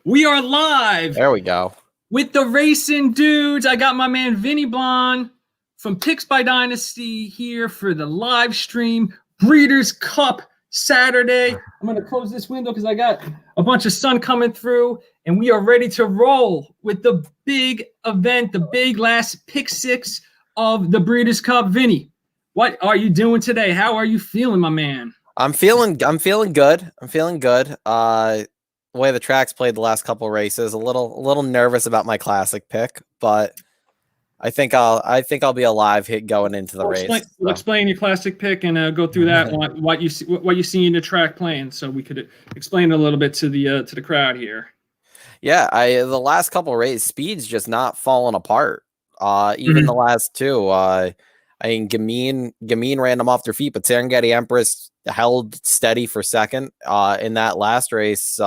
We are live There we go. with the Racing Dudes. I got my man Vinny Blonde from Picks by Dynasty here for the live stream Breeders' Cup Saturday. I'm going to close this window because I got a bunch of sun coming through, and we are ready to roll with the big event, the big last pick six of the Breeders' Cup. Vinny, what are you doing today? How are you feeling, my man? I'm feeling good. I'm feeling good. The way the track's played the last couple races, a little nervous about my classic pick, but I think I'll be a live hit going into the race. We'll explain your classic pick and go through that what you see in the track playing, so we could explain a little bit to the crowd here. Yeah, the last couple races, speed's just not falling apart. Even the last two. I mean, Gamine ran them off their feet, but Serengeti Empress held steady for second. In that last race,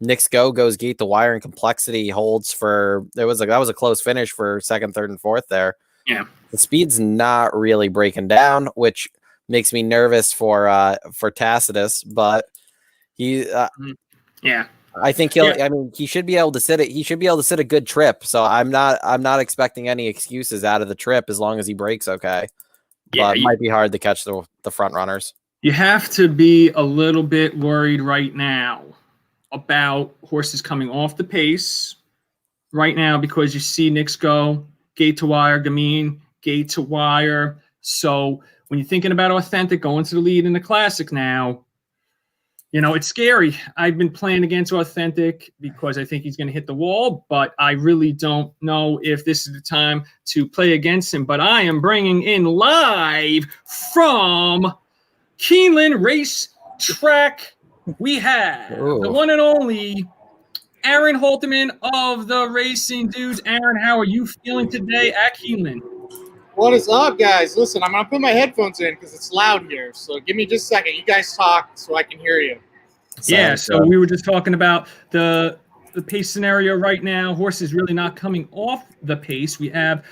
Nick's goes gate to wire, and Complexity holds for. That was a close finish for second, third, and fourth there. Yeah, the speed's not really breaking down, which makes me nervous for Tacitus, but he. Yeah. I think he'll. Yeah. I mean, he should be able to sit it. He should be able to sit a good trip. So I'm not expecting any excuses out of the trip as long as he breaks okay. Yeah, but it might be hard to catch the front runners. You have to be a little bit worried right now about horses coming off the pace right now because you see Knicks go gate to wire, Gamine gate to wire. So when you're thinking about Authentic going to the lead in the Classic now. You know, it's scary. I've been playing against Authentic because I think he's going to hit the wall, but I really don't know if this is the time to play against him. But I am bringing in live from Keeneland Race Track. We have the one and only Aaron Holterman of the Racing Dudes. Aaron, how are you feeling today at Keeneland? What is up, guys? Listen, I'm going to put my headphones in because it's loud here. So give me just a second. You guys talk so I can hear you. Yeah, so we were just talking about the pace scenario right now. Horses really not coming off the pace. We have,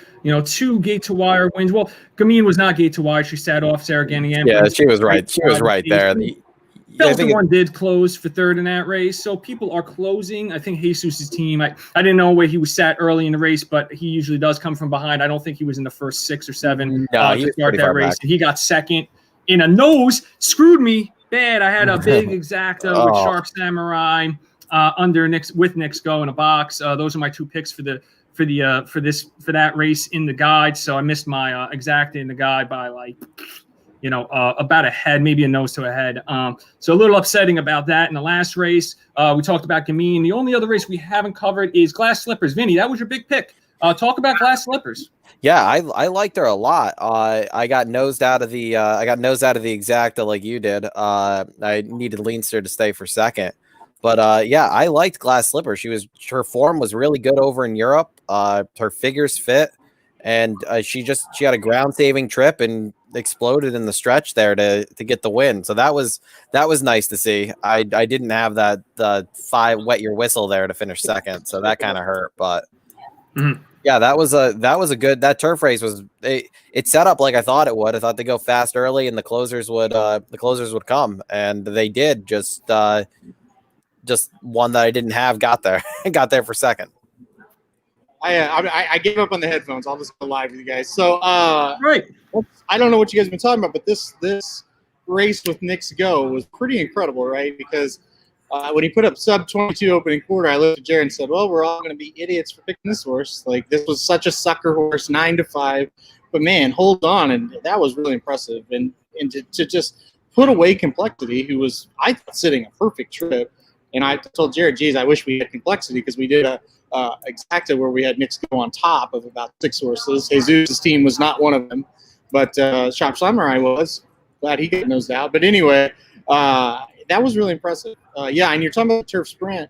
two gate to wire wins. Well, Gamine was not gate to wire. She sat off Saragani. Yeah, she was right. She was right there. Belton one did close for third in that race, so people are closing. I think Jesus' team, I didn't know where he was sat early in the race, but he usually does come from behind. I don't think he was in the first 6 or 7 to start that race. He got second in a nose, screwed me bad. I had a big exacta with Sharp Samurai under Nick's go in a box. Those are my 2 picks for that race in the guide. So I missed my exacta in the guide by about a head, maybe a nose to a head. So a little upsetting about that. In the last race, we talked about Gamine. The only other race we haven't covered is Glass Slippers. Vinny, that was your big pick. Talk about Glass Slippers. Yeah, I liked her a lot. I got nosed out of the exacta like you did. I needed Leinster to stay for second. But I liked Glass Slippers. Her form was really good over in Europe. Her figures fit. And she had a ground saving trip and exploded in the stretch there to get the win. So that was nice to see. I didn't have the 5 wet your whistle there to finish second, so that kind of hurt. But yeah, that was a good. That turf race was it set up like I thought it would. I thought they'd go fast early and the closers would come, and they did. Just one that I didn't have got there for second. I gave up on the headphones. I'll just go live with you guys. So, right. I don't know what you guys have been talking about, but this race with Nick's Go was pretty incredible, right? Because when he put up sub 22 opening quarter, I looked at Jared and said, well, we're all going to be idiots for picking this horse. Like, this was such a sucker horse, 9-5. But, man, hold on. And that was really impressive. And to just put away Complexity, who was, I thought, sitting a perfect trip. And I told Jared, geez, I wish we had Complexity because we did a exacta where we had Nick's Go on top of about 6 horses. Jesus' team was not one of them, but Sharp Samurai was. Glad he got nosed out. But anyway, that was really impressive. And you're talking about the turf sprint.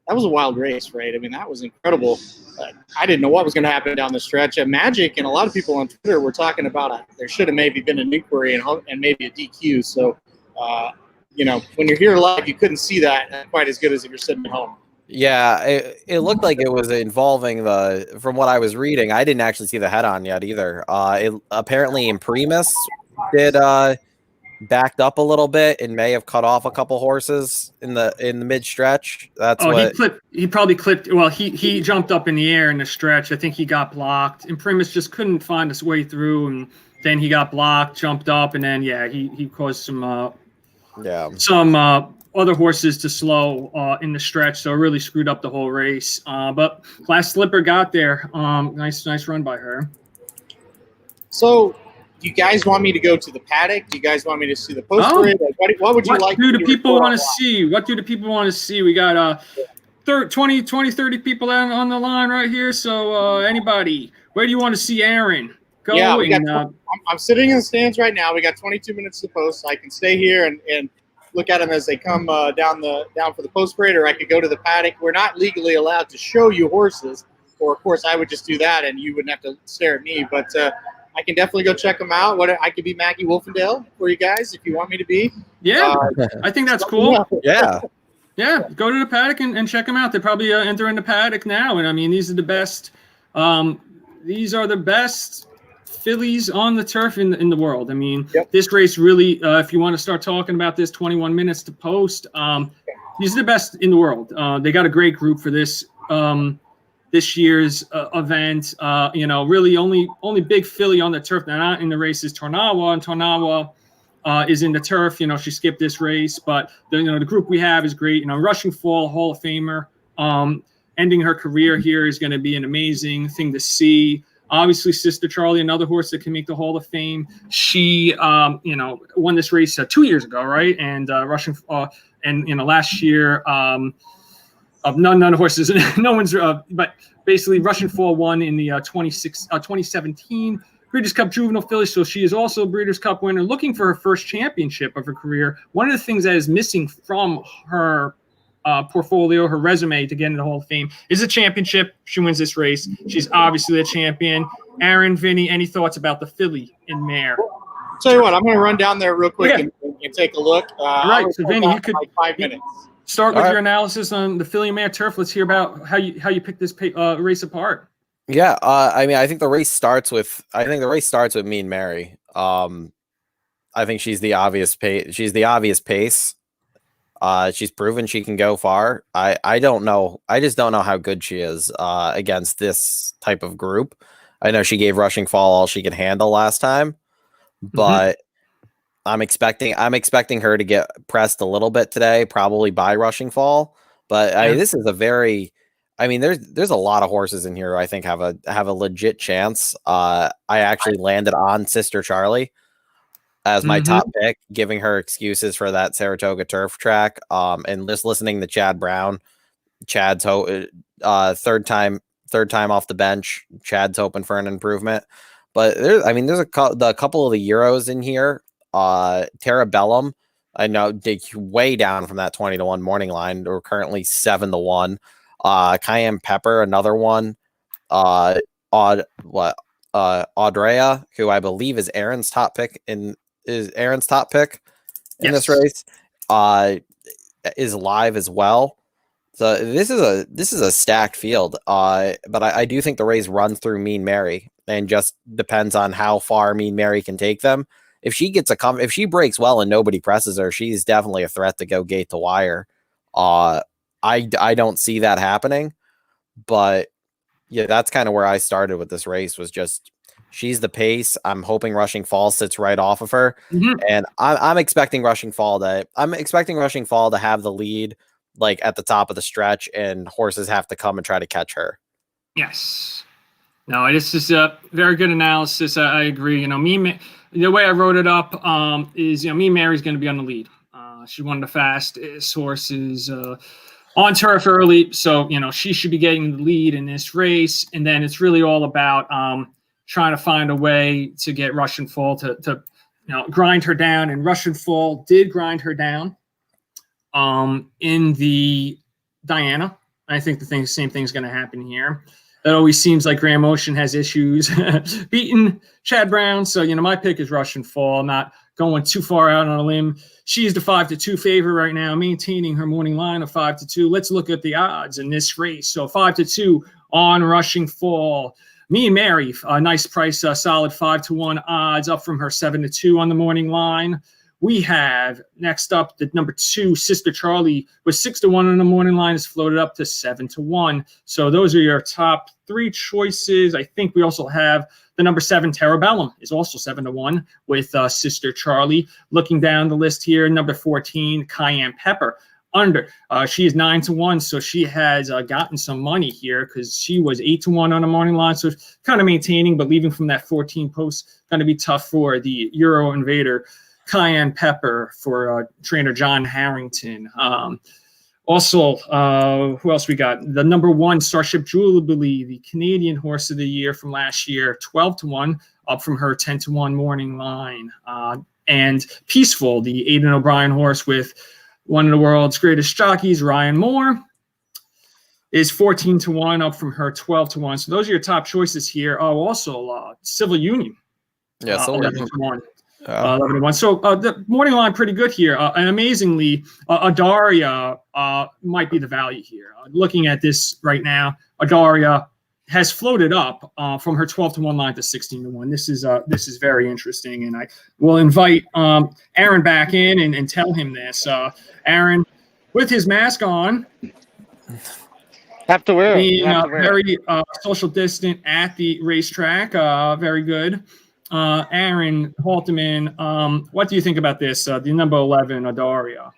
That was a wild race, right? I mean, that was incredible. I didn't know what was going to happen down the stretch. Magic and a lot of people on Twitter were talking about there should have maybe been an inquiry and maybe a DQ. So, when you're here live, you couldn't see that quite as good as if you're sitting at home. Yeah, it looked like it was involving from what I was reading. I didn't actually see the head on yet either. Apparently Imprimis did backed up a little bit and may have cut off a couple horses in the mid stretch. That's what. He probably clipped. Well, he jumped up in the air in the stretch. I think he got blocked. And Primus just couldn't find his way through, and then he got blocked, jumped up, and then he caused some other horses to slow in the stretch, so it really screwed up the whole race. But Glass Slipper got there. Nice run by her. So, do you guys want me to go to the paddock? Do you guys want me to see the post parade? Like, what would you like? What do the people want to see? What do the people want to see? We got 20, 30 people on the line right here. So anybody, where do you want to see Aaron? Go. Yeah, I'm sitting in the stands right now. We got 22 minutes to post. So I can stay here and look at them as they come down for the post parade, or I could go to the paddock. We're not legally allowed to show you horses, or of course I would just do that and you wouldn't have to stare at me. But I can definitely go check them out. I could be Maggie Wolfendale for you guys if you want me to be. Yeah, I think that's cool. Yeah. Yeah, go to the paddock and check them out. They're probably entering the paddock now, and I mean these are the best. These are the best fillies on the turf in the world. I mean, This race really, if you want to start talking about this, 21 minutes to post. These are the best in the world. They got a great group for this year's event. Really only big filly on the turf that not in the race is Tornawa, and Tornawa is in the turf. She skipped this race, but the group we have is great. Rushing Fall, Hall of Famer, ending her career here is going to be an amazing thing to see. Obviously, Sister Charlie, another horse that can make the Hall of Fame. She, won this race 2 years ago, right? And Rushing, and last year, none of the horses, no one's, but basically, Rushing Fall won in the 2017 Breeders' Cup Juvenile Filly. So she is also a Breeders' Cup winner, looking for her first championship of her career. One of the things that is missing from her portfolio, her resume to get into the Hall of Fame is a championship. She wins this race. She's obviously the champion. Aaron, Vinny, any thoughts about the filly in mare? Tell you what, I'm going to run down there real quick and take a look. All right, so Vinny, you could like 5 minutes. Start with your analysis on the filly and mare turf. Let's hear about how you pick this race apart. Yeah, I think the race starts with Mean Mary. I think she's the obvious pace. She's the obvious pace. She's proven she can go far. I don't know. I just don't know how good she is against this type of group. I know she gave Rushing Fall all she could handle last time, but I'm expecting her to get pressed a little bit today, probably by Rushing Fall. But this is a very, there's a lot of horses in here who I think have a legit chance. I actually landed on Sister Charlie as my top pick, giving her excuses for that Saratoga turf track. And just listening to Chad Brown, Chad's third time off the bench. Chad's hoping for an improvement, but there's a couple of the Euros in here. Terabellum, I know, dig way down from that 20-1 morning line. We're currently 7-1. Cayenne Pepper, another one. Audrea, who I believe is Aaron's top pick in this race, is live as well. So this is a stacked field. But I do think the race runs through Mean Mary, and just depends on how far Mean Mary can take them. If she gets if she breaks well and nobody presses her, she's definitely a threat to go gate to wire. I don't see that happening, but yeah, that's kind of where I started with this race. Was just she's the pace. I'm hoping Rushing Fall sits right off of her, and I'm expecting Rushing Fall to have the lead, like at the top of the stretch, and horses have to come and try to catch her. Yes. No, this is a very good analysis. I agree. The way I wrote it up is, Mean Mary's going to be on the lead. She's one of the fastest horses on turf early, so she should be getting the lead in this race. And then it's really all about trying to find a way to get Rushing Fall to grind her down. And Rushing Fall did grind her down in the Diana. I think the same thing's going to happen here. It always seems like Graham Ocean has issues beating Chad Brown. So, my pick is Rushing Fall, not going too far out on a limb. She's the 5-2 favorite right now, maintaining her morning line of 5-2. Let's look at the odds in this race. So 5-2 on Rushing Fall. Mean Mary, a nice price, solid 5-1 odds, up from her 7-2 on the morning line. We have next up the number 2, Sister Charlie, was 6-1 on the morning line, is floated up to 7-1. So those are your top 3 choices. I think we also have the number 7, Terabellum, is also 7-1 with Sister Charlie. Looking down the list here, number 14, Cayenne Pepper. Under. She is 9-1, so she has gotten some money here because she was 8-1 on the morning line, so kind of maintaining, but leaving from that 14 post, going to be tough for the Euro Invader, Cayenne Pepper, for trainer John Harrington. Also, who else we got? The number 1, Starship Jubilee, the Canadian horse of the year from last year, 12-1, up from her 10-1 morning line. And Peaceful, the Aidan O'Brien horse with one of the world's greatest jockeys, Ryan Moore, is 14-1, up from her 12-1. So those are your top choices here. Oh, also Civil Union. Yeah, 11-1. 11-1. So the morning line pretty good here. And amazingly, Adaria might be the value here. Looking at this right now, Adaria has floated up from her 12-1 line to 16-1. This is very interesting, and I will invite Aaron back in and tell him this. Aaron, with his mask on, have to wear it. Being very social distant at the racetrack, very good. Aaron Halteman, what do you think about this? The number 11, Adaria,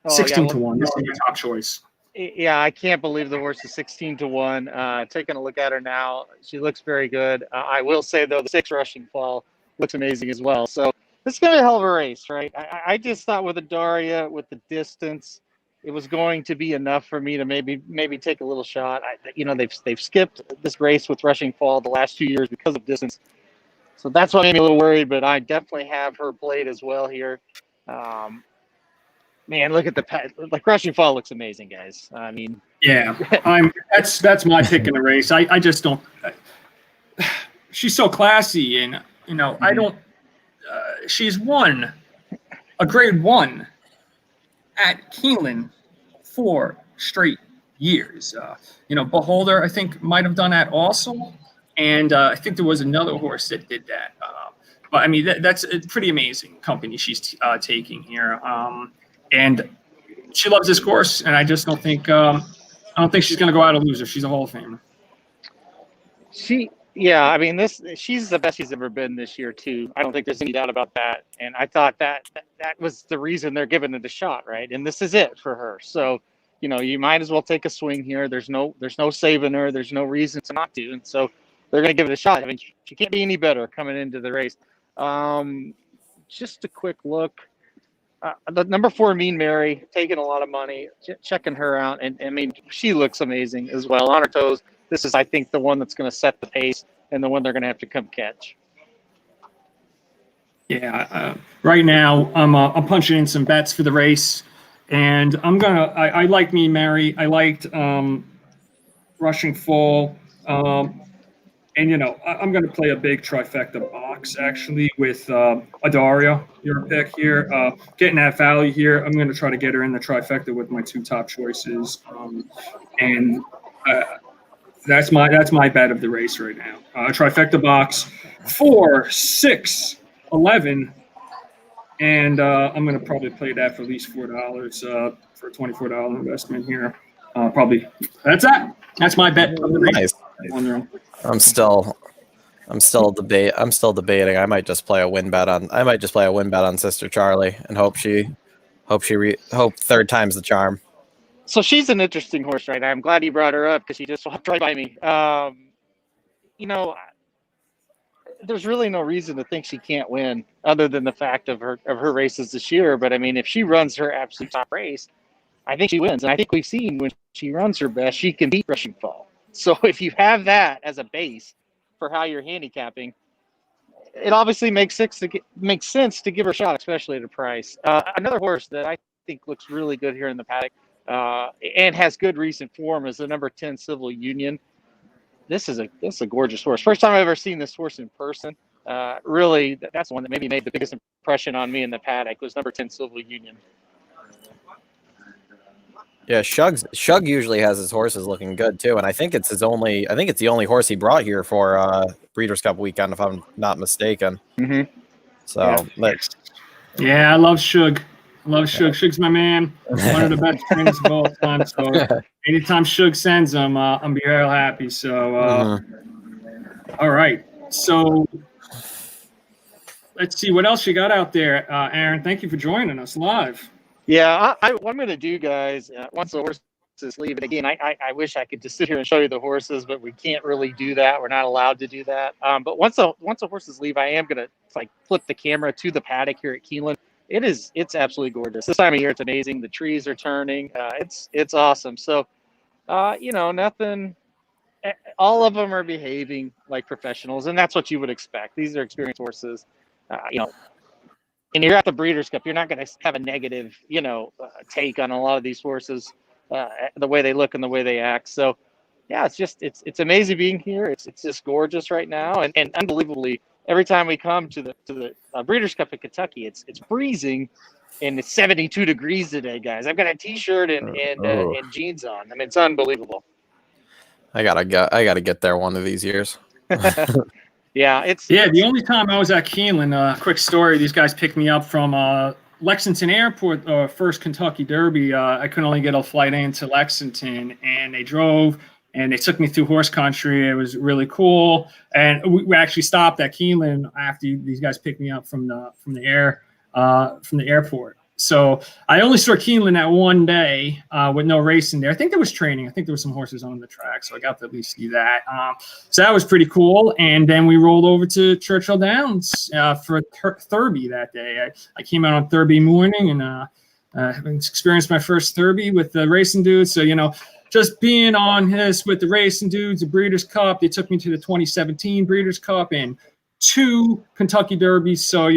16-1. This is your top choice. Yeah, I can't believe the horse is 16-1. Taking a look at her now, she looks very good. I will say, though, the 6 rushing fall looks amazing as well. So this is going to be a hell of a race, right? I just thought with Adaria, with the distance, it was going to be enough for me to maybe take a little shot. They've skipped this race with rushing fall the last 2 years because of distance. So that's what made me a little worried, but I definitely have her played as well here. Man, look at the rushing fall looks amazing, guys. I mean, yeah, that's my pick in the race. I just don't. She's so classy, and I don't. She's won a Grade 1 at Keeneland 4 straight years. Beholder, I think, might have done that also, and I think there was another horse that did that. But I mean, that's a pretty amazing company she's taking here. And she loves this course, and I just don't think she's going to go out a loser. She's a Hall of Famer. She's the best she's ever been this year too. I don't think there's any doubt about that. And I thought that was the reason they're giving it a shot, right? And this is it for her. So, you might as well take a swing here. There's no saving her. There's no reason to not to. And so they're going to give it a shot. I mean, she can't be any better coming into the race. Just a quick look. The number 4, Mean Mary, taking a lot of money, checking her out. And I mean, she looks amazing as well. On her toes. This is, I think, the one that's going to set the pace and the one they're going to have to come catch. Yeah. Right now, I'm punching in some bets for the race. And I like Mean Mary. I liked Rushing Full. And, I'm going to play a big trifecta box, actually, with Adaria, your pick here. Getting that value here, I'm going to try to get her in the trifecta with my 2 top choices. That's my bet of the race right now. Trifecta box, 4, 6, 11. And I'm going to probably play that for at least $4 for a $24 investment here. Probably. That's that. That's my bet of the race. Nice. I'm still debating. I might just play a win bet on Sister Charlie and hope third time's the charm. So she's an interesting horse, right? I'm glad you brought her up because she just walked right by me. There's really no reason to think she can't win other than the fact of her races this year. But I mean, if she runs her absolute top race, I think she wins. And I think we've seen when she runs her best, she can beat Rushing Fall. So if you have that as a base for how you're handicapping, it obviously makes sense to give her a shot, especially at a price. Another horse that I think looks really good here in the paddock and has good recent form is the number 10 Civil Union. This is a gorgeous horse. First time I've ever seen this horse in person. Really, that's the one that maybe made the biggest impression on me in the paddock was number 10 Civil Union. Yeah, Shug usually has his horses looking good too, and I think it's the only horse he brought here for Breeders' Cup weekend, if I'm not mistaken. Mm-hmm. So, Yeah, I love Suge. I love Suge. Suge's my man. One of the best trainers of all time. So anytime Suge sends them, I'm be real happy. So, all right. So let's see what else you got out there, Aaron. Thank you for joining us live. Yeah, what I'm going to do, guys, once the horses leave, and again, I wish I could just sit here and show you the horses, but we can't really do that. We're not allowed to do that. But once the horses leave, I am going to flip the camera to the paddock here at Keeneland. It's absolutely gorgeous. This time of year, it's amazing. The trees are turning. It's awesome. So, nothing. All of them are behaving like professionals, and that's what you would expect. These are experienced horses, and you're at the Breeders' Cup. You're not going to have a negative, take on a lot of these horses, the way they look and the way they act. So, yeah, it's amazing being here. It's just gorgeous right now, and unbelievably, every time we come to the Breeders' Cup in Kentucky, it's freezing, and it's 72 degrees today, guys. I've got a t-shirt and jeans on. I mean, it's unbelievable. I gotta get there one of these years. Yeah, the only time I was at Keeneland, quick story, these guys picked me up from Lexington Airport, first Kentucky Derby. I couldn't only get a flight into Lexington, and they drove and they took me through horse country. It was really cool. And we actually stopped at Keeneland after these guys picked me up from the airport. So I only saw Keeneland that one day with no racing there. I think there was training. I think there were some horses on the track, so I got to at least see that. So that was pretty cool. And then we rolled over to Churchill Downs for Thurby that day. I came out on Thurby morning and experienced my first Thurby with the racing dudes. So, just being on this with the racing dudes, the Breeders' Cup, they took me to the 2017 Breeders' Cup and 2 Kentucky Derbies. So,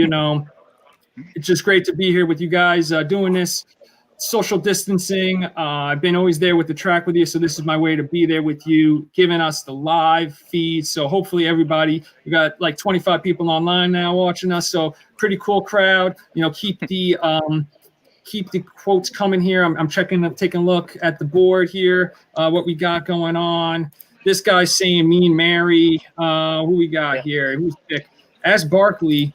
it's just great to be here with you guys doing this social distancing. I've been always there with the track with you, so this is my way to be there with you, giving us the live feed. So hopefully everybody, we got like 25 people online now watching us, so pretty cool crowd. Keep the quotes coming here. I'm taking a look at the board here, what we got going on. This guy's saying Mean Mary. Who we got here? Who's pick? Ask Barkley.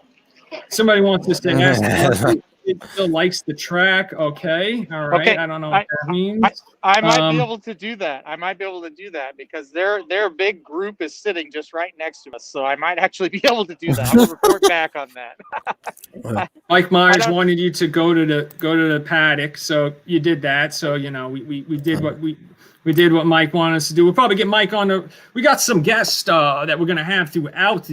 Somebody wants us to ask Barkley if he still likes the track. Okay. All right. Okay. I don't know what that means. I might be able to do that. Because their big group is sitting just right next to us. So I might actually be able to do that. I will report back on that. Mike Myers wanted you to go to the paddock, so you did that. So we did what we did what Mike wanted us to do. We'll probably get Mike on we got some guests that we're gonna have throughout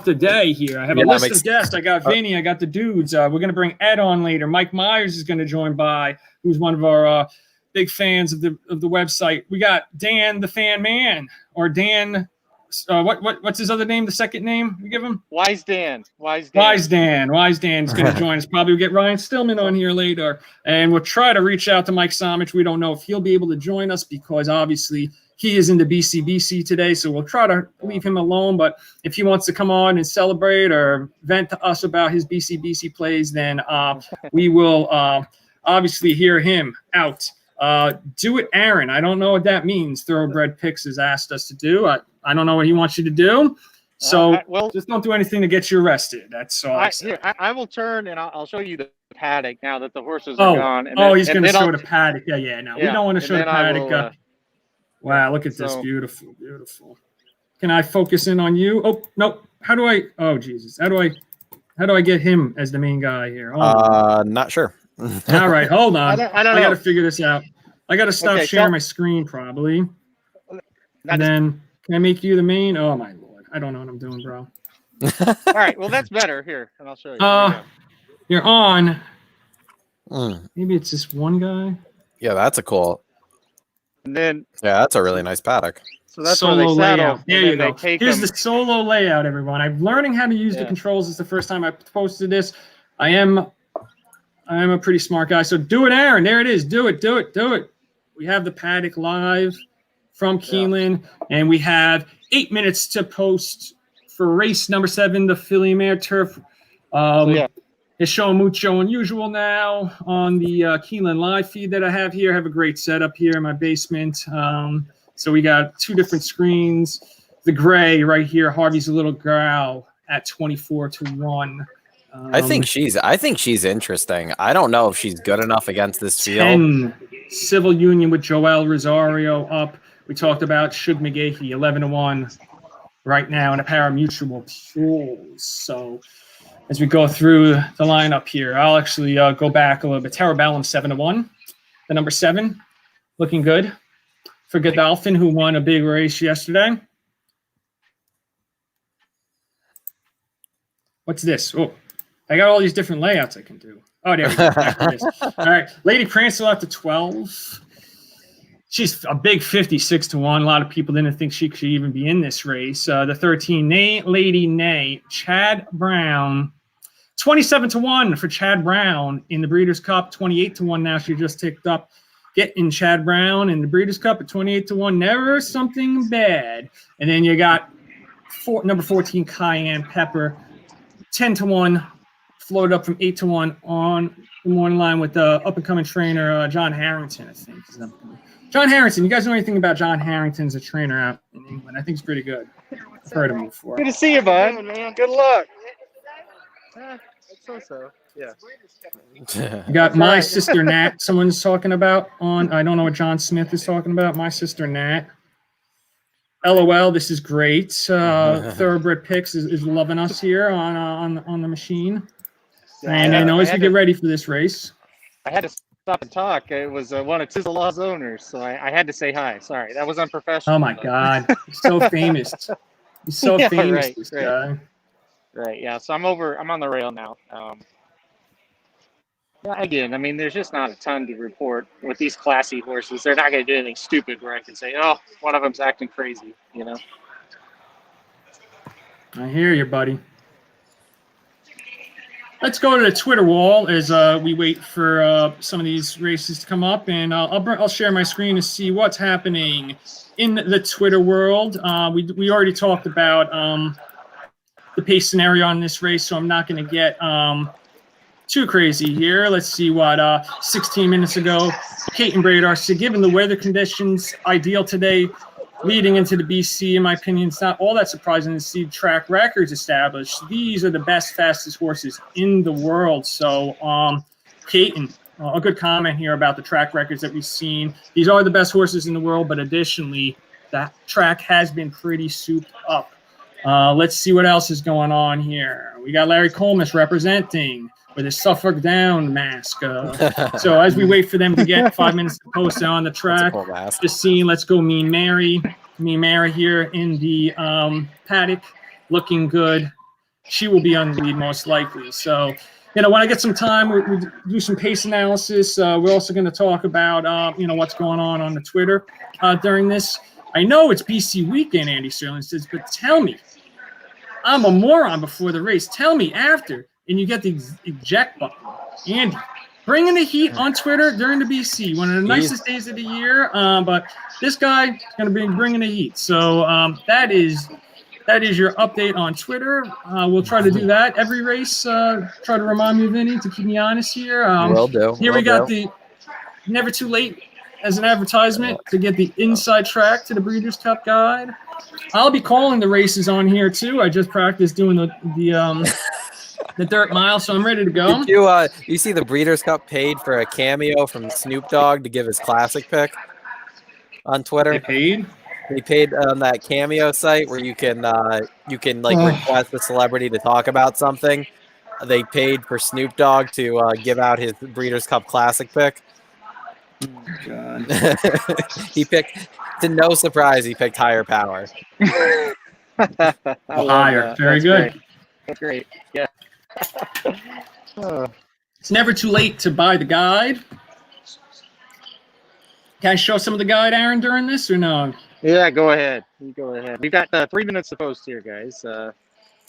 the day here. I have a list of guests. I got Vinny. I got the dudes. We're going to bring Ed on later. Mike Myers is going to join by, who's one of our big fans of the website. We got Dan the Fan Man, or Dan. What's his other name? The second name we give him? Wise Dan. Wise Dan is going to join us. Probably we'll get Ryan Stillman on here later, and we'll try to reach out to Mike Somich. We don't know if he'll be able to join us because obviously he is in the BCBC today, so we'll try to leave him alone. But if he wants to come on and celebrate or vent to us about his BCBC plays, then we will obviously hear him out. Do it, Aaron. I don't know what that means. Thoroughbred Picks has asked us to do. I don't know what he wants you to do. So just don't do anything to get you arrested. That's all I say. I will turn and I'll show you the paddock now that the horses are gone. He's going to show the paddock. No, we don't want to show the paddock. Wow, look at this. Beautiful, beautiful. Can I focus in on you? Oh, no. How do I? Oh, Jesus. How do I get him as the main guy here? Not sure. All right, hold on. I don't know. I got to figure this out. I got to stop sharing my screen probably. And then can I make you the main? Oh, my Lord. I don't know what I'm doing, bro. All right, well, that's better. Here, and I'll show you. You're on. Maybe it's just one guy. Yeah, that's a cool. And then that's a really nice paddock. So that's solo where they layout. There you go. Here's the solo layout, everyone. I'm learning how to use the controls. It's the first time I posted this. I am a pretty smart guy. So do it, Aaron. There it is. Do it. We have the paddock live from Keeneland, and we have 8 minutes to post for race number 7, the Philly Mare Turf. It's showing mucho unusual now on the Keeneland live feed that I have here. I have a great setup here in my basement. So we got 2 different screens. The gray right here, Harvey's a Little Growl at 24-1. I think she's interesting. I don't know if she's good enough against this field. 10 Civil Union with Joel Rosario up. We talked about Shug McGahee, 11-1 right now in a pair of mutual pools. So as we go through the lineup here, I'll actually go back a little bit. Terabellum 7-1, the number 7, looking good for Godolphin, who won a big race yesterday. What's this? Oh, I got all these different layouts I can do. Oh, there we go. Back to this. All right, Lady Prancer up to 12. She's a big 56-1. A lot of people didn't think she could even be in this race. The 13, Lady Nay, Chad Brown, 27-1 for Chad Brown in the Breeders' Cup. 28-1 now. She just ticked up. Getting Chad Brown in the Breeders' Cup at 28-1. Never something bad. And then you got number 14, Cayenne Pepper, 10-1. Floated up from 8-1 on the morning line with the up-and-coming trainer John Harrington, I think. John Harrington. You guys know anything about John Harrington as a trainer out in England? I think he's pretty good. I've heard of him before. Good to see you, bud. Good luck. So. Yeah. You got My Sister Nat. Someone's talking about on. I don't know what John Smith is talking about. My Sister Nat. LOL. This is great. Thoroughbred Picks is loving us here on the machine. And I know as we get ready for this race. I had to stop and talk. It was one of Tizzlaw's owners, so I had to say hi. Sorry, that was unprofessional. Oh my God, he's so famous. He's so famous. Right, this right. guy. Right. Yeah. So I'm on the rail now. Yeah, again, I mean, there's just not a ton to report with these classy horses. They're not going to do anything stupid where I can say, oh, one of them's acting crazy. You know. I hear you, buddy. Let's go to the Twitter wall as we wait for some of these races to come up, and I'll share my screen to see what's happening in the Twitter world. We already talked about the pace scenario on this race, so I'm not going to get too crazy here. Let's see what 16 minutes ago, Kate and Bradar said, given the weather conditions ideal today, leading into the BC, in my opinion, it's not all that surprising to see track records established. These are the best, fastest horses in the world. So, Caton, a good comment here about the track records that we've seen. These are the best horses in the world, but additionally, that track has been pretty souped up. Let's see what else is going on here. We got Larry Colmus representing with his Suffolk Down mask. So as we wait for them to get 5 minutes to post on the track, just seeing Let's Go Mean Mary. Mean Mary here in the paddock, looking good. She will be on the lead most likely. So, when I get some time, we do some pace analysis. We're also going to talk about, what's going on the Twitter during this. I know it's BC weekend, Andy Sterling says, but tell me, I'm a moron before the race. Tell me after. And you get the eject button. Andy, bringing the heat on Twitter during the BC, one of the nicest days of the year. But this guy is going to be bringing the heat. So that is your update on Twitter. We'll try to do that every race. Try to remind me, Vinny, to keep me honest here. Will do. Here we got the Never Too Late as an advertisement to get the inside track to the Breeders' Cup guide. I'll be calling the races on here too. I just practiced doing the dirt mile, so I'm ready to go. Did you see the Breeders' Cup paid for a cameo from Snoop Dogg to give his classic pick on Twitter? They paid on that cameo site where you can request a celebrity to talk about something. They paid for Snoop Dogg to give out his Breeders' Cup classic pick. Oh, God. He picked, to no surprise, he picked Higher Power. Higher. Very good. That's great. Yeah. It's never too late to buy the guide. Can I show some of the guide, Aaron, during this or no? Yeah, go ahead. You go ahead. We've got 3 minutes to post here, guys.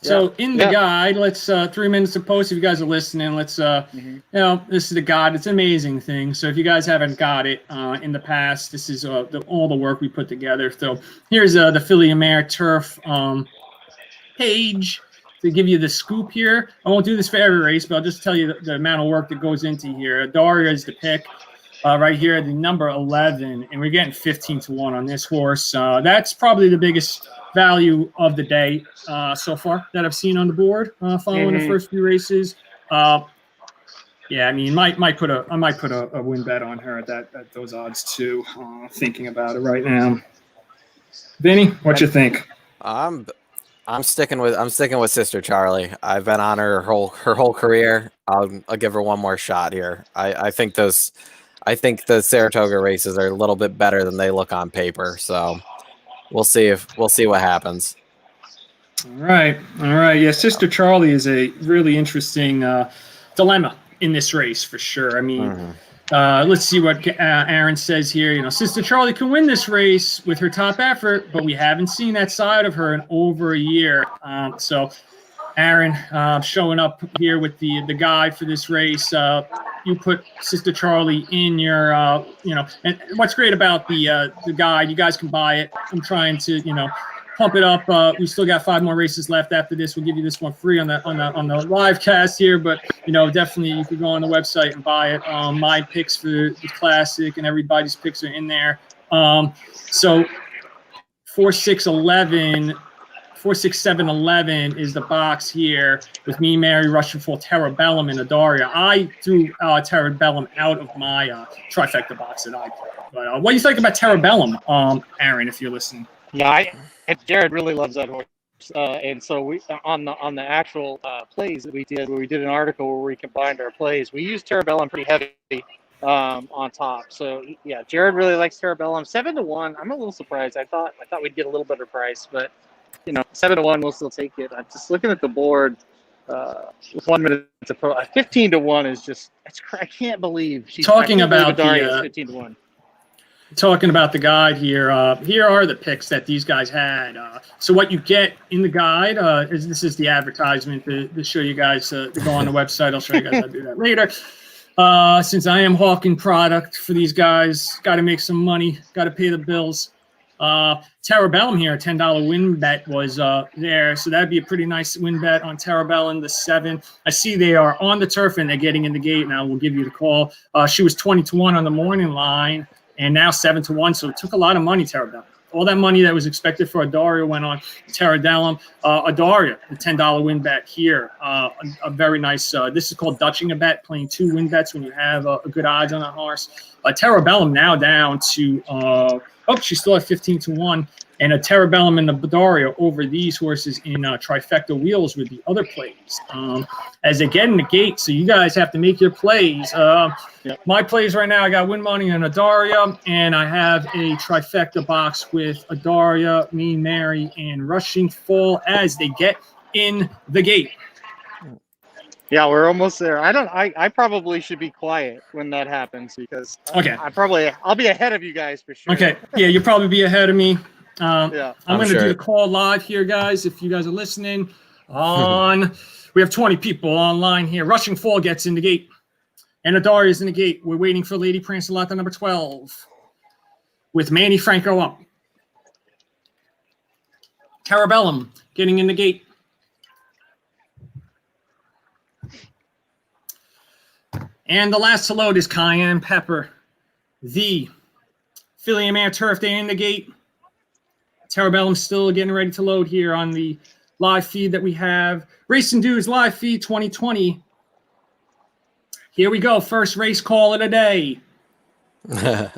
So in the guide, let's 3 minutes to post. If you guys are listening, let's this is the guide. It's an amazing thing. So if you guys haven't got it in the past, this is all the work we put together. So here's the Philly Mare Turf page to give you the scoop here. I won't do this for every race, but I'll just tell you the amount of work that goes into here. Daria is the pick right here, the number 11, and we're getting 15-1 on this horse. That's probably the biggest value of the day so far that I've seen on the board following the first few races. Yeah, I mean, I might put a win bet on her at those odds too. Thinking about it right now, Vinny, what you think? I'm sticking with Sister Charlie. I've been on her whole career. I'll give her one more shot here. I think the Saratoga races are a little bit better than they look on paper. So we'll see what happens. All right. Yeah, Sister Charlie is a really interesting dilemma in this race for sure. I mean, let's see what Aaron says here. You know, Sister Charlie can win this race with her top effort, but we haven't seen that side of her in over a year. So, Aaron, showing up here with the guide for this race. You put Sister Charlie in your, and what's great about the guide, you guys can buy it. I'm trying to, pump it up. We still got 5 more races left after this. We'll give you this one free on the live cast here, but definitely you could go on the website and buy it. My picks for the classic and everybody's picks are in there. So 4, 6, 11 is the box here with me, Mary, Russian Fall, Terabellum, and Adaria. I threw Terabellum out of my trifecta box that I played. But what do you think about Terabellum, Aaron, if you're listening? Yeah, Jared really loves that horse, and so we on the actual plays that we did, where we did an article where we combined our plays, we used Terabellum pretty heavy on top. So yeah, Jared really likes Terabellum. 7-1. I'm a little surprised. I thought we'd get a little better price, but 7-1, we'll still take it. I'm just looking at the board with 1 minute to pro. 15-1 is just I can't believe she's talking about the 15-1. Talking about the guide here. Here are the picks that these guys had. So what you get in the guide this is the advertisement to show you guys to go on the website. I'll show you guys how to do that later. Since I am hawking product for these guys, got to make some money, got to pay the bills. Terabellum here, a $10 win bet was there. So that'd be a pretty nice win bet on Terabellum, the 7. I see they are on the turf and they're getting in the gate. Now we'll give you the call. She was 20-1 on the morning line. And now 7-1, so it took a lot of money, Terabellum. All that money that was expected for Adaria went on Terabellum. Adaria, the $10 win bet here. A very nice, this is called Dutching a bet, playing 2 win bets when you have a good odds on a horse. Terabellum now down to, she's still at 15-1. And a Terabellum and the Adaria over these horses in trifecta wheels with the other plays. As they get in the gate, so you guys have to make your plays. My plays right now, I got win money on Adaria, and I have a trifecta box with Adaria, me, Mary, and Rushing Fall as they get in the gate. Yeah, we're almost there. I probably should be quiet when that happens because I'll be ahead of you guys for sure. Okay, yeah, you'll probably be ahead of me. I'm going to do the call live here, guys. If you guys are listening we have 20 people online here. Rushing Fall gets in the gate. And Adaria's in the gate. We're waiting for Lady Prancelot, the number 12. With Manny Franco up. Terabellum getting in the gate. And the last to load is Cayenne Pepper. The Philly Mare Turf Day in the gate. Terabellum still getting ready to load here on the live feed that we have. Racing Dudes live feed 2020. Here we go. First race call of the day. They're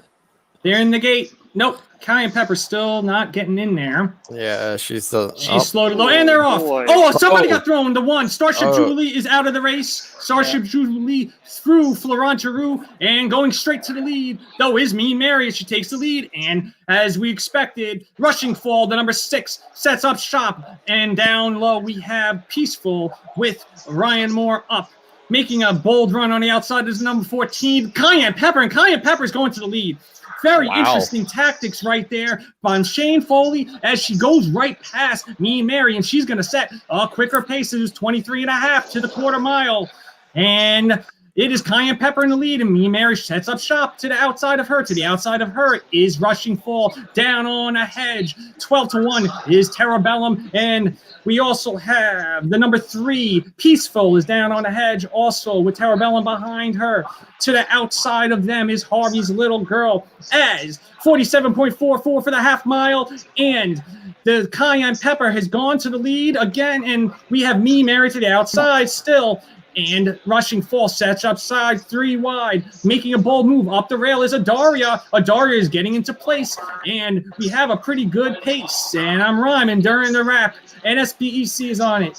in the gate. Nope. Cayenne Pepper still not getting in there. Yeah, she's slow to load. And they're off. Boy. Somebody got thrown. The 1. Starship Jubilee is out of the race. Starship Jubilee through Florent Giroux and going straight to the lead. Though is Mean Mary as she takes the lead. And as we expected, Rushing Fall, the number 6, sets up shop. And down low we have Peaceful with Ryan Moore up. Making a bold run on the outside is number 14, Cayenne Pepper. And Cayenne Pepper is going to the lead. Very interesting tactics right there from Shane Foley as she goes right past Mean Mary, and she's going to set a quicker pace. It is 23.5 to the quarter mile. And it is Cayenne Pepper in the lead, and Mean Mary sets up shop to the outside of her. To the outside of her is Rushing Fall down on a hedge. 12-1 is Terabellum, and we also have the number 3, Peaceful, is down on a hedge also with Terabellum behind her. To the outside of them is Harvey's Little Girl as 47.44 for the half mile, and The cayenne pepper has gone to the lead again, and we have Me Mary to the outside still. And Rushing Fall sets up side 3 wide, making a bold move. Up the rail is Adaria. Adaria is getting into place, and we have a pretty good pace. And I'm rhyming during the rap. And SBEC is on it.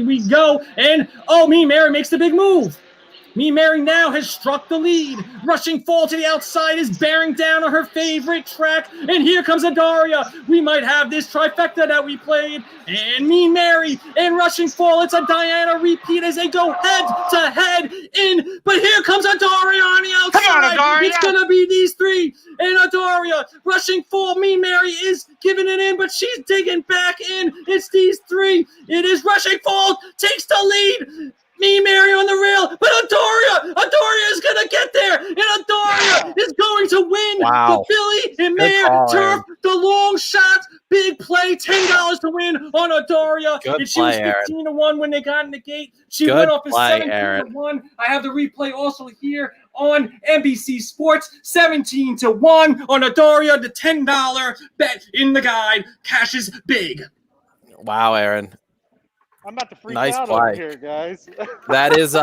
We go. And, Me Mary makes the big move. Me Mary now has struck the lead. Rushing Fall to the outside is bearing down on her favorite track. And here comes Adaria. We might have this trifecta that we played. And Me Mary and Rushing Fall. It's a Diana repeat as they go head to head in. But here comes Adaria on the outside. Come on, Adaria. It's going to be these three. And Adaria, Rushing Fall, Me Mary is giving it in, but she's digging back in. It's these three. It is Rushing Fall takes the lead. Me Mary on the rail, but Adaria is gonna get there, and Adaria is going to win the Philly and Mare Turf, the long shot, big play, $10 to win on Adaria. And she was 15-1 when they got in the gate. She went off as 17-1. I have the replay also here on NBC Sports, 17-1 on Adaria. The $10 bet in the guide cashes big. Wow, Aaron. I'm about to freak Nice out play. over here, guys. That is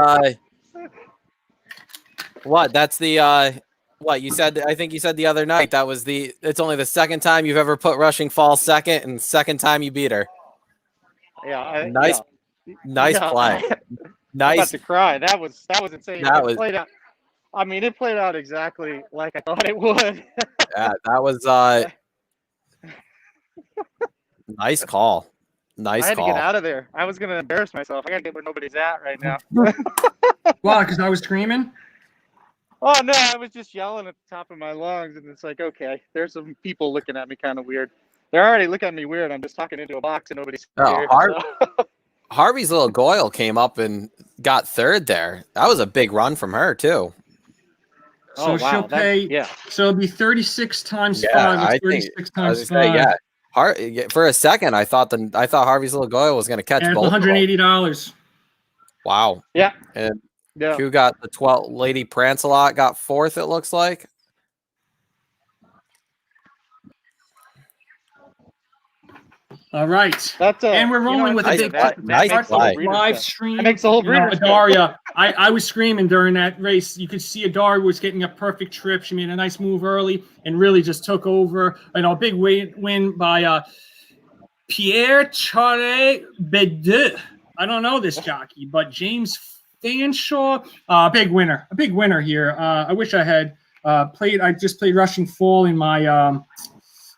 what? That's the what you said. I think you said the other night that was it's only the second time you've ever put Rushing Fall second, and second time you beat her. Yeah, nice play. Nice. I'm about to cry. That was insane. It played out. I mean, it played out exactly like I thought it would. Yeah, that was nice call. Nice I had call. to get out of there. I was gonna embarrass myself. I gotta get where nobody's at right now. Why? Because I was screaming? Oh no, I was just yelling at the top of my lungs, and it's like, okay, there's some people looking at me kind of weird. They're already looking at me weird. I'm just talking into a box and nobody's here. Harvey's little Goyle came up and got third there. That was a big run from her too. So she'll pay. So it'll be 36 times 5. I 36 think, times 5. Say, for a second, I thought Harvey's little Goyle was going to catch both. $180. Wow. Yeah. And who got the 12? Lady Prancelot got 4th. It looks like. All right. And we're rolling with a big live stream. That makes the whole Adaria. I was screaming during that race. You could see Adaria was getting a perfect trip. She made a nice move early and really just took over. A big win by Pierre Charles Bedeux. I don't know this jockey, but James Fanshaw, a big winner here. I wish I had played. I just played Rushing Fall in my.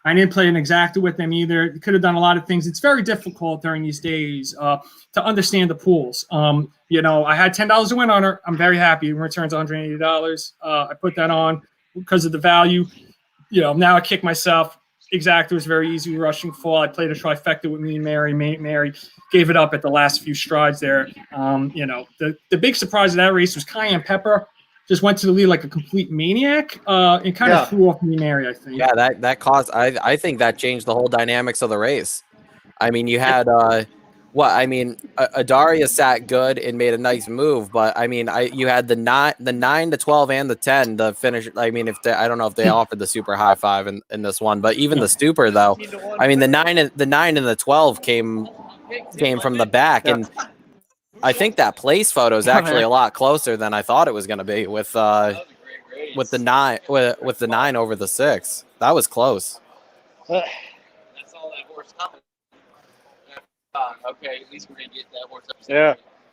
I didn't play an exacta with them either. Could have done a lot of things. It's very difficult during these days to understand the pools. I had $10 to win on her. I'm very happy. It returns $180. I put that on because of the value. Now I kick myself. Exacta was very easy. Rushing Fall. I played a trifecta with Me and Mary. Mary gave it up at the last few strides there. The big surprise of that race was Cayenne Pepper. Just went to the lead like a complete maniac and kind of threw off Me Mary, I think. Yeah, that caused. I think that changed the whole dynamics of the race. I mean, you had Adaria sat good and made a nice move, but I mean, you had the 9 to 12 and the 10 to finish. I mean, I don't know if they offered the super high 5 in this one, but even the stupor though. I mean, the 9 and the 12 came from the back and. I think that place photo is actually a lot closer than I thought it was going to be with the 9 over the 6. That was close. That's all that horse coming. Okay, at least we're gonna get that horse up.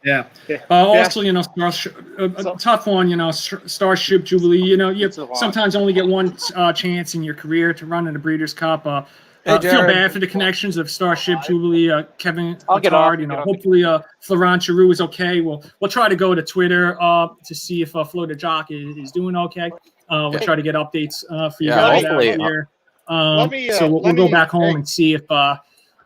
Yeah. Also, a tough one. Starship Jubilee. You sometimes only get one chance in your career to run in the Breeders' Cup. Feel bad for the connections of Starship Jubilee, Kevin Attard. Hopefully Florent Giroux is okay. We'll try to go to Twitter to see if Flo the Jock is doing okay. We'll try to get updates for you guys out here. So we'll go back home and see if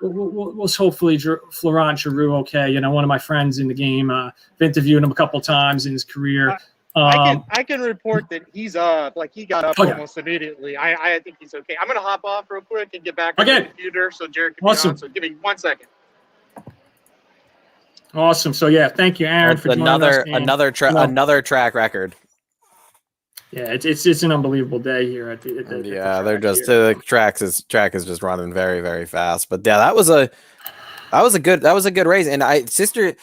we'll hopefully Florent Giroux okay. One of my friends in the game. I've interviewed him a couple times in his career. I can report that he's up. Like he got up almost immediately. I think he's okay. I'm gonna hop off real quick and get back on the computer so Jared can be on. So give me 1 second. Awesome. So thank you, Aaron, for joining us. Another track record. Yeah, it's an unbelievable day here at the Yeah, they're track just here. the track is just running very, very fast. But yeah, that was a good race. And sister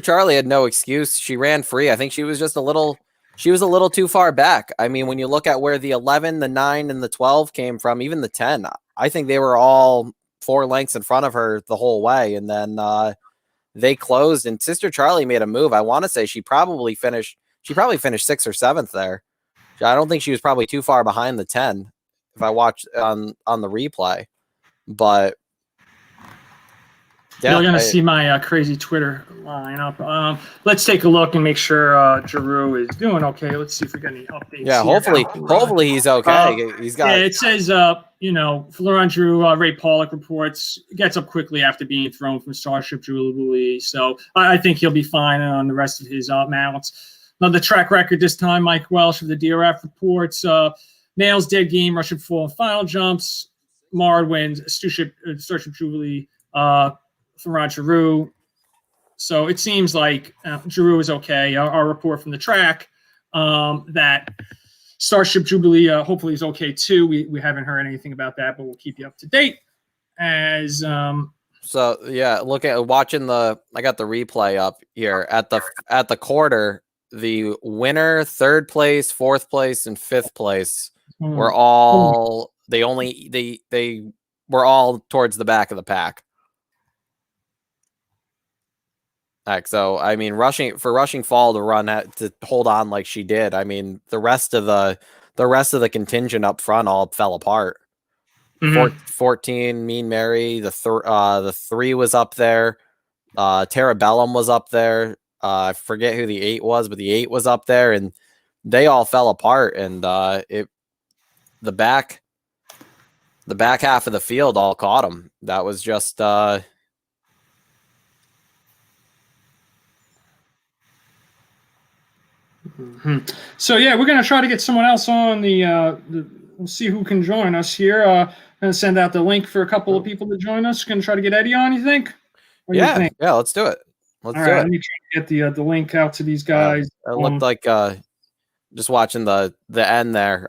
Charlie had no excuse. She ran free. I think she was a little too far back. I mean, when you look at where the 11, the 9, and the 12 came from, even the 10, I think they were all 4 lengths in front of her the whole way. And then they closed, and Sister Charlie made a move. I want to say she probably finished 6th or 7th there. I don't think she was probably too far behind the 10 if I watched on the replay. But yeah, You're going to see my crazy Twitter lineup. Let's take a look and make sure Giroux is doing okay. Let's see if we got any updates. Yeah, here. hopefully he's okay. He's got. Yeah, it says Laurent Giroux, Ray Pollock reports gets up quickly after being thrown from Starship Jubilee. So I think he'll be fine on the rest of his mounts. Now the track record this time, Mike Welsh of the DRF reports nails dead game, Russian fall and final jumps. Mard wins Starship Jubilee. Laurent Giroux. So it seems like Giroux is okay. Our report from the track that Starship Jubilee hopefully is okay too. We haven't heard anything about that, but we'll keep you up to date. As So yeah, watching I got the replay up here at the quarter. The winner, 3rd place, 4th place, and 5th place were all they were all towards the back of the pack. So I mean, rushing fall to run to hold on like she did. I mean, the rest of the contingent up front all fell apart. 14, Mean Mary, the 3 was up there. Terabellum was up there. I forget who the 8 was, but the 8 was up there, and they all fell apart. And the back half of the field all caught them. That was just. So yeah, we're gonna try to get someone else on we'll see who can join us here. Gonna send out the link for a couple of people to join us. Gonna try to get Eddie on, you think? Yeah, let's do it. Let's do it. Let me try to get the link out to these guys. It looked like just watching the end there.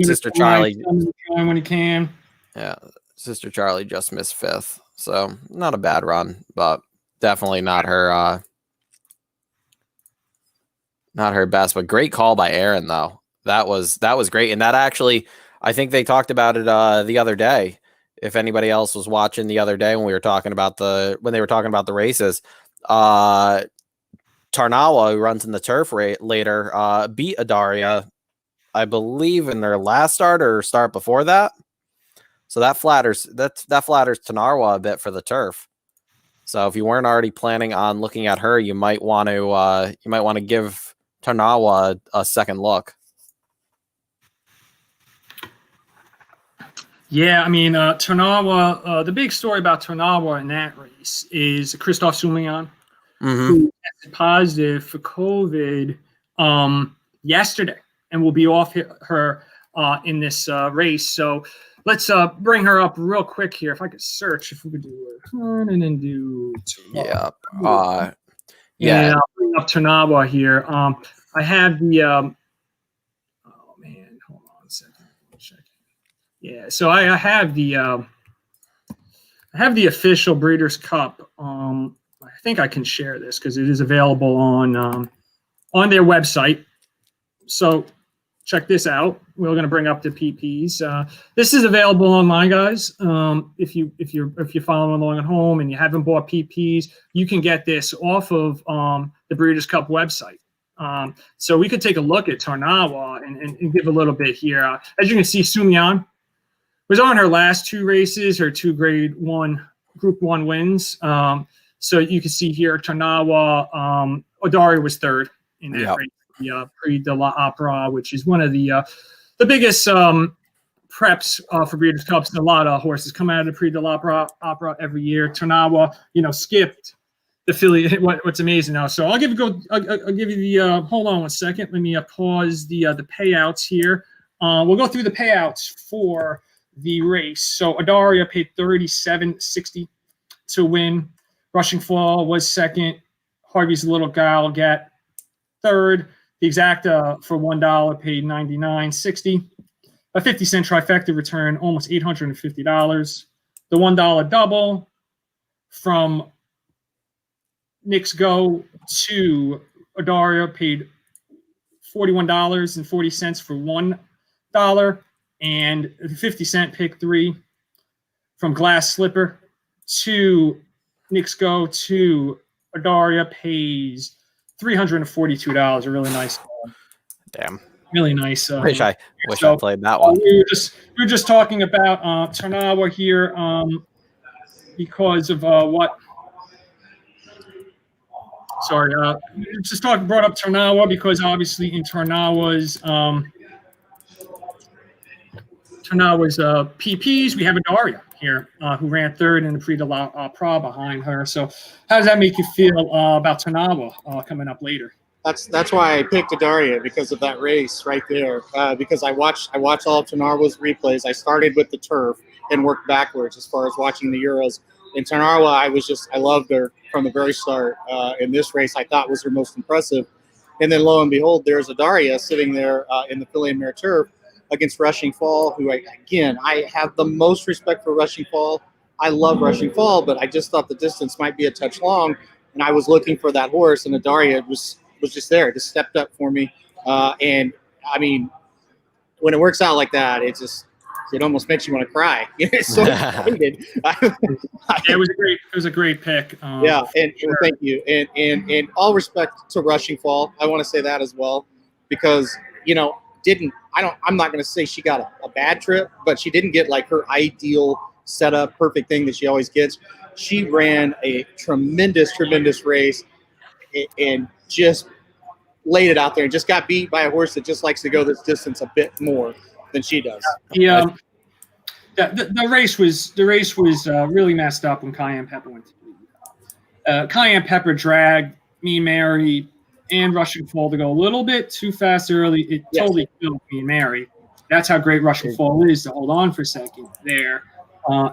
Sister Charlie join when he can. Yeah, Sister Charlie just missed 5th, so not a bad run, but definitely not her best. But great call by Aaron, though. That was great, and that actually, I think they talked about it the other day. If anybody else was watching the other day when they were talking about the races, Tarnawa, who runs in the turf later, beat Adaria, I believe, in their last start or start before that. So that flatters Tarnawa a bit for the turf. So if you weren't already planning on looking at her, you might want to give Tarnawa a second look. Yeah, I mean, Tarnawa, the big story about Tarnawa in that race is Christophe Soumillon, who tested positive for COVID yesterday and will be off her in this race. So let's bring her up real quick here. If I could search, if we could do it, and then do Tarnawa. And I'll bring up Tarnawa here. I have the oh man, hold on a second. Check. Yeah, so I have the official Breeders' Cup. I think I can share this because it is available on their website. So check this out. We're going to bring up the PPs. This is available online, guys. If you're following along at home and you haven't bought PPs, you can get this off of the Breeders' Cup website. So we could take a look at Tarnawa and give a little bit here. As you can see, Soumillon was on her last 2 races, her 2 Grade 1 Group 1 wins. So you can see here, Tarnawa, Odari was 3rd in that race, the Prix de l'Opera, which is one of the biggest preps for Breeders' Cups. A lot of horses come out of the Prix de l'Opera every year. Tarnawa, skipped the Philly. What's amazing now. So I'll give you the. Hold on 1 second. Let me pause the payouts here. We'll go through the payouts for the race. So Adaria paid $37.60 to win. Rushing Fall was 2nd. Harvey's Little Gal got 3rd. The exacta for $1 paid $99.60. A 50-cent trifecta return almost $850. The $1 double from Knicks Go to Adaria paid $41.40 for $1, and the 50-cent pick 3 from Glass Slipper to Knicks Go to Adaria pays $342. A really nice, Damn. really nice. Wish I so, played that one. We were just talking about Tarnawa here because of what. Sorry, just brought up Tarnawa because obviously in Tarnawa's PPs, we have Adaria here who ran third in the Prix de la Pra behind her. So how does that make you feel about Tarnawa coming up later? That's why I picked Adaria, because of that race right there. Because I watched all of Tarnawa's replays. I started with the turf and worked backwards as far as watching the Euros. In Tarnawa, I loved her from the very start. In this race, I thought was her most impressive. And then lo and behold, there's Adaria sitting there in the Filly-and-Mare turf against Rushing Fall, who I have the most respect for Rushing Fall. I love Rushing Fall, but I just thought the distance might be a touch long, and I was looking for that horse, and Adaria was just there, just stepped up for me. And I mean, when it works out like that, it almost makes you want to cry. It's so excited. It was a great pick. And thank you. And all respect to Rushing Fall. I want to say that as well, because I'm not going to say she got a bad trip, but she didn't get like her ideal setup, perfect thing that she always gets. She ran a tremendous race and just laid it out there and just got beat by a horse that just likes to go this distance a bit more than she does. The race was really messed up when Cayenne Pepper went to lead. Cayenne Pepper dragged Me Mary and Rushing Fall to go a little bit too fast early. It totally killed Me and Mary. That's how great Rushing Fall is, to hold on for a second there.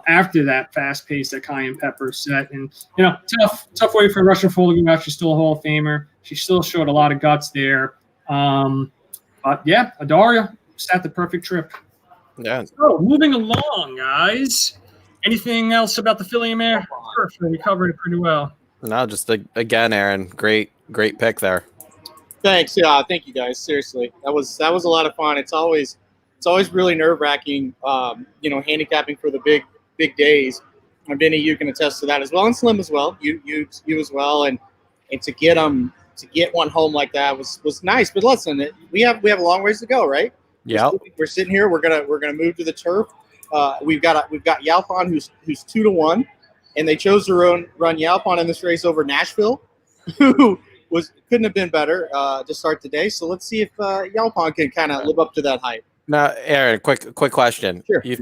After that fast pace that Cayenne Pepper set, and tough way for Rushing Fall to go out. She's still a Hall of Famer. She still showed a lot of guts there. But yeah, Adaria set the perfect trip. Yeah. So moving along, guys. Anything else about the Filly-and-Mare? We covered it pretty well. No, just again, Aaron, great pick there. Thanks. Yeah, thank you guys. Seriously, that was a lot of fun. It's always really nerve-wracking, handicapping for the big days. And Vinny, you can attest to that as well, and Slim as well. You as well, and to get one home like that was nice. But listen, we have a long ways to go, right? Yeah, we're sitting here. We're gonna move to the turf. We've got Yalpon who's 2-1, and they chose to run Yalpon in this race over Nashville, who couldn't have been better to start the day. So let's see if Yalpon can kind of live up to that hype. Now, Aaron, quick question. Sure. You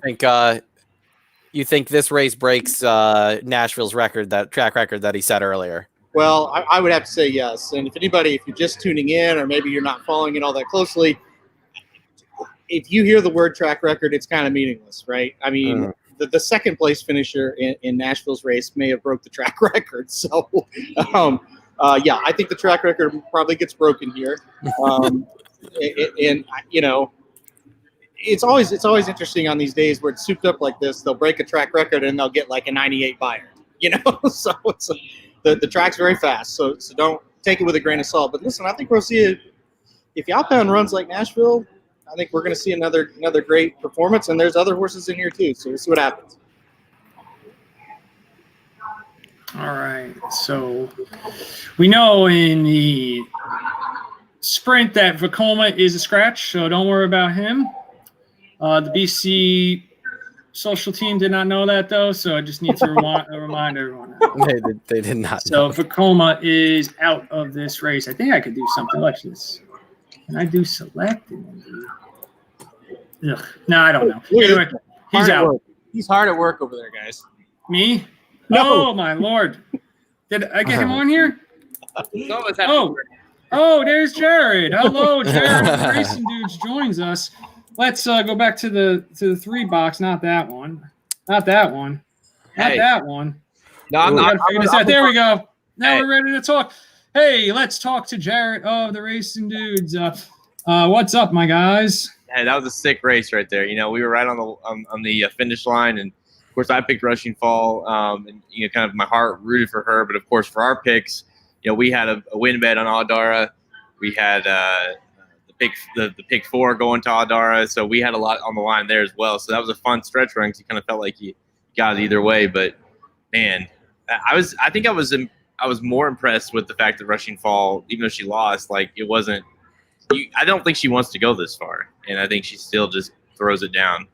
think this race breaks Nashville's track record that he set earlier? Well, I would have to say yes. And if you're just tuning in, or maybe you're not following it all that closely, if you hear the word track record, it's kind of meaningless, right? I mean, the second place finisher in Nashville's race may have broke the track record. So, I think the track record probably gets broken here. It's always interesting on these days where it's souped up like this. They'll break a track record and they'll get like a 98 buyer, So the track's very fast. So don't take it with a grain of salt. But listen, I think we'll see if Yalpon runs like Nashville, I think we're going to see another great performance. And there's other horses in here too. So we'll see what happens. All right. So we know in the sprint that Vekoma is a scratch, so don't worry about him. The BC social team did not know that, though, so I just need to remind everyone. They did not. So Vekoma is out of this race. I think I could do something like this. Can I do selecting? Ugh. No, I don't know. Anyway, he's out. He's hard at work over there, guys. Me? No. Oh, my Lord. Did I get him on here? No, Oh, there's Jared. Hello, Jared. Racing Dudes joins us. Let's go back to the 3 box. Not that one. Not that one. Not Hey. that one. No, I'm not. There we go. Now we're ready to talk. Hey, let's talk to Jarrett of the Racing Dudes. What's up, my guys? Hey, that was a sick race right there. We were right on the finish line, and of course I picked Rushing Fall, and kind of my heart rooted for her. But of course for our picks, we had a win bet on Aldara. We had the pick 4 going to Aldara, so we had a lot on the line there as well. So that was a fun stretch run because you kind of felt like you got it either way. But man, I think I was more impressed with the fact that Rushing Fall, even though she lost, like it wasn't. I don't think she wants to go this far, and I think she still just throws it down.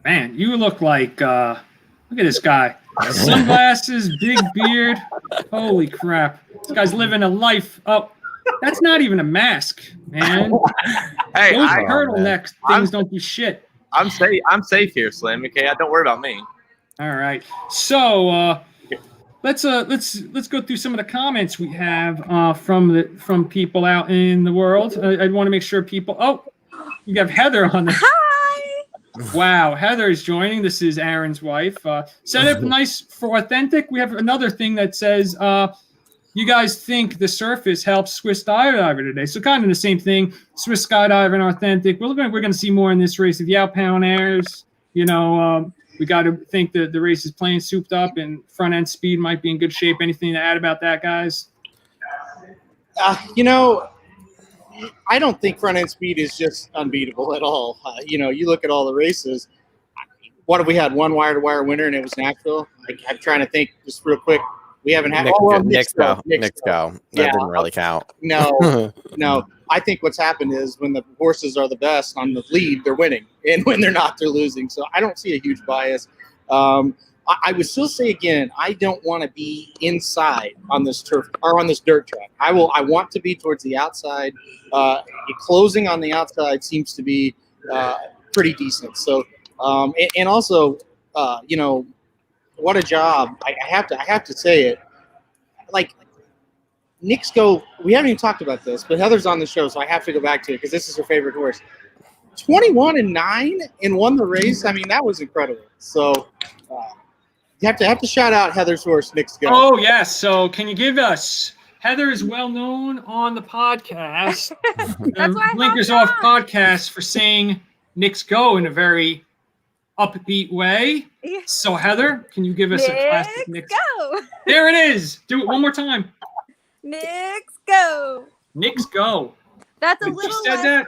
Man, you look like look at this guy. Sunglasses, big beard. Holy crap. This guy's living a life. Oh, that's not even a mask, man. Hey, those turtleneck things don't do shit. I'm safe here, Slim. Okay, don't worry about me. All right. So let's go through some of the comments we have from people out in the world. I want to make sure people. Oh, you have Heather on the. Hi. Wow, Heather is joining. This is Aaron's wife. Set up nice for authentic. We have another thing that says, you guys think the surface helps Swiss Skydiver today. So kind of the same thing. Swiss Skydiver and authentic. We're going to see more in this race. If the outbound airs, we got to think that the race is playing souped up and front end speed might be in good shape. Anything to add about that, guys? I don't think front end speed is just unbeatable at all. You look at all the races. What have we had? One wire to wire winner, and it was Nashville. I'm trying to think just real quick. We haven't had Knicks go. That didn't really count. No. I think what's happened is when the horses are the best on the lead, they're winning, and when they're not, they're losing. So I don't see a huge bias. I would still say again, I don't want to be inside on this turf or on this dirt track. I want to be towards the outside. Closing on the outside seems to be pretty decent. So and also, what a job! I have to say it. Like Knicks go. We haven't even talked about this, but Heather's on the show, so I have to go back to it because this is her favorite horse. 21-9 and won the race. I mean, that was incredible. So you have to shout out Heather's horse, Knicks Go. Oh yes. So can you give us? Heather is well known on the podcast. That's why Blinkers Off podcast for saying Knicks Go in a very upbeat way. Yeah. So Heather, can you give us a classic Knicks Go? There it is. Do it one more time. Knicks Go. Knicks Go. That's a When little. she said that,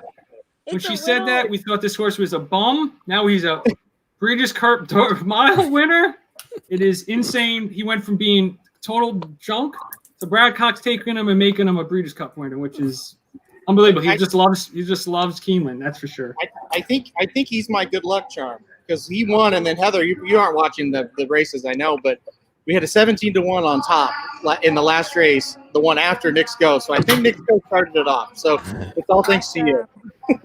when it's she a said little- that, we thought this horse was a bum. Now he's a Breeders' Cup Mile winner. It is insane. He went from being total junk to Brad Cox taking him and making him a Breeders' Cup winner, which is unbelievable. He just loves Keeneland, that's for sure. I think he's my good luck charm because he won, and then Heather, you aren't watching the races, I know, but we had a 17-1 on top in the last race, the one after Knicks Go. So I think Knicks Go started it off. So it's all thanks to you.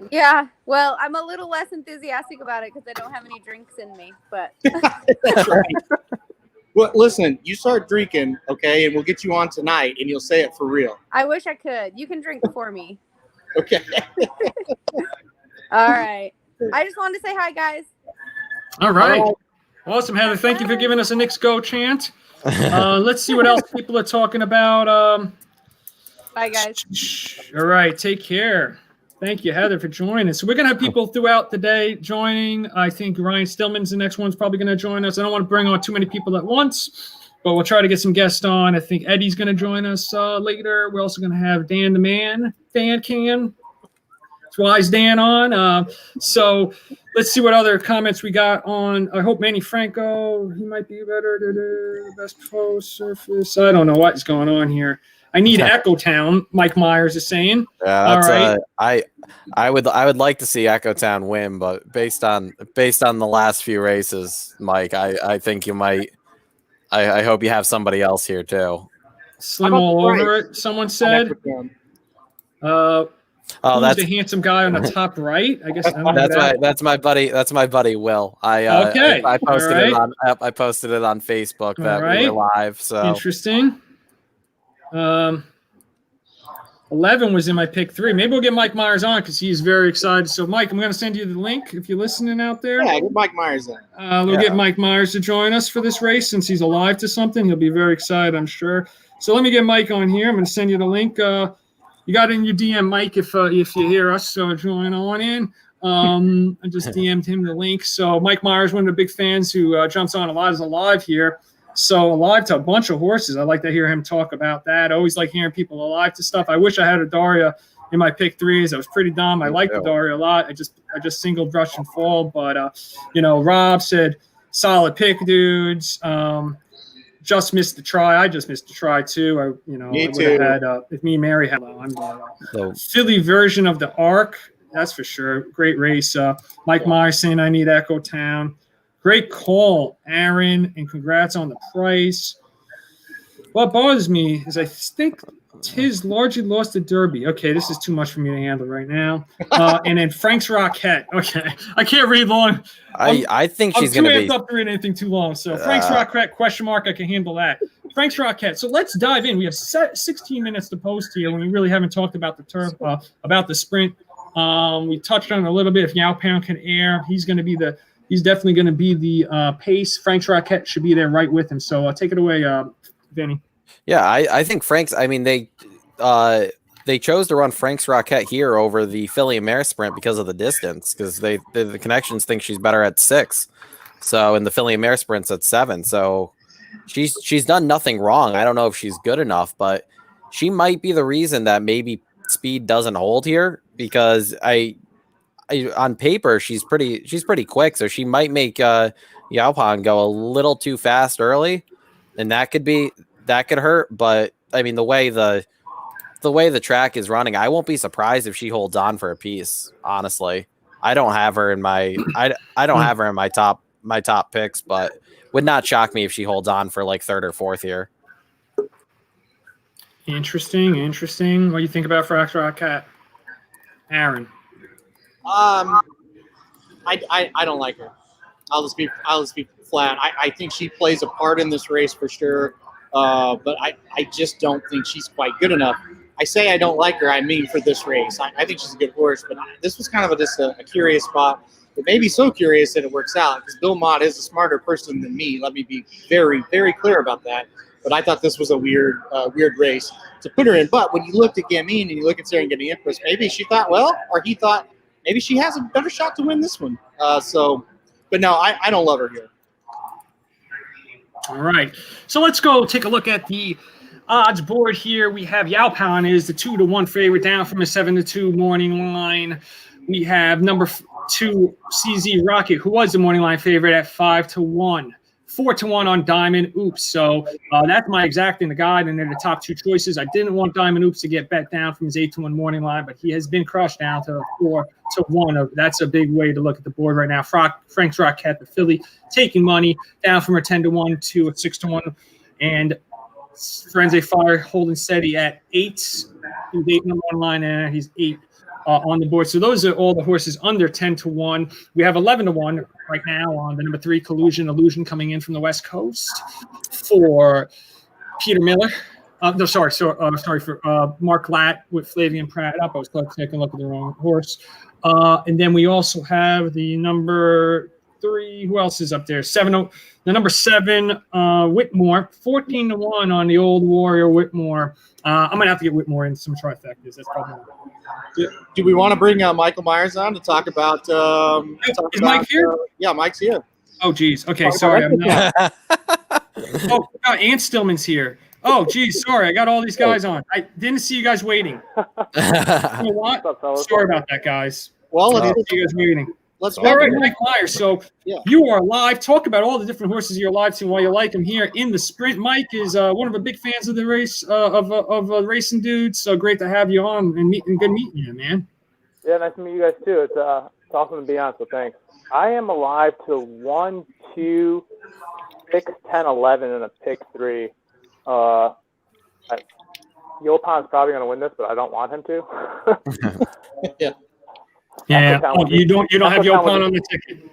Yeah. Well, I'm a little less enthusiastic about it because I don't have any drinks in me. But That's right. Well, listen, you start drinking, okay, and we'll get you on tonight, and you'll say it for real. I wish I could. You can drink for me. Okay. All right. I just wanted to say hi, guys. All right. Awesome, Heather. Thank you for giving us a Knicks Go chant. Let's see what else people are talking about. Bye, guys. All right. Take care. Thank you, Heather, for joining us. So we're going to have people throughout the day joining. I think Ryan Stillman's the next one's probably going to join us. I don't want to bring on too many people at once, but we'll try to get some guests on. I think Eddie's going to join us later. We're also going to have Dan the Man, Dan Can. Wise Dan on. So let's see what other comments we got on. I hope Manny Franco, he might be better. Best pro surface. I don't know what's going on here. I need Echo Town, Mike Myers is saying. Yeah, that's all right. I would like to see Echo Town win, but based on the last few races, Mike, I think you might. I hope you have somebody else here too. Slim all over it. Someone said. Oh, that's the handsome guy on the top right. I guess that's my buddy Will. I posted it on Facebook that we were live. So interesting. 11 was in my pick 3. Maybe we'll get Mike Myers on because he's very excited. So, Mike, I'm going to send you the link if you're listening out there. Yeah, get Mike Myers in. We'll get Mike Myers to join us for this race since he's alive to something. He'll be very excited, I'm sure. So let me get Mike on here. I'm going to send you the link. You got it in your DM, Mike, if you hear us. So join on in. I just DM'd him the link. So Mike Myers, one of the big fans who jumps on a lot, is alive here. So alive to a bunch of horses. I like to hear him talk about that. I always like hearing people alive to stuff. I wish I had a Daria in my pick 3s. I was pretty dumb. I like the Daria a lot. I just singled Rush and Fall. But Rob said solid pick, dudes. Just missed the try. I just missed the try too. I would have had if me and Mary had Philly version of the Arc. That's for sure. Great race. Mike Myers saying I need Echo Town. Great call, Aaron, and congrats on the price. What bothers me is I think Tiz largely lost the Derby. Okay, this is too much for me to handle right now. And then Frank's Rockette. Okay, I can't read long. I think she's going to be. I'm too amped up to read anything too long. So Frank's Rockette, question mark, I can handle that. Frank's Rockette. So let's dive in. We have 16 minutes to post here when we really haven't talked about the turf, about the sprint. We touched on it a little bit. If Yao Pound can air, he's definitely going to be the pace. Frank's Rockette should be there right with him. So take it away, Vinny. Yeah, I think Frank's. I mean, they chose to run Frank's Rockette here over the Philly and Mare sprint because of the distance. Because the connections think she's better at 6. So in the Philly and Mare sprints at 7. So she's done nothing wrong. I don't know if she's good enough, but she might be the reason that maybe speed doesn't hold here because on paper she's pretty quick, so she might make Yaupon go a little too fast early, and that could hurt. But I mean, the way the track is running, I won't be surprised if she holds on for a piece. Honestly, I don't have her in my I don't have her in my top picks, but would not shock me if she holds on for like 3rd or 4th here. Interesting. What do you think about Frank's Rockette, Aaron? I don't like her. I'll just be flat. I think she plays a part in this race for sure, but I just don't think she's quite good enough. I say I don't like her. I mean for this race. I think she's a good horse, but this was kind of just a curious spot. It may be so curious that it works out because Bill Mott is a smarter person than me. Let me be very, very clear about that. But I thought this was a weird race to put her in. But when you looked at Gamine and you look at Sarah getting Empress, maybe she thought, or he thought, maybe she has a better shot to win this one. But no, I don't love her here. All right. So let's go take a look at the odds board here. We have Yaupon is the 2-1 favorite down from a 7-2 morning line. We have number 2 CZ Rocket, who was the morning line favorite at 5-1. 4-1 on Diamond Oops. So that's my exact in the guide, and they're the top 2 choices. I didn't want Diamond Oops to get bet down from his 8-1 morning line, but he has been crushed down to 4-1. That's a big way to look at the board right now. Frank's Rockette, the filly, taking money down from a 10-1 to a 6-1, and Frenzy Fire holding steady at 8. He's 8 on the one line, and he's 8 on the board. So those are all the horses under 10-1. We have 11-1 right now on the number 3 Illusion coming in from the West Coast for Peter Miller. Sorry for Mark Latt with Flavian Pratt up. I was taking a look at the wrong horse. And then we also have the number 3. Who else is up there? The number 7 Whitmore, 14-1 on the Old Warrior Whitmore. I'm gonna have to get Whitmore in some trifectas. That's probably. Do we want to bring Michael Myers on to talk about? Is Mike here? Yeah, Mike's here. Oh, geez. Okay, sorry. I'm not. Oh, Ant Stillman's here. Oh, geez. Sorry, I got all these guys on. I didn't see you guys waiting. You know what? Sorry about that, guys. Well, let's see you guys waiting. Let's all right, Mike Myers. So you are live. Talk about all the different horses you're live to and why you like them here in the sprint. Mike is one of the big fans of the race of racing dudes. So great to have you on and good meeting you, man. Yeah, nice to meet you guys too. It's awesome to be on. So thanks. I am alive to 1, 2, 6, 10, 11, and a pick 3. Yopan's probably going to win this, but I don't want him to. Yeah. Yeah. Oh, you don't have Yopan on the ticket.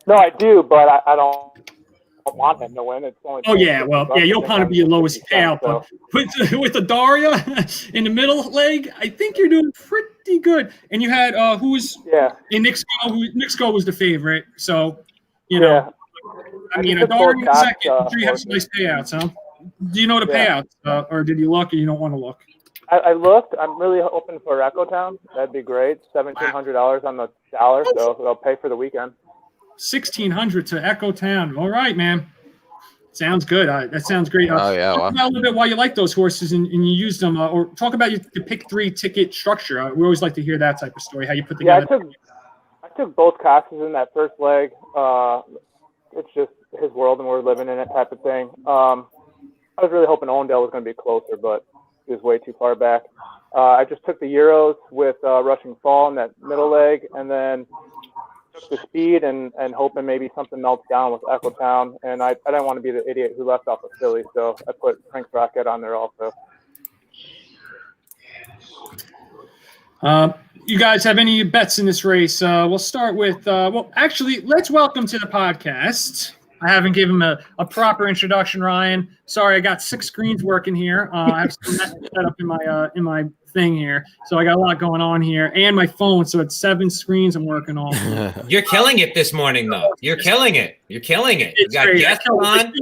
No, I do, but I don't don't want him to win. It's only Oh yeah, well, yeah, you'll probably be your lowest 50 payout, cents, but with the Daria in the middle leg, I think you're doing pretty good. And you had who's yeah, in Nixco was the favorite, so you know. yeah. I mean, took a Daria both in shots, second. I'm sure you have some nice payouts, huh? Do you know the Yeah. payouts, or did you look, or you don't want to look? I looked. I'm really hoping for Echo Town. That'd be great. $1,700 on the dollar, so it'll pay for the weekend. 1,600 to Echo Town. All right, man. Sounds good. That sounds great. Oh, yeah, Talk wow. about a little bit why you like those horses and you use them, or talk about your pick 3 ticket structure. We always like to hear that type of story. How you put Yeah, together. I took both classes in that first leg. It's just his world and we're living in it type of thing. I was really hoping Owendale was going to be closer, but he was way too far back. I just took the Euros with Rushing Fall in that middle leg, and then took the speed and hoping maybe something melts down with Echo Town. And I didn't want to be the idiot who left off of Philly, so I put Frank's Rocket on there also. You guys have any bets in this race? We'll start with, well, actually, let's welcome to the podcast. I haven't given him a proper introduction, Ryan. Sorry, I got 6 screens working here. I have some set up in my thing here, so I got a lot going on here, and my phone, so it's 7 screens I'm working on. You're killing it this morning, though. You're killing it. You're killing it. You got great. guests on.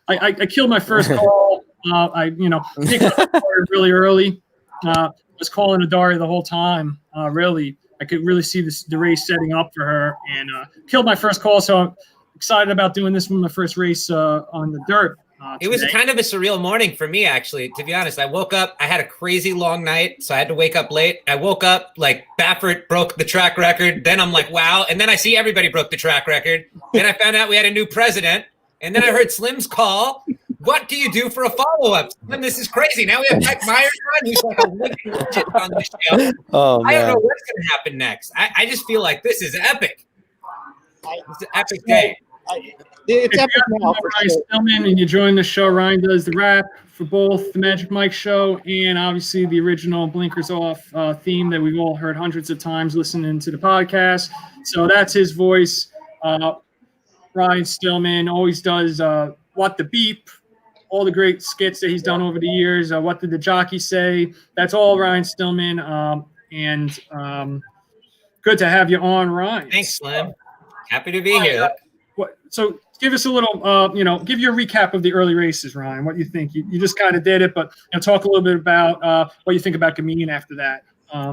I killed my first call. Nick started really early. Was calling Adaria the whole time. Really, I could really see the race setting up for her, and killed my first call. So I'm excited about doing this one, my first race on the dirt. It was kind of a surreal morning for me, actually, to be honest. I woke up, I had a crazy long night, so I had to wake up late. I woke up like Baffert broke the track record. Then I'm like, wow. And then I see everybody broke the track record. Then I found out we had a new president. And then I heard Slim's call. What do you do for a follow-up? Slim, this is crazy. Now we have Mike Myers on, who's like a living legend on the show. Oh, I don't know man. what's going to happen next. I just feel like this is epic. It's an epic day. It's epic now for Ryan sure. Stillman, and you join the show. Ryan does the rap for both the Magic Mike show and obviously the original Blinkers Off theme that we've all heard hundreds of times listening to the podcast. So that's his voice. Ryan Stillman always does What the Beep, all the great skits that he's done over the years. What did the jockey say? That's all Ryan Stillman. And good to have you on, Ryan. Thanks, Slim. Happy to be here. So give us a little, give your recap of the early races, Ryan. What you think? You just kind of did it, but talk a little bit about what you think about Gamine after that. Oh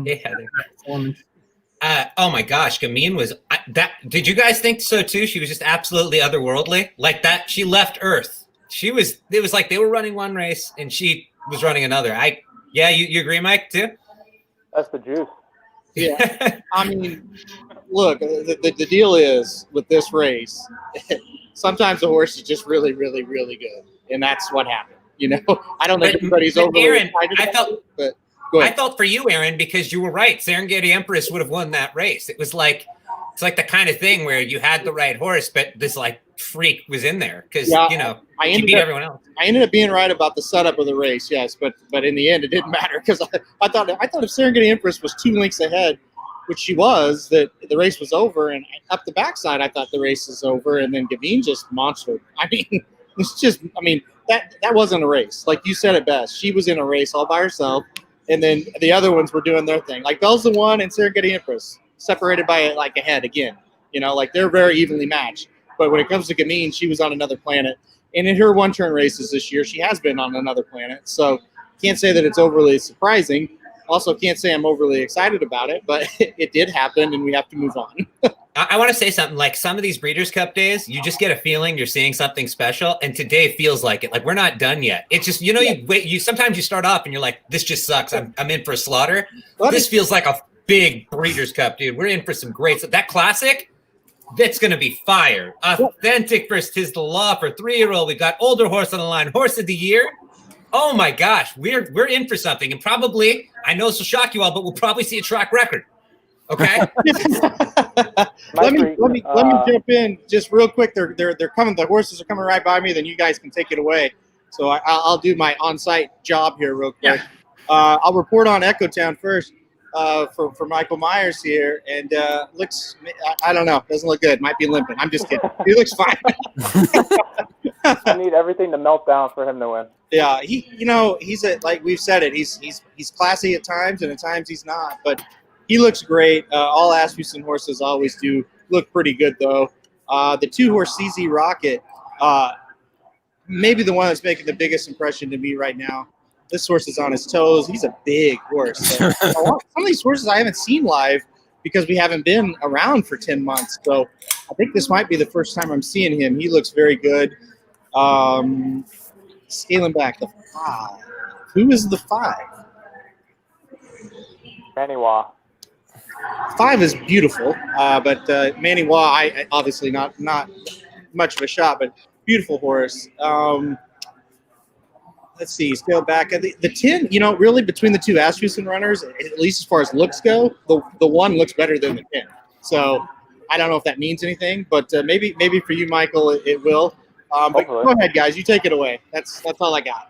my gosh, Gamine was that. Did you guys think so too? She was just absolutely otherworldly, like that. She left Earth. It was like they were running one race and she was running another. You agree, Mike, too? That's the juice. Yeah, I mean, look, the deal is with this race, sometimes the horse is just really, really, really good, and that's what happened. I don't think everybody's overly Aaron, excited I about felt, it, but go I ahead. felt for you, Aaron, because you were right. Serengeti Empress would have won that race. It's like the kind of thing where you had the right horse, but this like freak was in there because she beat everyone else. I ended up being right about the setup of the race, yes, but in the end it didn't matter because I thought if Serengeti Empress was 2 lengths ahead, which she was, that the race was over, and up the backside I thought the race was over, and then Gavin just monstered. I mean, that wasn't a race. Like you said it best. She was in a race all by herself, and then the other ones were doing their thing. Like Bell's the one and Serengeti Empress separated by like a head again. Like they're very evenly matched. But when it comes to Gamine, she was on another planet. And in her one-turn races this year, she has been on another planet. So can't say that it's overly surprising. Also can't say I'm overly excited about it, but it did happen, and we have to move on. I want to say something. Like some of these Breeders' Cup days, you just get a feeling you're seeing something special, and today feels like it. Like we're not done yet. It's just you wait. You sometimes you start off and you're like, this just sucks. I'm in for a slaughter. This feels like a big Breeders' Cup, dude. We're in for some great. That classic. That's going to be fire. Authentic versus Tis the Law for 3-year-old. We got older horse on the line. Horse of the year. Oh my gosh, we're in for something, and probably I know this will shock you all, but we'll probably see a track record. Okay. let me jump in just real quick. They're coming. The horses are coming right by me. Then you guys can take it away. So I'll do my on-site job here real quick. Yeah. I'll report on Echo Town first. For Michael Myers here, and looks, I don't know, doesn't look good. Might be limping. I'm just kidding. He looks fine. I need everything to melt down for him to win. Yeah, he's like we've said it. He's classy at times, and at times he's not. But he looks great. All Asmussen horses always do look pretty good, though. The 2-horse CZ Rocket, maybe the one that's making the biggest impression to me right now. This horse is on his toes. He's a big horse. So, some of these horses I haven't seen live because we haven't been around for 10 months. So I think this might be the first time I'm seeing him. He looks very good. Scaling back, the 5. Who is the 5? Maniwa. 5 is beautiful, but Maniwa, I obviously not much of a shot, but beautiful horse. Let's see, scale back. The 10, really between the 2 Asmussen runners, at least as far as looks go, the 1 looks better than the 10. So I don't know if that means anything, but maybe for you, Michael, it will. But go ahead, guys. You take it away. That's all I got.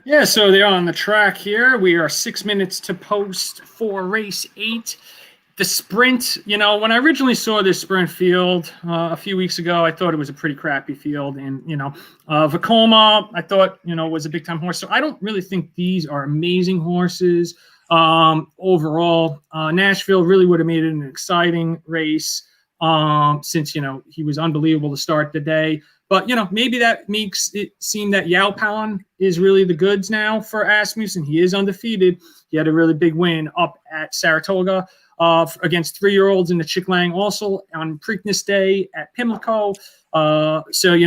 Yeah, so they're on the track here. We are 6 minutes to post for race 8. The sprint, when I originally saw this sprint field a few weeks ago, I thought it was a pretty crappy field. And, Vekoma, I thought, was a big-time horse. So I don't really think these are amazing horses overall. Nashville really would have made it an exciting race since, he was unbelievable to start the day. But, maybe that makes it seem that Yaupan is really the goods now for Asmussen. He is undefeated. He had a really big win up at Saratoga against 3-year-olds in the Chick Lang also on Preakness Day at Pimlico. So,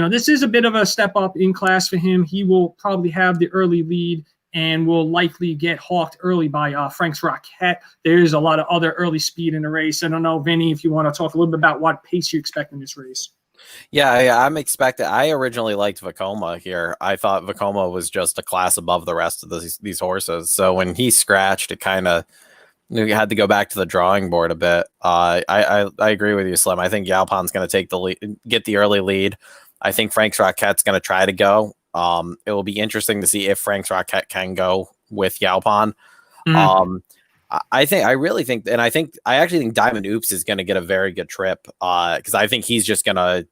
this is a bit of a step up in class for him. He will probably have the early lead and will likely get hawked early by Frank's Rocket. There's a lot of other early speed in the race. I don't know, Vinny, if you want to talk a little bit about what pace you expect in this race. Yeah, I'm expecting. I originally liked Vekoma here. I thought Vekoma was just a class above the rest of these horses. So when he scratched, it kind of had to go back to the drawing board a bit. I agree with you, Slim. I think Yaupan's going to take the lead, get the early lead. I think Frank's Rocket's going to try to go. It will be interesting to see if Frank's Rocket can go with Yaupan. Mm-hmm. I actually think Diamond Oops is going to get a very good trip because I think he's just gonna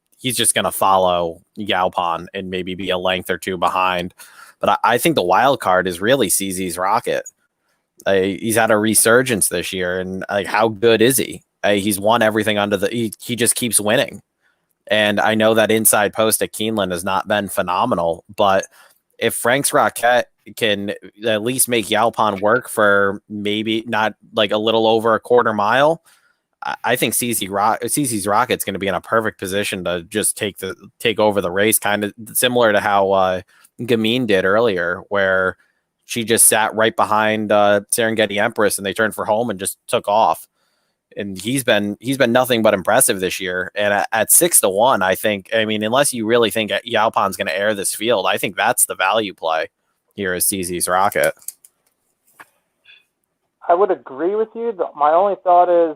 follow Yaupan and maybe be a length or 2 behind. But I think the wild card is really CZ's Rocket. He's had a resurgence this year, and how good is he? He's won everything under the. He just keeps winning, and I know that inside post at Keeneland has not been phenomenal, but if Frank's Rocket can at least make Yaupan work for maybe not like a little over a quarter mile, I think CZ's Rocket's going to be in a perfect position to just take over the race, kind of similar to how Gamine did earlier, where she just sat right behind Serengeti Empress and they turned for home and just took off. And he's been nothing but impressive this year. And at 6-1, I think, unless you really think Yaupan's going to air this field, I think that's the value play here is CZ's Rocket. I would agree with you. My only thought is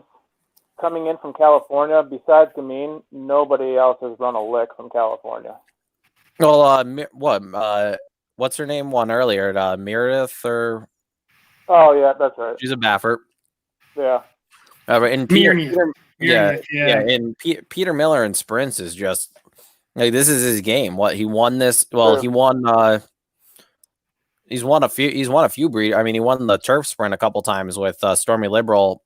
coming in from California, besides Gamine, nobody else has run a lick from California. Well, what's her name won earlier? Meredith or? Oh, yeah, that's right. She's a Baffert. Yeah. And Peter Miller in sprints is just this is his game. What he won this? Well, he won. He's won a few breed. He won the turf sprint a couple times with Stormy Liberal.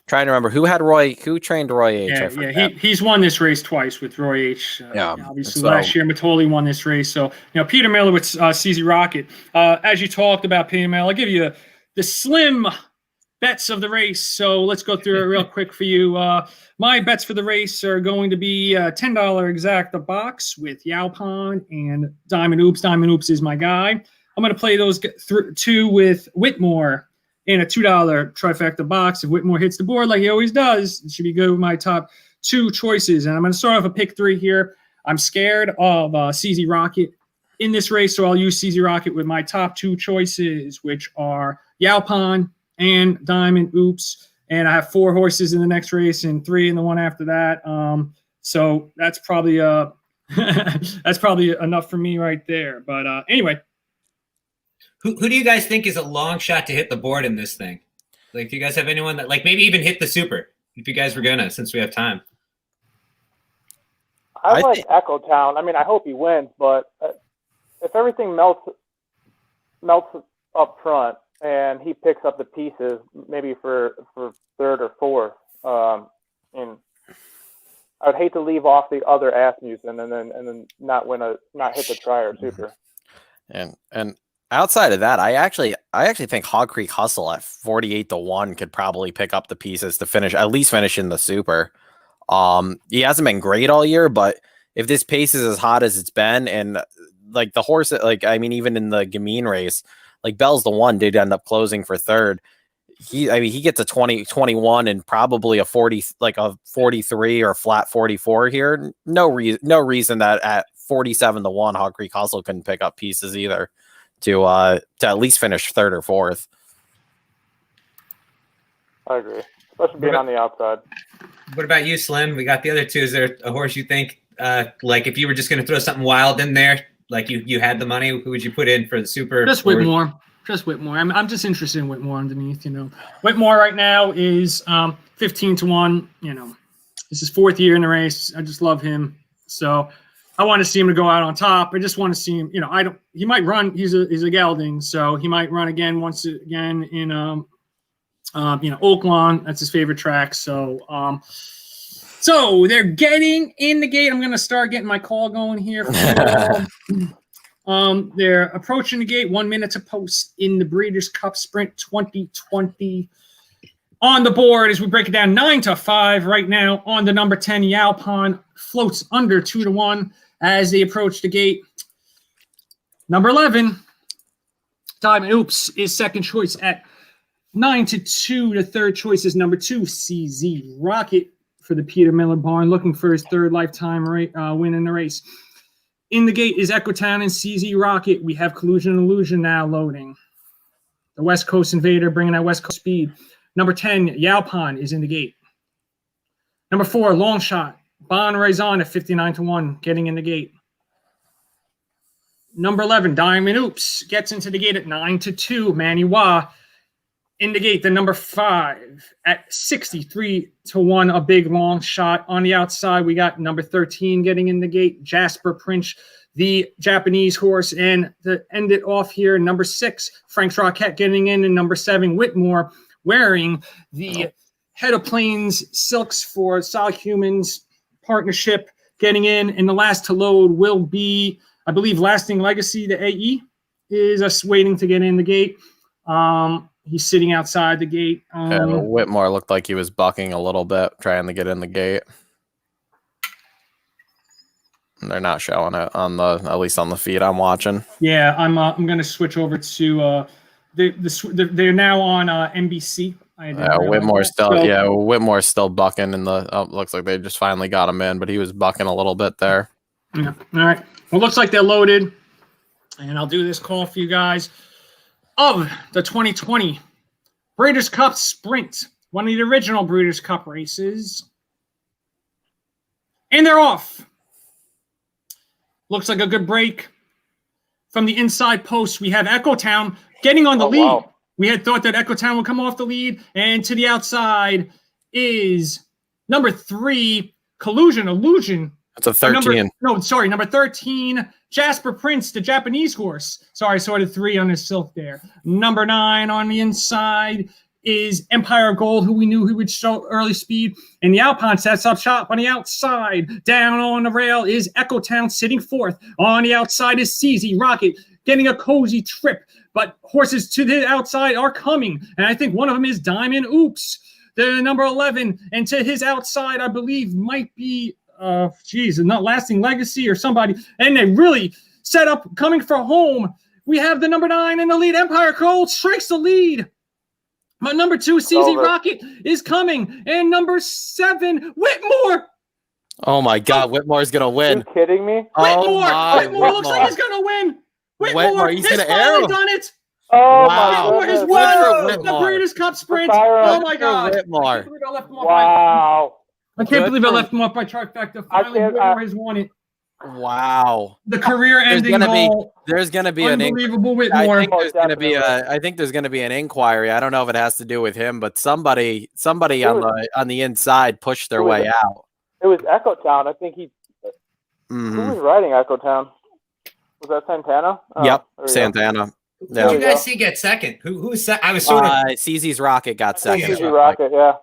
Trying to remember who trained Roy H. He's won this race twice with Roy H. Obviously last year Matoli won this race. So Peter Miller with CZ Rocket. As you talked about Peter Miller, I'll give you the slim bets of the race. So let's go through it real quick for you. My bets for the race are going to be $10 exacta box with Yaupan and Diamond Oops. Diamond Oops is my guy. I'm going to play those 2 with Whitmore in a $2 trifecta box. If Whitmore hits the board like he always does, it should be good with my top 2 choices. And I'm going to start off a pick 3 here. I'm scared of CZ Rocket in this race, so I'll use CZ Rocket with my top 2 choices, which are Yaupan and Diamond Oops. And I have 4 horses in the next race and 3 in the one after that. So that's probably that's probably enough for me right there. But anyway. Who do you guys think is a long shot to hit the board in this thing? Like, do you guys have anyone that maybe even hit the super? If you guys were gonna, since we have time. I like Echo Town. I mean, I hope he wins, but if everything melts up front and he picks up the pieces, maybe for third or fourth, and I would hate to leave off the other Asmussen and then not hit the try or super. And outside of that, I actually think Hog Creek Hustle at 48-1 could probably pick up the pieces to at least finish in the super. He hasn't been great all year, but if this pace is as hot as it's been, and like the horse, even in the Gamine race, like Bell's the One did end up closing for third. He gets a 21 and probably a 40, like a 43 or flat 44 here. No reason that at 47-1 Hog Creek Hustle couldn't pick up pieces either to at least finish third or fourth. I agree, especially being on the outside. What about you, Slim? We got the other two. Is there a horse you think, like if you were just going to throw something wild in there, like you had the money, who would you put in for the super? Just Whitmore. I'm just interested in Whitmore underneath. Whitmore right now is 15-1. This is fourth year in the race. I just love him. So I want to see him to go out on top. I just want to see him. He might run. He's a gelding, so he might run once again in Oaklawn. That's his favorite track. So so they're getting in the gate. I'm gonna start getting my call going here. They're approaching the gate. 1 minute to post in the Breeders' Cup Sprint 2020. On the board as we break it down, 9-5 right now on the number 10. Yalpon floats under 2-1 as they approach the gate. Number 11, Diamond Oops, is second choice at 9-2. The third choice is number 2, CZ Rocket for the Peter Miller barn, looking for his third lifetime win in the race. In the gate is Echo Town and CZ Rocket. We have Collusion and Illusion now loading. The West Coast Invader bringing that West Coast speed. Number 10, Yalpon is in the gate. Number 4, Long Shot. Bon Raison at 59-1, getting in the gate. Number 11, Diamond Oops, gets into the gate at 9-2. Manny Wah in the gate. The number 5 at 63-1, a big long shot. On the outside, we got number 13 getting in the gate, Jasper Prince, the Japanese horse. And to end it off here, number 6, Frank's Rocket getting in, and number 7, Whitmore, wearing the Head of Plains silks for Solid Humans partnership, getting in. And the last to load will be, I believe, Lasting Legacy. The AE is us waiting to get in the gate. He's sitting outside the gate. Whitmore looked like he was bucking a little bit, trying to get in the gate. And they're not showing it at least on the feed I'm watching. Yeah, I'm going to switch over to they're now on NBC. Whitmore's still bucking in the. Looks like they just finally got him in, but he was bucking a little bit there. Yeah. All right. Well, looks like they're loaded, and I'll do this call for you guys of the 2020 Breeders' Cup Sprint, one of the original Breeders' Cup races, and they're off. Looks like a good break. From the inside post, we have Echo Town getting on the lead. Wow. We had thought that Echo Town would come off the lead, and to the outside is number 3, Collusion Illusion. That's a 13. Number 13, Jasper Prince, the Japanese horse. Sorry, sort of 3 on his silk there. Number 9 on the inside is Empire Gold, who we knew he would show early speed. And the Alpine sets up shop on the outside. Down on the rail is Echo Town sitting 4th. On the outside is CZ Rocket getting a cozy trip. But horses to the outside are coming. And I think one of them is Diamond Oops, the number 11. And to his outside, I believe, might be, not Lasting Legacy or somebody. And they really set up coming for home. We have the number 9 in the lead. Empire Gold strikes the lead. But number 2, CZ Rocket, is coming. And number 7, Whitmore. Oh, my God. Whitmore's going to win. Are you kidding me? Whitmore looks like he's going to win. Whitmore, he's going to arrow. Done it. Oh, wow. my Whitmore has won the Breeders' Cup Sprint. Oh, my God. Whitmore. Wow. I can't believe I left him off by trifecta. Finally, Whitmore has won it. Wow. The career-ending goal. There's going to be unbelievable Whitmore. I think there's going to be an inquiry. I don't know if it has to do with him, but somebody on the inside pushed their way out. It was Echo Town. I think Who was riding Echo Town? Was that Santana? Yep, there we go. Santana. Who Yeah. did you guys see get second? Who's I was sort of CZ's Rocket got second. CZ Rocket, yeah.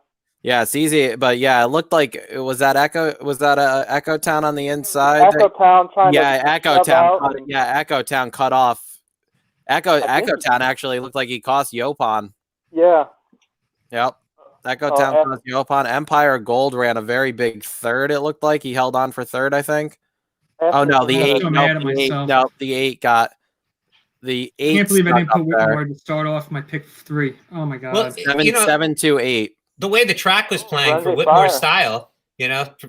Yeah, CZ, but yeah, it looked like was that Echo Town on the inside? Echo Town trying to Echo shove Town. out. Echo Town cut off. Echo think Town actually looked like he cost Yopon. Yeah. Yep. Echo Town cost Yopon. Empire Gold ran a very big third. It looked like he held on for third, I think. Oh no, the eight. so mad at myself. No, the eight got the eight. I can't believe I didn't stuck put up there. Whitmore to start off my pick 3. Oh my god. well, 7-2-8. the way the track was playing for Friendly Whitmore's fire. style,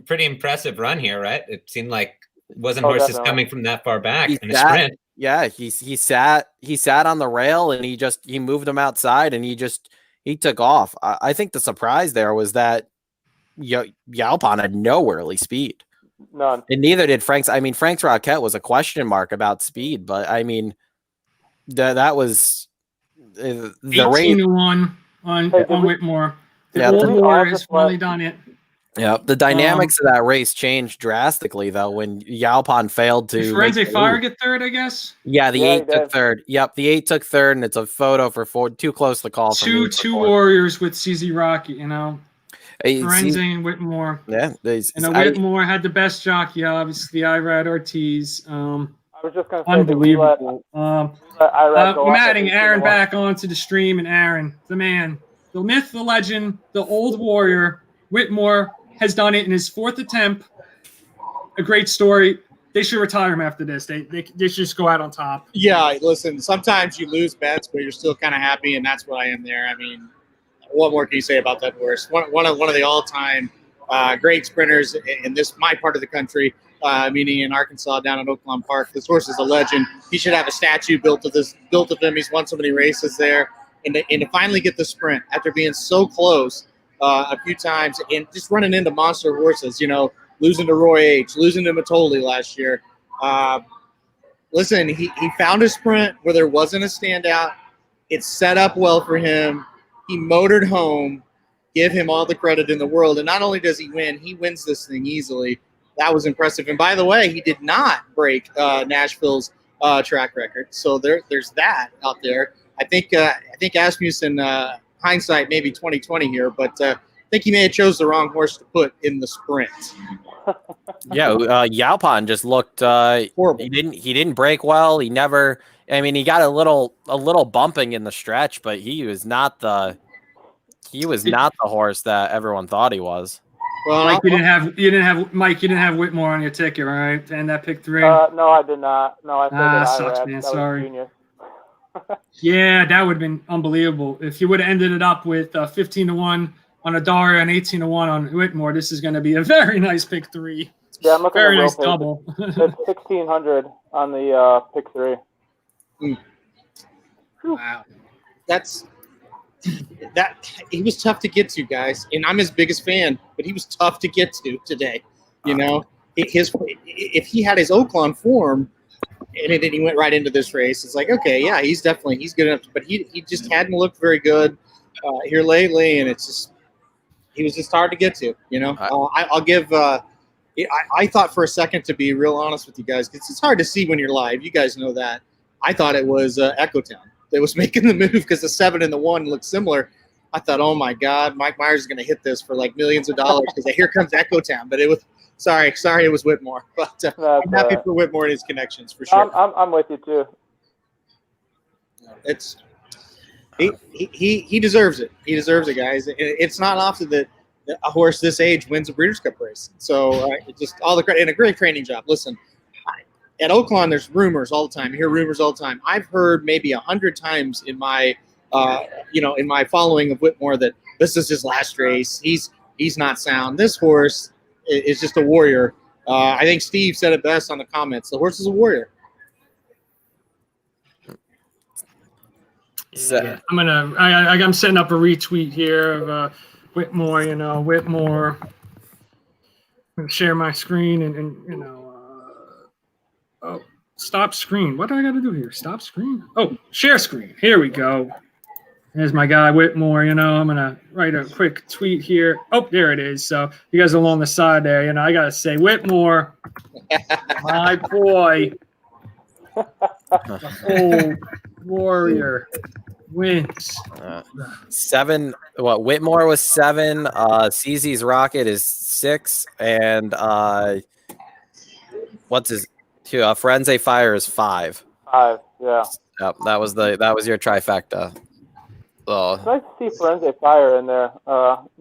pretty impressive run here, right? It seemed like it wasn't Oh, horses definitely. coming from that far back He in a sat- sprint. Yeah, he sat on the rail and he moved him outside and he took off. I think the surprise there was that Yalpon had no early speed. None. And neither did Frank's. I mean, Frank's Rocket was a question mark about speed, but I mean, that was the race. 18-1 on Whitmore. The Yeah, old the- war has finally done it. Yeah, the dynamics of that race changed drastically though when Yalpon failed to. Did make Forensic the Fire lead. get third, I guess? Yeah, the Yeah, eight he took did. third. Yep, the 8 took third, and it's a photo for Ford. Too close to call. For me Two for Ford. warriors with CZ Rocket, Hey, Forensic see- and Whitmore. Yeah, And Whitmore had the best jockey, obviously, Irad Ortiz. I was just going to say, Unbelievable. Irad go I'm off at adding Aaron 18-1. back onto the stream, and Aaron, the man, the myth, the legend, the old warrior, Whitmore has done it in his 4th attempt. A great story. They should retire him after this. They should just go out on top. Yeah, listen, sometimes you lose bets, but you're still kind of happy, and that's what I am there. I mean, what more can you say about that horse? One of the all-time great sprinters in my part of the country, meaning in Arkansas down in Oakland Park. This horse is a legend. He should have a statue built of him. He's won so many races there, and to finally get the sprint after being so close a few times and just running into monster horses, losing to Roy H., losing to Matoli last year. Listen, he found a sprint where there wasn't a standout. It set up well for him. He motored home. Give him all the credit in the world. And not only does he win, he wins this thing easily. That was impressive. And by the way, he did not break Nashville's track record. So there's that out there. I think Asmussen, hindsight maybe 2020 here, but I think he may have chose the wrong horse to put in the sprint. Yeah, Yalpon just looked horrible. He didn't break well. He never. I mean, he got a little bumping in the stretch, but he was not the horse that everyone thought he was. Well, Mike, you didn't have Whitmore on your ticket, right? And that pick 3. No, I did not. No, I said that sucks, Irad. man. That was Sorry. genius. Yeah, that would have been unbelievable. If you would have ended it up with 15-1 on Adaria and 18-1 on Whitmore, this is going to be a very nice pick 3. Yeah, I'm looking Very at nice Will double. It's 1,600 on the pick 3. Wow. He was tough to get to, guys, and I'm his biggest fan, but he was tough to get to today. If he had his Oakland form, and then he went right into this race, it's like, okay, yeah, he's good enough, but he just hadn't looked very good here lately, and he was just hard to get to. I'll give. I thought for a second, to be real honest with you guys, because it's hard to see when you're live. You guys know that. I thought it was Echo Town that was making the move because the 7 and the 1 looked similar. I thought, oh my God, Mike Myers is going to hit this for like millions of dollars because here comes Echo Town. But it was sorry, it was Whitmore. But I'm happy for Whitmore and his connections for sure. I'm with you too. It's he deserves it. He deserves it, guys. It's not often that a horse this age wins a Breeders' Cup race. So just all the credit and a great training job. Listen, at Oakland, there's rumors all the time. You hear rumors all the time. I've heard maybe 100 times in my in my following of Whitmore that this is his last race. He's not sound. This horse is just a warrior. I think Steve said it best on the comments. The horse is a warrior. So, I'm setting up a retweet here of Whitmore. Whitmore. I'm gonna share my screen and oh, stop screen. What do I got to do here? Stop screen. Oh, share screen. Here we go. There's my guy Whitmore. I'm gonna write a quick tweet here. Oh, there it is. So you guys along the side there. I gotta say Whitmore, my boy, the old warrior wins. 7. What Whitmore was 7. CZ's Rocket is 6, and what's his? Frenzy Fire is 5. 5, yeah. Yep, that was your trifecta. So It's nice to see Forense Fire in there,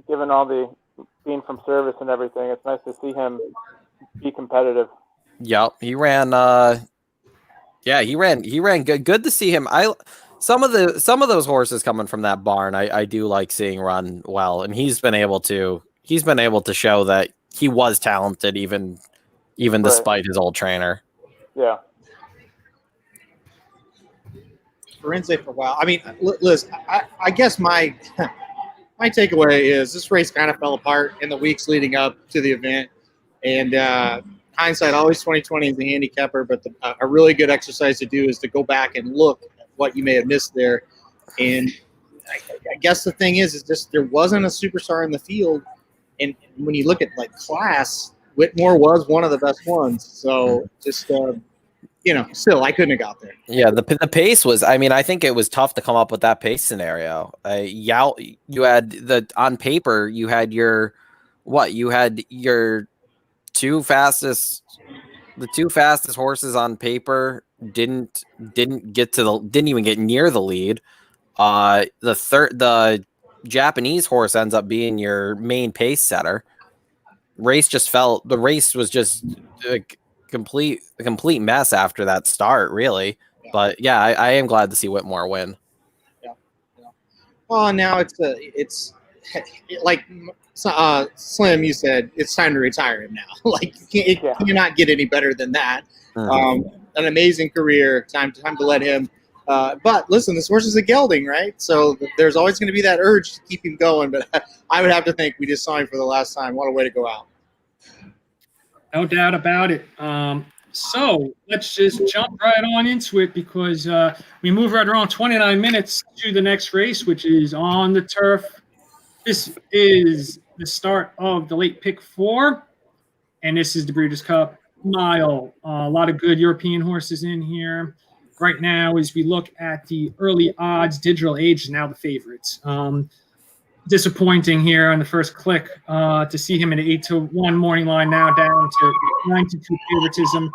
given all the being from service and everything. It's nice to see him be competitive. yep, he ran. He ran good. Good to see him. Some of those horses coming from that barn, I do like seeing run well, and he's been able to show that he was talented even despite his old trainer. Yeah. Forense for a while. I mean, Liz, I guess my takeaway is this race kind of fell apart in the weeks leading up to the event, and hindsight always 2020 is the handicapper. But a really good exercise to do is to go back and look at what you may have missed there. And I guess the thing is just there wasn't a superstar in the field, and when you look at like class, Whitmore was one of the best ones. So just. Still, I couldn't have got there. Yeah, the pace was. I mean, I think it was tough to come up with that pace scenario. You had on paper. You had your two fastest. The two fastest horses on paper didn't even get near the lead. The Japanese horse ends up being your main pace setter. The race was just a complete mess after that start, really. Yeah. But yeah, I am glad to see Whitmore win. Yeah. Well, now it's like Slim, you said it's time to retire him now. Like you cannot get any better than that. An amazing career. Time to let him. But listen, this horse is a gelding, right? So there's always going to be that urge to keep him going. But I would have to think we just saw him for the last time. What a way to go out. No doubt about it. So let's just jump right on into it because we move right around 29 minutes to the next race, which is on the turf. This is the start of the late pick 4, and this is the Breeders' Cup Mile. A lot of good European horses in here. Right now, as we look at the early odds, Digital Age is now the favorites. Disappointing here on the first click to see him in an 8-1 morning line, now down to 92 favoritism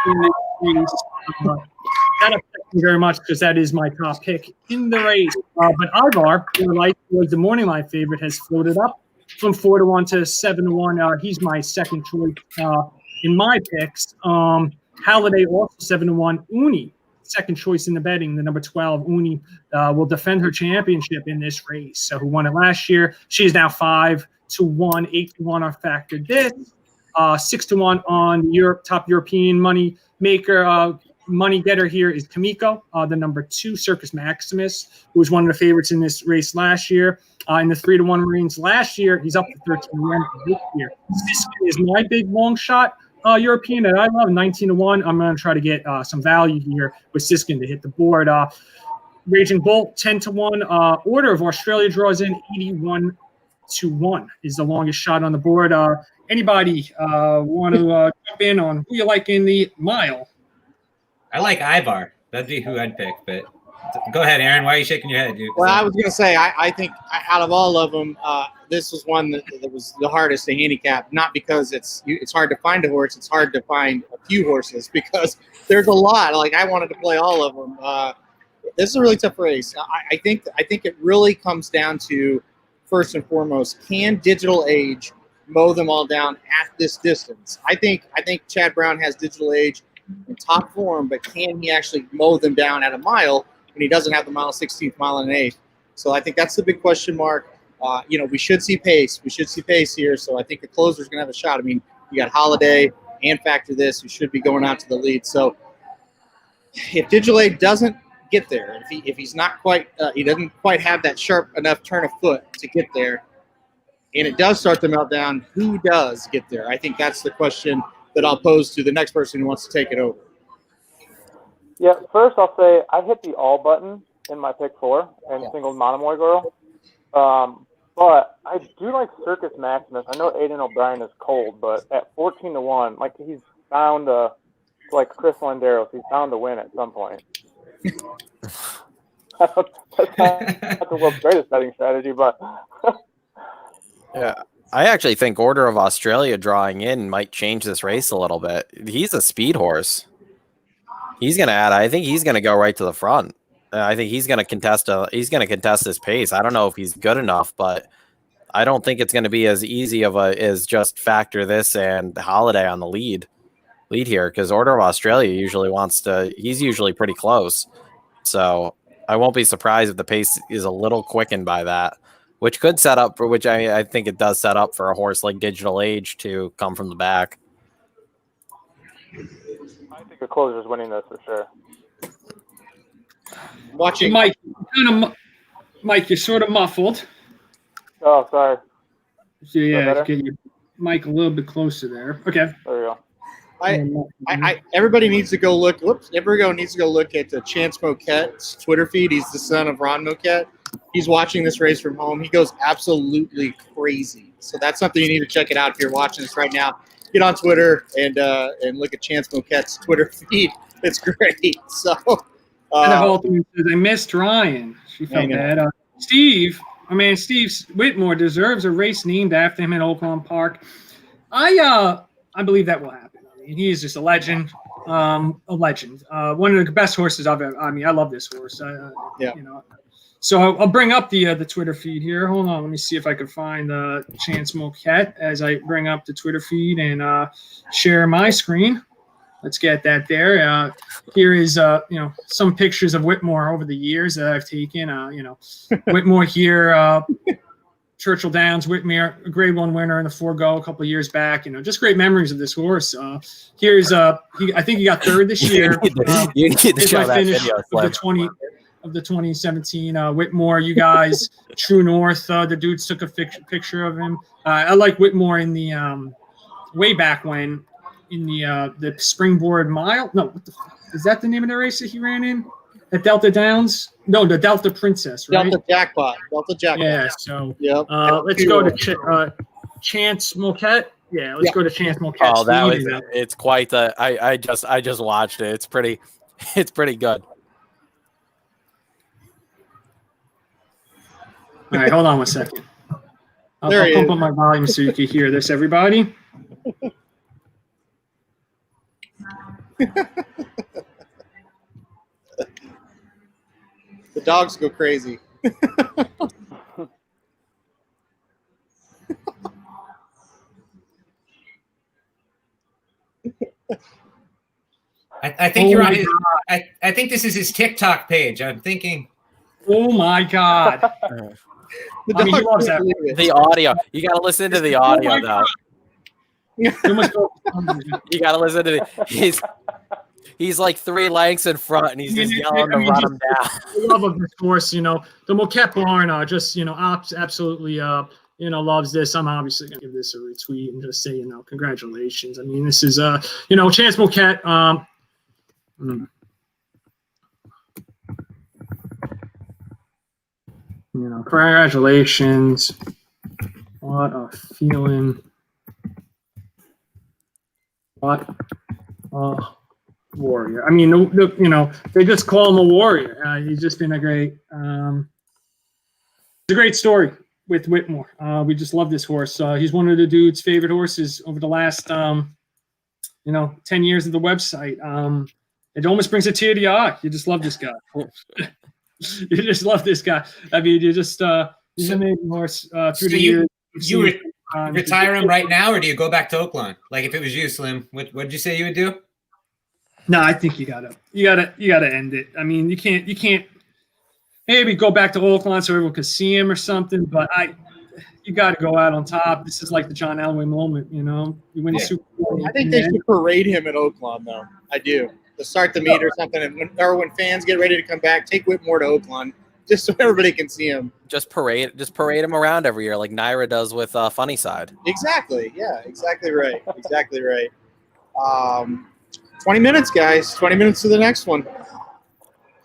in this race. That affects me very much because that is my top pick in the race. But Ivar, who was the morning line favorite, has floated up from 4-1 to 7-1. He's my second choice in my picks. Halliday also 7-1. Uni, second choice in the betting, the number 12. Uni will defend her championship in this race. So who won it last year? She is now 5-1, 8-1 are factored this. 6-1 on Europe, top European money maker. Money getter here is Kamiko, the number 2, Circus Maximus, who was one of the favorites in this race last year. In the 3-1 Marines last year, he's up to 13-1 this year. Siskin is my big long shot European that I love, 19-1. I'm going to try to get some value here with Siskin to hit the board. Raging Bull, 10-1. Order of Australia draws in 81-1 is the longest shot on the board. Anybody want to jump in on who you like in the mile? I like Ivar. That'd be who I'd pick. But go ahead, Aaron. Why are you shaking your head? Well, I was going to say, I think out of all of them, this was one that was the hardest to handicap. Not because it's hard to find a horse; it's hard to find a few horses because there's a lot. Like I wanted to play all of them. This is a really tough race. I think it really comes down to first and foremost, can Digital Age mow them all down at this distance? I think Chad Brown has Digital Age in top form, but can he actually mow them down at a mile when he doesn't have the mile 16th, mile and an eighth? So I think that's the big question mark. We should see pace. We should see pace here. So I think the closer's going to have a shot. I mean, you got Holiday and Factor This, who should be going out to the lead. So if Digital Age doesn't get there, if he's not quite, he doesn't quite have that sharp enough turn of foot to get there, and it does start to melt down, who does get there? I think that's the question that I'll pose to the next person who wants to take it over. Yeah, first I'll say I hit the all button in my pick 4 and singled Monomoy Girl. But I do like Circus Maximus. I know Aiden O'Brien is cold, but at 14-1, like he's bound to, like Chris Landeros, he's bound to win at some point. That's not the world's greatest betting strategy, but Yeah, I actually think Order of Australia drawing in might change this race a little bit. He's a speed horse. He's going to add. I think he's going to go right to the front. I think he's going to contest. He's going to contest this pace. I don't know if he's good enough, but I don't think it's going to be as easy of as just factor this and Holiday on the lead here, because Order of Australia usually wants to. He's usually pretty close, so I won't be surprised if the pace is a little quickened by that, which could set up for which I think it does set up for a horse like Digital Age to come from the back. I think the closer's winning this for sure. Watching Mike, Mike, you're sort of muffled. Oh, sorry. So yeah, better? get your mic a little bit closer there. Okay. There we go. everybody needs to go look. Everyone needs to go look at Chance Moquette's Twitter feed. He's the son of Ron Moquette. He's watching this race from home. He goes absolutely crazy. So that's something you need to check it out if you're watching this right now. Get on Twitter and look at Chance Moquette's Twitter feed. It's great. So. I missed Ryan. She felt bad. Steve Whitmore deserves a race named after him in Oakland Park. I believe that will happen. I mean, he is just a legend. One of the best horses I've ever. I mean, I love this horse. Yeah. You know. So I'll bring up the Twitter feed here. Hold on, let me see if I can find Chance Moquette as I bring up the Twitter feed and share my screen. Let's get that there. Here is some pictures of Whitmore over the years that I've taken. Whitmore here, Churchill Downs, Whitmore, a Grade 1 winner in the Forego a couple of years back. Just great memories of this horse. Here's I think he got third this year. You need to show that video. Of the 2017 Whitmore, you guys, True North. The dudes took a picture of him. I like Whitmore in the way back when. In the Springboard Mile? No, what the is that the name of the race that he ran in? At Delta Downs? No, the Delta Princess, right? Delta Jackpot. Yeah, so yep. Let's go to Chance Moquette. Yeah, let's go to Chance Moquette. Oh, that was it's quite the I just watched it. It's pretty good. All right, hold on one second. I'll pump up my volume so you can hear this, everybody. The dogs go crazy. I think you're on his, I think this is his TikTok page. I'm thinking. Oh my God. I mean, he loves that. The audio. You got to listen to the audio, though. You got to listen to he's like 3 lengths in front, and he's just yelling to run him down. The love of this horse, the Moquette barn, absolutely, loves this. I'm obviously going to give this a retweet and just say, congratulations. I mean, this is, Chance Moquette. Congratulations. What a feeling. What a warrior. I mean, they just call him a warrior. He's just been a great it's a great story with Whitmore. We just love this horse. He's one of the dude's favorite horses over the last 10 years of the website. It almost brings a tear to your eye. You just love this guy. You just love this guy. I mean, you just he's an amazing horse through the years. You retire him right now, or do you go back to Oakland? Like if it was you, Slim, what did you say you would do? No, I think you gotta end it. I mean, you can't maybe go back to Oakland so everyone could see him or something, but you got to go out on top. This is like the John Elway moment, You win the Super Bowl. I think they should parade him at Oakland, though. I do. To start the meet or something, and when fans get ready to come back, take Whitmore to Oakland just so everybody can see him. Just parade him around every year, like Naira does with Funny Side. Exactly. Yeah. Exactly right. 20 minutes, guys. 20 minutes to the next one.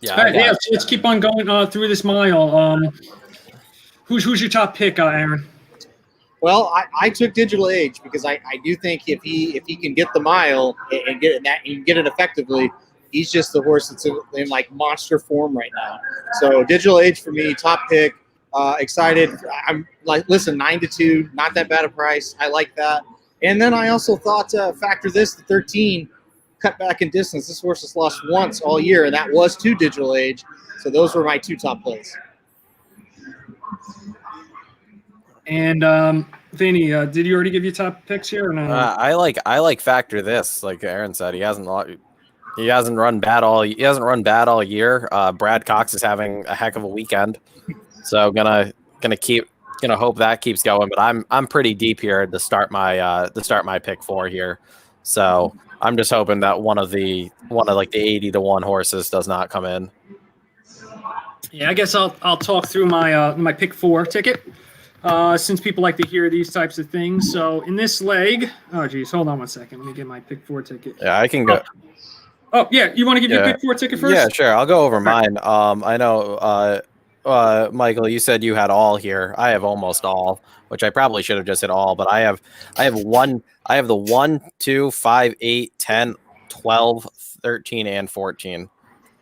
Yeah, All right, yeah. So let's keep on going through this mile. Who's your top pick, Aaron? Well, I took Digital Age because I do think if he can get the mile and get it and get it effectively, he's just the horse that's in like monster form right now. So Digital Age for me, top pick. Excited. I'm like, listen, 9-2, not that bad a price. I like that. And then I also thought factor this, the 13 cut back in distance. This horse has lost once all year, and that was to Digital Age. So those were my two top plays. And Vinny, did you already give your top picks here or no? I like factor this. Like Aaron said, he hasn't run bad all year. Brad Cox is having a heck of a weekend, so gonna hope that keeps going. But I'm pretty deep here to start my pick 4 here. So I'm just hoping that one of the 80-1 horses does not come in. Yeah, I guess I'll talk through my pick 4 ticket. Since people like to hear these types of things. So in this leg, oh geez, hold on one second. Let me get my pick 4 ticket. Yeah, I can go. Oh yeah, you want to give your pick 4 ticket first? Yeah, sure. I'll go over mine. I know, Michael, you said you had all here. I have almost all, which I probably should have just hit all, but I have the 1, 2, 5, 8, 10, 12, 13, and 14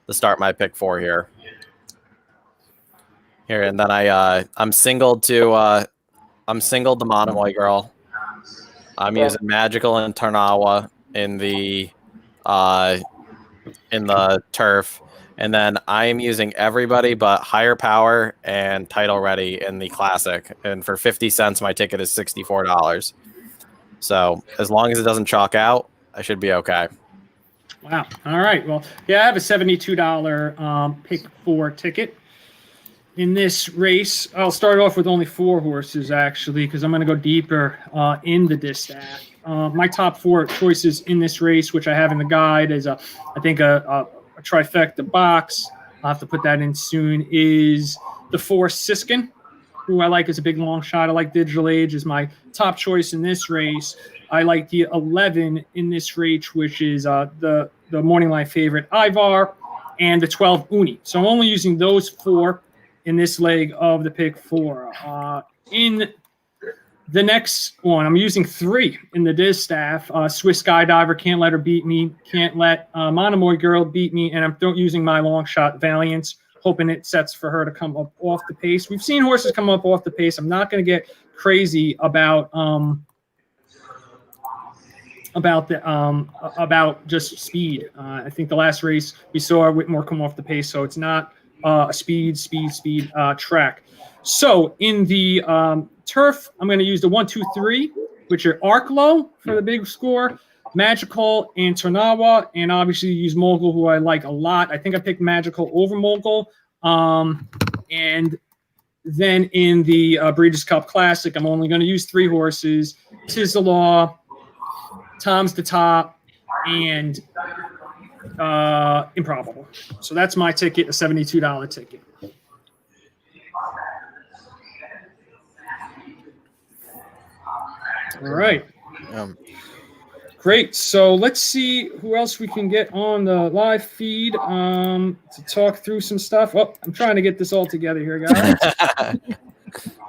to start my pick 4 here. Here, and then I'm singled to Monomoy Girl. I'm using Magical and Tarnawa in the turf, and then I am using everybody but Higher Power and Title Ready in the classic. And for 50 cents, my ticket is $64. So as long as it doesn't chalk out, I should be okay. Wow. All right. Well, yeah, I have a $72 pick 4 ticket. In this race, I'll start off with only 4 horses, actually, because I'm going to go deeper in the distaff. My top 4 choices in this race, which I have in the guide, is, I think, a trifecta box. I'll have to put that in soon, is the 4 Siskin, who I like as a big long shot. I like Digital Age as my top choice in this race. I like the 11 in this race, which is the morning line favorite, Ivar, and the 12, Uni. So I'm only using those 4 in this leg of the pick 4. In the next one, I'm using 3 in the distaff. Swiss Skydiver, can't let her beat me. Can't let Monomoy Girl beat me. And I'm using my long shot Valiance, hoping it sets for her to come up off the pace. We've seen horses come up off the pace. I'm not going to get crazy about just speed. I think the last race we saw Whitmore come off the pace, so it's not a speed track. So in the turf, I'm going to use the 1, 2, 3, which are Arklow for the big score, Magical, and Tarnawa, and obviously use Mogul, who I like a lot. I think I picked Magical over Mogul. And then in the Breeders' Cup Classic, I'm only going to use 3 horses: Tis the Law, Tom's the Top, and Improbable. So that's my ticket, a $72 ticket. All right. Great. So let's see who else we can get on the live feed to talk through some stuff. Oh, I'm trying to get this all together here, guys.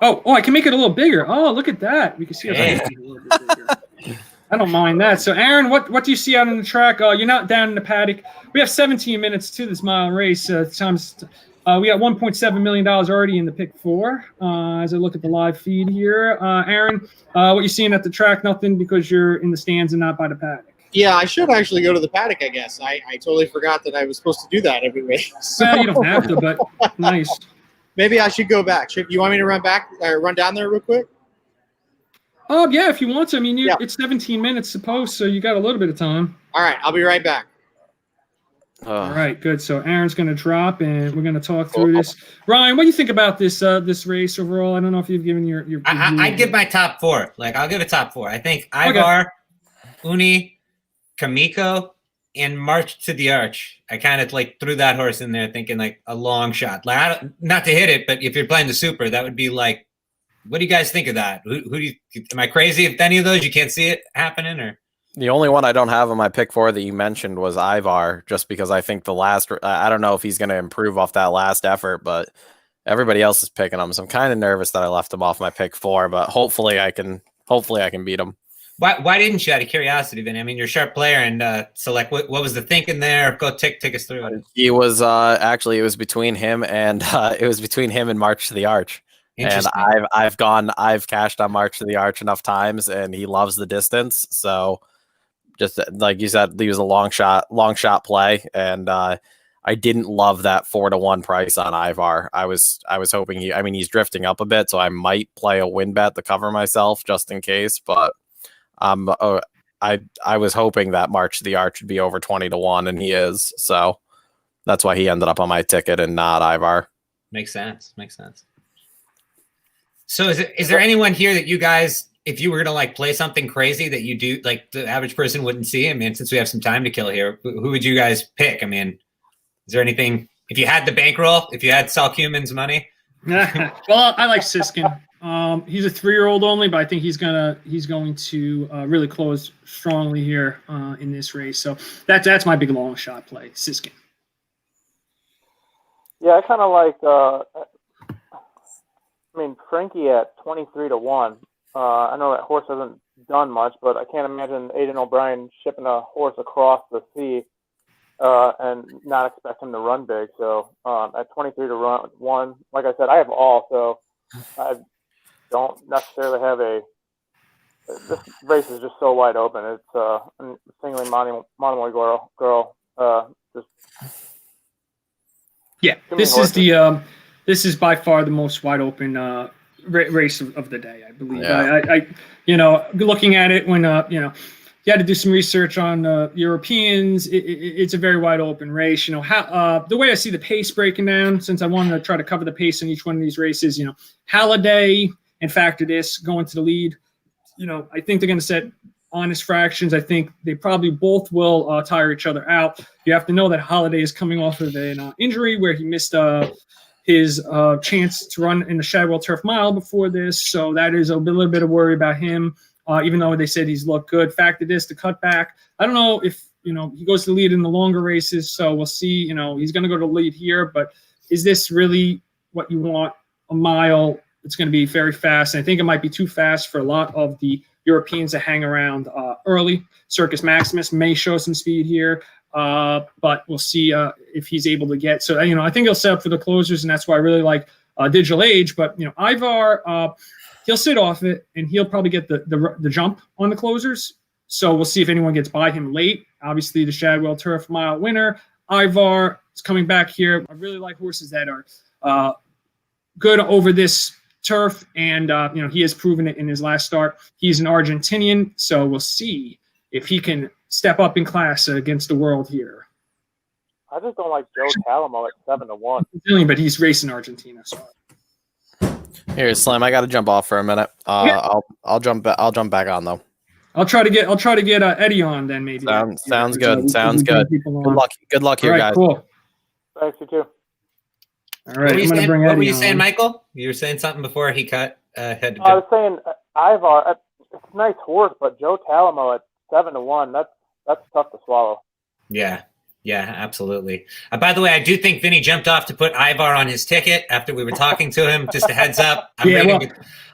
oh, I can make it a little bigger. Oh, look at that. We can see it a little bit bigger. I don't mind that. So, Aaron, what do you see out on the track? You're not down in the paddock. We have 17 minutes to this mile race. We got $1.7 million already in the pick 4. As I look at the live feed here, Aaron, what you seeing at the track? Nothing, because you're in the stands and not by the paddock. Yeah, I should actually go to the paddock, I guess. I totally forgot that I was supposed to do that every race. So. Well, you don't have to, but nice. Maybe I should go back. You want me to run down there real quick? Yeah, if you want to. I mean, it's 17 minutes supposed, so you got a little bit of time. All right, I'll be right back. All right, good. So Aaron's going to drop, and we're going to talk through this. Ryan, what do you think about this this race overall? I don't know if you've given your I'd give my top 4. I'll give a top 4. I think Ivar, Uni, Kamiko, and March to the Arch. I kind of threw that horse in there thinking a long shot. Not to hit it, but if you're playing the Super, that would be what do you guys think of that? Who do you? Am I crazy if any of those you can't see it happening or? The only one I don't have on my pick 4 that you mentioned was Ivar, just because I think I don't know if he's going to improve off that last effort, but everybody else is picking him. So I'm kind of nervous that I left him off my pick 4, but hopefully I can beat him. Why didn't you, out of curiosity, Vinny? I mean, you're a sharp player, and so like, what was the thinking there? Go take us through it. He was actually it was between him and March to the Arch. And I've cashed on March to the Arch enough times, and he loves the distance. So just like you said, he was a long shot play, and I didn't love that 4-1 price on Ivar. I was hoping he's drifting up a bit, so I might play a win bet to cover myself just in case. But I was hoping that March to the Arch would be over 20-1, and he is. So that's why he ended up on my ticket and not Ivar. Makes sense. So is there anyone here that you guys, if you were going to like play something crazy that you do, like the average person wouldn't see? I mean, since we have some time to kill here, who would you guys pick? I mean, is there anything, if you had the bankroll, if you had Saul Cuman's money? Well, I like Siskin. He's a 3-year-old only, but I think he's going to really close strongly here in this race. So that's my big long shot play, Siskin. Yeah, I kind of like. Frankie at 23-1. I know that horse hasn't done much, but I can't imagine Aidan O'Brien shipping a horse across the sea and not expect him to run big. So at 23-1, like I said, I have all, so I don't necessarily have this race is just so wide open. It's singling Monomoy Girl. This is by far the most wide open race of the day, I believe. Yeah. I looking at it when you had to do some research on Europeans. It's a very wide open race. How the way I see the pace breaking down, since I wanted to try to cover the pace in each one of these races. Halliday and Factor This going to the lead. I think they're going to set honest fractions. I think they probably both will tire each other out. You have to know that Halliday is coming off of an injury where he missed his chance to run in the Shadwell Turf Mile before this. So that is a little bit of worry about him, even though they said he's looked good. Factor This, the cutback. I don't know if, he goes to the lead in the longer races. So we'll see, he's going to go to the lead here. But is this really what you want? A mile, it's going to be very fast. And I think it might be too fast for a lot of the Europeans to hang around early. Circus Maximus may show some speed here. But we'll see if he's able to get. So, I think he'll set up for the closers, and that's why I really like Digital Age. But, Ivar, he'll sit off it, and he'll probably get the jump on the closers. So we'll see if anyone gets by him late. Obviously, the Shadwell Turf Mile winner. Ivar is coming back here. I really like horses that are good over this turf, and, he has proven it in his last start. He's an Argentinian, so we'll see if he can step up in class against the world here. I just don't like Joe Calamo at 7-1. But he's racing Argentina. So. Here, Slim, I got to jump off for a minute. I'll jump back on though. I'll try to get Eddie on then maybe. Sounds good. Sounds good. Good luck here, guys. Cool. Thanks, you too. All right. What were you saying, Michael? You were saying something before he cut. I was saying Ivar. It's a nice horse, but Joe Calamo at 7-1. That's tough to swallow. Yeah, absolutely. By the way, I do think Vinny jumped off to put Ivar on his ticket after we were talking to him. Just a heads up. I'm reading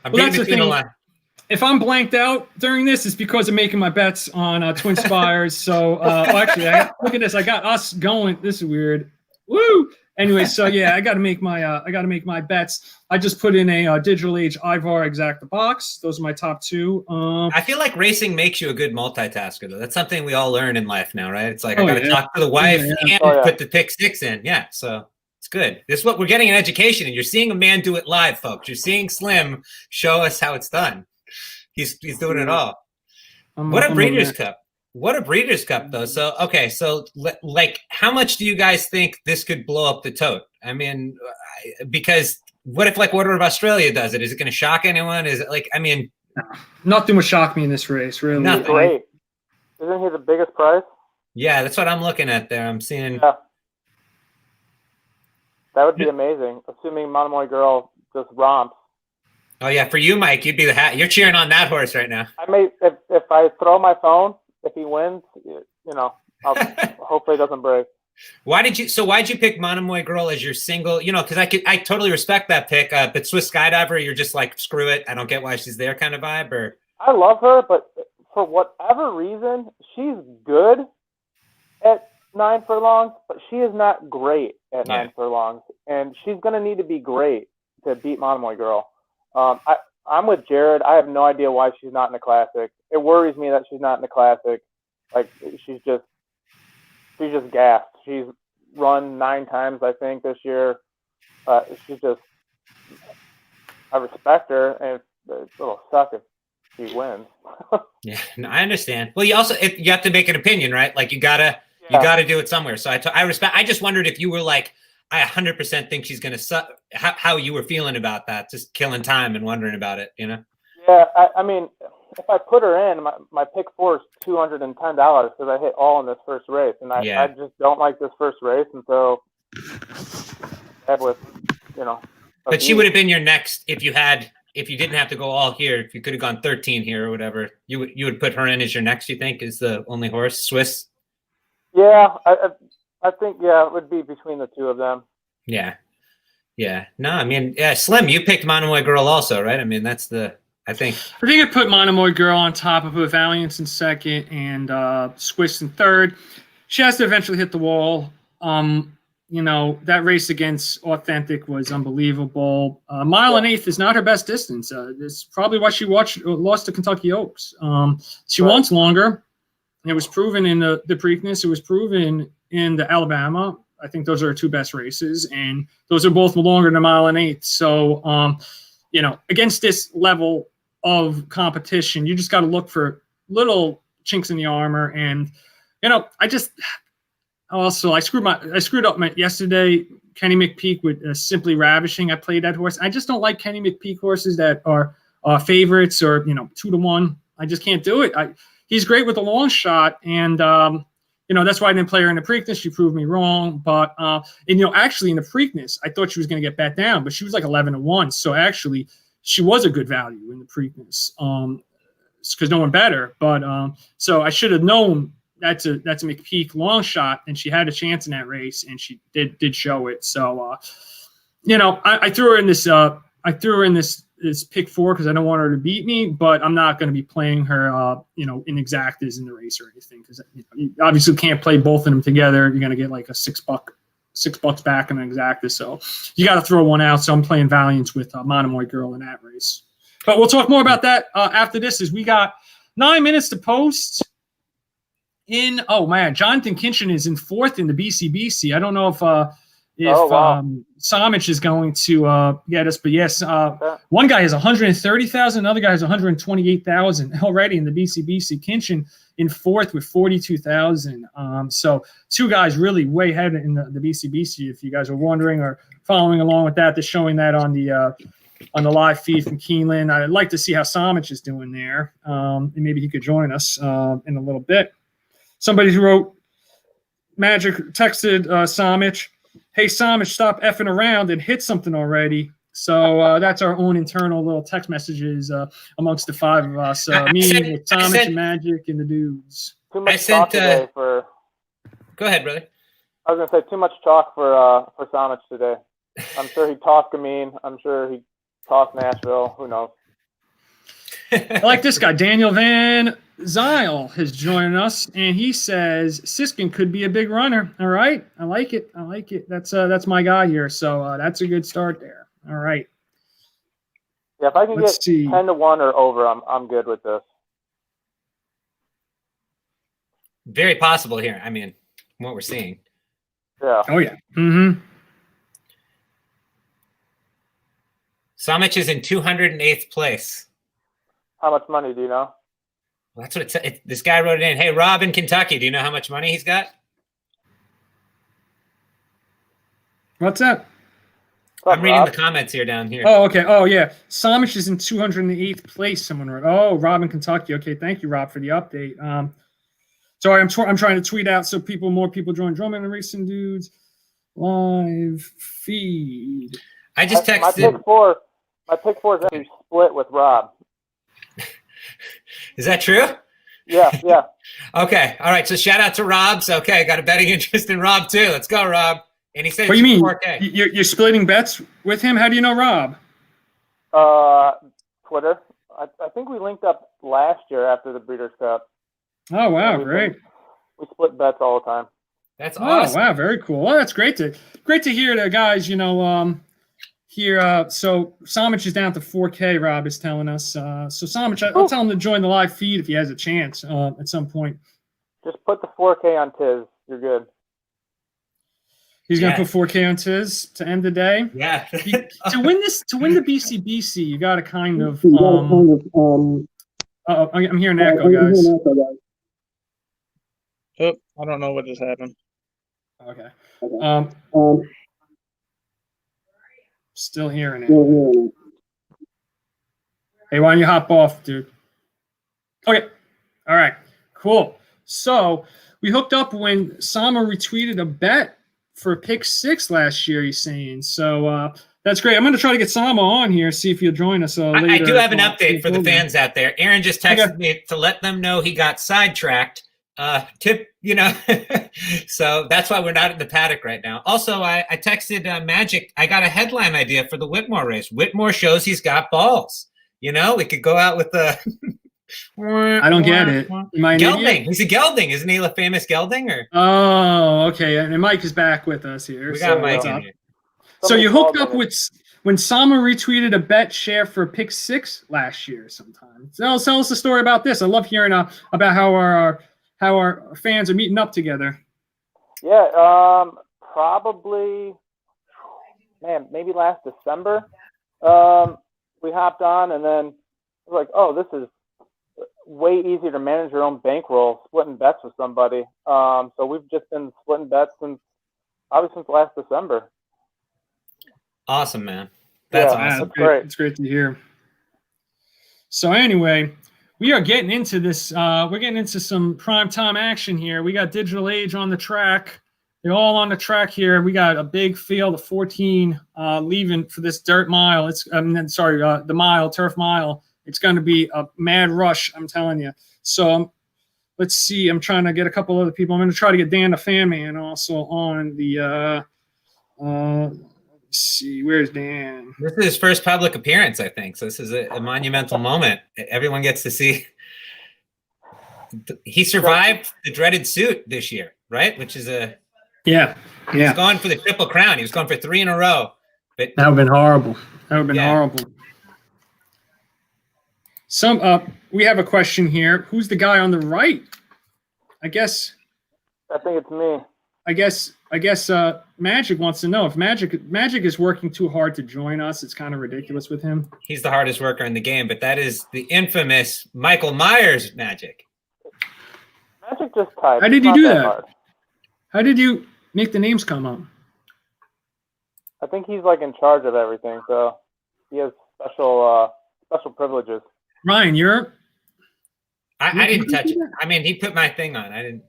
between the lines. If I'm blanked out during this, it's because I'm making my bets on Twin Spires. So actually, look at this. I got us going. This is weird. Woo! Anyway, so yeah, I got to make my bets. I just put in a Digital Age Ivar Exacta box. Those are my top two. I feel like racing makes you a good multitasker, though. That's something we all learn in life now, right? It's like I got to talk to the wife and put the pick 6 in. Yeah, so it's good. This is what we're getting an education, and you're seeing a man do it live, folks. You're seeing Slim show us how it's done. He's doing it all. What a Breeders' Cup. What a Breeders' Cup, though. So, okay, so, like, how much do you guys think this could blow up the tote? I mean, because what if, like, Order of Australia does it? Is it going to shock anyone? Is it, like, I mean... Nothing would shock me in this race, really. Nothing. Great. Isn't he the biggest prize? Yeah, that's what I'm looking at there. I'm seeing... Yeah. That would be amazing, assuming Monomoy Girl just romps. Oh, yeah, for you, Mike, you'd be the hat. You're cheering on that horse right now. I may, if I throw my phone... if he wins, hopefully it doesn't break. Why'd you pick Monomoy Girl as your single? Because I totally respect that pick. But Swiss Skydiver, you're just like, screw it. I don't get why she's there kind of vibe. Or I love her, but for whatever reason, she's good at 9 furlongs, but she is not great at 9 furlongs, and she's gonna need to be great to beat Monomoy Girl. I'm with Jared. I have no idea why she's not in the Classic. It worries me that she's not in the Classic. Like she's just gassed. She's run 9 times, I think, this year. I respect her, and it'll suck if she wins. Yeah, no, I understand. Well, you have to make an opinion, right? Like you gotta do it somewhere. So I respect. I just wondered if you were like, I 100% think she's gonna suck. How you were feeling about that? Just killing time and wondering about it, Yeah, I mean, if I put her in, my pick 4 is $210 because I hit all in this first race, and I just don't like this first race, and so But she would have been your next if you didn't have to go all here. If you could have gone 13 here or whatever, you would put her in as your next. You think is the only horse Swiss? Yeah, I think it would be between the two of them. Yeah. No, I mean, Slim, you picked Monomoy Girl also, right? I mean, I think I put Monomoy Girl on top of put Valiance in second and Swiss in third. She has to eventually hit the wall. That race against Authentic was unbelievable. Mile and eighth is not her best distance. It's probably why she lost to Kentucky Oaks. She wants longer. It was proven in the Preakness. It was proven in the Alabama. I think those are her 2 best races, and those are both longer than mile and eighth. So, against this level of competition, you just got to look for little chinks in the armor. And, I screwed up yesterday. Kenny McPeak with Simply Ravishing. I played that horse. I just don't like Kenny McPeak horses that are favorites or 2-1. I just can't do it. He's great with a long shot, and that's why I didn't play her in the Preakness. She proved me wrong, but actually in the Preakness, I thought she was going to get bet down, but she was like 11-1. So actually, she was a good value in the Preakness because no one bet her. But so I should have known. That's a McPeak long shot, and she had a chance in that race, and she did show it. So, I threw her in this. I threw her in this pick 4 because I don't want her to beat me, but I'm not going to be playing her, in exactas in the race or anything because you obviously can't play both of them together. You're going to get like a $6 back in an exacta, so you got to throw one out. So I'm playing Valiance with Monomoy Girl in that race. But we'll talk more about that after this. As we got 9 minutes to post. Jonathan Kinchin is in 4th in the BCBC. I don't know if Samich is going to get us, but yes, one guy has 130,000, another guy has 128,000 already in the BCBC. Kinchin in 4th with 42,000. So 2 guys really way ahead in the BCBC. If you guys are wondering or following along with that, they're showing that on the live feed from Keeneland. I'd like to see how Samich is doing there, and maybe he could join us in a little bit. Somebody who wrote Magic texted Samich, "Hey Samich, stop effing around and hit something already." So that's our own internal little text messages amongst the 5 of us. Me with Samich and Magic and the dudes. Too much talk today for. Go ahead, brother. I was gonna say too much talk for Samich today. I'm sure he talked Gamine. I'm sure he talked Nashville. Who knows? I like this guy, Daniel Van Zyl has joined us, and he says Siskin could be a big runner. All right, I like it. That's my guy here. So that's a good start there. All right. Yeah, if I can get 10-1 or over, I'm good with this. Very possible here. I mean, what we're seeing. Yeah. Oh yeah. Mm-hmm. Samich is in 208th place. How much money do you know? Well, that's what this guy wrote it in. Hey, Rob in Kentucky, do you know how much money he's got? What's that? I'm reading the comments here down here. Oh, okay. Oh, yeah. Samich is in 208th place, someone wrote. Oh, Rob in Kentucky. Okay, thank you, Rob, for the update. Sorry, I'm trying to tweet out so more people join Drummond and Racing Dudes live feed. I just texted. My pick 4 is actually split with Rob. Is that true? Yeah, yeah. Okay. All right. So shout out to Rob. So, okay, got a betting interest in Rob too. Let's go, Rob. And he said, What do you mean? 4K. You're splitting bets with him? How do you know Rob? Twitter. I think we linked up last year after the Breeders' Cup. Oh, wow. Great. We split bets all the time. That's awesome. Oh, wow. Very cool. Well, that's great to hear the guys, here. So Samich is down to 4K, Rob is telling us. So Samich, I'll tell him to join the live feed if he has a chance at some point. Just put the 4K on Tiz. You're good. He's going to put 4K on Tiz to end the day. Yeah. To win the BCBC, you got to kind of. I'm hearing an echo, guys. Oh, I don't know what just happened. Okay. Still hearing it. Hey, why don't you hop off, dude? Okay. All right. Cool. So we hooked up when Sama retweeted a bet for pick 6 last year, he's saying. So that's great. I'm going to try to get Sama on here, see if he'll join us later. I do have an update for the fans out there. Aaron just texted me to let them know he got sidetracked. So that's why we're not in the paddock right now. Also, I texted Magic. I got a headline idea for the Whitmore race. Whitmore shows he's got balls. We could go out with the. I don't get it. Gelding. He's a gelding, isn't he? A famous gelding? Or okay. And Mike is back with us here. We got Mike in here. So you hooked up with when Sama retweeted a bet share for pick 6 last year. Sometime. Tell us the story about this. I love hearing about how our fans are meeting up together. Yeah, probably, maybe last December. We hopped on, and then it was like, oh, this is way easier to manage your own bankroll, splitting bets with somebody. So we've just been splitting bets since last December. Awesome, man. That's awesome. That's great. It's great to hear. So anyway, we are getting into this. We're getting into some primetime action here. We got Digital Age on the track. They're all on the track here. We got a big field of 14 leaving for this dirt mile. The mile, turf mile. It's going to be a mad rush, I'm telling you. So let's see. I'm trying to get a couple other people. I'm going to try to get Dan the Fan Man also on the let's see. Where's Dan? This is his first public appearance, I think. So this is a monumental moment. Everyone gets to see. He survived the dreaded suit this year, right? Which is yeah. He's going for the Triple Crown. He was going for 3 in a row. But that would have been horrible. Horrible. We have a question here. Who's the guy on the right? I think it's me. I guess Magic wants to know if Magic is working too hard to join us. It's kind of ridiculous with him. He's the hardest worker in the game, but that is the infamous Michael Myers Magic. Magic just typed. How did you do that? Hard. How did you make the names come up? I think he's like in charge of everything, so he has special privileges. Ryan, I didn't touch it. I mean, he put my thing on. I didn't.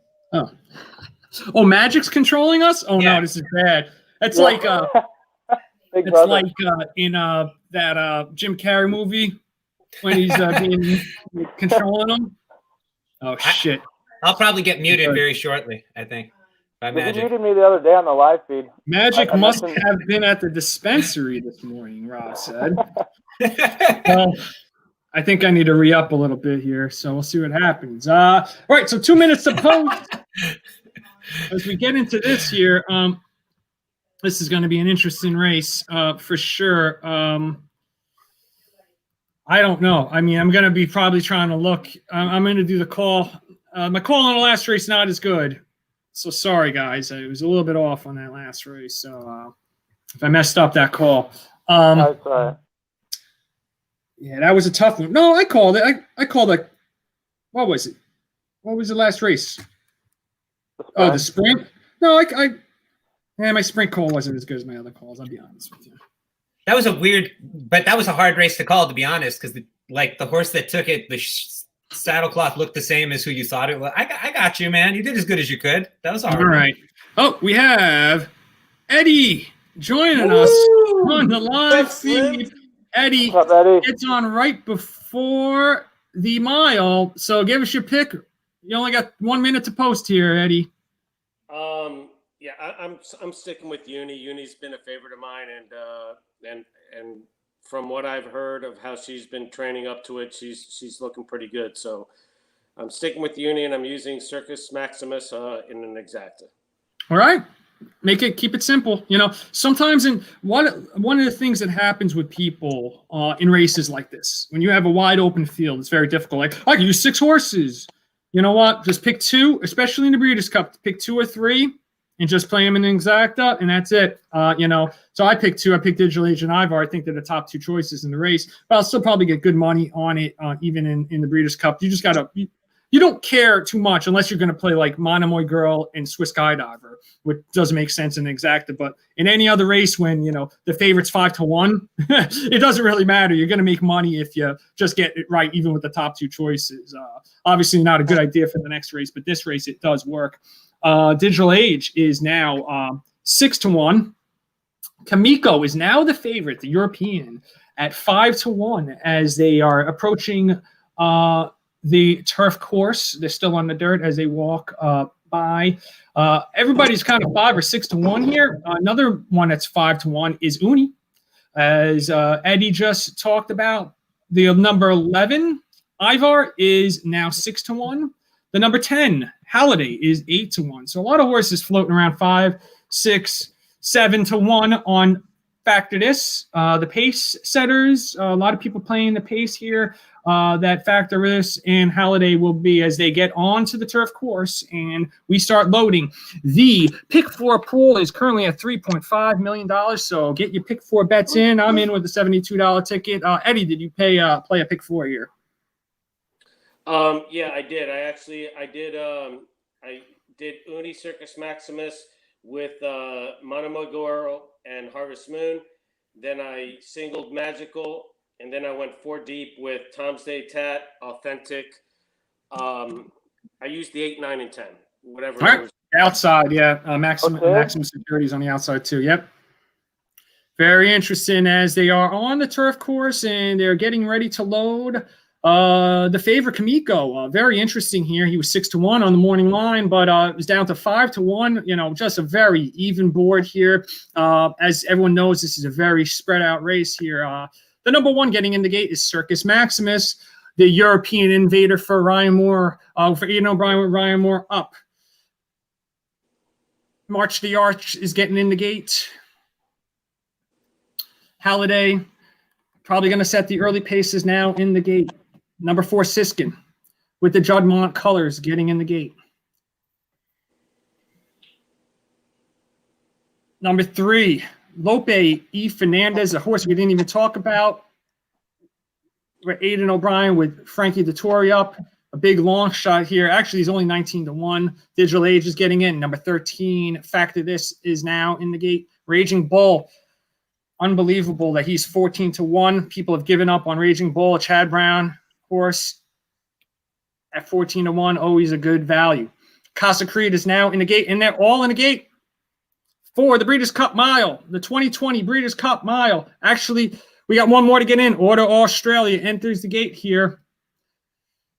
Oh, Magic's controlling us? Oh no, this is bad. It's like in that Jim Carrey movie when he's being controlling them. Oh shit. I'll probably get muted very shortly, I think. By Magic. You muted me the other day on the live feed. Magic must have been at the dispensary this morning, Ross said. Well, I think I need to re-up a little bit here, so we'll see what happens. All right, so 2 minutes to post. As we get into this here, this is going to be an interesting race for sure. I don't know. I mean, I'm going to be probably trying to look. I'm going to do the call. My call on the last race not as good. So sorry, guys. It was a little bit off on that last race. So if I messed up that call. That's all right. Yeah, that was a tough one. No, I called it. I called it. What was it? What was the last race? The sprint? No, my sprint call wasn't as good as my other calls. I'll be honest with you. That was a hard race to call, to be honest, because the horse that took it, the saddlecloth looked the same as who you thought it was. I got you, man. You did as good as you could. That was hard. All right. Oh, we have Eddie joining us on the live feed. Eddie, What's up, Eddie? it's on right before the mile. So give us your pick, You only got 1 minute to post here, Eddie. Yeah, I'm sticking with Uni. Uni's been a favorite of mine, and from what I've heard of how she's been training up to it, she's looking pretty good. So I'm sticking with Uni, and I'm using Circus Maximus in an exacta. All right. Keep it simple. You know, sometimes one of the things that happens with people in races like this, when you have a wide open field, it's very difficult. Like, I can use 6 horses. You know what? Just pick 2, especially in the Breeders' Cup. Pick 2 or 3 and just play them in an exacta, and that's it. You know, so I picked 2. I picked Digital Age and Ivar. I think they're the top 2 choices in the race, but I'll still probably get good money on it, even in the Breeders' Cup. You just got to you don't care too much unless you're going to play like Monomoy Girl and Swiss Skydiver, which doesn't make sense in exacta. But in any other race, when you know the favorite's 5-1, it doesn't really matter. You're going to make money if you just get it right, even with the top 2 choices. Obviously, not a good idea for the next race, but this race it does work. Digital Age is now 6-1. Kamiko is now the favorite, the European, at 5-1 as they are approaching the turf course. They're still on the dirt as they walk by. Everybody's kind of 5 or 6-1 here. Another one that's 5-1 is Uni, as Eddie just talked about. The number 11, Ivar, is now 6-1. The number 10, Halliday, is 8-1. So a lot of horses floating around 5, 6, 7-1 on Factor This. The pace setters, a lot of people playing the pace here. That Factor This and Halliday will be as they get onto the turf course and we start loading. The Pick 4 pool is currently at $3.5 million, so get your Pick 4 bets in. I'm in with the $72 ticket. Eddie, did you play a Pick 4 here? Yeah, I did. I did Uni Circus Maximus with Monomogoro and Harvest Moon. Then I singled Magical, and then I went 4 deep with Tom's Day Tat, Authentic. I used the 8, 9, and 10. Whatever. All right. Outside, yeah. Maximum securities on the outside too. Yep. Very interesting as they are on the turf course and they're getting ready to load. The favorite Kamiko, very interesting here. He was 6-1 on the morning line, but it was down to 5-1. You know, just a very even board here. As everyone knows, this is a very spread out race here. The number 1 getting in the gate is Circus Maximus, the European invader for Ryan Moore, for Aidan O'Brien with Ryan Moore up. March the Arch is getting in the gate. Halliday probably going to set the early paces now in the gate. Number 4, Siskin, with the Juddmonte colors getting in the gate. Number 3, Lope E. Fernandez, a horse we didn't even talk about. We're Aidan O'Brien with Frankie Dettori up. A big long shot here. Actually, he's only 19-1. Digital Age is getting in. Number 13, Factor This is now in the gate. Raging Bull. Unbelievable that he's 14-1. People have given up on Raging Bull. Chad Brown horse at 14-1, always a good value. Casa Creed is now in the gate, and they're all in the gate for the Breeders' Cup Mile, the 2020 Breeders' Cup Mile. Actually, we got one more to get in. Order Australia enters the gate here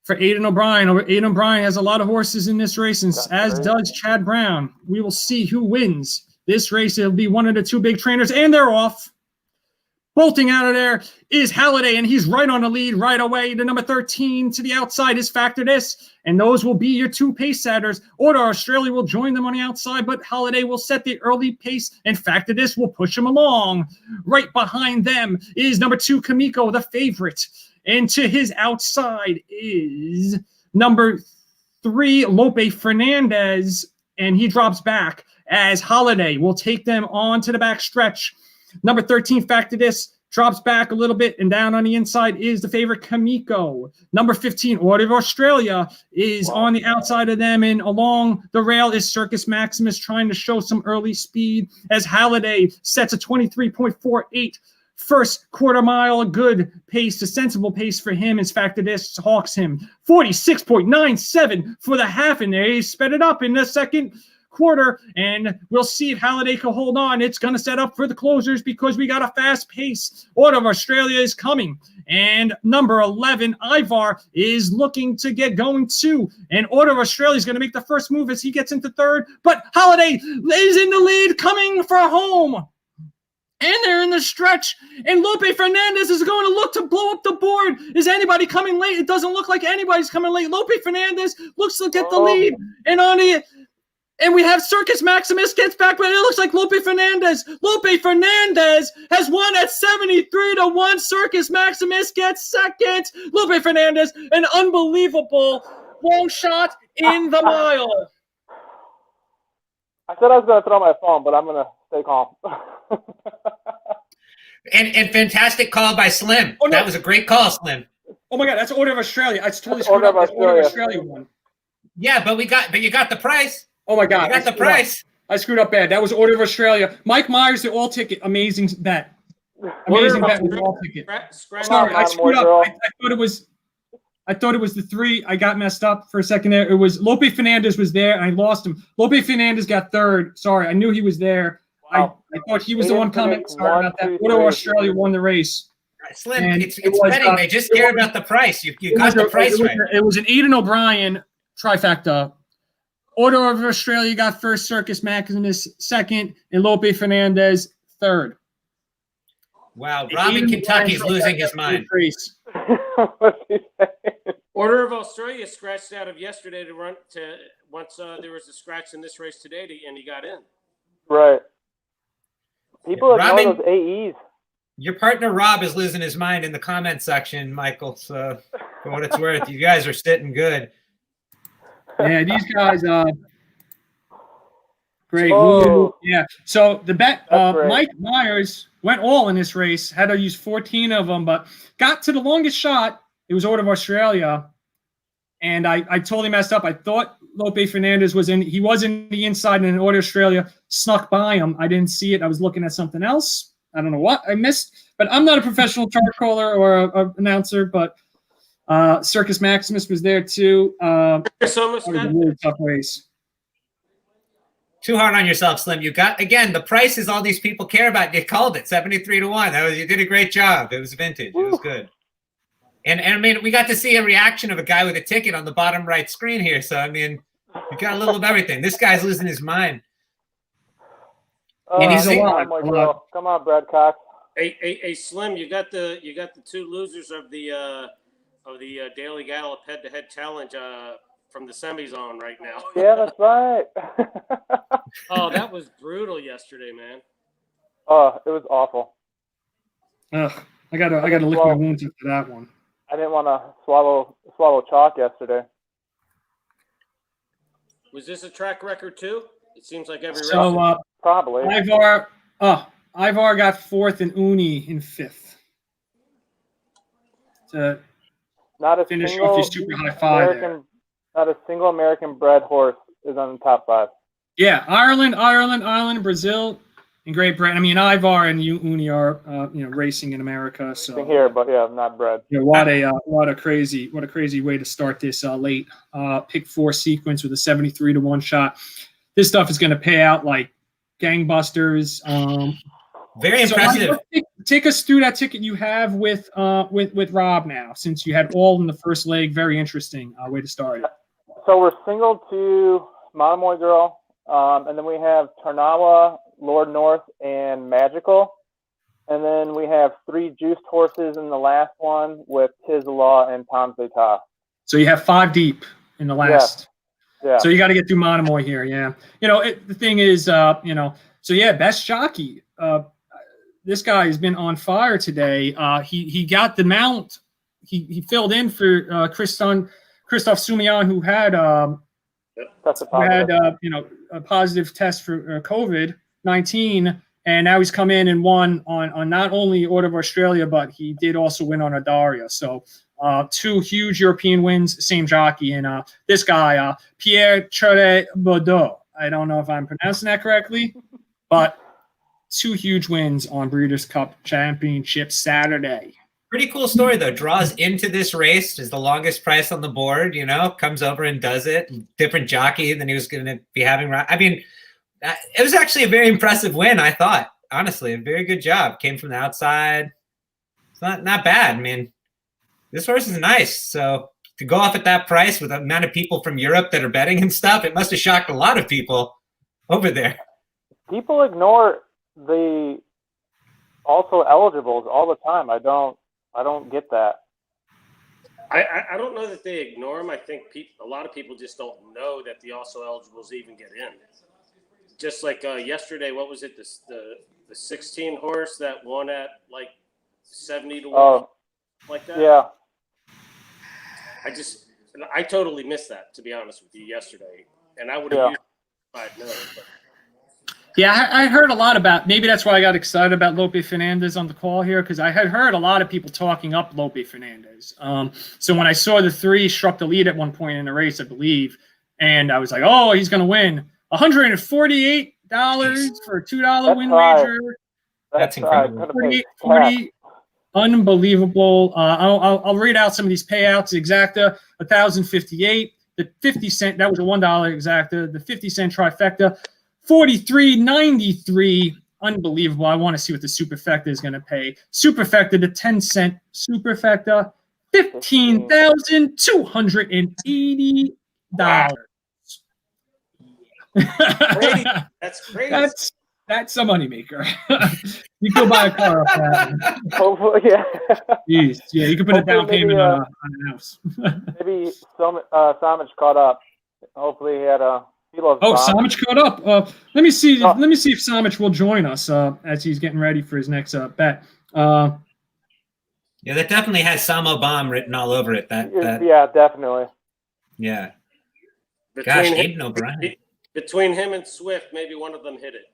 for Aidan O'Brien. Aidan O'Brien has a lot of horses in this race, and as does Chad Brown. We will see who wins this race. It'll be one of the 2 big trainers, and they're off. Bolting out of there is Halliday, and he's right on the lead right away. The number 13 to the outside is Factor This, and those will be your 2 pace setters. Order Australia will join them on the outside, but Halliday will set the early pace, and Factor This will push him along. Right behind them is number 2, Kamiko, the favorite. And to his outside is number 3, Lope Fernandez, and he drops back as Halliday will take them on to the back stretch. Number 13, Factor This, drops back a little bit, and down on the inside is the favorite Kamiko. Number 15, Order of Australia, is on the outside of them, and along the rail is Circus Maximus trying to show some early speed as Halliday sets a 23.48 first quarter mile. A good pace, a sensible pace for him as Factor This hawks him. 46.97 for the half, and they sped it up in the second quarter, and we'll see if Halliday can hold on. It's going to set up for the closers because we got a fast pace. Order of Australia is coming, and number 11, Ivar, is looking to get going too. And Order of Australia is going to make the first move as he gets into third, but Halliday is in the lead, coming for home. And they're in the stretch, and Lope Fernandez is going to look to blow up the board. Is anybody coming late? It doesn't look like anybody's coming late. Lope Fernandez looks to get the lead, and we have Circus Maximus gets back, but it looks like Lope Fernandez has won at 73-1. Circus Maximus gets second. Lope Fernandez, an unbelievable long shot in the mile. I said I was going to throw my phone, but I'm going to stay calm. And fantastic call by Slim. Oh, no. That was a great call, Slim. Oh my God, that's Order of Australia. I totally screwed up. That's Order of Australia one. Yeah, but you got the price. Oh my God, you got the price. I screwed up bad. That was Order of Australia. Mike Myers, the all ticket, amazing bet. Amazing bet with all ticket. Sorry, I screwed up. I thought it was the 3. I got messed up for a second there. It was Lope Fernandez was there, and I lost him. Lope Fernandez got third. Sorry, I knew he was there. Wow. I thought he was the one coming. Sorry about that. Order of Australia won the race. Slim, it's betting. They just care about the price. You got the price right. It was an Eden O'Brien trifecta. Order of Australia got first, Circus Maximus second, and Lope Fernandez third. Wow, Rob in Kentucky's losing his mind. Order of Australia scratched out of yesterday to run to once there was a scratch in this race today, and he got in. Right. People ignore those AEs. Your partner Rob is losing his mind in the comment section, Michael. So for what it's worth, you guys are sitting good. Yeah, these guys great. Oh. Yeah. So the bet Mike Myers went all in this race, had to use 14 of them, but got to the longest shot. It was Order of Australia. And I totally messed up. I thought Lope Fernandez was in. He was in the inside, and Order of Australia snuck by him. I didn't see it. I was looking at something else. I don't know what I missed, but I'm not a professional chart caller or a announcer. But Circus Maximus was there too. It was a really tough race. Too hard on yourself, Slim. You got again the prices all these people care about. You called it 73-1. You did a great job. It was vintage. It was good. And I mean, we got to see a reaction of a guy with a ticket on the bottom right screen here. So I mean, you got a little of everything. This guy's losing his mind. And he's alive. Come on, Brad Cox. Hey, Slim, you got the 2 losers of the Daily Gallop head-to-head challenge from the semis on right now. Yeah, that's right. Oh, that was brutal yesterday, man. Oh, it was awful. Ugh, I gotta lick my wounds after that one. I didn't want to swallow chalk yesterday. Was this a track record too? It seems like every race. So probably. Ivar got 4th and Uni in 5th. To not a finish single off his super high 5 there. Not a single American bred horse is on the top 5. Yeah, Ireland, Brazil, and Great Britain. I mean, Ivar and Uni are racing in America. So here, but yeah, not bred. Yeah, what a crazy way to start this late pick 4 sequence with a 73-1 shot. This stuff is going to pay out like gangbusters. Very impressive. Take us through that ticket you have with Rob now, since you had all in the first leg. Very interesting way to start it. So we're single to Monomoy Girl, and then we have Tarnawa, Lord North, and Magical. And then we have 3 juiced horses in the last one with Tiz the Law and Tom Zeta. So you have 5 deep in the last. Yeah. So you got to get through Monomoy here. Yeah. The thing is, so yeah, best jockey. This guy has been on fire today. He got the mount. He filled in for Christoph Sumian, who had a positive test for COVID-19, and now he's come in and won on not only Order of Australia, but he did also win on Adaria. So 2 huge European wins, same jockey, and this guy Pierre Chare Baudot. I don't know if I'm pronouncing that correctly, but 2 huge wins on Breeders' Cup Championship Saturday. Pretty cool story though. Draws into this race, is the longest price on the board. Comes over and does it. Different jockey than he was going to be having. I mean, it was actually a very impressive win. I thought, honestly, a very good job. Came from the outside. It's not bad. I mean, this horse is nice. So to go off at that price with the amount of people from Europe that are betting and stuff, it must have shocked a lot of people over there. People ignore the also eligibles all the time. I don't get that. I don't know that they ignore them. I think a lot of people just don't know that the also eligibles even get in. Just like yesterday, what was it? The 16 horse that won at like 70 to 1, like that. Yeah. I totally missed that, to be honest with you, yesterday, and I would have used it if I'd known. But. Yeah, I heard a lot about. Maybe that's why I got excited about Lope Fernandez on the call here, because I had heard a lot of people talking up Lope Fernandez. So when I saw the 3 struck the lead at one point in the race, I believe, and I was like, "Oh, he's going to win $148 for a $2 win wager." That's incredible. 40, unbelievable. I'll read out some of these payouts. Exacta, 1,058. The 50-cent, that was a $1 exacta. The 50-cent trifecta, 43.93. Unbelievable. I want to see what the superfecta is going to pay. Superfecta, the 10-cent superfecta, $15,280. Wow. That's crazy. That's a moneymaker. You could buy a car off that. Hopefully, yeah. Jeez. Yeah, you could put a down payment on a house. Maybe Samich caught up. Hopefully he had a. He loves Samich caught up. Let me see. Let me see if Samich will join us as he's getting ready for his next bet. Yeah, that definitely has Samo Bomb written all over it. Yeah, definitely. Yeah. Between Aiden O'Brien. Between him and Swift, maybe one of them hit it.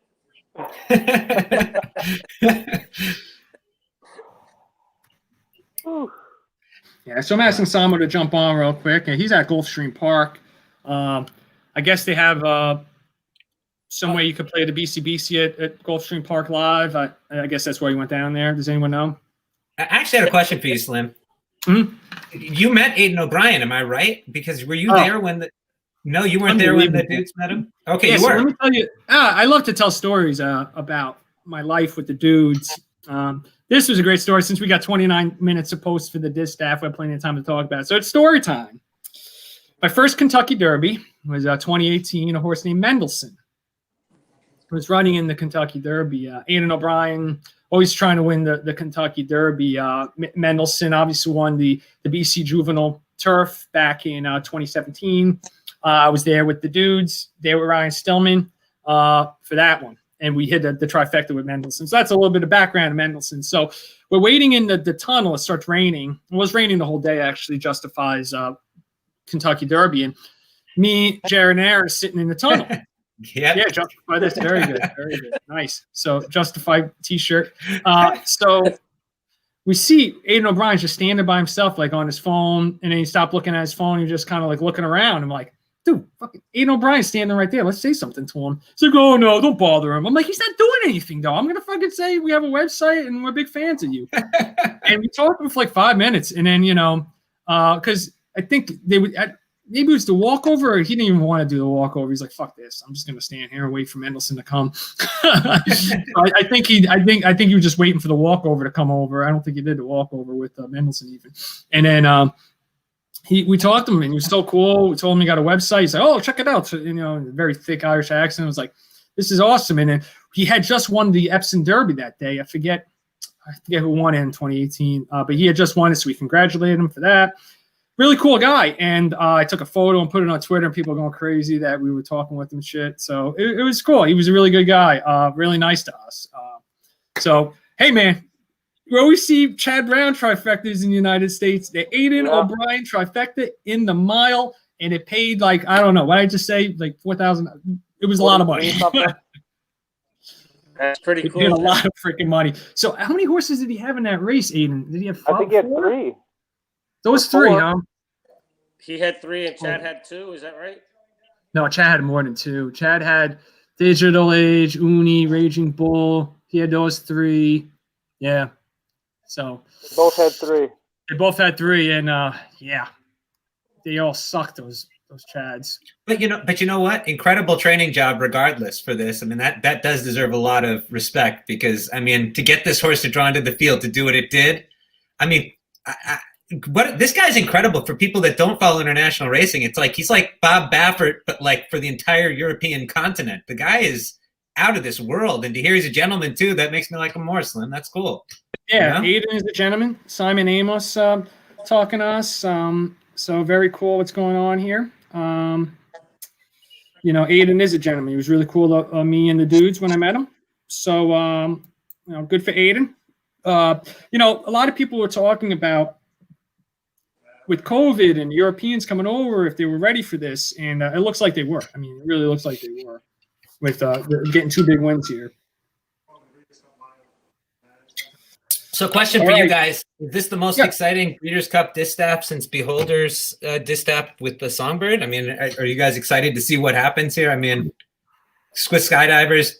Yeah, so I'm asking Samo to jump on real quick. He's at Gulfstream Park. I guess they have some way you could play the BCBC at Gulfstream Park Live. I guess that's why you went down there. Does anyone know? I actually had a question for you, Slim. Mm-hmm. You met Aiden O'Brien, am I right? Because were you there when the... No, you weren't there when the dudes met him? Okay, you were. So let me tell you, I love to tell stories about my life with the dudes. This was a great story since we got 29 minutes to post for the disc staff. We have plenty of time to talk about it. So it's story time. My first Kentucky Derby was 2018, a horse named Mendelssohn. Was running in the Kentucky Derby. Aiden O'Brien, always trying to win the Kentucky Derby. Mendelssohn obviously won the BC Juvenile Turf back in 2017. I was there with the dudes. They were Ryan Stillman for that one. And we hit the trifecta with Mendelssohn. So that's a little bit of background of Mendelssohn. So we're waiting in the tunnel. It starts raining. It was raining the whole day, actually justifies Kentucky Derby. And me, Jared, and Aaron are sitting in the tunnel. Yeah, Justify this. Very good. Very good. Nice. So Justify t-shirt. So we see Aiden O'Brien just standing by himself, like on his phone. And then he stopped looking at his phone. He's just kind of like looking around. I'm like, dude, fucking Aiden O'Brien's standing right there. Let's say something to him. He's like, oh, no, don't bother him. I'm like, he's not doing anything, though. I'm going to fucking say we have a website and we're big fans of you. And we talked to him for like 5 minutes. And then, because I think they would maybe it was the walkover, or he didn't even want to do the walkover. He's like, fuck this. I'm just going to stand here and wait for Mendelssohn to come. I think he was just waiting for the walkover to come over. I don't think he did the walkover with Mendelssohn even. And then we talked to him, and he was so cool. We told him he got a website. He's like, oh, check it out. So, very thick Irish accent. I was like, this is awesome. And then he had just won the Epsom Derby that day. I forget who won it in 2018, but he had just won it, so we congratulated him for that. Really cool guy. And I took a photo and put it on Twitter, and people were going crazy that we were talking with him and shit. So it was cool. He was a really good guy, really nice to us. So, hey, man, we always see Chad Brown trifectas in the United States. The Aiden O'Brien trifecta in the mile, and it paid like, I don't know, what did I just say? Like $4,000. It was a lot of money. That's pretty cool. He had a lot of freaking money. So how many horses did he have in that race, Aiden? Did he have 5? I think he had 3. Those 3, huh? He had 3 and Chad had 2. Is that right? No, Chad had more than 2. Chad had Digital Age, Uni, Raging Bull. He had those 3. Yeah. So They both had 3. they both had 3, and yeah, they all sucked, those Chads. But you know what? Incredible training job, regardless, for this. I mean, that does deserve a lot of respect, because I mean, to get this horse to draw into the field to do what it did, I mean, this guy's incredible for people that don't follow international racing. It's like he's like Bob Baffert, but like for the entire European continent. The guy is out of this world, and to hear he's a gentleman too, that makes me like him more, Slim. That's cool. Yeah, You Aiden is a gentleman. Simon Amos talking to us. So very cool what's going on here. You know, Aiden is a gentleman. He was really cool to me and the dudes when I met him. So, you know, good for Aiden. You know, a lot of people were talking about with COVID and Europeans coming over if they were ready for this, and it looks like they were. I mean, it really looks like they were with getting 2 big wins here. So, question for you guys: is this the most exciting Breeders' Cup distaff since Beholder's distaff with the Songbird? I mean, are you guys excited to see what happens here? I mean, Swiss Skydivers,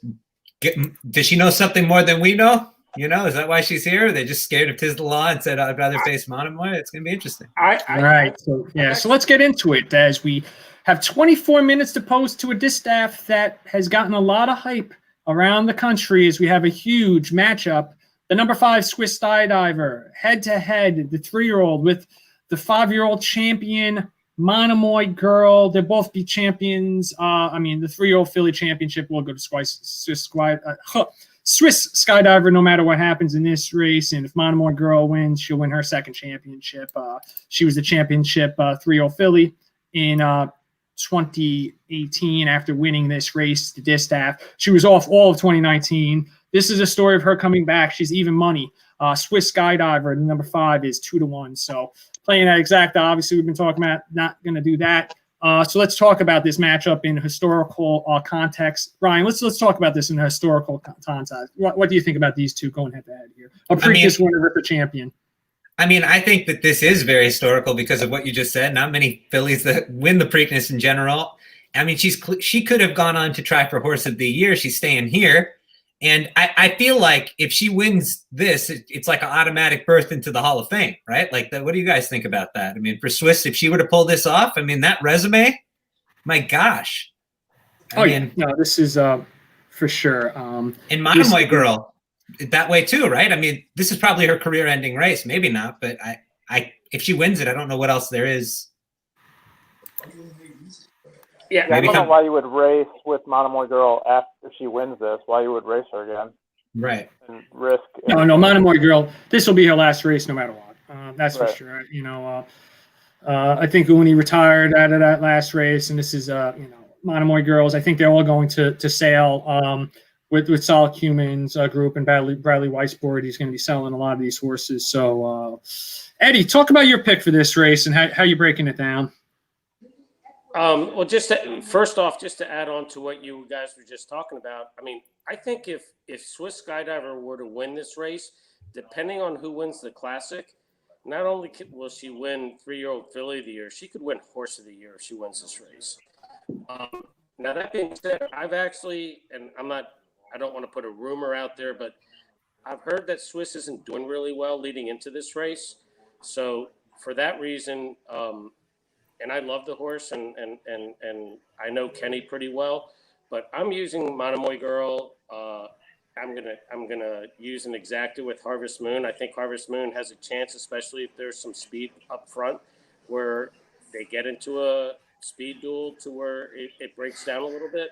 does she know something more than we know? You know, is that why she's here? Are they just scared of Tis the Law and said, I'd rather face Monomoy? It's going to be interesting. All right. So, yeah. So let's get into it as we have 24 minutes to post to a distaff that has gotten a lot of hype around the country as we have a huge matchup. The number 5 Swiss Skydiver, head-to-head, the 3-year-old with the 5-year-old champion, Monomoy Girl. They'll both be champions. I mean, the 3-year-old filly championship will go to Swiss Skydiver no matter what happens in this race. And if Monomoy Girl wins, she'll win her 2nd championship. She was the championship 3-year-old filly in 2018 after winning this race, the distaff. She was off all of 2019. This is a story of her coming back. She's even money. Swiss Skydiver, number 5, is 2-1. So playing that exact, obviously we've been talking about, not going to do that. So let's talk about this matchup in historical context. Brian, let's talk about this in a historical context. What do you think about these two going head-to-head here? A previous winner, Ripper champion. I mean, I think that this is very historical because of what you just said. Not many fillies that win the Preakness in general. I mean, she could have gone on to try for Horse of the Year. She's staying here. And I feel like if she wins this, it's like an automatic berth into the Hall of Fame, right? Like, what do you guys think about that? I mean, for Swiss, if she were to pull this off, I mean, that resume, my gosh. I mean, no, this is for sure. And Monomoy Girl, that way too, right? I mean, this is probably her career-ending race. Maybe not, but if she wins it, I don't know what else there is. Yeah, I don't know why you would race with Monomoy Girl after she wins this. Why you would race her again? Right. And risk. No, Monomoy Girl. This will be her last race, no matter what. That's for sure. You know, I think Uni retired out of that last race, and this is, you know, Monomoy Girls. I think they're all going to sail with Solid Humans group and Bradley Weisbord. He's going to be selling a lot of these horses. So, Eddie, talk about your pick for this race and how you breaking it down. Well, first off, just to add on to what you guys were just talking about, I mean, I think if Swiss Skydiver were to win this race, depending on who wins the Classic, not only will she win 3-year-old filly of the year, she could win Horse of the Year if she wins this race. Now, that being said, I've actually, and I don't want to put a rumor out there, but I've heard that Swiss isn't doing really well leading into this race. So for that reason, and I love the horse, and I know Kenny pretty well, but I'm using Monomoy Girl. I'm gonna use an exacta with Harvest Moon. I think Harvest Moon has a chance, especially if there's some speed up front, where they get into a speed duel to where it breaks down a little bit.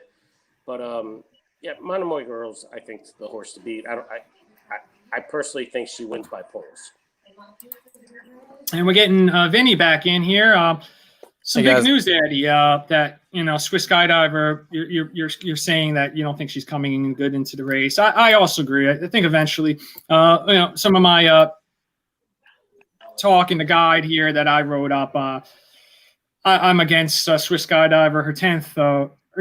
But yeah, Monomoy Girl's, I think, the horse to beat. I personally think she wins by poles. And we're getting Vinny back in here. Some big news, Eddie. That, you know, Swiss Skydiver. You're saying that you don't think she's coming in good into the race. I also agree. I think eventually, you know, some of my talk in the guide here that I wrote up. I'm against Swiss Skydiver. Her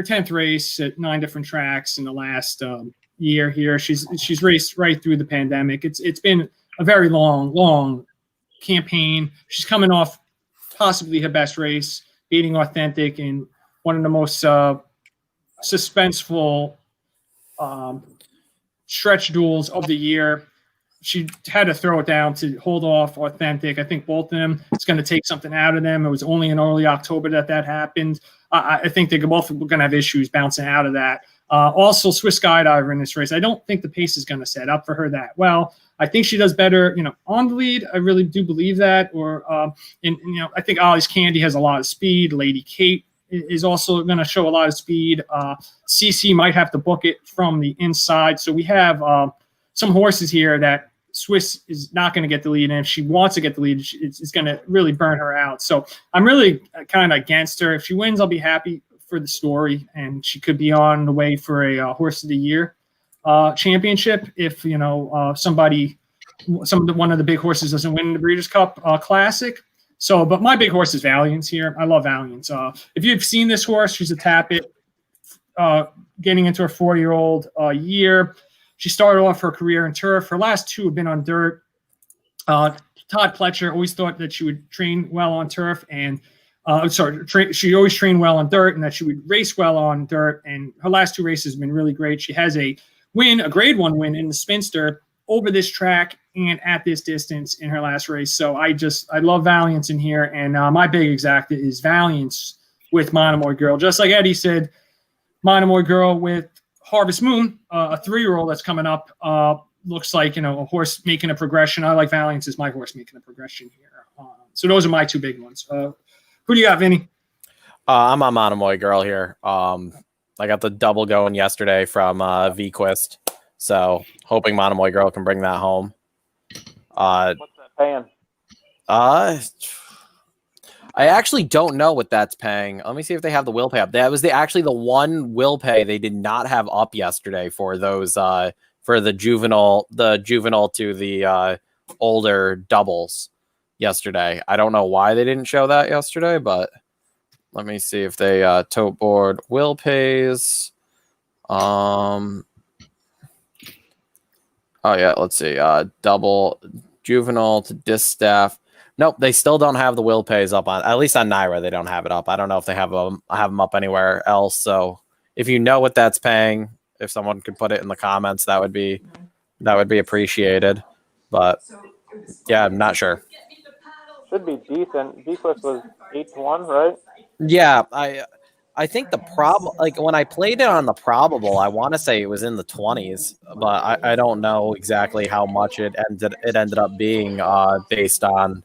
10th race at 9 different tracks in the last year here. She's raced right through the pandemic. It's been a very long campaign. She's coming off possibly her best race, beating Authentic in one of the most suspenseful stretch duels of the year. she had to throw it down to hold off Authentic. I think both of them, it's going to take something out of them. It was only in early October that happened. I think they're both going to have issues bouncing out of that. Also, Swiss Skydiver in this race, I don't think the pace is going to set up for her that well. I think she does better, on the lead. I really do believe that. I think Ollie's Candy has a lot of speed. Lady Kate is also going to show a lot of speed. CC might have to book it from the inside. So we have some horses here that Swiss is not going to get the lead, and if she wants to get the lead, it's going to really burn her out. So I'm really kind of against her. If she wins, I'll be happy for the story, and she could be on the way for a Horse of the Year championship if one of the big horses doesn't win the Breeders' Cup Classic. So, but my big horse is Valiance here. I love Valiance. If you've seen this horse, she's a Tappet, getting into her 4-year-old year. She started off her career in turf. Her last two have been on dirt. Todd Pletcher always thought that she would train well on turf, and she always trained well on dirt, and that she would race well on dirt. And her last two races have been really great. She has a Grade 1 win in the Spinster over this track and at this distance in her last race. So I love Valiance in here, and my big exacta is Valiance with Monomoy Girl. Just like Eddie said, Monomoy Girl with Harvest Moon, a 3-year-old that's coming up, looks like a horse making a progression. I like Valiance as my horse making a progression here. So those are my two big ones. Who do you got, Vinny? I'm on Monomoy Girl here. I got the double going yesterday from VQuist, so hoping Monomoy Girl can bring that home. What's that paying? I actually don't know what that's paying. Let me see if they have the will pay up. That was actually the one will pay they did not have up yesterday for those for the juvenile to the older doubles yesterday. I don't know why they didn't show that yesterday, but let me see if they tote board will pays. Oh yeah, let's see. Double juvenile to distaff. Nope, they still don't have the will pays up on, at least on Naira, they don't have it up. I don't know if they have them up anywhere else. So if you know what that's paying, if someone could put it in the comments, that would be appreciated. But yeah, I'm not sure. Should be decent. VQuest was 8-1, right? Yeah, I think the problem, like when I played it on the probable, I want to say it was in the 20s, but I don't know exactly how much it ended up being based on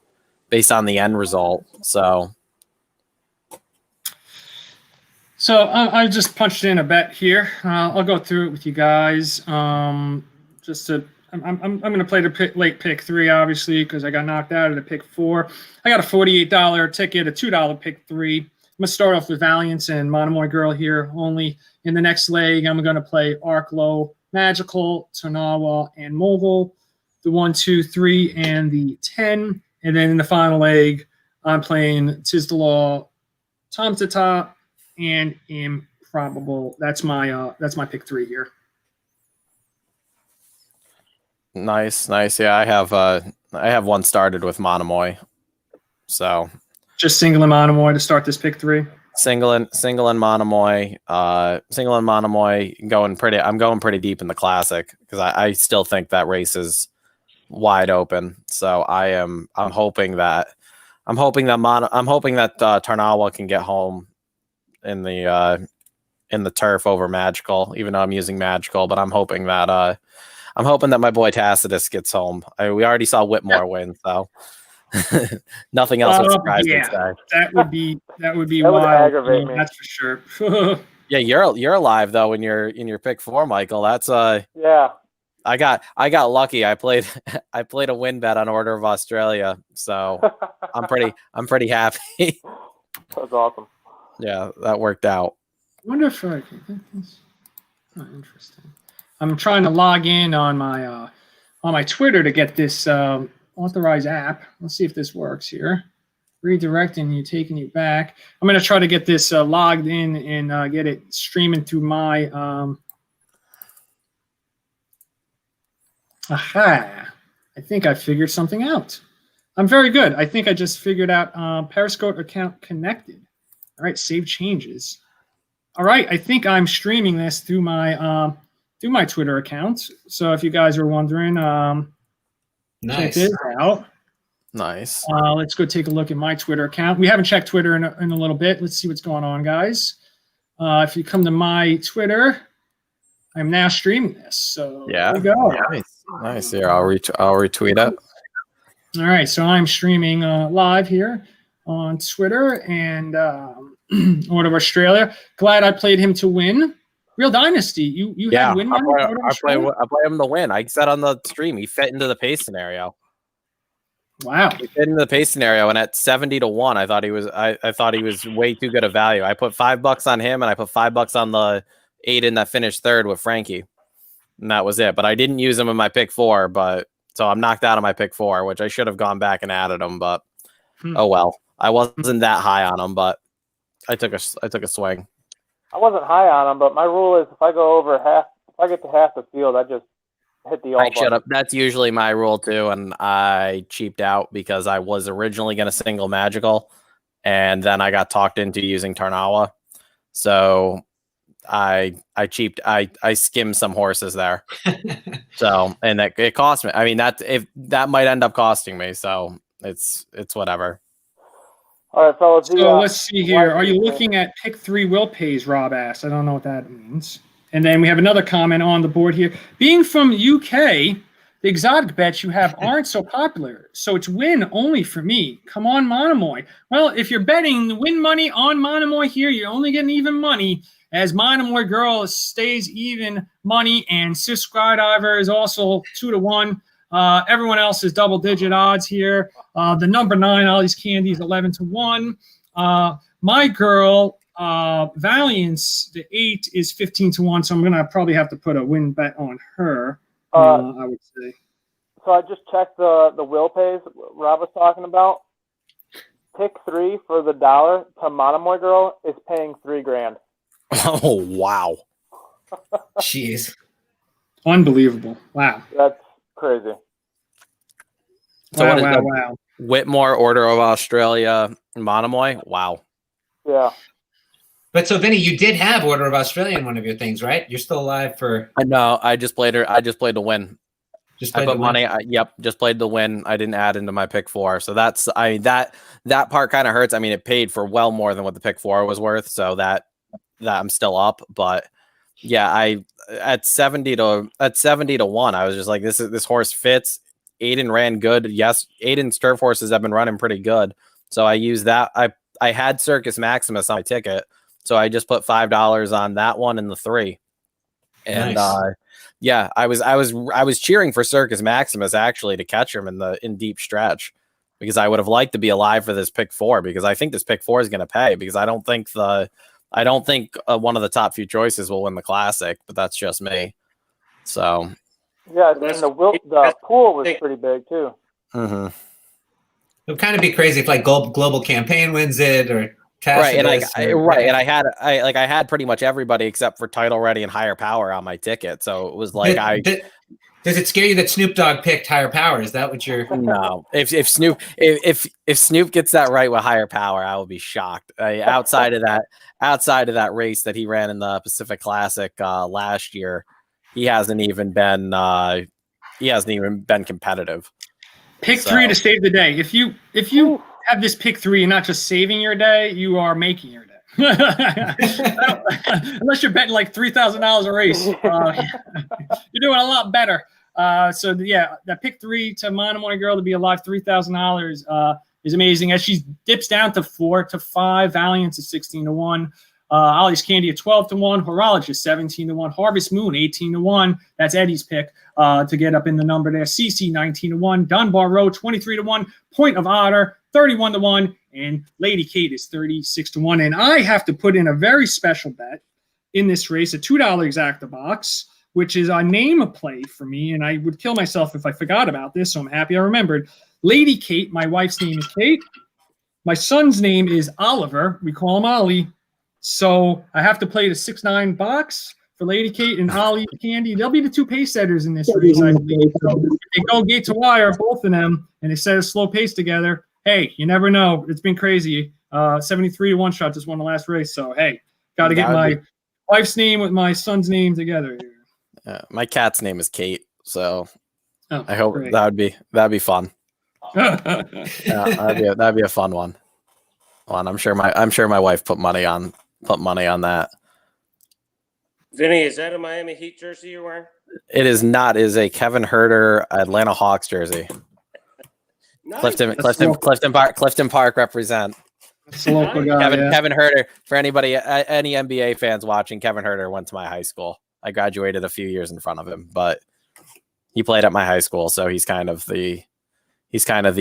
the end result. So I just punched in a bet here. I'll go through it with you guys. I'm going to play the late pick 3, obviously, because I got knocked out of the pick 4. I got a $48 ticket, a $2 pick 3. I'm going to start off with Valiance and Monomoy Girl here only. In the next leg, I'm going to play Arklow, Magical, Tanawa, and Mogul, the 1, 2, 3, and the 10. And then in the final leg, I'm playing Tis the Law, Tom Tata, and Improbable. That's my pick 3 here. Nice. Yeah, I have one started with Monomoy. So just single and Monomoy to start this pick 3. Single and Monomoy. Single and Monomoy I'm going pretty deep in the Classic because I still think that race is wide open. So I'm hoping that Tarnawa can get home in the turf over Magical, even though I'm using Magical, but I'm hoping that my boy Tacitus gets home. We already saw Whitmore win, so nothing else would surprise me today. That would be That would wild. aggravate me. That's for sure. Yeah, you're alive though in your pick 4, Michael. That's yeah. I got lucky. I played a win bet on Order of Australia, so I'm pretty happy. That's awesome. Yeah, that worked out. I wonder if I can think this. Oh, interesting. I'm trying to log in on my Twitter to get this authorized app. Let's see if this works here. Redirecting you, taking you back. I'm going to try to get this logged in and get it streaming through my. Aha! I think I figured something out. I'm very good. I think I just figured out Periscope account connected. All right, save changes. All right, I think I'm streaming this through my Twitter account. So if you guys are wondering, Check this out. Nice. Let's go take a look at my Twitter account. We haven't checked Twitter in a little bit. Let's see what's going on, guys. If you come to my Twitter, I'm now streaming this. So Yeah. there we go. Nice. Here, I'll retweet it. All right. So I'm streaming live here on Twitter and out of Australia. Glad I played him to win. Real Dynasty. You had win money? I play him to win. I said on the stream he fit into the pace scenario. Wow. He fit into the pace scenario, and at 70-1, I thought he was way too good a value. I put $5 on him, and I put $5 on the Aiden that finished third with Frankie. And that was it. But I didn't use him in my pick 4, so I'm knocked out of my pick 4, which I should have gone back and added him, but oh well. I wasn't that high on him, but I took a swing. I wasn't high on him, but my rule is if I go over half, if I get to half the field, I just hit the all button. Shut up. That's usually my rule too, and I cheaped out because I was originally going to single magical, and then I got talked into using Tarnawa. So I skimmed some horses there. So, and it cost me. I mean, that might end up costing me. So it's whatever. All right, fellas. So let's see here. Are you looking at pick 3 will pays? Rob asked. I don't know what that means. And then we have another comment on the board here. Being from UK, the exotic bets you have aren't so popular, so it's win only for me. Come on, Monomoy. Well, if you're betting the win money on Monomoy here, you're only getting even money, as Monomoy Girl stays even money, and Sis Skydiver is also 2-1. Everyone else is double-digit odds here. The number 9, Ollie's Candy, is 11-1. My girl, Valiance, the 8 is 15-1, so I'm gonna probably have to put a win bet on her. I would say. So I just checked the will pays Rob was talking about. Pick 3 for the dollar to Monomoy Girl is paying $3,000. Oh wow! Jeez, unbelievable! Wow, that's crazy. So wow! Whitmore, Order of Australia, Monomoy. Wow. Yeah. But so, Vinny, you did have Order of Australia in one of your things, right? You're still alive for. No, I just played her. I just played to win. I put money. Just played to win. I didn't add into my pick 4. So that's. I mean that part kind of hurts. I mean, it paid for well more than what the pick 4 was worth. So that I'm still up. But yeah, at 70-1, I was just like, this horse fits. Aiden ran good. Yes, Aiden's turf horses have been running pretty good. So I used that. I had Circus Maximus on my ticket. So I just put $5 on that one and the 3. And nice. Yeah, I was cheering for Circus Maximus actually to catch him in deep stretch, because I would have liked to be alive for this pick 4, because I think this pick 4 is going to pay, because I don't think one of the top few choices will win the Classic, but that's just me. So yeah, and the pool was pretty big too. Mm-hmm. It would kind of be crazy if like Global Campaign wins it, or Tacitus, and I had pretty much everybody except for Title Ready and Higher Power on my ticket. So it was like Does it scare you that Snoop Dogg picked Higher Power? Is that what you're? No. If Snoop gets that right with Higher Power, I will be shocked. Outside of that race that he ran in the Pacific Classic last year, he hasn't even been competitive. Pick 3 to save the day. If you have this pick 3 and not just saving your day, you are making your day. Unless you're betting like $3,000 a race, you're doing a lot better. So yeah, that pick 3 to Monomoy Girl to be alive, $3,000 is amazing. As she dips down to 4-5, Valiance is 16-1. Ollie's Candy at 12-1, Horologist 17-1, Harvest Moon 18-1. That's Eddie's pick to get up in the number there. CC 19-1, Dunbar Road 23-1, Point of Honor 31-1, and Lady Kate is 36-1. And I have to put in a very special bet in this race, a $2 exacta box, which is a name play for me, and I would kill myself if I forgot about this, so I'm happy I remembered. Lady Kate, my wife's name is Kate. My son's name is Oliver. We call him Ollie. So I have to play the 6-9 box for Lady Kate and Ollie Candy. They'll be the 2 pace setters in this race, I believe. So if they go gate to wire, both of them, and they set a slow pace together, hey, you never know. It's been crazy. 73-1 shot just won the last race. So, hey, got to get my wife's name with my son's name together here. My cat's name is Kate. So Oh, I hope great. that'd be fun. Yeah, that'd be a fun one. I'm sure my wife put money on that. Vinny, is that a Miami Heat jersey you're wearing? It is not. It is a Kevin Herter Atlanta Hawks jersey. Nice. Clifton Park represent. It's a local guy. Kevin Herter. For anybody, any NBA fans watching, Kevin Herter went to my high school. I graduated a few years in front of him, but he played at my high school, so he's kind of the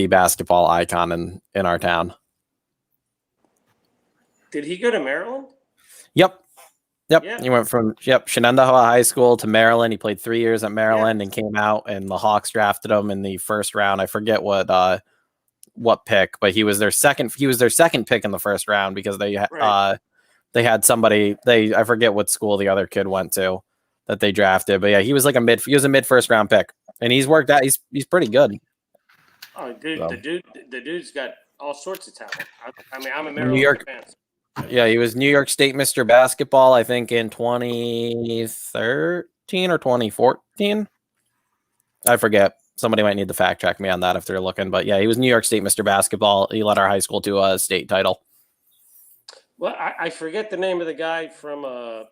basketball icon in our town. Did he go to Maryland? Yep. Yeah. He went from Shenandoah High School to Maryland. He played 3 years at Maryland and came out, and the Hawks drafted him in the first round. I forget what pick, but he was their second pick in the first round because they had somebody I forget what school the other kid went to that they drafted. But yeah, he was a mid first round pick, and he's worked out. He's pretty good. Oh, dude, So. the dude's got all sorts of talent. I mean, I'm a Maryland New York fan. Yeah, he was New York State Mr. Basketball, I think, in 2013 or 2014. I forget. Somebody might need to fact check me on that if they're looking. But yeah, he was New York State Mr. Basketball. He led our high school to a state title. Well, I forget the name of the guy from what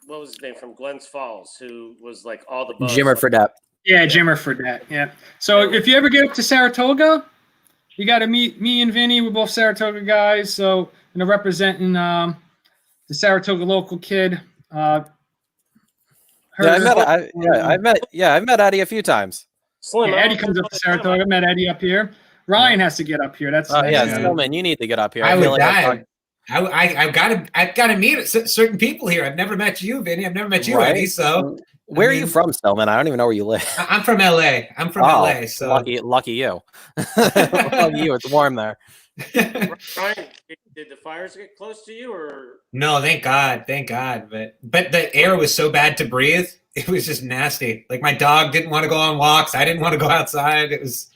was his name from Glens Falls, who was like all the buzz. Jimmer Fredette. Yeah, Jimmer Fredette. Yeah. So if you ever get up to Saratoga, you got to meet me and Vinny. We're both Saratoga guys. So, representing the Saratoga local kid. I've met Eddie a few times. Slim, Eddie comes up to Saratoga. Met Eddie up here. Ryan has to get up here. That's Stillman, you need to get up here. I would die. I've got to meet certain people here. I've never met you, Vinny. I've never met you, Right. Eddie. So where are you from, Stillman? I don't even know where you live. I'm from LA. LA. So lucky you. Lucky you. It's warm there. Ryan, did the fires get close to you, or no? Thank God. But the air was so bad to breathe. It was just nasty. Like my dog didn't want to go on walks. I didn't want to go outside. It was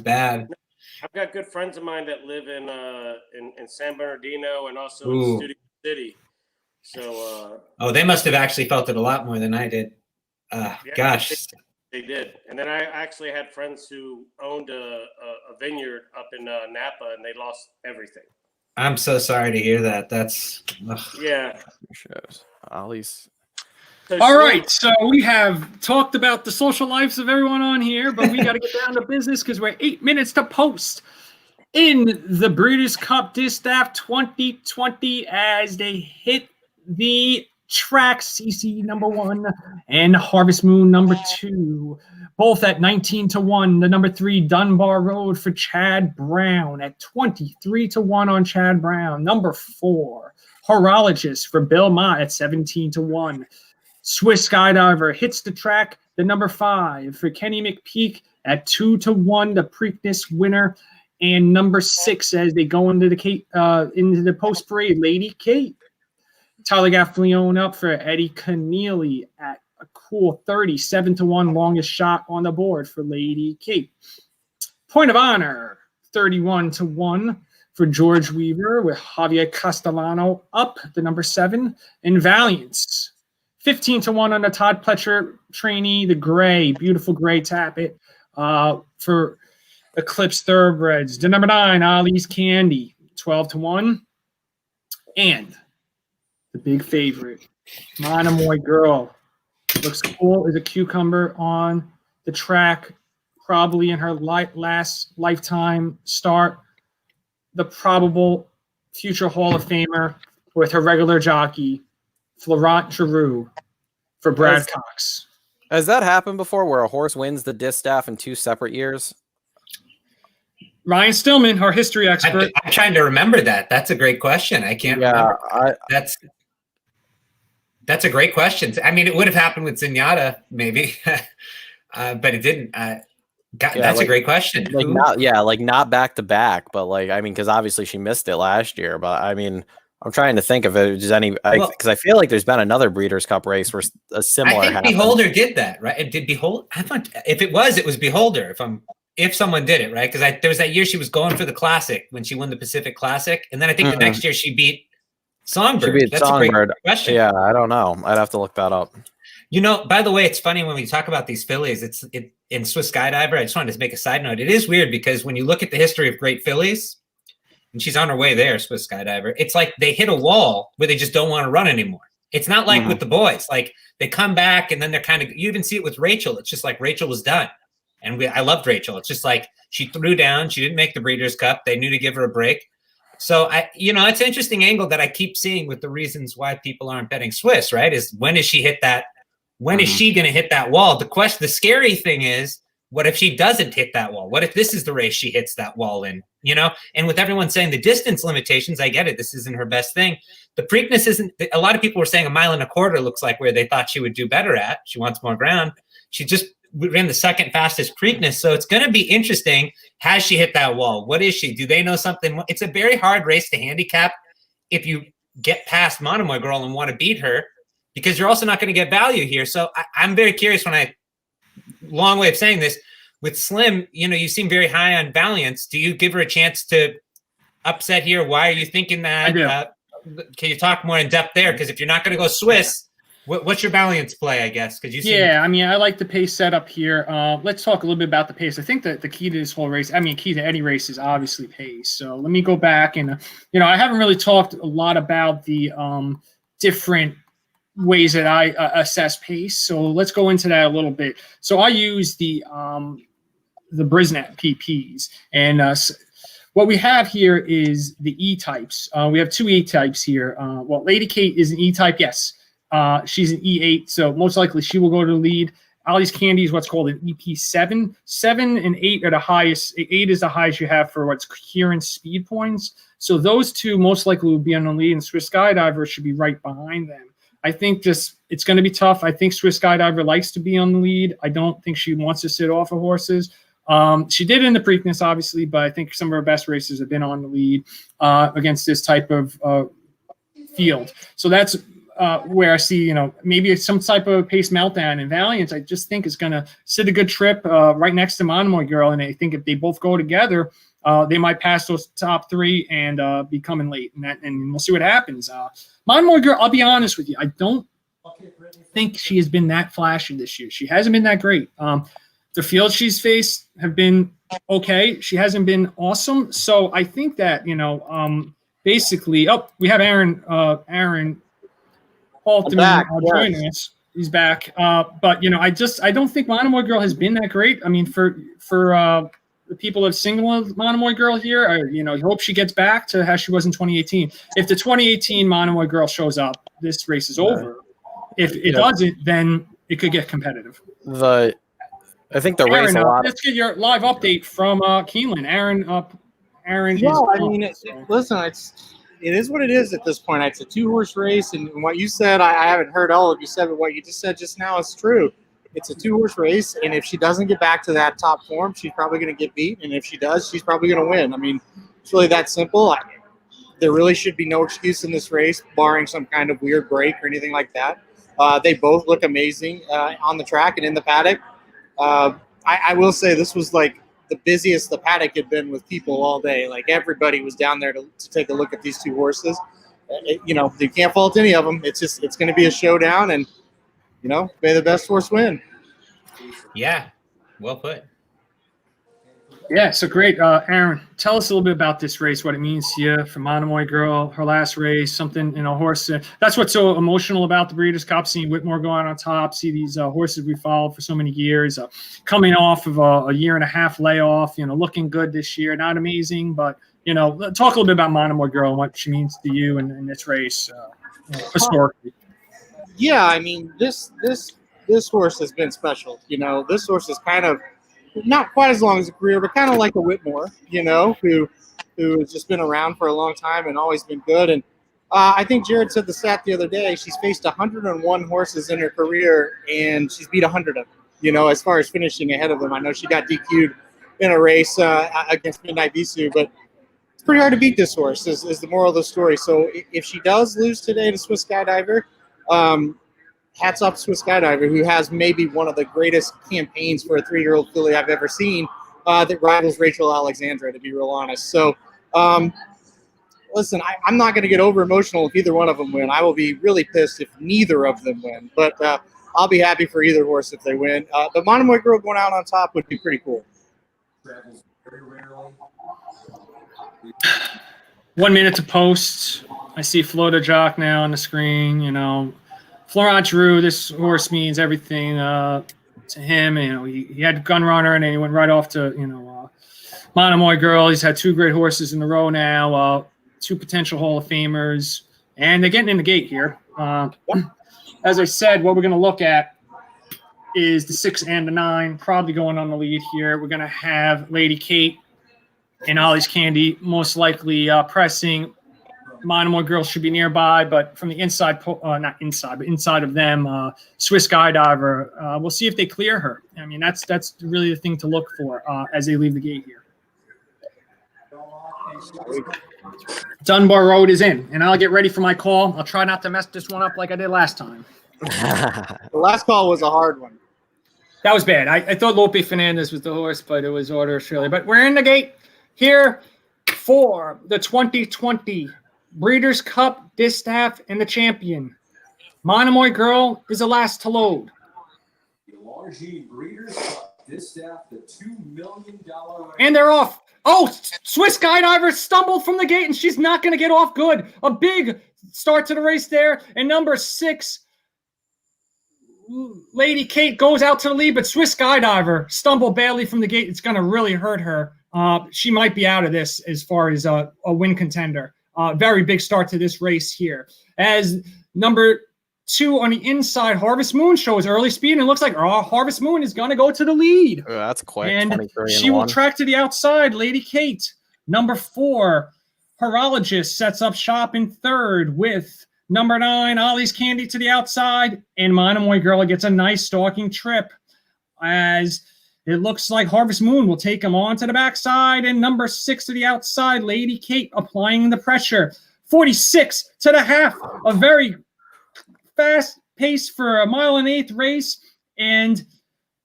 bad. I've got good friends of mine that live in San Bernardino and also in Studio City. So they must have actually felt it a lot more than I did. Gosh, they did. And then I actually had friends who owned a vineyard up in Napa, and they lost everything. I'm so sorry to hear that. That's yeah. Ollie's. All right, so we have talked about the social lives of everyone on here, but we got to get down to business because we're 8 minutes to post in the Breeders' Cup Distaff 2020 as they hit the track. CC number 1 and Harvest Moon number 2, both at 19-1. The number 3 Dunbar Road for Chad Brown at 23-1 on Chad Brown. Number 4 Horologist for Bill Mott at 17-1. Swiss Skydiver hits the track. The number 5 for Kenny McPeak at 2-1, the Preakness winner, and number 6 as they go into the post parade, Lady Kate. Tyler Gaffleone up for Eddie Keneally at a cool 37-1, longest shot on the board for Lady Kate. Point of honor, 31-1 for George Weaver with Javier Castellano up, the number 7, and Valiance. 15-1 on the Todd Pletcher trainee, the gray, beautiful gray tappet for Eclipse Thoroughbreds. The number 9, Ollie's Candy, 12-1. And the big favorite, Monomoy Girl. Looks cool as a cucumber on the track, probably in her last lifetime start. The probable future Hall of Famer with her regular jockey, Florent Giroux for Brad Cox. Has that happened before where a horse wins the distaff in 2 separate years? Ryan Stillman, our history expert. I'm trying to remember that. That's a great question. I can't remember. That's a great question. I mean, it would have happened with Zenyatta, maybe, but it didn't. That's a great question. Not back to back, but because obviously she missed it last year. But I mean, I'm trying to think if there's any, because I feel like there's been another Breeders' Cup race where a similar. I think happened. Beholder did that, right? It did Beholder. I thought if it was Beholder. If someone did it, right? Because there was that year she was going for the Classic when she won the Pacific Classic, and then I think the next year she beat Songbird. That's a great question. Yeah, I don't know. I'd have to look that up. You know, by the way, it's funny when we talk about these fillies. In Swiss Skydiver. I just wanted to make a side note. It is weird because when you look at the history of great fillies, and she's on her way there, Swiss Skydiver, it's like they hit a wall where they just don't want to run anymore. It's not like with the boys. Like they come back and then they're kind of. You even see it with Rachel. It's just like Rachel was done, and I loved Rachel. It's just like she threw down. She didn't make the Breeders' Cup. They knew to give her a break. So it's an interesting angle that I keep seeing with the reasons why people aren't betting Swiss. Right? Is when does she hit that? When is she going to hit that wall? The scary thing is, what if she doesn't hit that wall? What if this is the race she hits that wall in? And with everyone saying the distance limitations, I get it. This isn't her best thing. The Preakness isn't. A lot of people were saying 1.25 miles looks like where they thought she would do better at. She wants more ground. She just ran the second fastest Preakness. So it's going to be interesting. Has she hit that wall? What is she? Do they know something? It's a very hard race to handicap if you get past Monomoy Girl and want to beat her, because you're also not going to get value here. So I'm very curious long way of saying this, with Slim, you seem very high on Valiance. Do you give her a chance to upset here? Why are you thinking that? Can you talk more in depth there? Because if you're not going to go Swiss, what's your Valiance play, I guess? I like the pace setup here. Let's talk a little bit about the pace. I think that the key to this whole race, key to any race is obviously pace. So let me go back and, I haven't really talked a lot about the different ways that I assess pace. So let's go into that a little bit. So I use the Brisnet PPs, and what we have here is the E-types. We have 2 E-types here. Lady Kate is an E-type, yes. She's an E8, so most likely she will go to the lead. Ollie's Candy is what's called an EP7. 7 and 8 are the highest. 8 is the highest you have for what's Kieran's speed points. So those 2 most likely will be on the lead, and Swiss Skydiver should be right behind them. I think it's going to be tough. I think Swiss Skydiver likes to be on the lead. I don't think she wants to sit off of horses. She did in the Preakness, obviously, but I think some of her best races have been on the lead against this type of field. So that's where I see, maybe some type of pace meltdown. And Valiant, I just think is going to sit a good trip right next to Monomoy Girl. And I think if they both go together, they might pass those top 3 and be coming late. And we'll see what happens. Monomoy Girl, I'll be honest with you, I don't think she has been that flashy this year. She hasn't been that great. The fields she's faced have been okay. She hasn't been awesome. So I think that, basically, we have Aaron Halterman joining us. He's back. But, I don't think Monomoy Girl has been that great. For the people that single Monomoy Girl here, I hope she gets back to how she was in 2018. If the 2018 Monomoy Girl shows up, this race is over. If it doesn't, then it could get competitive. I think the Aaron, race let's get your live update from Keeneland. Aaron. Listen, it is what it is at this point. It's a 2-horse race, and what you said, I haven't heard all of you said, but what you just said just now is true. It's a 2-horse race, and if she doesn't get back to that top form, she's probably going to get beat, and if she does, she's probably going to win. It's really that simple. There really should be no excuse in this race, barring some kind of weird break or anything like that. They both look amazing on the track and in the paddock. I will say this was like the busiest the paddock had been with people all day. Like everybody was down there to take a look at these 2 horses. You can't fault any of them. It's going to be a showdown, and may the best horse win. Yeah, well put. Yeah, so great. Aaron, tell us a little bit about this race, what it means to you for Monomoy Girl, her last race, something, horse. That's what's so emotional about the Breeders' Cup, seeing Whitmore go out on top, see these horses we followed for so many years, coming off of a 1.5-year layoff, looking good this year. Not amazing, but, talk a little bit about Monomoy Girl and what she means to you in this race historically. Yeah, this horse has been special. This horse is kind of not quite as long as a career, but kind of like a Whitmore, who has just been around for a long time and always been good. And I think Jared said the stat the other day. She's faced 101 horses in her career, and she's beat 100 of them, as far as finishing ahead of them. I know she got DQ'd in a race against Midnight Bisou, but it's pretty hard to beat this horse is the moral of the story. So if she does lose today to Swiss Skydiver, hats off to Swiss Skydiver, who has maybe one of the greatest campaigns for a 3-year-old filly I've ever seen that rivals Rachel Alexandra, to be real honest. So, listen, I'm not going to get over emotional if either one of them win. I will be really pissed if neither of them win. But I'll be happy for either horse if they win. The Monomoy Girl going out on top would be pretty cool. 1 minute to post. I see Florida Jock now on the screen. You know, Florent Giroux, this horse means everything to him. You know, he had Gun Runner and then he went right off to, you know, Monomoy Girl. He's had 2 great horses in a row now, 2 potential Hall of Famers, and they're getting in the gate here. As I said, what we're going to look at is the 6 and the 9, probably going on the lead here. We're going to have Lady Kate and Ollie's Candy most likely pressing. Monomoy Girl should be nearby, but from the inside, not inside, but inside of them, Swiss Skydiver. We'll see if they clear her. I mean, that's really the thing to look for as they leave the gate here. Dunbar Road is in, and I'll get ready for my call. I'll try not to mess this one up like I did last time. The last call was a hard one. That was bad. I thought Lope Fernandez was the horse, but it was Order Australia. But we're in the gate here for the 2020 Breeders' Cup Distaff and the Champion. Monomoy Girl is the last to load. And they're off. Oh, Swiss Skydiver stumbled from the gate, and she's not going to get off good. A big start to the race there. And number 6, Lady Kate goes out to the lead, but Swiss Skydiver stumbled badly from the gate. It's going to really hurt her. She might be out of this as far as a win contender. Very big start to this race here. As number 2 on the inside, Harvest Moon shows early speed, and it looks like Harvest Moon is going to go to the lead. Oh, that's quick. And she will track to the outside, Lady Kate. Number 4, Horologist sets up shop in 3rd with number 9, Ollie's Candy to the outside, and Monomoy Girl gets a nice stalking trip as it looks like Harvest Moon will take him on to the backside, and number 6 to the outside, Lady Kate applying the pressure. 46 to the half, a very fast pace for a 1 1/8 race, and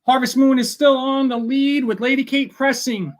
Harvest Moon is still on the lead with Lady Kate pressing.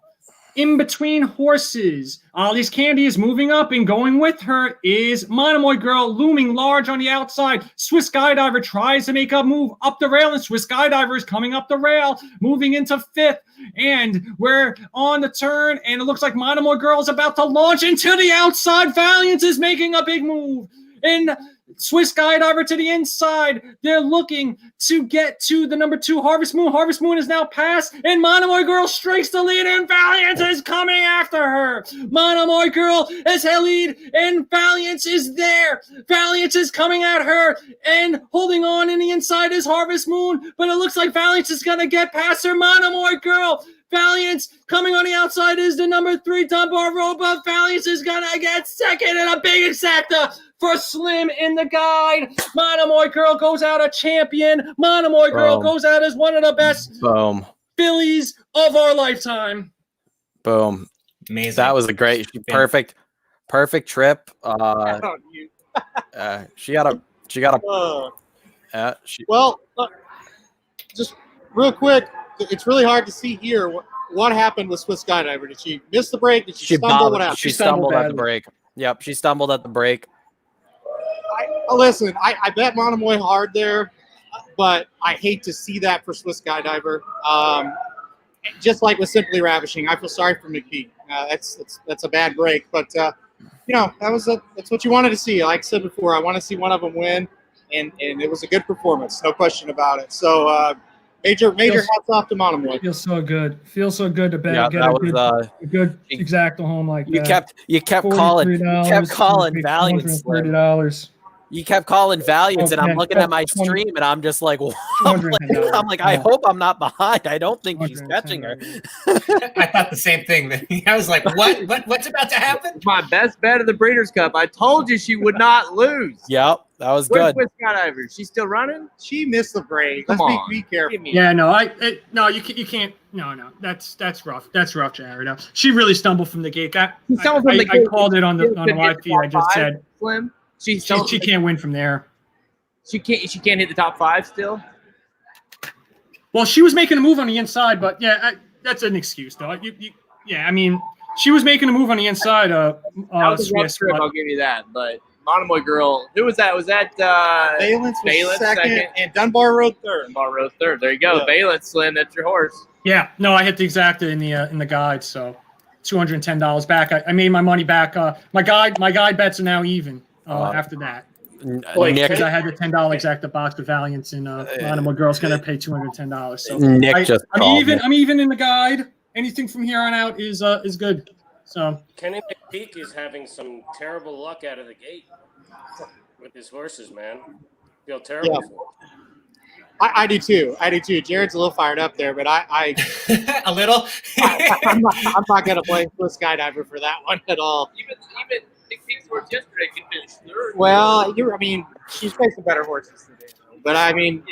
In between horses, Ollie's Candy is moving up, and going with her is Monomoy Girl looming large on the outside. Swiss Skydiver tries to make a move up the rail, and Swiss Skydiver is coming up the rail, moving into 5th. And we're on the turn, and it looks like Monomoy Girl is about to launch into the outside. Valiant is making a big move. And Swiss Skydiver to the inside. They're looking to get to the number 2, Harvest Moon. Harvest Moon is now passed, and Monomoy Girl strikes the lead, and Valiant is coming after her. Monomoy Girl is her lead, and Valiant is there. Valiant is coming at her, and holding on in the inside is Harvest Moon, but it looks like Valiant is going to get past her. Monomoy Girl. Valiant coming on the outside is the number 3, Dunbar Road, but Valiant is going to get second, and a big exacta for Slim in the guide. Monomoy Girl goes out a champion. Monomoy Girl goes out as one of the best fillies of our lifetime. Boom. Amazing. That was a great, perfect trip. She got a. Well, just real quick, it's really hard to see here what happened with Swiss Skydiver. Did she miss the break? Did she stumble? What happened? She stumbled at the break. Yep, she stumbled at the break. Listen, I bet Monomoy hard there, but I hate to see that for Swiss Skydiver. Just like with Simply Ravishing, I feel sorry for McPhee. That's a bad break, but you know that's what you wanted to see. Like I said before, I want to see one of them win, and it was a good performance, no question about it. So major hats off to Monomoy. Feels so good. Feels so good to bet. Yeah, get that a good exacta home like you that. You kept calling Valiance. $30. You kept calling Valiance, and I'm looking at my stream, and I'm just like, I'm like, I hope I'm not behind. I don't think she's catching her. I thought the same thing. I was like, what's about to happen? My best bet of the Breeders' Cup. I told you she would not lose. Yep, that was good. Where's Skydiver? She's still running? She missed the break. Come on. Be careful. Yeah, no, you can't. No, that's rough. That's rough, Jared. She really stumbled from the gate. I called it on the live feed. I just said Slim. She can't win from there. She can't hit the top 5 still. Well, she was making a move on the inside, but yeah, that's an excuse though. Yeah, I mean, she was making a move on the inside. That was a rough trip, I'll give you that. But Monomoy girl. Who was that? Was that Valence was Valence second, and Dunbar rode third. Dunbar rode third. There you go. Yeah. Valence, Slim. That's your horse. Yeah, no, I hit the exacta in the guide, so $210 back. I made my money back. My guide bets are now even after that. Nick, Because I had the $10 exacta box with Valiance, and Monomoy Girl's gonna pay $210. So Nick just I'm called even. me. I'm even in the guide. Anything from here on out is good. So Kenny McPeak is having some terrible luck out of the gate with his horses, man. Feel terrible Yeah. for him. I do too. Jared's a little fired up there, but I A little. I'm not gonna blame Swiss Skydiver for that one at all. Even McPeak's horse yesterday could finish third. Well, she's facing better horses today, but I mean,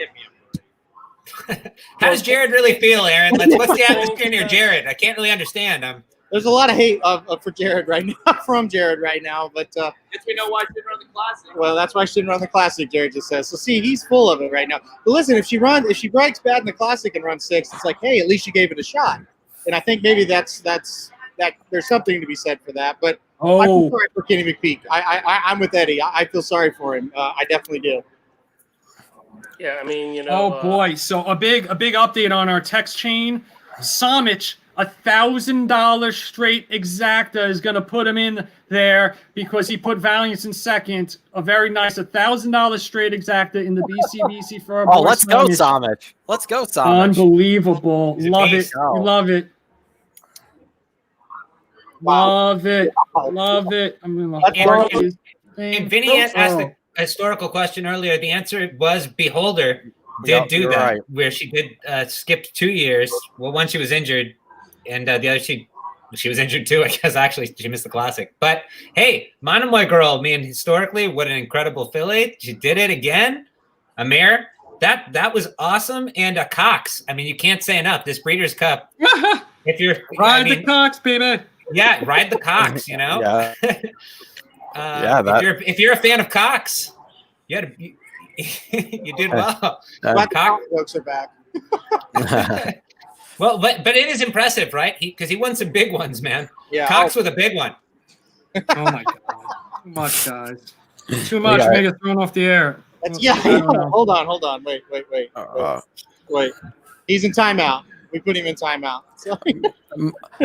How does Jared really feel, Aaron? What's the atmosphere near Jared? I can't really understand. there's a lot of hate for Jared right now from Jared right now, but Guess we know why she run the classic. well, that's why she didn't run the classic. Jared just says. So see, he's full of it right now. But listen, if she breaks bad in the classic and runs 6, it's like, hey, at least you gave it a shot. And I think maybe that's there's something to be said for that. But I feel sorry for Kenny McPeak. I'm with Eddie. I feel sorry for him. I definitely do. Yeah, I mean, oh boy. So a big update on our text chain. Samich, $1,000 straight exacta is going to put him in there because he put Valiance in second. A very nice $1,000 straight exacta in the BCBC for our boy let's go, Samich. Samich. Let's go, Samich. Unbelievable. Love it. Go. Love it. Love it. Love it. I'm going to And Vinny asked a historical question earlier. The answer was Beholder did do that, right. where she did skip 2 years. Well, one she was injured, and the other she was injured too. I guess actually she missed the classic. But hey, Monomoy Girl, historically, what an incredible filly. She did it again. A mare. That was awesome. And a Cox. I mean, you can't say enough. This Breeders' Cup. If you're the Cox, baby. Yeah, ride the Cox. Yeah. If you're a fan of Cox, you did well. Glad the comic books are back. Well, but it is impressive, right? Because he won some big ones, man. Yeah. Cox with a big one. Oh my god. Too much, guys. Too much. Made it thrown off the air. Hold on. Wait. He's in timeout. We put him in timeout. So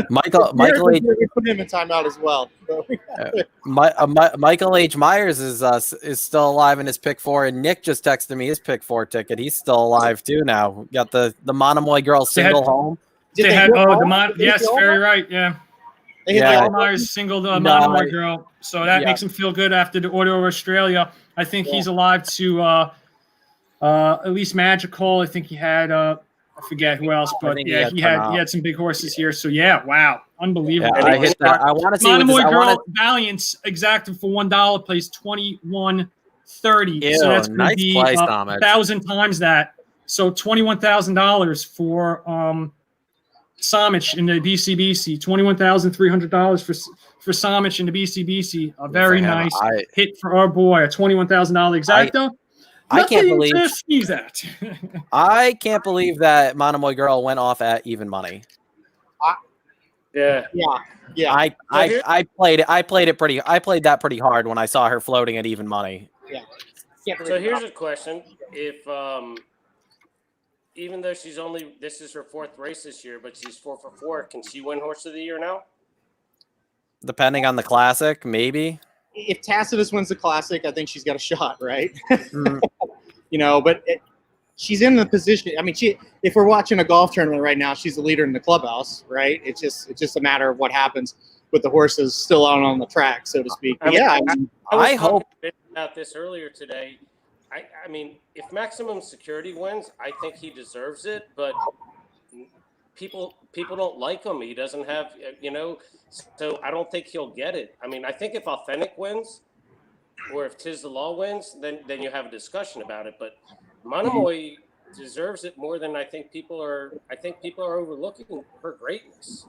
Michael H. We put him in timeout as well. So Michael H. Myers is still alive in his pick 4, and Nick just texted me his pick 4 ticket. He's still alive too now. Got the Monomoy Girl single home. Yes, very right. Yeah. Michael Myers singled Monomoy Girl, so that makes him feel good after the order of Australia. I think he's alive to at least Magical. I think he had I forget who else, but he had some big horses here. So wow, unbelievable. Yeah, I hit that. I want to see Monomoy Girl Valiance exacted for $1 plays $21.30. So that's going to be 1,000 times that. So $21,000 for Samich in the BCBC. $21,300 for Samich in the BCBC. A very nice hit for our boy. A $21,000 exacto. I can't believe to sneeze at. I can't believe that Monomoy Girl went off at even money. Yeah. I played that pretty hard when I saw her floating at even money. Yeah. So here's a question: if even though this is her 4th race this year, but she's 4 for 4, can she win Horse of the Year now? Depending on the classic, maybe. If Tacitus wins the classic, I think she's got a shot, right? But she's in the position. I mean, if we're watching a golf tournament right now, she's the leader in the clubhouse, right? It's just a matter of what happens with the horses still out on the track, so to speak. I hope about this earlier today. I mean, if Maximum Security wins, I think he deserves it, but people don't like him. He doesn't have, so I don't think he'll get it. I mean, I think if Authentic wins, or if Tiz the Law wins, then you have a discussion about it. But Monomoy deserves it more than I think people are. I think people are overlooking her greatness.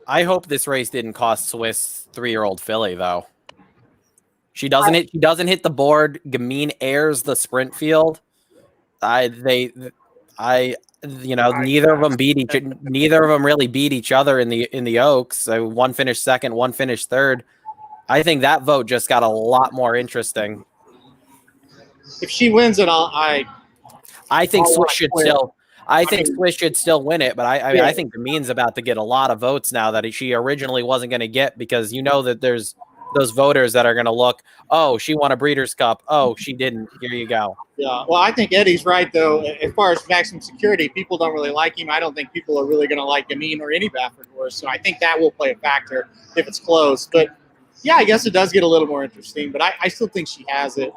I hope this race didn't cost Swiss 3-year-old filly though. She doesn't hit the board. Gamine airs the sprint field. Neither of them really beat each other in the Oaks. So one finished second, one finished third. I think that vote just got a lot more interesting. If she wins it, I think I'll Swish should quit. still. I think mean- Swish should still win it, but I Yeah. think Gamin's about to get a lot of votes now that she originally wasn't going to get, because you know that there's those voters that are going to look, oh, she won a Breeders' Cup. Oh, she didn't. Here you go. Yeah, well, I think Eddie's right, though. As far as maximum security, people don't really like him. I don't think people are really going to like Gamin or any Baffert horse. So I think that will play a factor if it's close. But yeah, I guess it does get a little more interesting. But I still think she has it.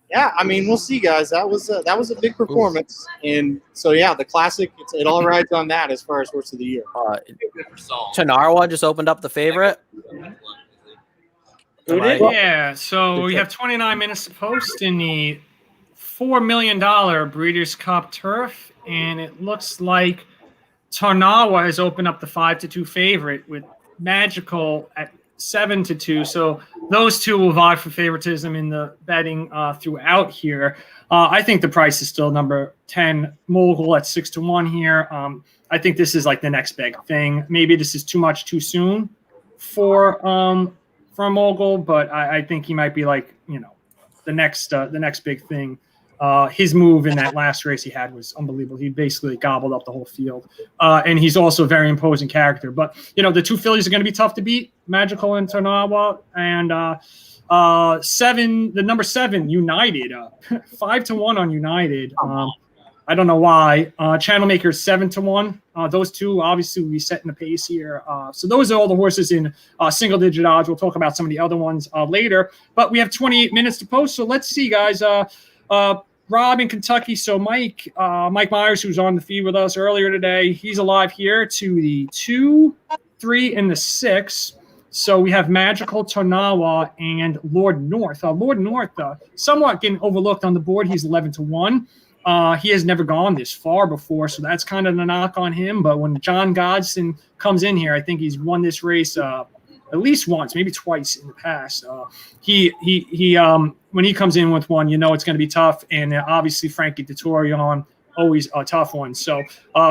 Yeah, I mean, we'll see, guys. That was a big performance, and so yeah, the Classic. It all rides on that as far as horse of the year. Tanarwa just opened up the favorite. Who did? Yeah, so we have 29 minutes to post in the $4 million Breeders' Cup Turf, and it looks like Tarnawa has opened up the 5-2 favorite with Magical at 7-2. So those two will vie for favoritism in the betting throughout here. I think the price is still number 10 Mogul at 6-1 here. I think this is like the next big thing. Maybe this is too much too soon for a Mogul, but I think he might be like, the next big thing. His move in that last race he had was unbelievable. He basically gobbled up the whole field. And he's also a very imposing character. But, the two fillies are going to be tough to beat, Magical and Tarnawa. And the number 7, United, 5-1 on United. I don't know why. Channel Maker 7-1. Those two obviously will be setting the pace here. So those are all the horses in single-digit odds. We'll talk about some of the other ones later. But we have 28 minutes to post. So let's see, guys. Rob in Kentucky. So Mike Myers, who's on the feed with us earlier today, he's alive here to the 2, 3, and the 6. So we have Magical, Tarnawa, and Lord North. Lord North, somewhat getting overlooked on the board. He's 11-1. He has never gone this far before, so that's kind of the knock on him. But when John Godson comes in here, I think he's won this race at least once, maybe twice in the past. He when he comes in with one, it's going to be tough. And obviously Frankie Dettorion, always a tough one. So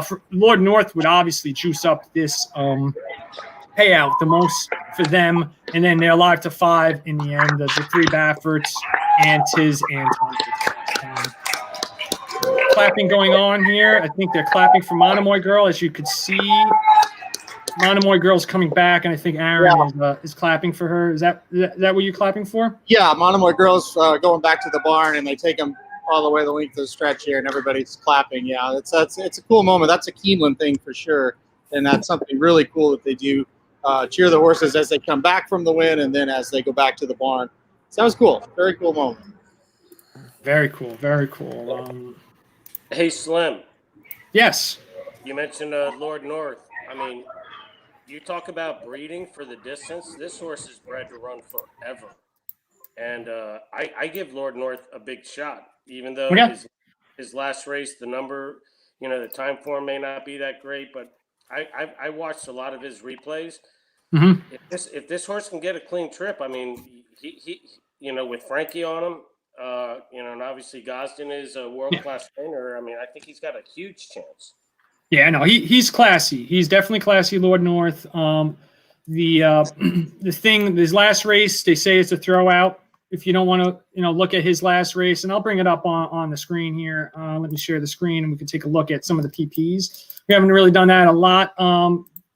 for Lord North would obviously juice up this payout the most for them. And then they're alive to 5 in the end. The 3 Bafferts and Tiz and Tom. Clapping going on here. I think they're clapping for Monomoy Girl, as you could see. Monomoy Girl's coming back, and I think Aaron is clapping for her. Is that what you're clapping for? Yeah, Monomoy Girl's going back to the barn, and they take them all the way the length of the stretch here, and everybody's clapping. Yeah, it's a cool moment. That's a Keeneland thing for sure, and that's something really cool that they do. Cheer the horses as they come back from the win, and then as they go back to the barn. So that was cool. Very cool moment. Very cool. Very cool. Hey, Slim. Yes. You mentioned Lord North. I mean, you talk about breeding for the distance. This horse is bred to run forever. And I give Lord North a big shot, even though his last race, the number, the time form may not be that great, but I watched a lot of his replays. Mm-hmm. If this horse can get a clean trip, I mean, he with Frankie on him, and obviously Gosden is a world-class trainer. I mean, I think he's got a huge chance. Yeah, no, he's classy. He's definitely classy, Lord North. The thing, his last race, they say it's a throwout. If you don't want to, look at his last race, and I'll bring it up on the screen here. Let me share the screen, and we can take a look at some of the PPs. We haven't really done that a lot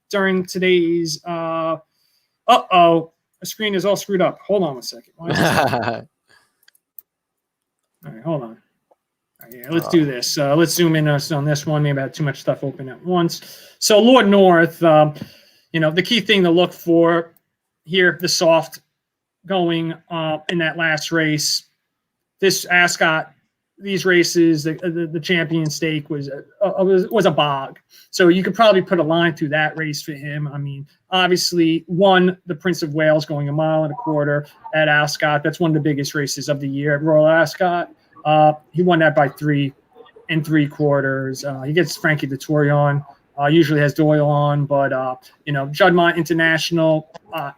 during today's. The screen is all screwed up. Hold on a second. All right, hold on. All right, yeah, let's do this. Let's zoom in on this one. Maybe I had too much stuff open at once. So Lord North, the key thing to look for here, the soft going in that last race. This Ascot, these races, the champion stake was a bog. So you could probably put a line through that race for him. I mean, obviously, the Prince of Wales going 1.25 miles at Ascot. That's one of the biggest races of the year at Royal Ascot. He won that by 3 3/4. He gets Frankie Dettorion. Usually has Doyle on, but Juddmonte International.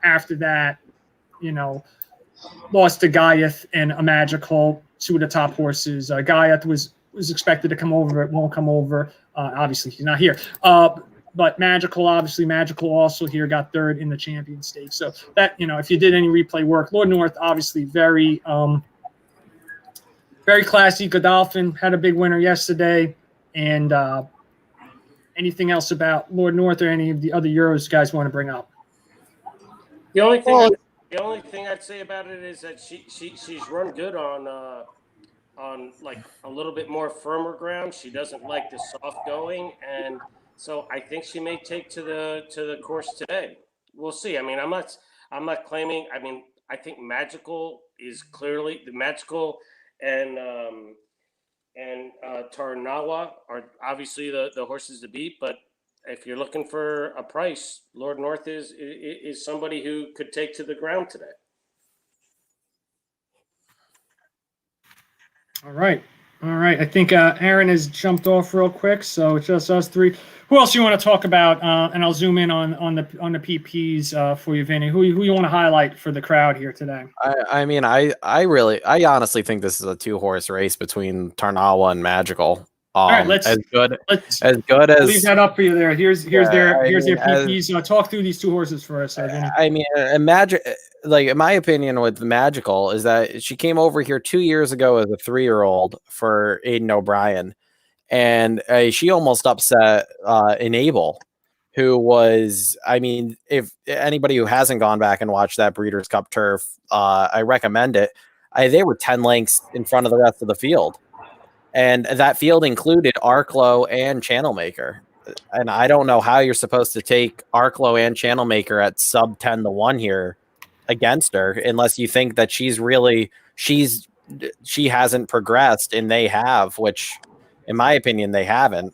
After that, lost to Gaiath and a Magical, 2 of the top horses. Gaiath was expected to come over, it won't come over. Obviously, he's not here. but Magical, obviously, Magical also here got third in the champion stakes. So that, if you did any replay work, Lord North, obviously very classy. Godolphin had a big winner yesterday. And anything else about Lord North or any of the other Euros you guys want to bring up? The only thing I'd say about it is that she's run good on like a little bit more firmer ground. She doesn't like the soft going, and so I think she may take to the course today. We'll see. I mean, I'm not claiming. I mean, I think Magical is clearly the Magical and Tarnawa are obviously the horses to beat. But if you're looking for a price, Lord North is somebody who could take to the ground today. All right. I think Aaron has jumped off real quick, so it's just us three. Who else you want to talk about? And I'll zoom in on the PPs for you, Vinny. Who you want to highlight for the crowd here today? I honestly think this is a 2-horse race between Tarnawa and Magical. All right, let's leave that up for you there. Here's their PPs. Talk through these 2 horses for us. Vinny. I mean, imagine. Like, my opinion with Magical is that she came over here 2 years ago as a 3-year-old for Aiden O'Brien, and she almost upset Enable, who was, I mean, if anybody who hasn't gone back and watched that Breeders' Cup turf, I recommend it. They were 10 lengths in front of the rest of the field, and that field included Arklow and Channelmaker. And I don't know how you're supposed to take Arklow and Channelmaker at sub 10-1 here against her, unless you think that she hasn't progressed, and they have, which in my opinion they haven't.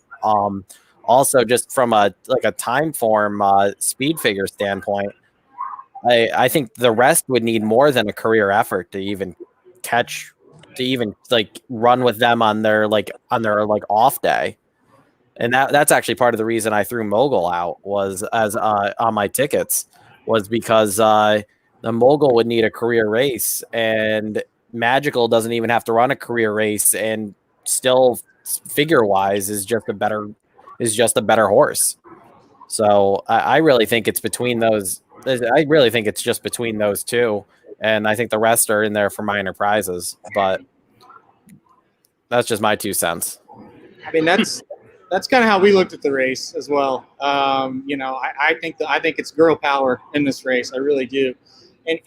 Also, just from a time form speed figure standpoint, I think the rest would need more than a career effort to even run with them on their off day. And that's actually part of the reason I threw Mogul out was on my tickets, was because the Mogul would need a career race, and Magical doesn't even have to run a career race, and still figure wise is just a better horse. So I really think it's between those. I really think it's just between those 2, and I think the rest are in there for minor prizes. But that's just my 2 cents. I mean, that's kind of how we looked at the race as well. I think it's girl power in this race. I really do. And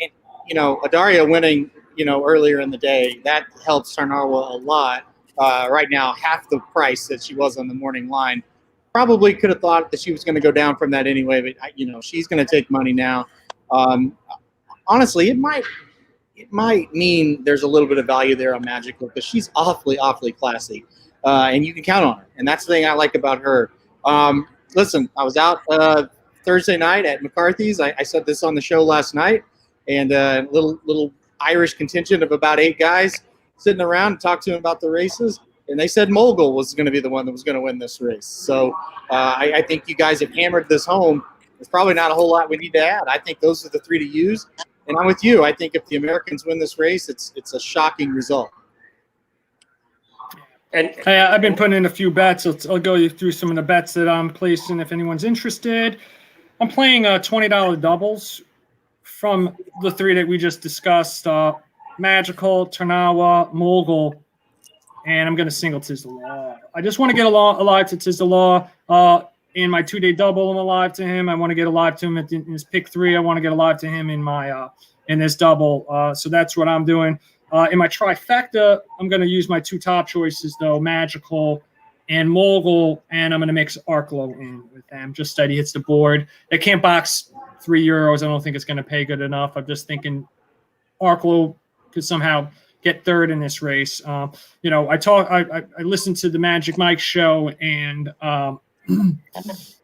Adaria winning, earlier in the day, that helps Tarnawa a lot. Right now, half the price that she was on the morning line. Probably could have thought that she was going to go down from that anyway, but she's going to take money now. Honestly, it might mean there's a little bit of value there on Magical, because she's awfully classy, and you can count on her. And that's the thing I like about her. Listen, I was out Thursday night at McCarthy's. I said this on the show last night, and a little Irish contingent of about 8 guys sitting around and talked to him about the races, and they said Mogul was going to be the one that was going to win this race. So I think you guys have hammered this home. There's probably not a whole lot we need to add. I think those are the 3 to use, and I'm with you. I think if the Americans win this race, it's a shocking result. And I've been putting in a few bets. I'll go through some of the bets that I'm placing if anyone's interested. I'm playing $20 doubles from the 3 that we just discussed: Magical, Tarnawa, Mogul, and I'm going to single Tiz the Law. I just want to get alive to Tiz the Law. In my 2-day double, I'm alive to him. I want to get alive to him in his pick 3. I want to get alive to him in my in this double. So that's what I'm doing. In my trifecta, I'm going to use my 2 top choices, though, Magical and Mogul, and I'm going to mix Arklow in with them, just that he hits the board. They can't box €3. I don't think it's going to pay good enough. I'm just thinking Arklow could somehow get third in this race. I listened to the Magic Mike show, and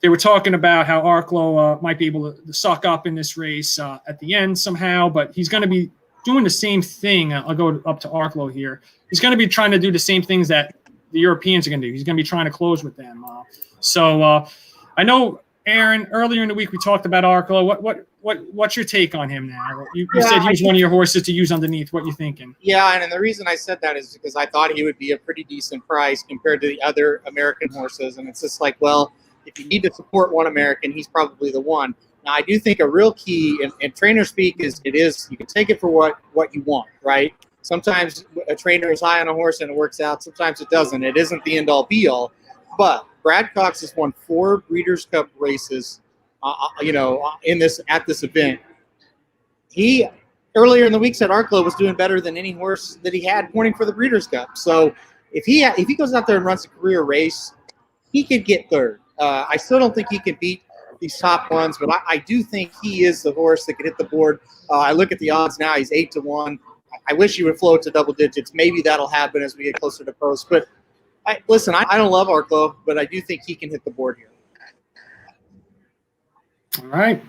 they were talking about how Arklow might be able to suck up in this race at the end somehow, but he's going to be doing the same thing. I'll go up to Arklow here. He's going to be trying to do the same things that the Europeans are going to do. He's going to be trying to close with them. I know, Aaron, earlier in the week we talked about Arklow. What's your take on him now? You said he was one of your horses to use underneath. What you thinking? Yeah, and the reason I said that is because I thought he would be a pretty decent price compared to the other American horses. And it's just like, well, if you need to support one American, he's probably the one. Now, I do think a real key, and trainer speak is you can take it for what you want, right? Sometimes a trainer is high on a horse and it works out. Sometimes it doesn't. It isn't the end all be all. But Brad Cox has won 4 Breeders' Cup races, at this event. He earlier in the week said Arklow was doing better than any horse that he had pointing for the Breeders' Cup. So if he goes out there and runs a career race, he could get third. I still don't think he can beat these top ones, but I do think he is the horse that could hit the board. I look at the odds now; he's 8-1. I wish he would float to double digits. Maybe that'll happen as we get closer to post. But I don't love Arklow, but I do think he can hit the board here. All right.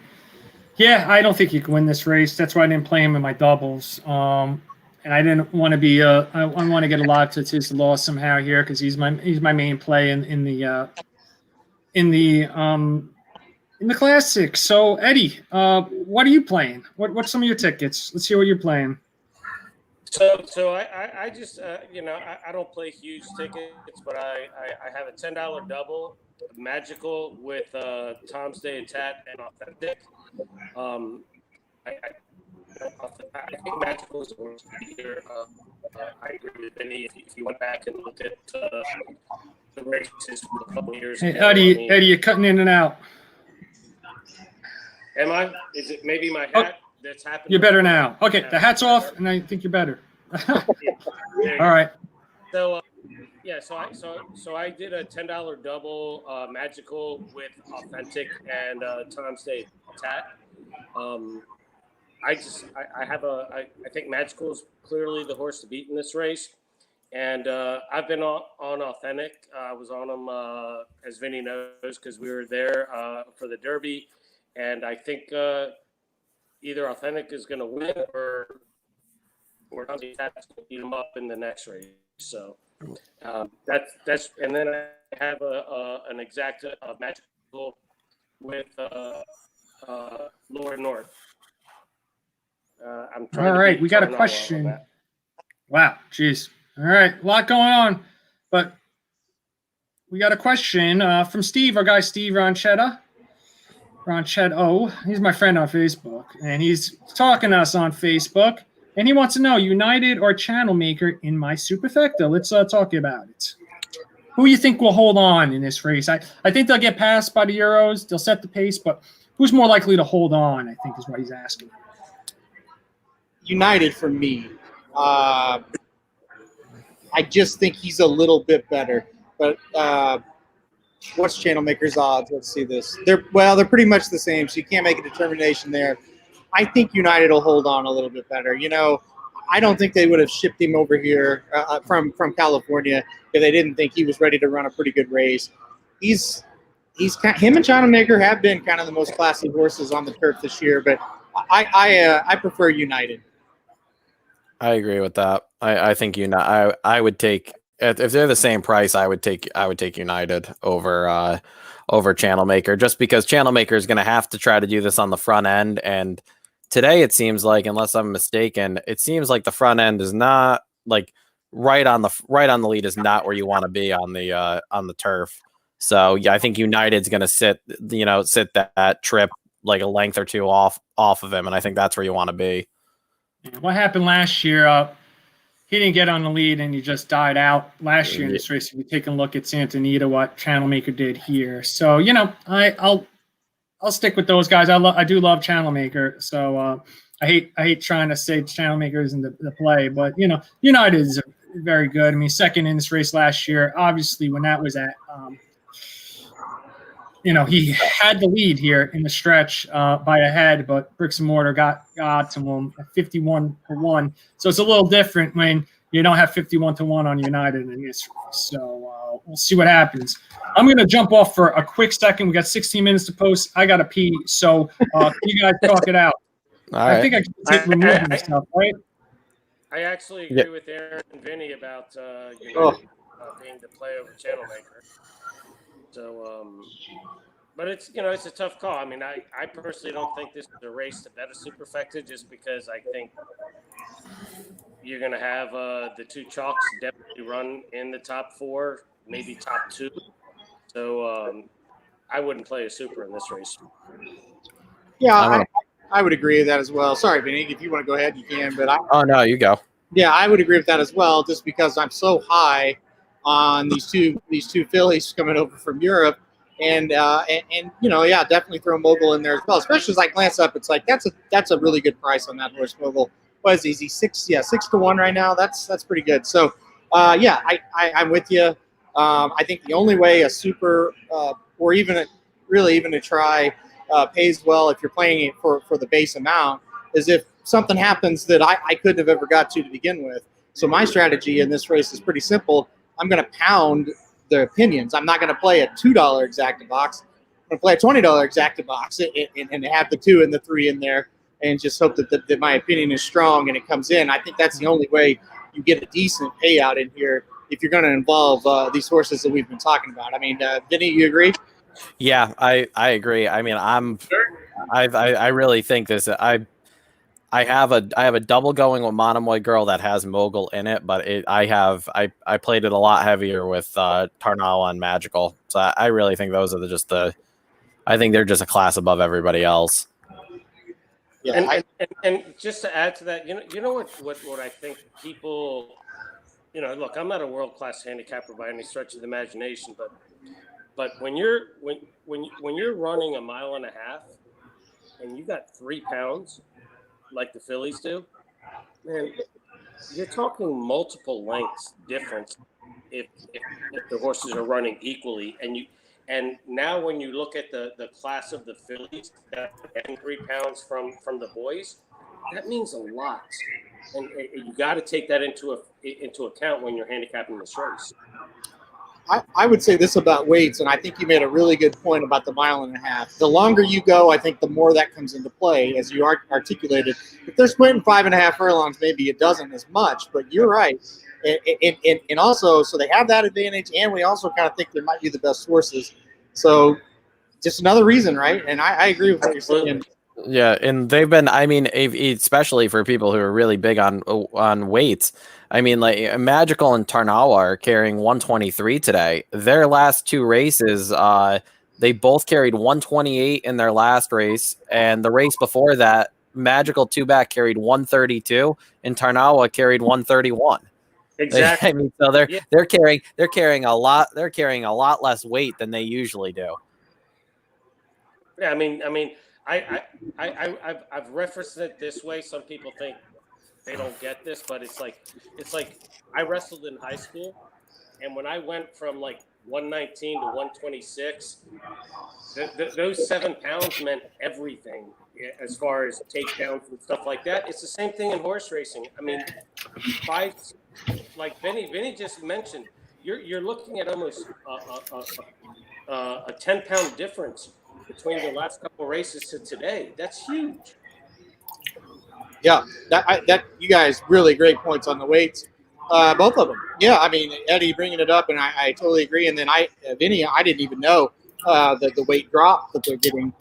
Yeah, I don't think he can win this race. That's why I didn't play him in my doubles. And I didn't want to be I want to get a lot to his loss somehow here because he's my main play in the classic. So Eddie, what are you playing? What's some of your tickets? Let's hear what you're playing. So I just I don't play huge tickets, but I have a $10 double magical with Tom's Day Tat and Authentic. I think magical is the worst here. I agree with Vinny. If you went back and looked at the races from a couple years Hey, ago, Eddie, you're cutting in and out. Am I? Is it maybe my hat that's happening? You're better now. Okay, the hat's off, and I think you're better. All right. So, so I did a $10 double magical with Authentic and Tom's Day Tat. I think Magical is clearly the horse to beat in this race. And I've been on Authentic. I was on him, as Vinny knows, because we were there for the Derby. And I think either Authentic is going to win or Tom's going to beat him up in the next race. So that's and then I have an exacta magical with Lord North. I'm trying. All right, we got a question. Wow, geez. All right, a lot going on, but we got a question from Steve, our guy Steve Ronchetta. He's my friend on Facebook, and he's talking to us on Facebook, and he wants to know United or Channel Maker in my superfecta. Let's talk about it. Who you think will hold on in this race? I think they'll get passed by the Euros. They'll set the pace, but who's more likely to hold on, I think is what he's asking. United for me. I just think he's a little bit better. But what's Channel Maker's odds? Let's see this. They're pretty much the same, so you can't make a determination there. I think United will hold on a little bit better. I don't think they would have shipped him over here from California if they didn't think he was ready to run a pretty good race. Him and Channel Maker have been kind of the most classy horses on the turf this year, but I prefer United. I agree with that. I think I would take, if they're the same price, I would take United over Channel Maker, just because Channel Maker is going to have to try to do this on the front end. And today it seems like, unless I'm mistaken, it seems like the front end is not like right on the lead is not where you want to be on the turf. So yeah, I think United's going to sit that trip like a length or two off of him, and I think that's where you want to be. What happened last year? He didn't get on the lead, and he just died out last year in this race. If you take a look at Santa Anita, what Channel Maker did here, so I'll stick with those guys. I do love Channel Maker, so I hate trying to say Channel Maker isn't the play, but United is very good. I mean, second in this race last year. Obviously, when that was at he had the lead here in the stretch by a head, but Bricks and Mortar got to him at 51-1. So it's a little different when you don't have 51-1 on United in this race. So we'll see what happens. I'm going to jump off for a quick second. We got 16 minutes to post. I got to pee, so you guys talk it out. All right. I think I can take removing myself, right? I actually agree with Aaron and Vinny about United being the play over Channel Maker. So, but it's a tough call. I mean, I personally don't think this is a race to bet a superfecta, just because I think you're going to have the two chalks definitely run in the top 4, maybe top 2. So I wouldn't play a super in this race. Yeah, I would agree with that as well. Sorry, Vinny, if you want to go ahead, you can. But Oh no, you go. yeah, I would agree with that as well, just because I'm so high on these two fillies coming over from Europe, and yeah, definitely throw Mogul in there as well. Especially as I glance up, it's like that's a really good price on that horse, Mogul. What is he? Is he 6-1 right now? That's pretty good. So, yeah, I'm with you. I think the only way a super or even a try pays well if you're playing it for the base amount is if something happens that I couldn't have ever got to begin with. So my strategy in this race is pretty simple. I'm going to pound the opinions. I'm not going to play a $2 exacta box. I'm going to play a $20 exacta box and have the 2 and the 3 in there and just hope that my opinion is strong and it comes in. I think that's the only way you get a decent payout in here if you're going to involve these horses that we've been talking about. I mean, Vinny, you agree? Yeah, I agree. I mean, I really think this. I have a double going with Monomoy Girl that has Mogul in it, but I played it a lot heavier with Tarnawa and Magical. So I really think those are I think they're just a class above everybody else. Yeah, and just to add to that, you know what I think people, look, I'm not a world-class handicapper by any stretch of the imagination, but when you're running a mile and a half and you got 3 pounds like the fillies do, man, you're talking multiple lengths difference if the horses are running equally. And now when you look at the class of the fillies that are getting 3 pounds from the boys, that means a lot. And you got to take that into account when you're handicapping this race. I would say this about weights, and I think you made a really good point about the mile and a half. The longer you go, I think the more that comes into play, as you articulated. If they're splitting 5.5 furlongs, maybe it doesn't as much, but you're right. And also, so they have that advantage, and we also kind of think they might be the best horses. So just another reason, right? And I agree with what you're saying. Yeah, and they've been, I mean, especially for people who are really big on weights. I mean, like Magical and Tarnawa are carrying 123 today. Their last 2 races, they both carried 128 in their last race, and the race before that, Magical 2-back carried 132, and Tarnawa carried 131. Exactly. I mean, so they're carrying a lot less weight than they usually do. Yeah, I mean, I've referenced it this way. Some people think they don't get this, but it's like I wrestled in high school, and when I went from like 119 to 126, those 7 pounds meant everything as far as takedowns and stuff like that. It's the same thing in horse racing. I mean, like Vinny just mentioned, you're looking at almost a 10-pound difference between the last couple of races to today. That's huge. Yeah, that you guys really great points on the weights, both of them. Yeah, I mean Eddie bringing it up, and I totally agree. And then Vinny, I didn't even know the weight drop that they're getting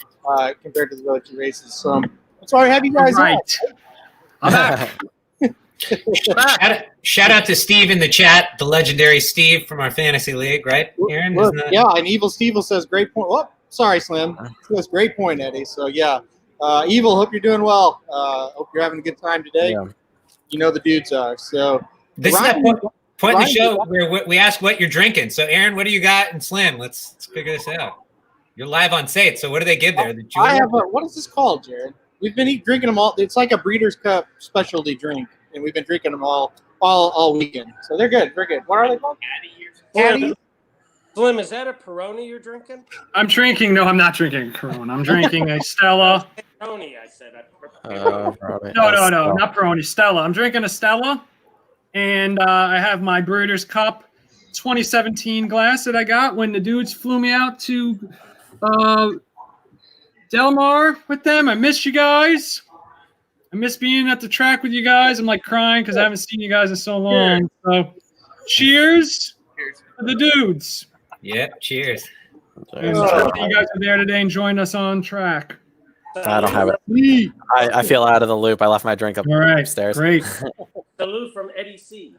compared to the other 2 races. So that's why I have you guys right. on. Shout out to Steve in the chat, the legendary Steve from our fantasy league, right, Aaron? Yeah, and Evil Steve says great point. Oh, sorry, Slim. That's great point, Eddie. So yeah. Evil, hope you're doing well. Hope you're having a good time today. Yeah. You know the dudes are. So this is that point in the show where we ask what you're drinking. So Aaron, what do you got? And Slim, let's figure this out. You're live on Sate, so what do they give there? I have what is this called, Jared? We've been drinking them all. It's like a Breeders' Cup specialty drink, and we've been drinking them all weekend. So they're good. They're good. What are they called? Caddy. Slim, is that a Peroni you're drinking? I'm drinking. No, I'm not drinking Corona. I'm drinking a Stella. Peroni, I said. No, not Peroni. Stella. I'm drinking a Stella, and I have my Breeders' Cup 2017 glass that I got when the dudes flew me out to Del Mar with them. I miss you guys. I miss being at the track with you guys. I'm like crying because I haven't seen you guys in so long. So, cheers to the dudes. Yep, cheers. You guys are there today and joined us on track. I don't have it. I feel out of the loop. I left my drink upstairs. Great. Salute from Eddie C.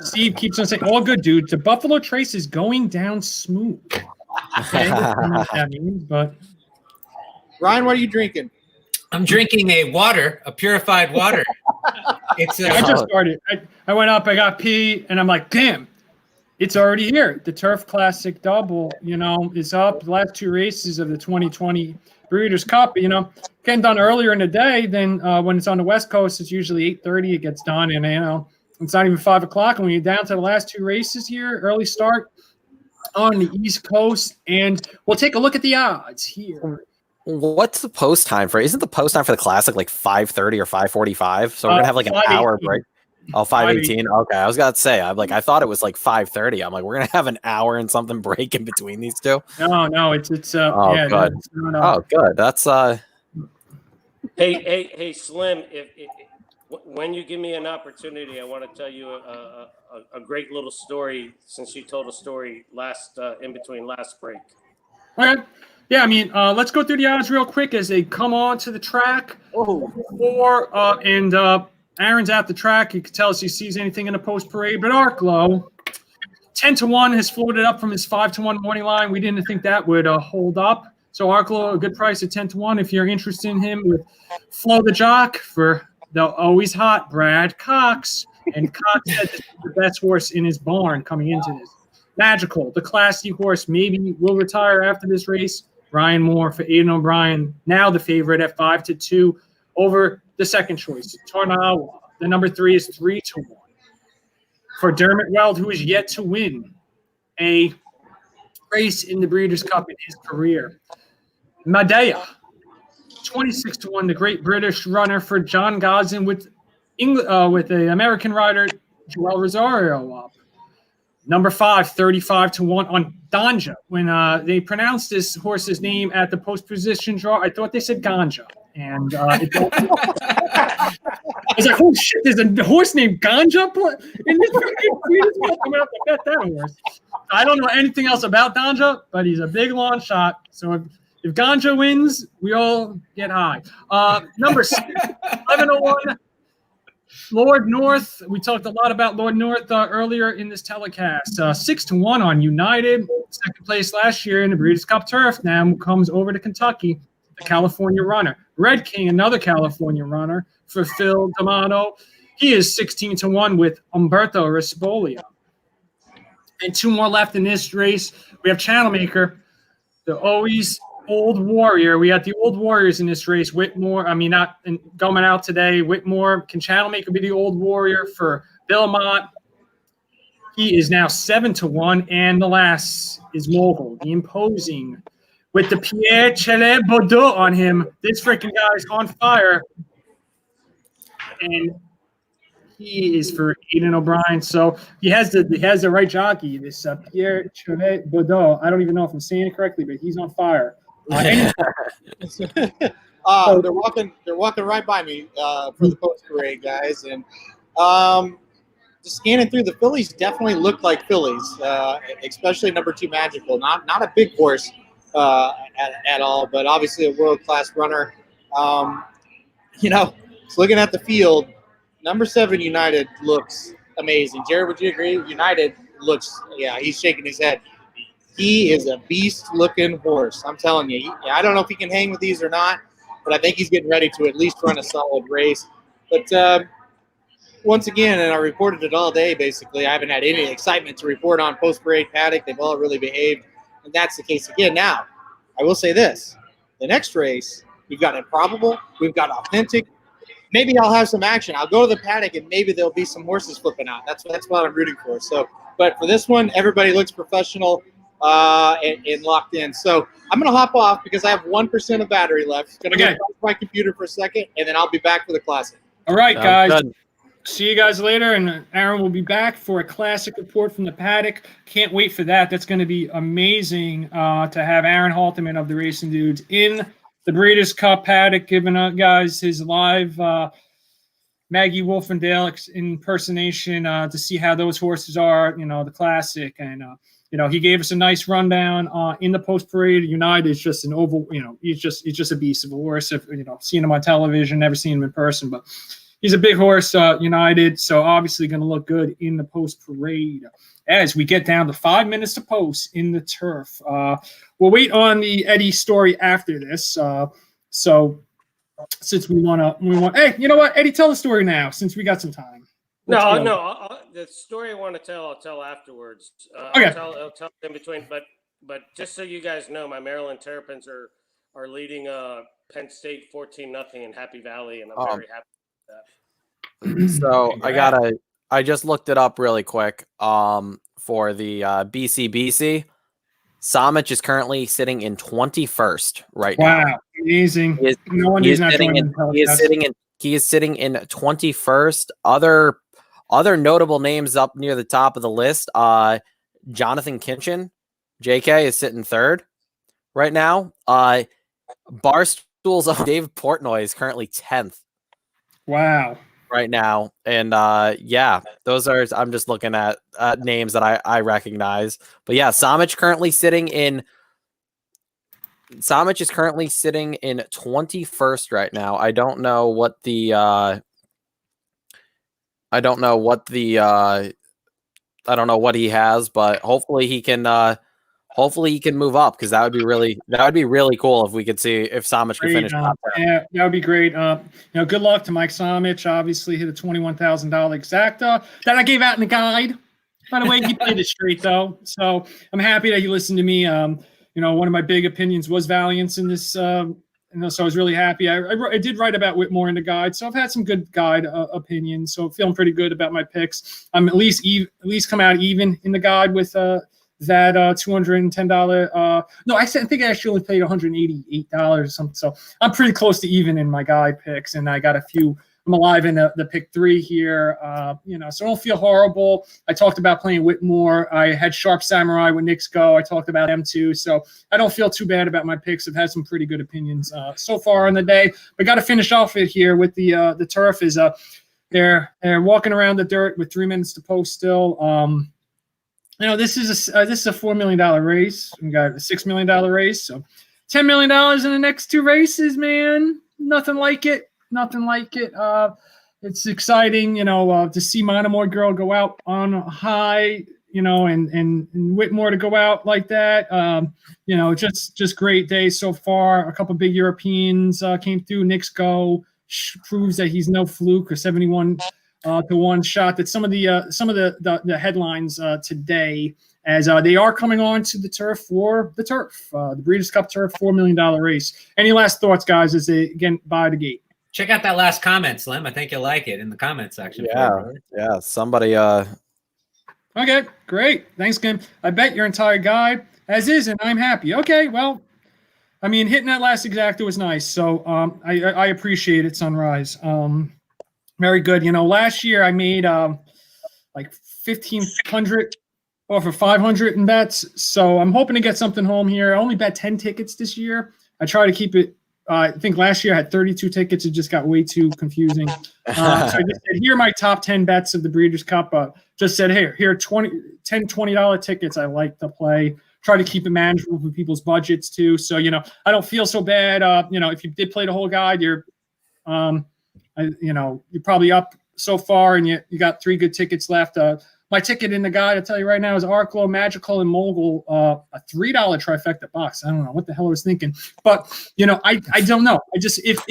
Steve keeps on saying, all good, dude. The Buffalo Trace is going down smooth. Okay, I don't know what that means, but Ryan, what are you drinking? I'm drinking a purified water. It's I just started. I went up, I got pee, and I'm like, damn, it's already here. The Turf Classic Double, is up. The last 2 races of the 2020 Breeders' Cup, getting done earlier in the day than when it's on the West Coast. It's usually 8:30 it gets done, and, it's not even 5 o'clock. And when you're down to the last 2 races here, early start on the East Coast, and we'll take a look at the odds here. What's the post time for? Isn't the post time for the Classic like 5:30 or 5:45? So we're gonna have like an hour break. Oh, 5:18. Okay, I was gonna say, I thought it was like 5:30. I'm like, we're gonna have an hour and something break in between these two. No, it's oh, yeah, good. Oh, good. That's Hey, Slim. If when you give me an opportunity, I want to tell you a great little story. Since you told a story in between last break. Okay. Yeah, I mean, let's go through the odds real quick as they come on to the track. And Aaron's at the track. You can tell us he sees anything in the post parade. But Arklow, 10-1 has floated up from his 5-1 morning line. We didn't think that would hold up. So Arklow, a good price at 10-1 if you're interested in him with Flo the Jock for the always hot Brad Cox. And Cox said this is the best horse in his barn coming into this. Magical, the classy horse, maybe will retire after this race. Ryan Moore for Aidan O'Brien, now the favorite at 5-2 over the second choice. Tarnawa, the number 3 is 3-1. For Dermot Weld, who is yet to win a race in the Breeders' Cup in his career. Madea, 26-1, the great British runner for John Gosden with the American rider Joel Rosario up. Number 5, 35-1 on Danja. When they pronounced this horse's name at the post position draw, I thought they said Ganja. And I was like, oh shit, there's a horse named Ganja in this Breeders' Cup. I'm going to have to bet that horse. I don't know anything else about Danja, but he's a big long shot. So if Ganja wins, we all get high. Number 6, 11-1. Lord North, we talked a lot about Lord North earlier in this telecast. 6-1 on United, second place last year in the Breeders' Cup Turf. Now comes over to Kentucky, the California runner. Red King, another California runner for Phil D'Amato. He is 16-1 with Umberto Respolia. And 2 more left in this race. We have Channel Maker, the always Old Warrior. We got the Old Warriors in this race. Whitmore, not going out today. Whitmore, can Channel Maker be the Old Warrior for Belmont? He is now 7-1. And the last is Mogul, the imposing, with the Pierre Chele Baudot on him. This freaking guy is on fire. And he is for Aidan O'Brien. So he has the right jockey, this Pierre Chele Baudot. I don't even know if I'm saying it correctly, but he's on fire. They're walking right by me for the post parade, guys, and just scanning through, the fillies definitely look like fillies, especially number 2 Magical. Not a big horse at all, but obviously a world-class runner. Just looking at the field, number 7 United looks amazing. Jared, would you agree? United looks, he's shaking his head. He is a beast-looking horse. I'm telling you. I don't know if he can hang with these or not, but I think he's getting ready to at least run a solid race. But once again, and I reported it all day, basically, I haven't had any excitement to report on post-parade paddock. They've all really behaved, and that's the case again. Now, I will say this. The next race, we've got Improbable. We've got Authentic. Maybe I'll have some action. I'll go to the paddock, and maybe there'll be some horses flipping out. That's what I'm rooting for. So, but for this one, everybody looks professional. And locked in. So I'm going to hop off because I have 1% of battery left. Going to go to my computer for a second, and then I'll be back for the Classic. All right, guys. See you guys later, and Aaron will be back for a Classic report from the paddock. Can't wait for that. That's going to be amazing to have Aaron Halterman of the Racing Dudes in the Breeders' Cup paddock, giving guys his live Maggie Wolfendale impersonation to see how those horses are, the Classic. And he gave us a nice rundown in the post parade. United is just he's just a beast of a horse. If, seen him on television, never seen him in person, but he's a big horse, United, so obviously going to look good in the post parade. As we get down to 5 minutes to post in the turf, we'll wait on the Eddie story after this. So since we want, hey, you know what, Eddie, tell the story now since we got some time. The story I want to tell, I'll tell afterwards. Okay. I'll tell in between. But just so you guys know, my Maryland Terrapins are leading Penn State 14-0 in Happy Valley, and I'm very happy with that. So I just looked it up really quick. For the BCBC, Samich is currently sitting in 21st right now. Wow, amazing! He is sitting in 21st. Other notable names up near the top of the list. Jonathan Kinchin, JK, is sitting third right now. Barstool's Dave Portnoy is currently 10th. Wow. Right now. And those are, I'm just looking at names that I recognize. But yeah, Samich is currently sitting in 21st right now. I don't know what he has, but hopefully he can move up, because that would be really cool if we could see if Samich can finish top 10. Yeah, that would be great. Good luck to Mike Samich. Obviously hit a $21,000 exacta that I gave out in the guide. By the way, he played it straight though, so I'm happy that he listened to me. One of my big opinions was Valiance in this. So I was really happy. I did write about Whitmore in the guide, so I've had some good guide opinions. So feeling pretty good about my picks. I'm at least come out even in the guide with that $210. No, I think I actually only paid $188 or something. So I'm pretty close to even in my guide picks, and I got a few. I'm alive in the pick 3 here. So I don't feel horrible. I talked about playing Whitmore. I had Sharp Samurai with Knicks Go. I talked about them too. So I don't feel too bad about my picks. I've had some pretty good opinions so far on the day. But got to finish off it here with the turf. Is they're walking around the dirt with 3 minutes to post still. This is a $4 million race. We got a $6 million race. So $10 million in the next 2 races, man. Nothing like it. It's exciting, to see Monomoy Girl go out on high, and Whitmore to go out like that. Just great day so far. A couple big Europeans came through. Knicks Go proves that he's no fluke. A 71 to 1 shot. That some of the headlines today, as they are coming on to the turf for the turf, the Breeders' Cup Turf $4 million race. Any last thoughts, guys, as they again by the gate? Check out that last comment, Slim. I think you'll like it in the comment section. Yeah. Somebody. Okay, great. Thanks, Kim. I bet your entire guide as is, and I'm happy. Okay, well, I mean, hitting that last exacta was nice, so I appreciate it, Sunrise. Very good. Last year I made like 1,500 or for 500 in bets, so I'm hoping to get something home here. I only bet 10 tickets this year. I try to keep it. I think last year I had 32 tickets. It just got way too confusing. So I just said, here are my top 10 bets of the Breeders' Cup. Just said, here are $10, $20 tickets I like to play. Try to keep it manageable for people's budgets too. So, I don't feel so bad. If you did play the whole guide, you're probably up so far, and you got 3 good tickets left. My ticket in the guide, I'll tell you right now, is Arklow, Magical, and Mogul, a $3 trifecta box. I don't know what the hell I was thinking, but I don't know. I just if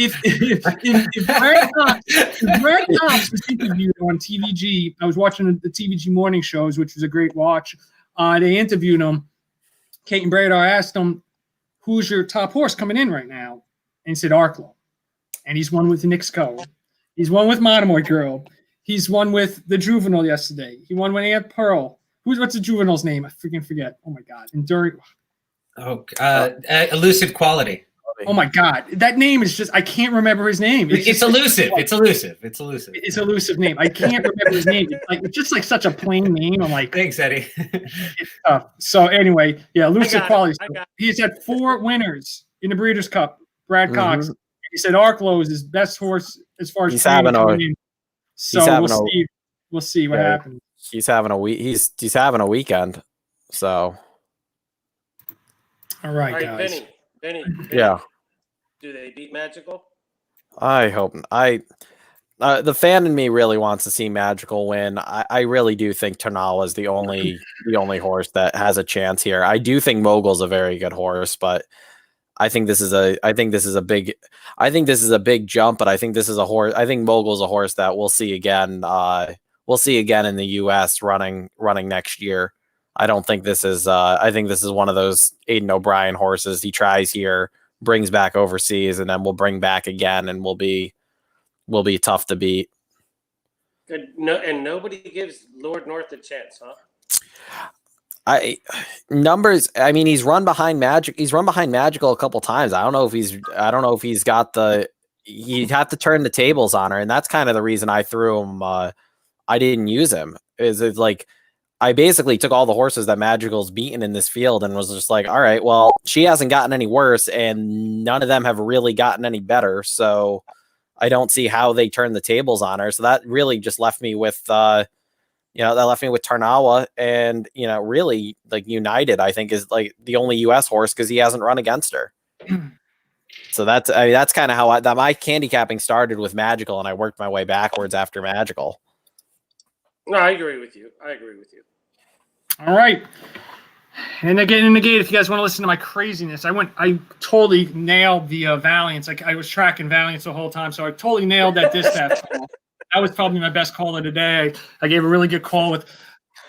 Brad Cox was interviewed on TVG, I was watching the TVG morning shows, which was a great watch. They interviewed him. Kate and Bradar asked him, "Who's your top horse coming in right now?" And he said Arklow, and he's won with the Knicks Go. He's won with Monomoy Girl. He's won with the Juvenile yesterday. He won with Aunt Pearl. What's the Juvenile's name? I freaking forget. Oh my God. Enduring. Elusive Quality. Oh my God. That name is just, I can't remember his name. It's elusive. It's elusive. It's elusive name. I can't remember his name. It's just like such a plain name. I'm like, thanks, Eddie. It's tough. So anyway, yeah, Elusive Quality. He's had 4 winners in the Breeders' Cup. Brad Cox. He said Arklow is his best horse as far as he's having a. So we'll see what happens. He's having a week. He's having a weekend. So. All right, guys. Benny. Yeah. Do they beat Magical? I hope. The fan in me really wants to see Magical win. I really do think Tanawa is the only horse that has a chance here. I do think Mogul's a very good horse, but I think this is a big jump. But I think this is a horse. I think Mogul's a horse that we'll see again. We'll see again in the U.S. running next year. I don't think this is. I think this is one of those Aidan O'Brien horses. He tries here, brings back overseas, and then we'll bring back again, and will be tough to beat. No, and nobody gives Lord North a chance, huh? Numbers. I mean, he's run behind Magic. He's run behind Magical a couple times. I don't know if he's got the. You'd have to turn the tables on her, and that's kind of the reason I threw him. I didn't use him. It's like I basically took all the horses that Magical's beaten in this field and was just like, all right, well, she hasn't gotten any worse, and none of them have really gotten any better. So I don't see how they turn the tables on her. So that really just left me with, that left me with Tarnawa, and, really like United, I think, is like the only U.S. horse because he hasn't run against her. So that's kind of how my handicapping started with Magical, and I worked my way backwards after Magical. No, I agree with you. All right. And again, in the gate, if you guys want to listen to my craziness, I totally nailed the Valiants. I was tracking Valiants the whole time, so I totally nailed that dispatch call. That was probably my best call of the day. I gave a really good call with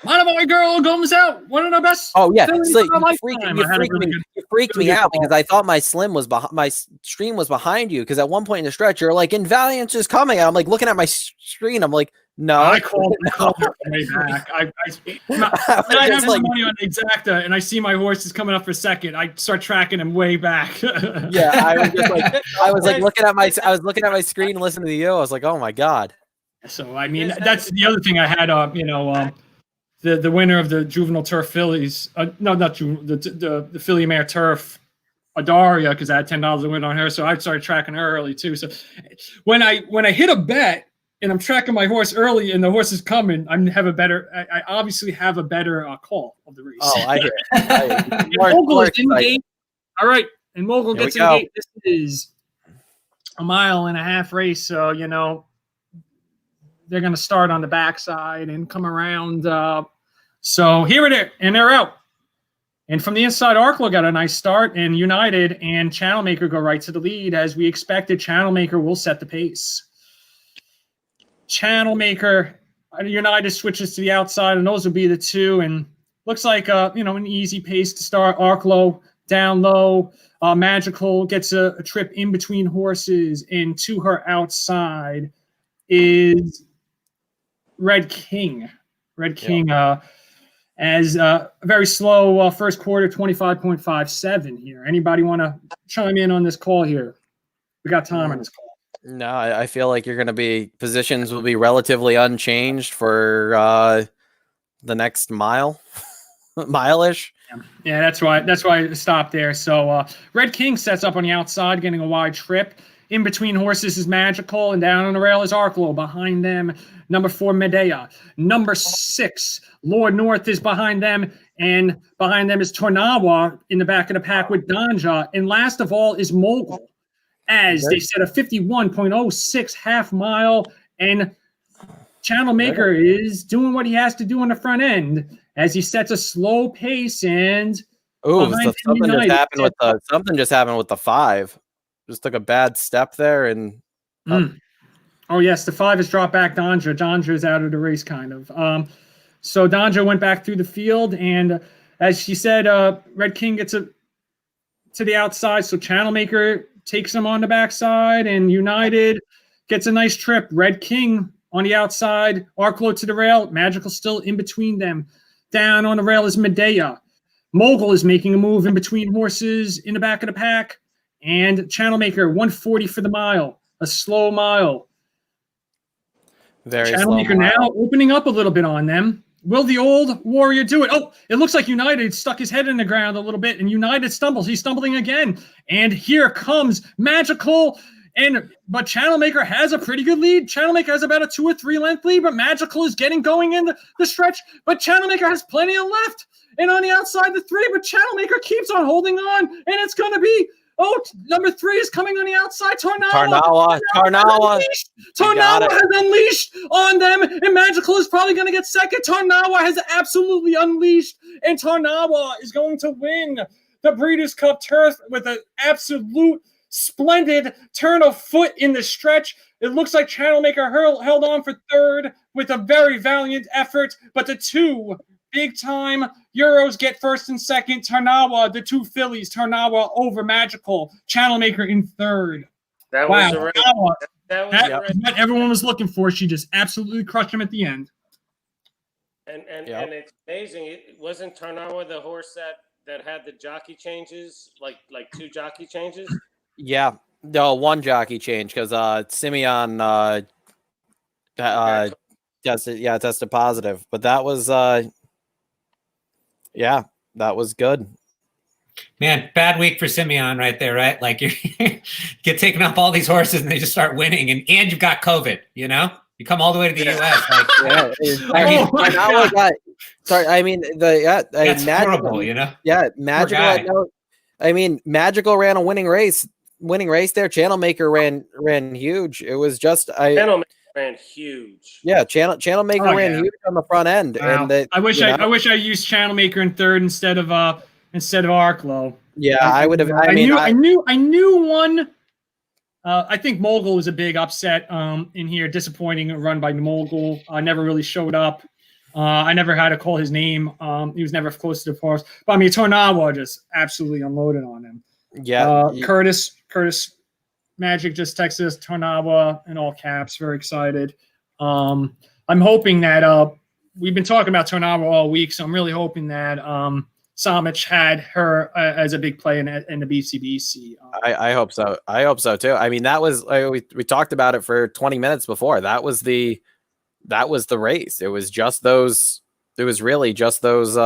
my girl comes out. One of the best. Oh yeah, so you freaked me out because I thought my stream was behind you, because at one point in the stretch you're like, "And Valiance is coming," and I'm like looking at my screen. I'm like, no, I called her way back. I have my money on the exacta, and I see my horse is coming up for second. I start tracking him way back. Yeah, I was looking at my screen, listening to you. I was like, oh my god. So I mean, that's the other thing I had. The winner of the juvenile turf fillies. The filly mare turf. Adaria, because I had $10 to win on her, so I started tracking her early too. So when I hit a bet and I'm tracking my horse early and the horse is coming, I obviously have a better call of the race. Oh, I hear it. Mogul is in gate. All right, and Mogul gets in gate. This is a 1.5-mile race, so they're going to start on the backside and come around. So here it is, and they're out. And from the inside, Arklow got a nice start, and United and Channelmaker go right to the lead. As we expected, Channelmaker will set the pace. Channelmaker, United switches to the outside, and those will be the two. And looks like an easy pace to start. Arklow down low. Magical gets a trip in between horses, and to her outside is Red King. As a very slow first quarter, 25.57 here. Anybody want to chime in on this call here? We got time on this call. No, I feel like you're going to be positions will be relatively unchanged for the next mile-ish. Yeah, that's why I stopped there. So Red King sets up on the outside, getting a wide trip. In between horses is Magical, and down on the rail is Arklow. Behind them, number 4, Medea. Number 6, Lord North is behind them, and behind them is Tornawa in the back of the pack with Danja. And last of all is Mogul, as they set a 51.06 half mile, and Channelmaker is doing what he has to do on the front end as he sets a slow pace. And something just happened with the 5. Just took a bad step there, and oh yes, the 5 has dropped back. Danja is out of the race, kind of. So Danja went back through the field, and as she said, Red King gets to the outside. So Channelmaker takes him on the backside, and United gets a nice trip. Red King on the outside, Arklow to the rail. Magical still in between them. Down on the rail is Medea. Mogul is making a move in between horses in the back of the pack. And Channelmaker, 140 for the mile, a slow mile. Very Channelmaker slow mile. now opening up a little bit on them. Will the old warrior do it? Oh, it looks like United stuck his head in the ground a little bit, and United stumbles. He's stumbling again. And here comes Magical. But Channelmaker has a pretty good lead. Channelmaker has about a 2 or 3 length lead, but Magical is getting going in the stretch. But Channelmaker has plenty of left. And on the outside, the 3, but Channelmaker keeps on holding on. And it's going to be Oh, number 3 is coming on the outside. Tarnawa. Tarnawa has unleashed on them, and Magical is probably going to get second. Tarnawa has absolutely unleashed, and Tarnawa is going to win the Breeders' Cup Turf with an absolute splendid turn of foot in the stretch. It looks like Channelmaker held on for third with a very valiant effort, but the two big-time Euros get first and second. Tarnawa, the two fillies, Tarnawa over Magical. Channelmaker in third. That Wow, was the right. Tarnawa, That was that the right. was what everyone was looking for. She just absolutely crushed him at the end. And Yep. it's amazing. It wasn't Tarnawa the horse that had the jockey changes, like 2 jockey changes. Yeah. No, 1 jockey change because Simeon tested positive. But that was that was good. Man, bad week for Simeon right there, right? Like you get taking off all these horses and they just start winning, and you've got COVID. You know, you come all the way to the U.S. Like, That's Magical, horrible, you know. Yeah, Magical. Magical ran a winning race there. Channelmaker ran huge. It was just Channelmaker ran huge. Yeah, Channelmaker ran huge on the front end. Wow. And I wish I used Channelmaker in third instead of Arklow. Yeah, I would have. I knew one. I think Mogul was a big upset in here. Disappointing run by Mogul. Never really showed up. I never had to call his name. He was never close to the horse. But I mean, Tarnawa just absolutely unloaded on him. Yeah. Curtis Magic just texted us Tarnawa in all caps. Very excited. I'm hoping that we've been talking about Tarnawa all week, so I'm really hoping that Samich had her as a big play in the BCBC. I hope so. I hope so too. I mean, that was we talked about it for 20 minutes before. That was the race. It was just those. It was really just those.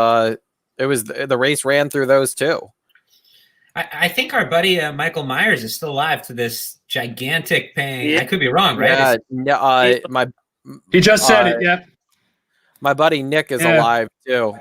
It was the race ran through those two. I think our buddy Michael Myers is still alive to this gigantic pain. Yeah. I could be wrong, right? Yeah, he just said it. Yeah, my buddy Nick is alive too.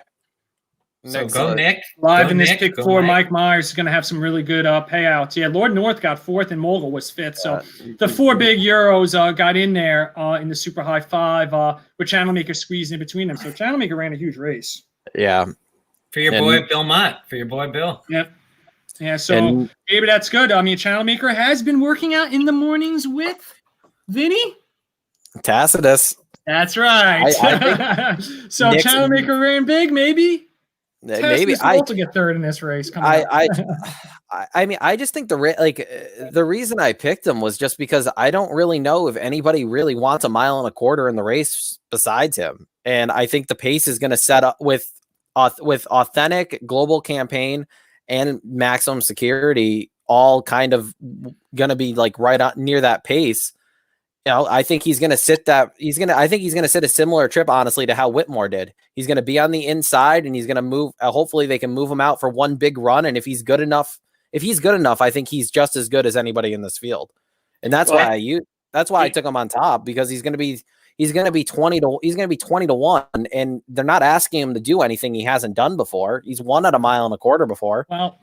So go Nick. Live in this pick 4, Mike Myers is going to have some really good payouts. Yeah, Lord North got 4th and Mogul was 5th. So the 4 big Euros got in there in the super high 5 with Channelmaker squeezed in between them. So Channelmaker ran a huge race. Yeah. For your boy Bill Mott. For your boy Bill. Yep. Yeah, so maybe that's good. I mean, Channelmaker has been working out in the mornings with Vinny Tacitus. That's right. So Channelmaker ran big, maybe. Maybe I also get third in this race. I mean, I just think the reason I picked him was just because I don't really know if anybody really wants a 1.25 miles in the race besides him, and I think the pace is going to set up with authentic global campaign and maximum security, all kind of going to be like right on near that pace. You know, I think he's going to sit that I think he's going to sit a similar trip, honestly, to how Whitmore did. He's going to be on the inside and he's going to move. Hopefully they can move him out for one big run. And if he's good enough, I think he's just as good as anybody in this field. And that's why I took him on top, because he's going to be 20 to 1, and they're not asking him to do anything he hasn't done before. He's won at 1.25 miles before. Well,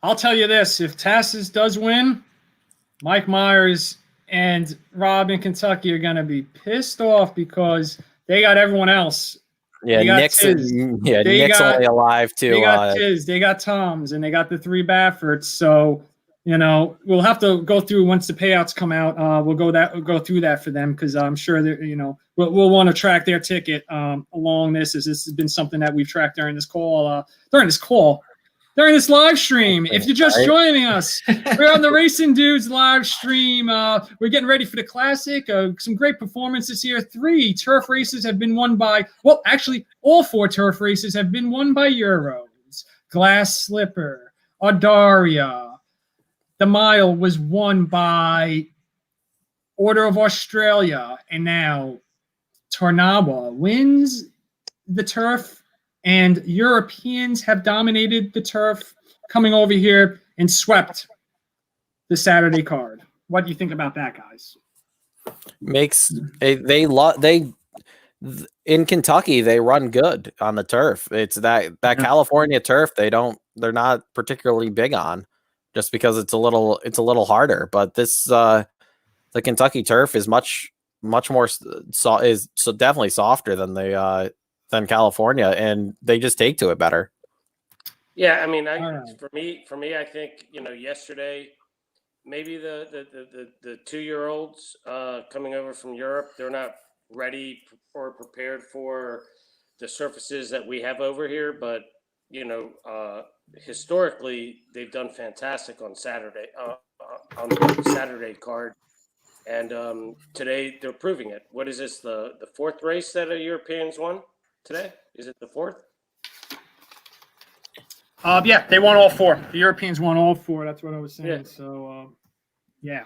I'll tell you this: if Tassis does win, Mike Myers and Rob in Kentucky are going to be pissed off because they got everyone else. Yeah, Nick's only alive too. They got Tiz, they got Toms, and they got the 3 Baffords. So, you know, we'll have to go through once the payouts come out. We'll go through that for them, because I'm sure that, you know, we'll want to track their ticket along this, as this has been something that we've tracked during this live stream. If you're just joining us, we're on the Racing Dudes live stream. We're getting ready for the Classic. Some great performances here. 3 turf races have been won by, well, actually, all 4 turf races have been won by Euros. Glass Slipper, Adaria. The Mile was won by Order of Australia. And now Tarnawa wins the turf. And Europeans have dominated the turf, coming over here and swept the Saturday card. What do you think about that, guys? In Kentucky, they run good on the turf. It's that California turf they're not particularly big on. just because it's a little harder. But this the Kentucky turf is much more definitely softer than than California, and they just take to it better. Yeah, I mean, right. for me, I think yesterday maybe the 2-year-olds coming over from Europe, they're not ready or prepared for the surfaces that we have over here, but historically they've done fantastic on Saturday on the Saturday card, and today they're proving it. What is this, the fourth race that Europeans won today? Is it the fourth? Yeah, they won all 4. The Europeans won all 4. That's what I was saying. Yeah. So, yeah.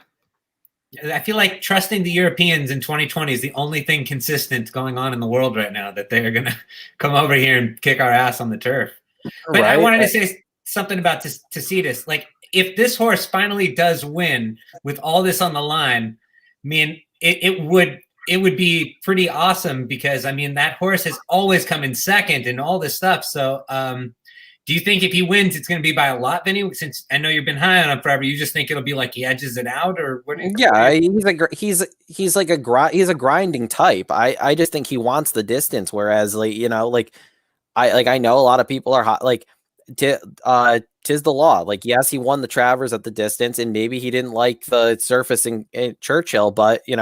I feel like trusting the Europeans in 2020 is the only thing consistent going on in the world right now, that they're going to come over here and kick our ass on the turf. But I wanted to say something about Tacitus. Like, if this horse finally does win with all this on the line, I mean, it would be pretty awesome, because, I mean, that horse has always come in second and all this stuff. So, do you think if he wins, it's going to be by a lot, Vinny? Since I know you've been high on him forever, you just think it'll be like he edges it out, or what? Yeah, he's a grinding type. I just think he wants the distance. Whereas, I know a lot of people are hot. Like, tis the law. Like, yes, he won the Travers at the distance, and maybe he didn't like the surface in Churchill, but he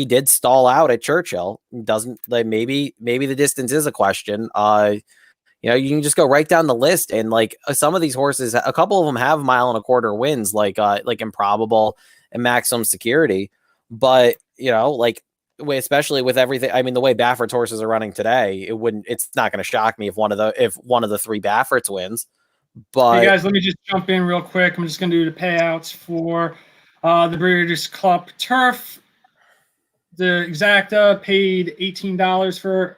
did stall out at Churchill. Doesn't like maybe the distance is a question. You can just go right down the list, and like some of these horses, a couple of them have 1.25 mile wins, like Improbable and Maximum Security. But especially with everything, I mean, the way Baffert's horses are running today, it's not going to shock me if one of the 3 Bafferts wins. But hey guys, let me just jump in real quick. I'm just going to do the payouts for the Breeders' Cup Turf. The Exacta paid $18 for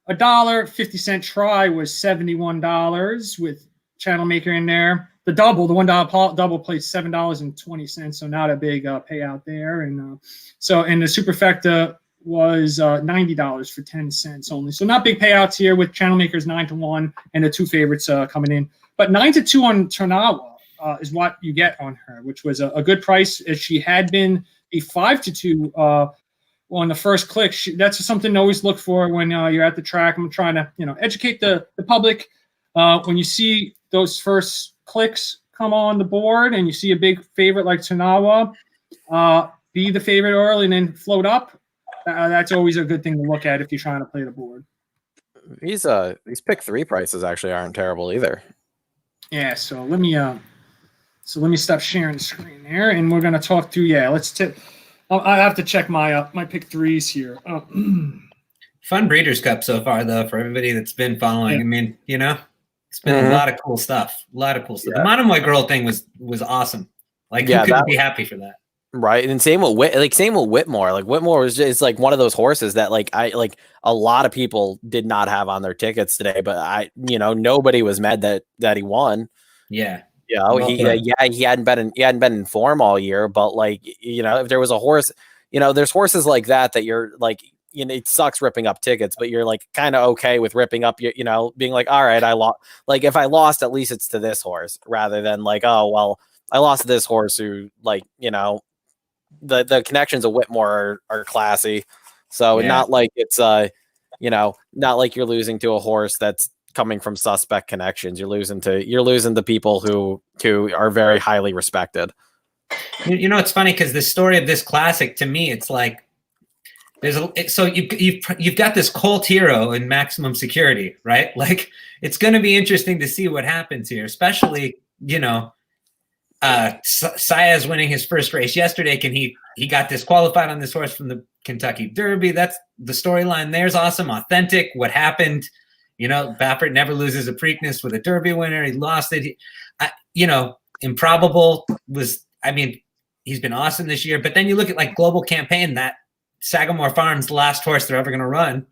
$1.50 try was $71 with Channel Maker in there. The double, the $1 double played $7.20, so not a big payout there. And and the Superfecta was $90 for 10 cents only. So not big payouts here with Channel Makers 9-1 and the 2 favorites coming in. But 9-2 on Turnawa is what you get on her, which was a good price, as she had been a 5-2 on the first click. That's something to always look for when you're at the track. I'm trying to educate the public. When you see those first clicks come on the board and you see a big favorite like Tanawa, be the favorite early and then float up. That's always a good thing to look at if you're trying to play the board. These pick 3 prices actually aren't terrible either. Yeah, so let me stop sharing the screen there, and we're gonna talk through. Yeah, let's tip. I have to check my pick 3s here. Fun Breeders' Cup so far, though, for everybody that's been following. Yeah. I mean, it's been a lot of cool stuff. Yeah. The Monomoy Girl thing was awesome. Like, who couldn't be happy for that? Right, and same with Whitmore. Like, Whitmore is just like one of those horses that a lot of people did not have on their tickets today, but nobody was mad that he won. Yeah. He hadn't been in form all year, but if there was a horse, there's horses like that you're like, it sucks ripping up tickets, but you're like kind of okay with ripping up, being like, all right, I lost. Like, if I lost, at least it's to this horse, rather than like, oh well, I lost to this horse who, the connections of Whitmore are classy. So not like it's not like you're losing to a horse that's coming from suspect connections. You're losing to people who are very highly respected. It's funny because the story of this classic, to me, it's like you've got this cult hero in Maximum Security, right? Like, it's going to be interesting to see what happens here, especially Saez winning his first race yesterday. He got disqualified on this horse from the Kentucky Derby. That's the storyline. There's awesome, authentic. What happened? Baffert never loses a Preakness with a Derby winner. He lost it. Improbable was. I mean, he's been awesome this year. But then you look at Global Campaign, that Sagamore Farms' last horse they're ever going to run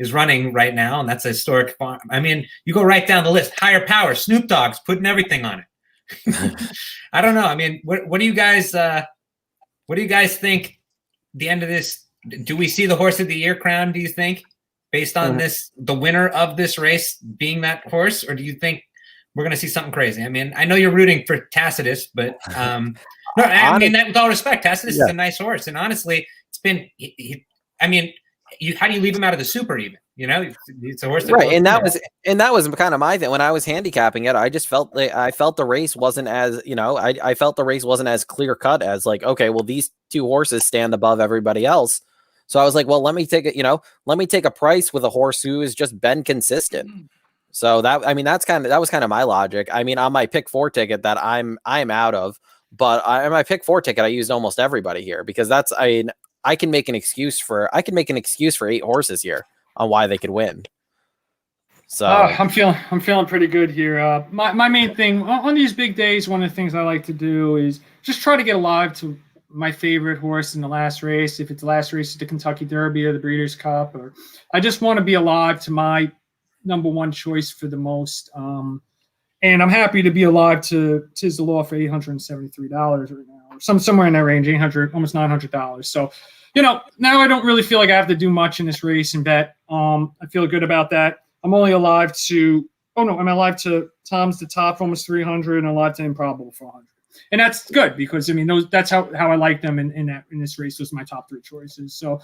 is running right now, and that's a historic farm. I mean, you go right down the list. Higher Power, Snoop Dogg's putting everything on it. I don't know. I mean, what do you guys think? The end of this, do we see the Horse of the Year crown? Do you think, based on the winner of this race being that horse, or do you think we're gonna see something crazy. I mean, I know you're rooting for Tacitus, but no, I mean that with all respect. Tacitus is a nice horse, and honestly, it's been. I mean, how do you leave him out of the Super even? You know, it's a horse that right, and that was kind of my thing when I was handicapping it. I just felt the race wasn't as I felt the race wasn't as clear cut as like, okay, well, these two horses stand above everybody else. So I was like, well, let me take a price with a horse who has just been consistent. So that was kind of my logic. I mean, on my pick 4 ticket that I'm out of, but on my pick 4 ticket I used almost everybody here because I can make an excuse for 8 horses here on why they could win. So I'm feeling pretty good here. My main thing on these big days, one of the things I like to do is just try to get alive to my favorite horse in the last race. If it's the last race of the Kentucky Derby or the Breeders' Cup, or I just want to be alive to my number one choice for the most. And I'm happy to be alive to Tiz the Law for $873 right now, or somewhere in that range, $800, almost $900. So, now I don't really feel like I have to do much in this race and bet. I feel good about that. I'm only alive to I'm alive to Tom's the Top for almost 300 and alive to Improbable for 100. And that's good because that's how I like them in this race. Those are my top 3 choices. So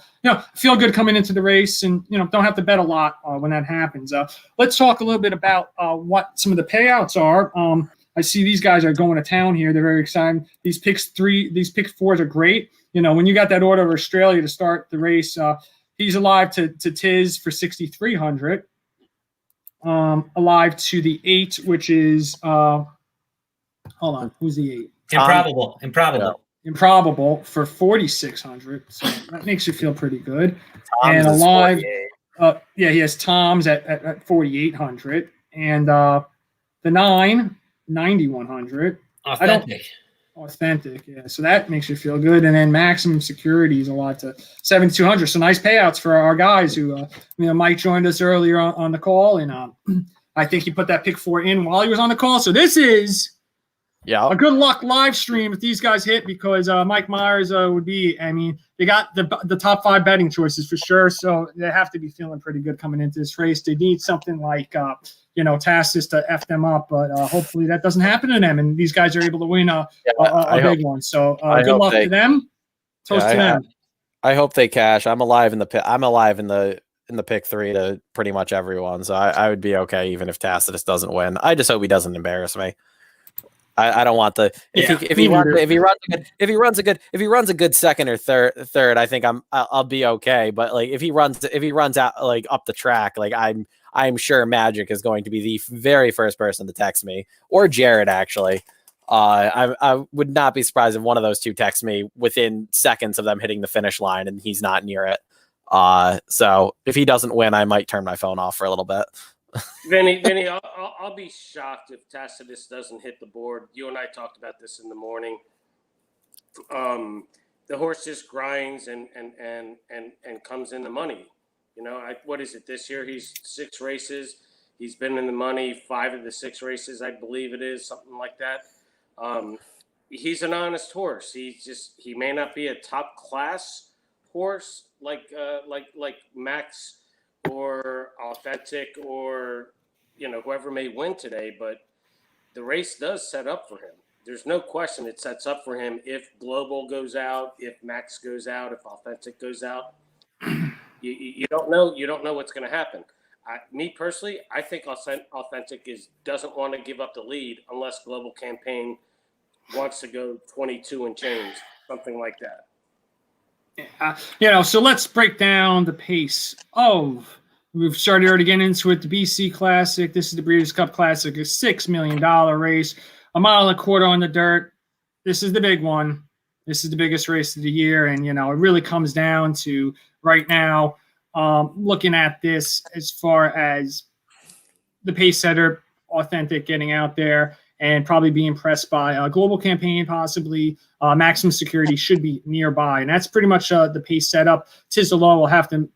feel good coming into the race, and don't have to bet a lot when that happens. Let's talk a little bit about what some of the payouts are. I see these guys are going to town here. They're very excited. These pick 4s are great. When you got that order of Australia to start the race, he's alive to Tiz for 6,300. Alive to the 8, which is hold on, who's the 8? Improbable for 4,600. So that makes you feel pretty good. Tom's and alive, he has Tom's at 4,800, and the 9, 9,100. Authentic, yeah. So that makes you feel good. And then maximum security is a lot to 7,200. So nice payouts for our guys who, Mike joined us earlier on the call, and I think he put that pick 4 in while he was on the call. So this is a good luck live stream if these guys hit, because Mike Myers would be. I mean, they got the top 5 betting choices for sure. So they have to be feeling pretty good coming into this race. They need something like Tacitus to F them up, but hopefully that doesn't happen to them, and these guys are able to win a big one. So good luck to them. Toast to them. I hope they cash. I'm alive in the pick 3 to pretty much everyone, so I would be okay even if Tacitus doesn't win. I just hope he doesn't embarrass me. I don't want if he runs a good second or third, I think I'll be okay. But like if he runs out like up the track, like I'm sure Magic is going to be the very first person to text me, or Jared actually. I would not be surprised if one of those two texts me within seconds of them hitting the finish line and he's not near it. So if he doesn't win, I might turn my phone off for a little bit. Vinny, I'll be shocked if Tacitus doesn't hit the board. You and I talked about this in the morning. The horse just grinds and comes in the money. What is it this year? He's 6 races. He's been in the money 5 of the 6 races, I believe it is, something like that. He's an honest horse. He may not be a top class horse like Max or Authentic or whoever may win today, but the race does set up for him. There's no question it sets up for him if Global goes out, if Max goes out, if Authentic goes out. You don't know. You don't know what's going to happen. Me personally, I think Authentic doesn't want to give up the lead unless Global Campaign wants to go 22 and change, something like that. So let's break down the pace of. We've started already getting into it. The BC Classic. This is the Breeders' Cup Classic, a $6 million race, 1.25 miles on the dirt. This is the big one. This is the biggest race of the year, and it really comes down to right now. Looking at this as far as the pace setter, Authentic getting out there and probably being pressed by a Global Campaign, possibly Maximum Security should be nearby, and that's pretty much the pace setup. Tiz the Law will have to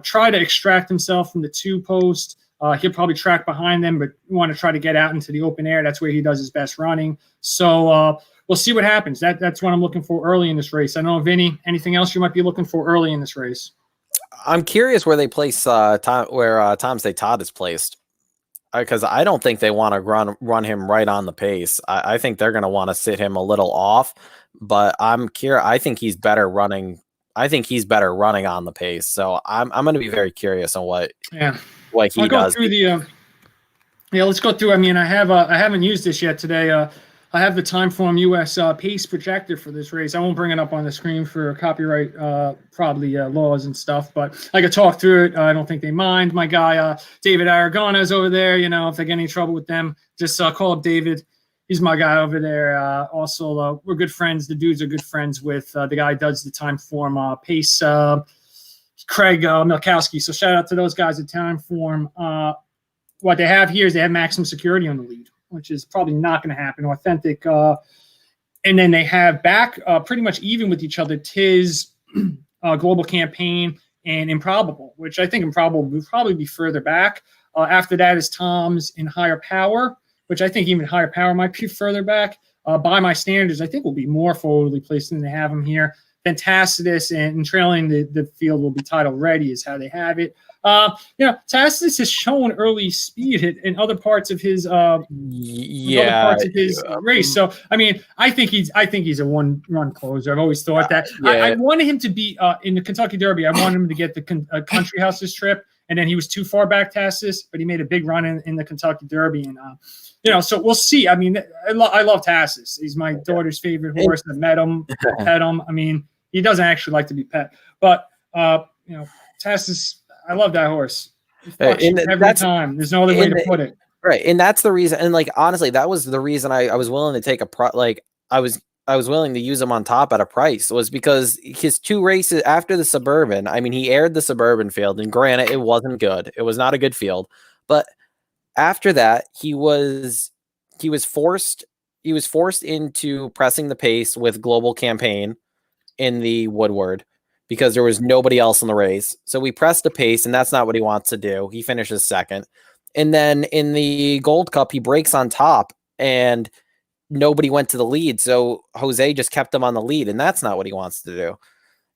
try to extract himself from the 2 post. He'll probably track behind them, but want to try to get out into the open air. That's where he does his best running. So we'll see what happens. That's what I'm looking for early in this race. I don't know, Vinny, anything else you might be looking for early in this race? I'm curious where they place Tom's Day Todd is placed. because I don't think they want to run him right on the pace. I think they're going to want to sit him a little off, but I'm curious. I think he's better running. I think he's better running on the pace. So I'm going to be very curious on what he I'll go does. through the let's go through. I mean, I haven't used this yet today. I have the Timeform US pace projector for this race. I won't bring it up on the screen for copyright probably laws and stuff, but I could talk through it. I don't think they mind. My guy David Aragona is over there. You know, if they get any trouble with them, just call up David. He's my guy over there. Also, we're good friends. The dudes are good friends with the guy who does the Timeform pace, Craig Milkowski. So shout out to those guys at Timeform. What they have here is they have maximum security on the lead, which is probably not going to happen. Authentic. And then they have back pretty much even with each other, Tiz, Global Campaign, and Improbable, which I think Improbable will probably be further back. After that is Tom's in Higher Power, which I think even Higher Power might be further back. By my standards, I think will be more forwardly placed than they have them here. Then Tacitus and trailing the field will be titled Ready is how they have it. Tacitus has shown early speed in other parts of his race. So I mean, I think he's a one-run closer. I've always thought that. I wanted him to be in the Kentucky Derby. I wanted him to get the Country Houses trip, and then he was too far back, Tacitus, but he made a big run in the Kentucky Derby, and so we'll see. I mean, I love Tacitus. He's my daughter's favorite horse. I met him, pet him. I mean, he doesn't actually like to be pet, but Tacitus. I love that horse. Every time. There's no other way to put it. Right, and that's the reason. And like honestly, that was the reason I was willing to take I was willing to use him on top at a price, was because his 2 races after the Suburban. I mean, he aired the Suburban field, and granted, it wasn't good. It was not a good field, but after that, he was forced into pressing the pace with Global Campaign in the Woodward, because there was nobody else in the race. So we pressed the pace, and that's not what he wants to do. He finishes second. And then in the Gold Cup, he breaks on top, and nobody went to the lead. So Jose just kept him on the lead, and that's not what he wants to do.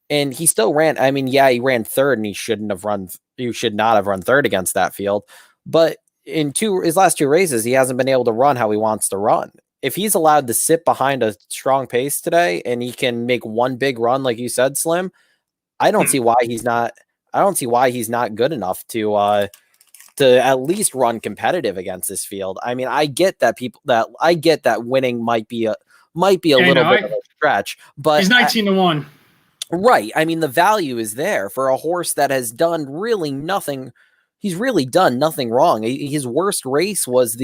And he still ran. I mean, yeah, he ran third, and he should not have run third against that field. But in his last 2 races, he hasn't been able to run how he wants to run. If he's allowed to sit behind a strong pace today, and he can make one big run, like you said, Slim, I don't see why he's not. I don't see why he's not good enough to at least run competitive against this field. I mean, I get that winning might be a little bit of a stretch, but he's 19-1. Right. I mean, the value is there for a horse that has done really nothing. He's really done nothing wrong. His worst race was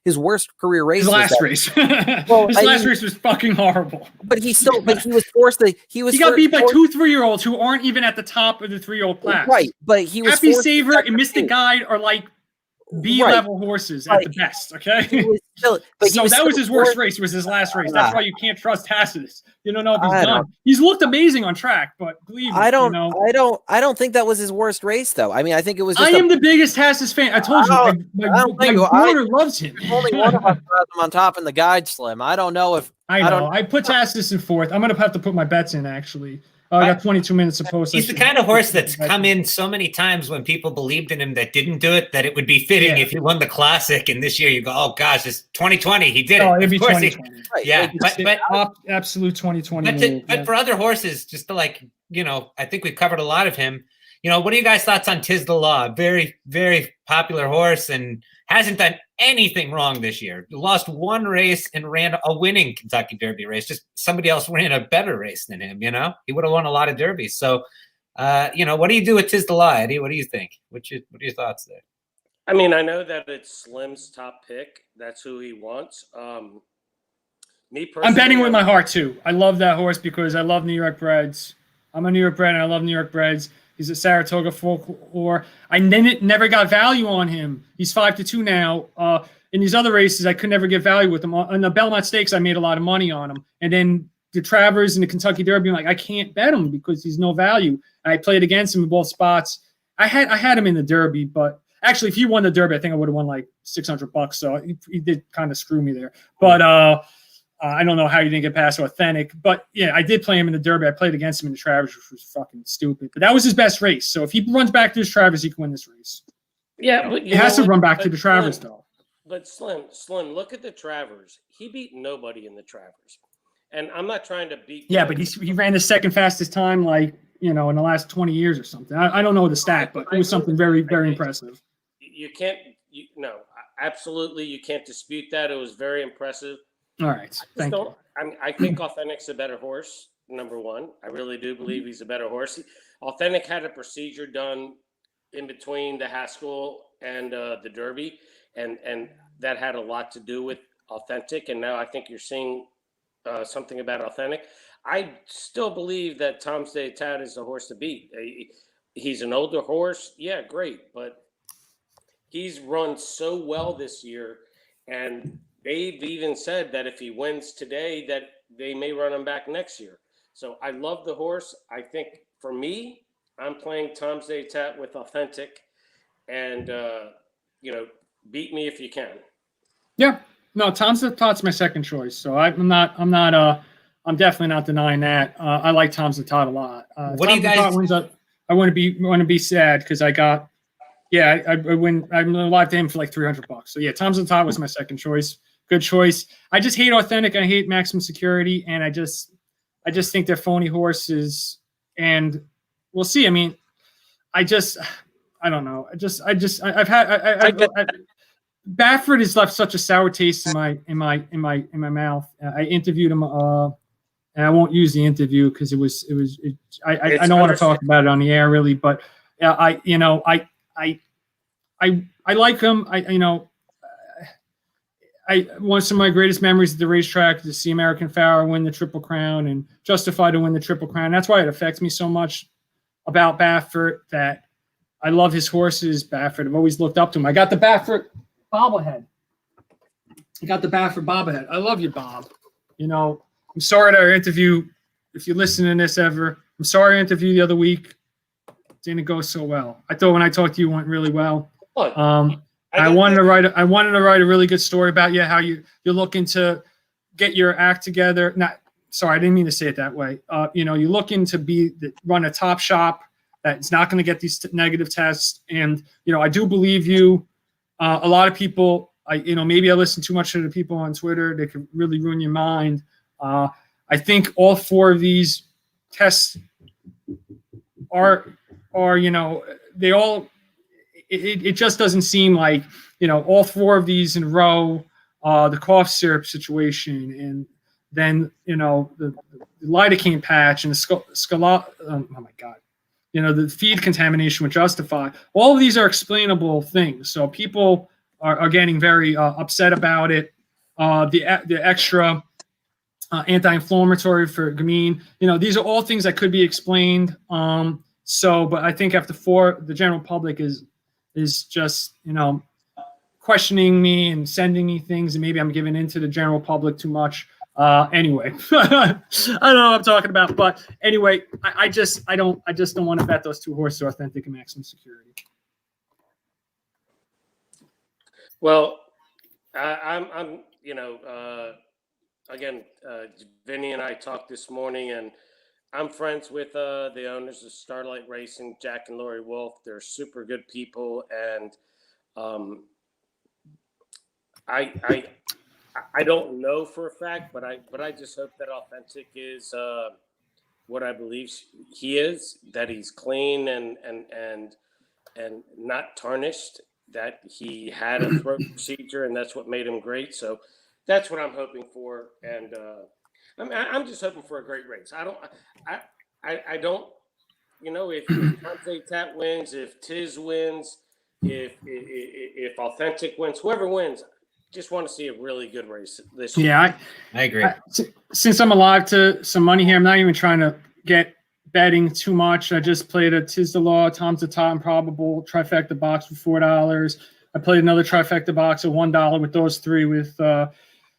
his worst career race. His last race. His last race was fucking horrible. But he was forced to. He got beat by 2 3-year-olds who aren't even at the top of the 3-year-old class. Right, but he was Happy Saver and Mystic Guide are like B-level horses at the best. Okay, that was his worst race. Was his last race. That's why you can't trust Tacitus. You don't know if he's done. He's looked amazing on track, but believe me, I don't think that was his worst race, though. I mean, I think it was. I am the biggest Tacitus fan. I told you, my daughter loves him. Only one of us has him on top in the guide, Slim. I don't know if I put Tacitus in 4th. I'm gonna have to put my bets in actually. I got 22 minutes to post. He's the kind of horse that's come in so many times when people believed in him that didn't do it, that it would be fitting if he won the Classic. And this year you go, oh gosh, it's 2020. He did it. It'd be 2020. Yeah, but absolute 2020. But for other horses, just to I think we've covered a lot of him. What are you guys' thoughts on Tiz the Law? Very, very popular horse and hasn't done anything wrong this year. Lost 1 race and ran a winning Kentucky Derby race. Just somebody else ran a better race than him, He would have won a lot of derbies. So, what do you do with Tiz the Law, Eddie? What do you think? What are your thoughts there? I mean, I know that it's Slim's top pick. That's who he wants. Me personally, I'm betting with my heart, too. I love that horse because I love New York breds. I'm a New York bred, and I love New York breds. He's a Saratoga Folklore. I never got value on him. He's 5-2 now. In these other races, I could never get value with him. On the Belmont Stakes, I made a lot of money on him. And then the Travers and the Kentucky Derby, I'm like, I can't bet him because he's no value. I played against him in both spots. I had him in the Derby, but actually, if he won the Derby, I think I would have won like $600. So he did kind of screw me there. But I don't know how you didn't get past Authentic, but yeah, I did play him in the Derby. I played against him in the Travers, which was fucking stupid. But that was his best race. So if he runs back to his Travers, he can win this race. Yeah, but It has to run back to the Travers, Slim, though. But Slim, look at the Travers. He beat nobody in the Travers, and I'm not trying to beat. Yeah, but he ran the second fastest time, like, in the last 20 years or something. I don't know the stat, but it was something very, very impressive. You can't. No, absolutely, you can't dispute that. It was very impressive. All right, thank you. I think Authentic's a better horse. Number one, I really do believe he's a better horse. Authentic had a procedure done in between the Haskell and the Derby, and that had a lot to do with Authentic. And now I think you're seeing something about Authentic. I still believe that Tom's Day Tat is the horse to beat. He's an older horse, yeah, great, but he's run so well this year, and they've even said that if he wins today, that they may run him back next year. So I love the horse. I think for me, I'm playing Tom's Day Tat with Authentic, and beat me if you can. Yeah, no, Tom's Day Tat's my second choice, so I'm definitely not denying that. I like Tom's Day Tat a lot. What do you guys? I want to be sad because I got. Yeah, I win. I'm live to him for like $300. So yeah, Tom's Day Tat was my second choice. Good choice. I just hate Authentic. I hate Maximum Security, and I just think they're phony horses. And we'll see. I mean, I don't know. Baffert has left such a sour taste in my mouth. I interviewed him, and I won't use the interview because I don't want to talk about it on the air really, but I like him. One of my greatest memories at the racetrack is to see American Pharoah win the Triple Crown and Justify to win the Triple Crown. That's why it affects me so much about Baffert, that I love his horses. Baffert, I've always looked up to him. I got the Baffert bobblehead. I love you, Bob. I'm sorry that our interview, if you listen to this ever, I'm sorry our interview the other week didn't go so well. I thought when I talked to you, it went really well. I wanted to write a really good story about you, how you're looking to get your act together. Sorry, I didn't mean to say it that way. You're looking to run a top shop that's not going to get these negative tests. And, I do believe you. A lot of people, maybe I listen too much to the people on Twitter. They can really ruin your mind. I think all four of these tests are they all, it just doesn't seem like, all four of these in a row, the cough syrup situation, and then, the lidocaine patch and oh my God, the feed contamination with Justify. All of these are explainable things. So people are getting very upset about it. The extra anti-inflammatory for Gamine, these are all things that could be explained. But I think after four, the general public is just, questioning me and sending me things, and maybe I'm giving into the general public too much. Anyway, I don't know what I'm talking about, but anyway, I just don't want to bet those two horses, Authentic and Maximum Security. Well, again, Vinny and I talked this morning, and I'm friends with the owners of Starlight Racing, Jack and Lori Wolf. They're super good people, and I don't know for a fact, but I just hope that Authentic is what I believe he is. That he's clean and not tarnished. That he had a throat procedure, and that's what made him great. So that's what I'm hoping for, and I'm just hoping for a great race. I don't. If Tom's Tat wins, if Tiz wins, if Authentic wins, whoever wins, just want to see a really good race this year. Yeah, I agree. Since I'm alive to some money here, I'm not even trying to get betting too much. I just played a Tiz the Law, Tom's the Top Improbable trifecta box for $4. I played another trifecta box at $1 with those three with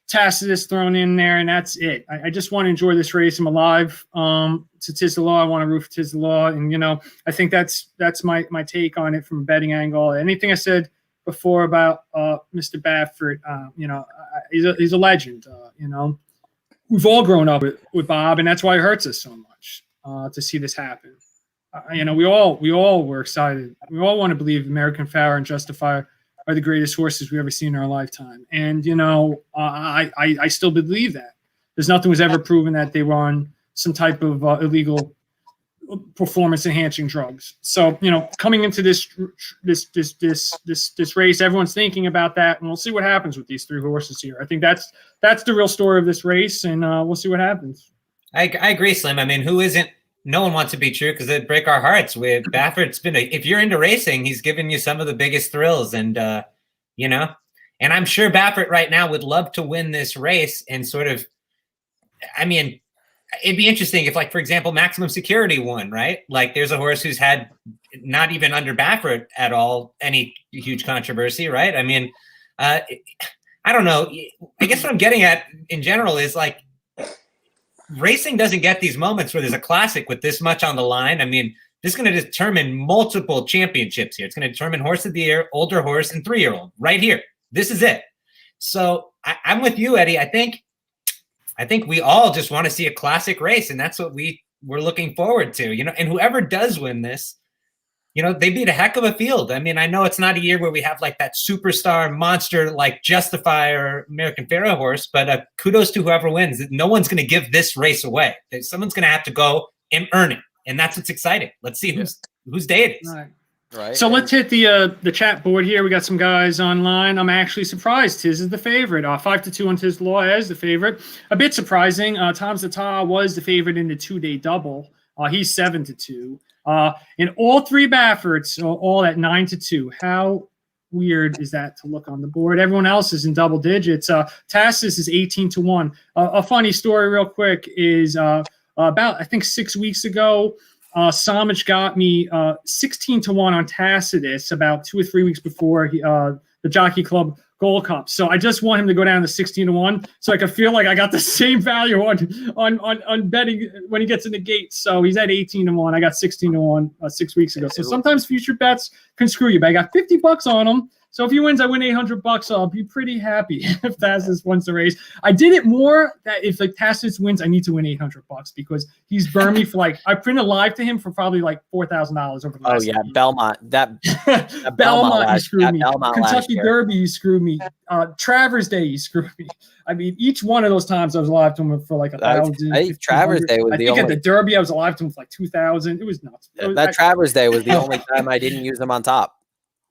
Tacitus thrown in there, and that's it. I just want to enjoy this race. I'm alive to Tiz the Law. I want to root for Tiz the Law, and I think that's my take on it from a betting angle. Anything I said before about Mr. Baffert, he's a legend. We've all grown up with Bob, and that's why it hurts us so much to see this happen. we all were excited. We all want to believe American Pharoah and Justifier are the greatest horses we've ever seen in our lifetime. And I still believe that. There's nothing was ever proven that they were on some type of illegal performance enhancing drugs. So coming into this race, everyone's thinking about that, and we'll see what happens with these 3 horses here. I think that's the real story of this race, and we'll see what happens. I agree, Slim. I mean, who isn't? No one wants to be true because it'd break our hearts. With Baffert's if you're into racing, he's given you some of the biggest thrills, and and I'm sure Baffert right now would love to win this race and sort of. I mean, it'd be interesting if, like, for example, Maximum Security won, right? Like, there's a horse who's had not even under Baffert at all any huge controversy, right? I mean, I don't know. I guess what I'm getting at in general is, like, racing doesn't get these moments where there's a classic with this much on the line. I mean, this is going to determine multiple championships here. It's going to determine horse of the year, older horse, and 3-year-old right here. This is it. So I'm with you, Eddie. I think we all just want to see a classic race, and that's what we're looking forward to, and whoever does win this, they beat a heck of a field. I mean, I know it's not a year where we have like that superstar monster like Justifier American Pharoah horse, but kudos to whoever wins. No one's going to give this race away. Someone's going to have to go and earn it, and that's what's exciting. Let's see whose day it is. Right. So let's hit the chat board here. We got some guys online. I'm actually surprised. Tiz is the favorite. 5-2 on Tiz Law as the favorite. A bit surprising. Tom Zata was the favorite in the 2-day double. He's 7-2. And all 3 Bafferts are all at 9-2. How weird is that to look on the board? Everyone else is in double digits. Tassis is 18-1. A funny story, real quick, is about I think 6 weeks ago. Samich got me 16-1 on Tacitus about 2 or 3 weeks before the Jockey Club Gold Cup. So I just want him to go down to 16-1, so I can feel like I got the same value on betting when he gets in the gate. So he's at 18-1. I got 16-1 6 weeks ago. So sometimes future bets can screw you, but I got $50 on him. So if he wins, I win $800. I'll be pretty happy if Tacitus wins the race. I did it more that if like Tacitus wins, I need to win $800 because he's burned me for I printed live to him for probably like $4,000 over the last year. Belmont. That Belmont, you screwed me. Belmont Kentucky Derby, you screwed me. Travers Day, you screwed me. I mean, each one of those times I was alive to him for like 1,000. Travers Day was the only. I think at the Derby I was alive to him for like 2,000. It was nuts. Travers Day was the only time I didn't use him on top.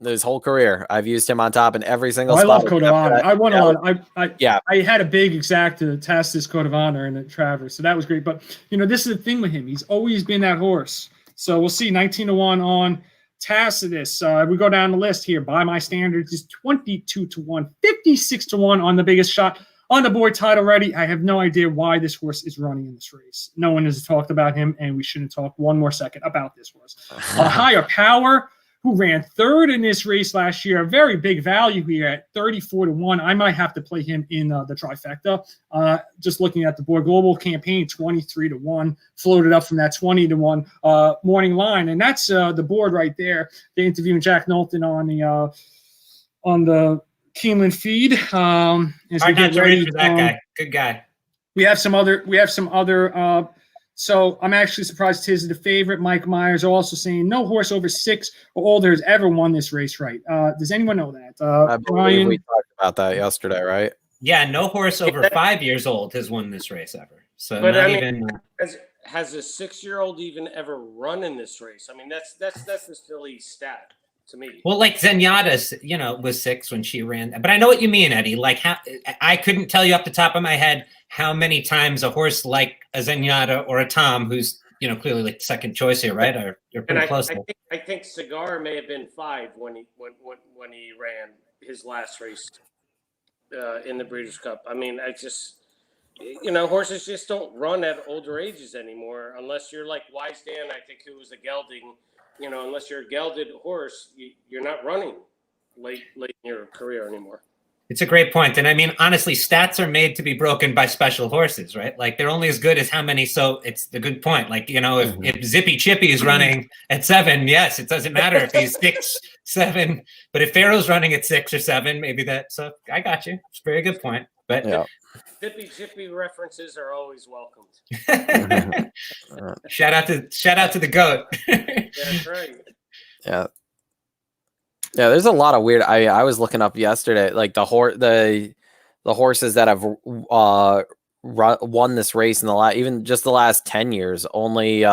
His whole career, I've used him on top in every single spot. I love Code of Honor. I won a lot. I had a big exact to test this Code of Honor in the Travers, so that was great. But this is the thing with him; he's always been that horse. So we'll see. 19-1 on Tacitus. We go down the list here. By my standards, is 22-1, 56-1 on the biggest shot on the board. Title ready. I have no idea why this horse is running in this race. No one has talked about him, and we shouldn't talk one more second about this horse. Higher Power, who ran 3rd in this race last year. A very big value here at 34-1. I might have to play him in the trifecta. Just looking at the board, Global Campaign 23-1, floated up from that 20-1 morning line, and that's the board right there. They interviewing Jack Knowlton on the Keeneland feed. As we get ready for that guy. Good guy. We have some other. So I'm actually surprised Tiz is the favorite. Mike Myers also saying no horse over 6 or older has ever won this race right. Does anyone know that? I believe we talked about that yesterday, right? Yeah, no horse over 5 years old has won this race ever. So but not I even. mean, has a 6-year-old even ever run in this race? I mean, that's the silly stat to me. Well, like Zenyatta, was 6 when she ran. But I know what you mean, Eddie. Like, I couldn't tell you off the top of my head how many times a horse like a Zenyatta or a Tom, who's clearly like second choice here, right? Are pretty close. I think Cigar may have been 5 when he ran his last race in the Breeders' Cup. I mean, horses just don't run at older ages anymore unless you're like Wise Dan, I think, who was a gelding. Unless you're a gelded horse, you're not running late in your career anymore. It's a great point. And I mean, honestly, stats are made to be broken by special horses, right? Like they're only as good as how many. So it's the good point. Like, if Zippy Chippy is running at 7, yes, it doesn't matter if he's 6, 7, but if Pharaoh's running at 6 or 7, maybe that. So I got you. It's a very good point. But Yeah. Dippy Chippy references are always welcomed. shout out to the goat. That's right. Yeah. Yeah, there's a lot of weird. I was looking up yesterday, like the horses that have won this race in the last 10 years. Only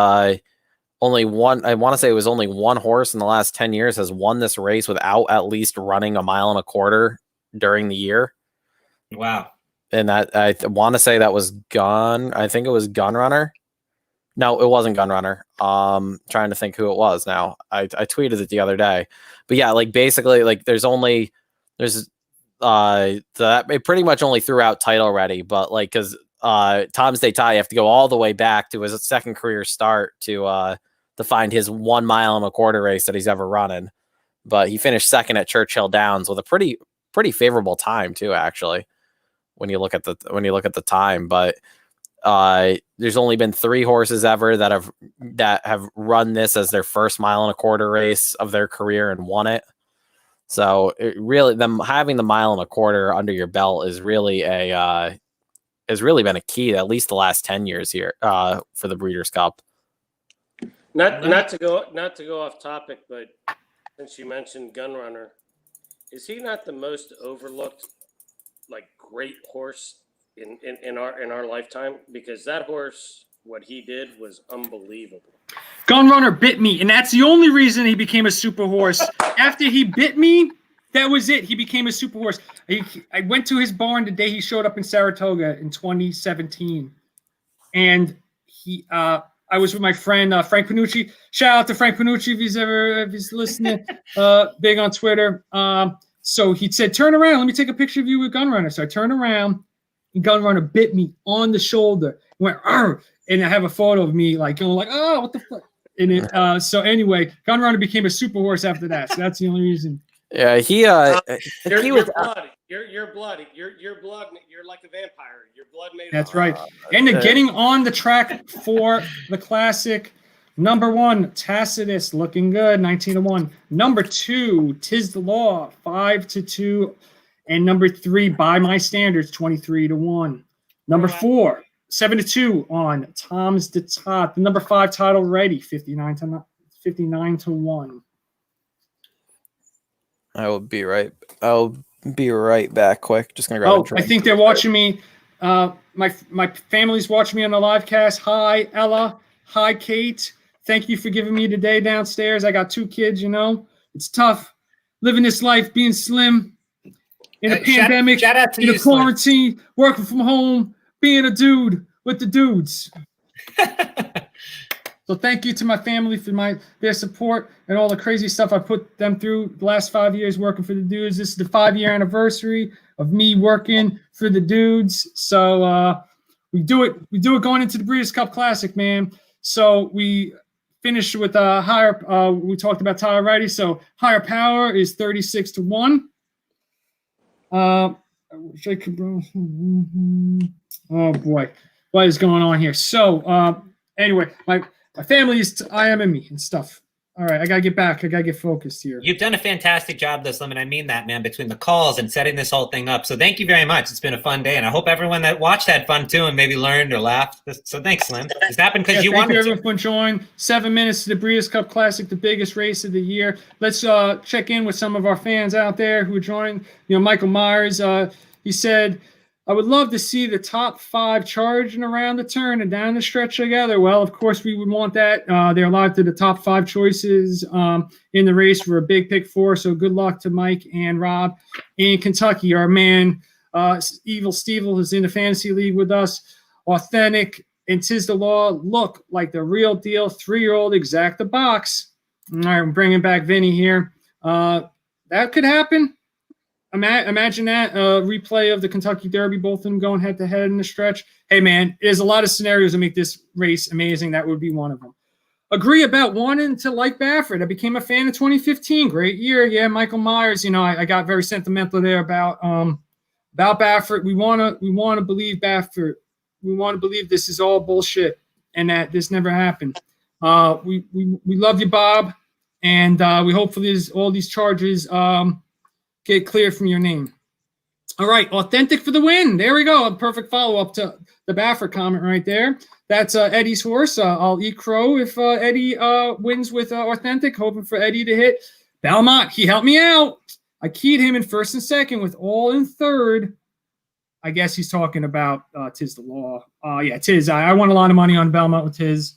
one. I want to say it was only one horse in the last 10 years has won this race without at least running a mile and a quarter during the year. Wow. And that I want to say that was Gun. I think it was Gun Runner. No, it wasn't Gun Runner. Trying to think who it was now. I tweeted it the other day. But yeah, like basically like there's that it pretty much only threw out Title Ready, but like because Tom's Day Tie, you have to go all the way back to his second career start to find his 1 mile and a quarter race that he's ever running. But he finished second at Churchill Downs with a pretty favorable time too, actually, when you look at the time. But there's only been 3 horses ever that have run this as their first mile and a quarter race of their career and won it. So them having the mile and a quarter under your belt is really has really been a key to at least the last 10 years here for the Breeders' Cup. Not to go off topic, but since you mentioned Gun Runner, is he not the most overlooked, like, great horse in our lifetime? Because that horse, what he did was unbelievable. Gun Runner bit me, and that's the only reason he became a super horse. After he bit me, that was it. He became a super horse. I went to his barn the day he showed up in Saratoga in 2017, and I was with my friend Frank Panucci. Shout out to Frank Panucci if he's listening. Big on Twitter. So he said, "Turn around. Let me take a picture of you with Gun Runner." So I turned around, and Gun Runner bit me on the shoulder. Went, "Arr!" And I have a photo of me like going like, "Oh, what the fuck." And it, so anyway, Gun Runner became a super horse after that. So that's the only reason. Yeah, You're blood. You're blood. You're blood. You're like a vampire. Your blood made. That's right. And getting on the track for the classic. Number 1, Tacitus, looking good, 19-1. Number 2, Tis the Law, 5-2. And number 3, By My Standards, 23-1. Number 4, 7-2 on Tom's de Tot. The number 5, Title Ready, 59-1. I'll be right back quick. Just gonna grab a drink. I think they're watching me. My family's watching me on the live cast. Hi, Ella. Hi, Kate. Thank you for giving me the day downstairs. I got 2 kids, It's tough living this life, being slim in a pandemic, shout out to in you, a quarantine, working from home, being a dude with the dudes. So thank you to my family for their support and all the crazy stuff I put them through the last 5 years working for the dudes. This is the 5-year anniversary of me working for the dudes. So we do it going into the Breeders' Cup Classic, man. So we finished with higher. We talked about Tyler Righty. So higher power is 36-1. I wish I could. Oh boy, what is going on here? So anyway, my family is IMing me and stuff. All right, I gotta get back. I gotta get focused here. You've done a fantastic job, though, Slim, and I mean that, man, between the calls and setting this whole thing up. So thank you very much. It's been a fun day, and I hope everyone that watched had fun, too, and maybe learned or laughed. So thanks, Slim. This happened because you wanted to. Thank you, everyone, for joining. 7 minutes to the Breeders' Cup Classic, the biggest race of the year. Let's check in with some of our fans out there who are joining. Michael Myers, he said, "I would love to see the top 5 charging around the turn and down the stretch together." Well, of course, we would want that. They're live to the top 5 choices in the race for a big pick 4. So good luck to Mike and Rob in Kentucky. Our man, Evil Stevel, is in the fantasy league with us. Authentic and Tis the Law look like the real deal. 3-year-old exact the box. All right, I'm bringing back Vinny here. That could happen. Imagine that replay of the Kentucky Derby, both of them going head-to-head in the stretch. Hey, man, there's a lot of scenarios that make this race amazing. That would be one of them. Agree about wanting to like Baffert. I became a fan in 2015. Great year. Yeah, Michael Myers. I got very sentimental there about Baffert. We want to believe Baffert. We want to believe this is all bullshit and that this never happened. We love you, Bob, and we hope for all these charges get clear from your name. All right, Authentic for the win. There we go. A perfect follow-up to the Baffert comment right there. That's Eddie's horse. I'll eat crow if Eddie wins with Authentic, hoping for Eddie to hit. Belmont, he helped me out. I keyed him in first and second with all in third. I guess he's talking about Tiz the Law. Yeah, Tiz. I won a lot of money on Belmont with Tiz.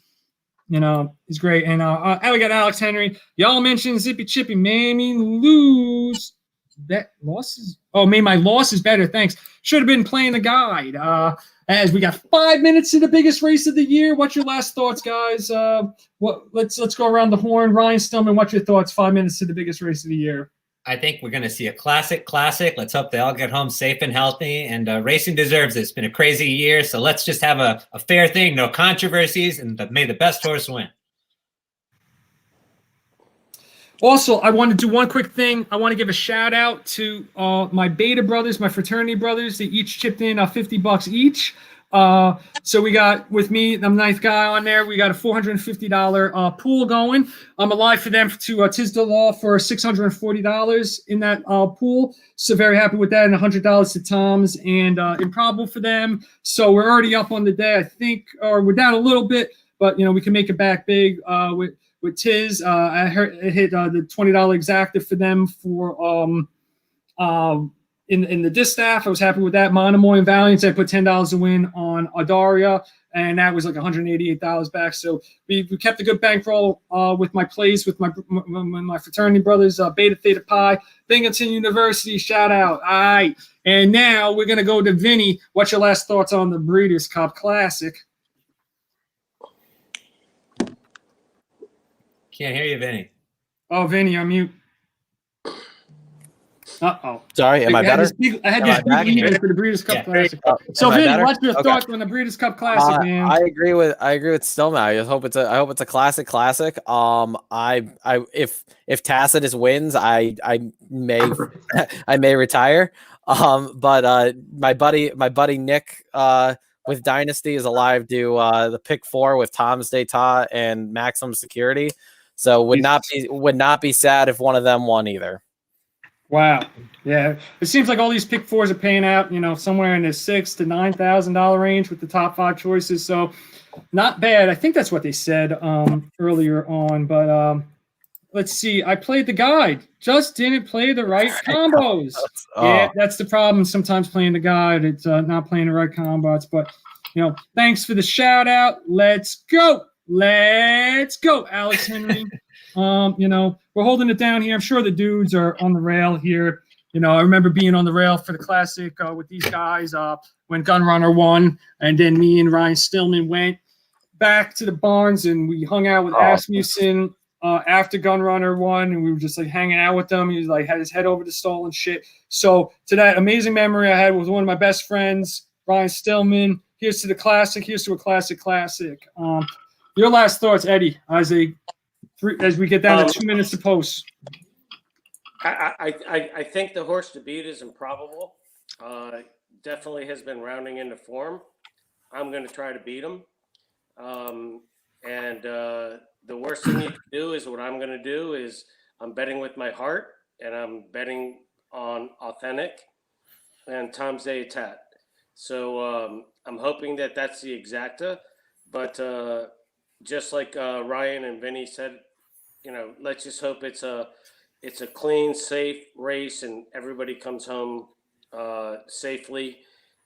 You know, he's great. And we got Alex Henry. Y'all mentioned Zippy Chippy made me lose. That losses. Oh, made my losses better. Thanks. Should have been playing the guide. As we got 5 minutes to the biggest race of the year. What's your last thoughts, guys? Let's go around the horn. Ryan Stillman, what's your thoughts? 5 minutes to the biggest race of the year. I think we're going to see a classic. Let's hope they all get home safe and healthy. And racing deserves it. It's been a crazy year. So let's just have a fair thing. No controversies. And may the best horse win. Also, I want to do one quick thing. I want to give a shout out to my beta brothers, my fraternity brothers. They each chipped in $50 each. So we got, with me, I'm the ninth guy on there. We got a $450 pool going. I'm alive for them to Tiz the Law for $640 in that pool. So very happy with that. And $100 to Tom's and Improbable for them. So we're already up on the day, I think, or we're down a little bit, but we can make it back big with Tiz. I hit the $20 exacta for them for in the distaff. I was happy with that. Monomoy and Valiance, I put $10 to win on Adaria, and that was like $188 back. So we kept a good bankroll with my plays with my fraternity brothers, Beta Theta Pi, Binghamton University. Shout out. All right, and now we're gonna go to Vinny. What's your last thoughts on the Breeders' Cup Classic? Can't hear you, Vinny. Oh, Vinny, I'm mute. Uh-oh. Sorry, am I better? I had this big email for the Breeders' Cup Classic. So, Vinny, what's your thoughts on the Breeders' Cup Classic, man? I agree with Stillman. I hope it's a classic. If Tacitus wins, I may retire. But my buddy Nick with Dynasty is alive to the pick 4 with Tom's D'Etat and Maximum Security. So would not be sad if one of them won either. Wow. Yeah. It seems like all these pick 4s are paying out, somewhere in the $6,000 to $9,000 range with the top 5 choices. So not bad. I think that's what they said earlier on. But let's see. I played the guide. Just didn't play the right combos. Yeah, that's the problem. Sometimes playing the guide, it's not playing the right combos. But, thanks for the shout out. Let's go. Alex Henry. We're holding it down here. I'm sure the dudes are on the rail here. I remember being on the rail for the Classic with these guys when Gunrunner won, and then me and Ryan Stillman went back to the barns and we hung out with Asmussen after Gunrunner won, and we were just like hanging out with them. He was like had his head over the stall and shit. So to that amazing memory I had with one of my best friends, Ryan Stillman. Here's to the Classic. Here's to a classic. Your last thoughts, Eddie, as we get down to 2 minutes to post. I think the horse to beat is Improbable. Definitely has been rounding into form. I'm going to try to beat him. And the worst thing you can do is what I'm going to do is I'm betting with my heart, and I'm betting on Authentic and Tom's D'Etat. So I'm hoping that that's the exacta. But just like Ryan and Vinny said, let's just hope it's a clean, safe race and everybody comes home safely,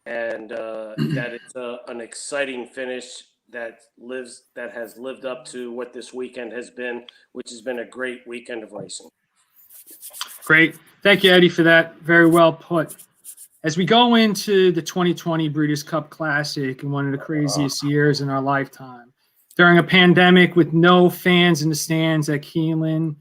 and that it's an exciting finish that has lived up to what this weekend has been, which has been a great weekend of racing. Great. Thank you, Eddie, for that. Very well put. As we go into the 2020 Breeders' Cup Classic and one of the craziest years in our lifetime, during a pandemic with no fans in the stands at Keeneland,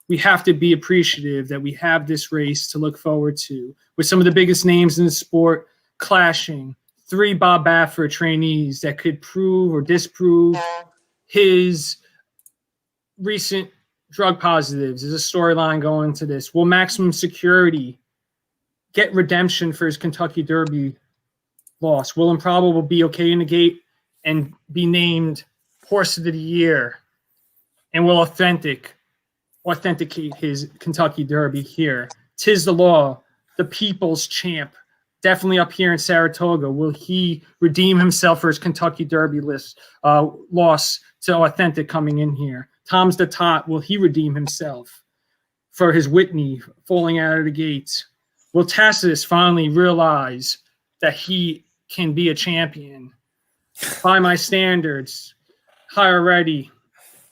we have to be appreciative that we have this race to look forward to with some of the biggest names in the sport clashing. 3 Bob Baffert trainees that could prove or disprove his recent drug positives. There's a storyline going to this. Will Maximum Security get redemption for his Kentucky Derby loss? Will Improbable be okay in the gate and be named Horse of the Year? And will authenticate his Kentucky Derby here? Tiz the Law, the people's champ, definitely up here in Saratoga. Will he redeem himself for his Kentucky Derby loss to Authentic coming in here? Tom's the Tot. Will he redeem himself for his Whitney falling out of the gate? Will Tacitus finally realize that he can be a champion? By my standards, higher ready,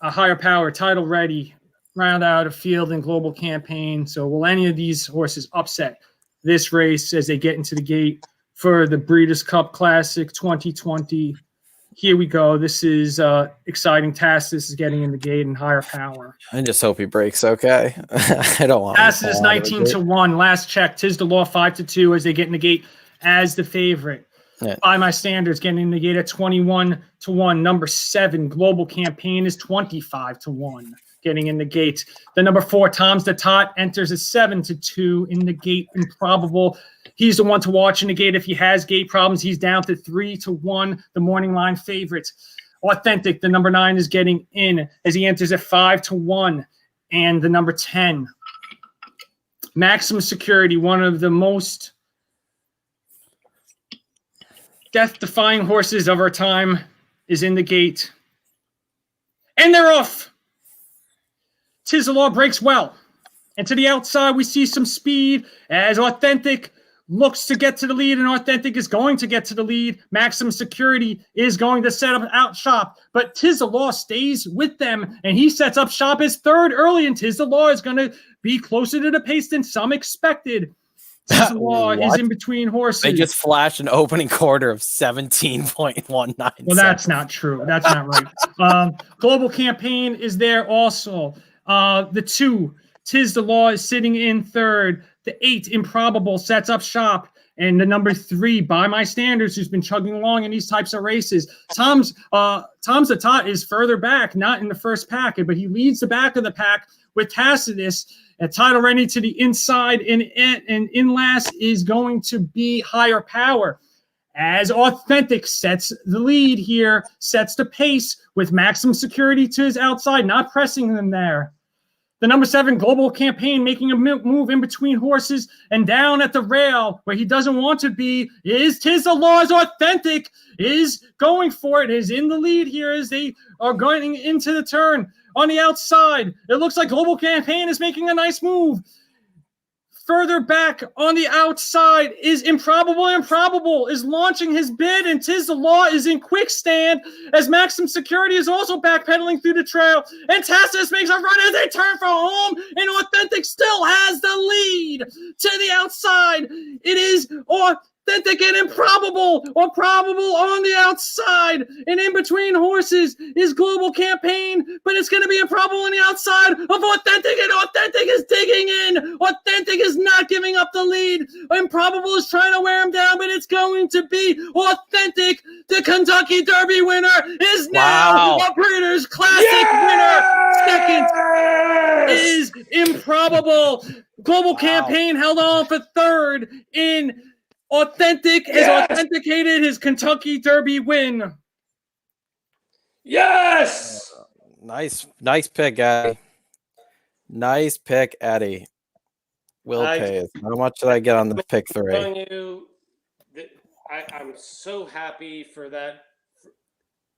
a higher power, title ready, round out a field and global campaign. So will any of these horses upset this race as they get into the gate for the Breeders' Cup Classic 2020? Here we go. This is exciting. Tacitus is getting in the gate and higher power. I just hope he breaks okay. I don't want Tacitus is 19-1. Last check. Tis the Law 5-2 as they get in the gate as the favorite. Yeah. By my standards, getting in the gate at 21-1. Number 7, Global Campaign, is 25-1. Getting in the gate. The number 4, Tom's the Tot, enters at 7-2 in the gate. Improbable. He's the one to watch in the gate. If he has gate problems, he's down to 3-1. The morning line favorites. Authentic, the number 9, is getting in as he enters at 5-1. And the number 10, Maximum Security, one of the most death-defying horses of our time, is in the gate. And they're off. Tis the Law breaks well. And to the outside, we see some speed as Authentic looks to get to the lead, and Authentic is going to get to the lead. Maximum Security is going to set up out shop, but Tis the Law stays with them, and he sets up shop as third early, and Tis the Law is going to be closer to the pace than some expected. Tis the Law is in between horses. They just flashed an opening quarter of 17.19. Well, that's not true. That's not right. Global Campaign is there also. The 2, Tis the Law, is sitting in third. The 8, Improbable, sets up shop. And the number 3, By My Standards, who's been chugging along in these types of races. Tom's the Tot is further back, not in the first pack, but he leads the back of the pack with Tacitus. Title ready to the inside, and in last is going to be Higher Power. As Authentic sets the lead here, sets the pace with Maximum Security to his outside, not pressing them there. The number 7, Global Campaign, making a move in between horses, and down at the rail where he doesn't want to be is Tis the Law. As Authentic is going for it, is in the lead here as they are going into the turn. On the outside, it looks like Global Campaign is making a nice move. Further back on the outside is Improbable. Improbable is launching his bid, and Tis the Law is in quick stand as Maximum Security is also backpedaling through the trail. And Tacitus makes a run as they turn for home, and Authentic still has the lead. To the outside, it is Authentic and Improbable, or Probable on the outside. And in between horses is Global Campaign, but it's going to be Improbable on the outside of Authentic, and Authentic is digging in. Authentic is not giving up the lead. Improbable is trying to wear him down, but it's going to be Authentic. The Kentucky Derby winner is now a Breeders' Classic winner. Second is Improbable. Global Campaign held on for third in Authentic has authenticated his Kentucky Derby win. Yes! Nice pick, Eddie. Nice pick, Eddie. Will Pays. How much did I get on the pick 3? I'm telling you, I'm so happy for that.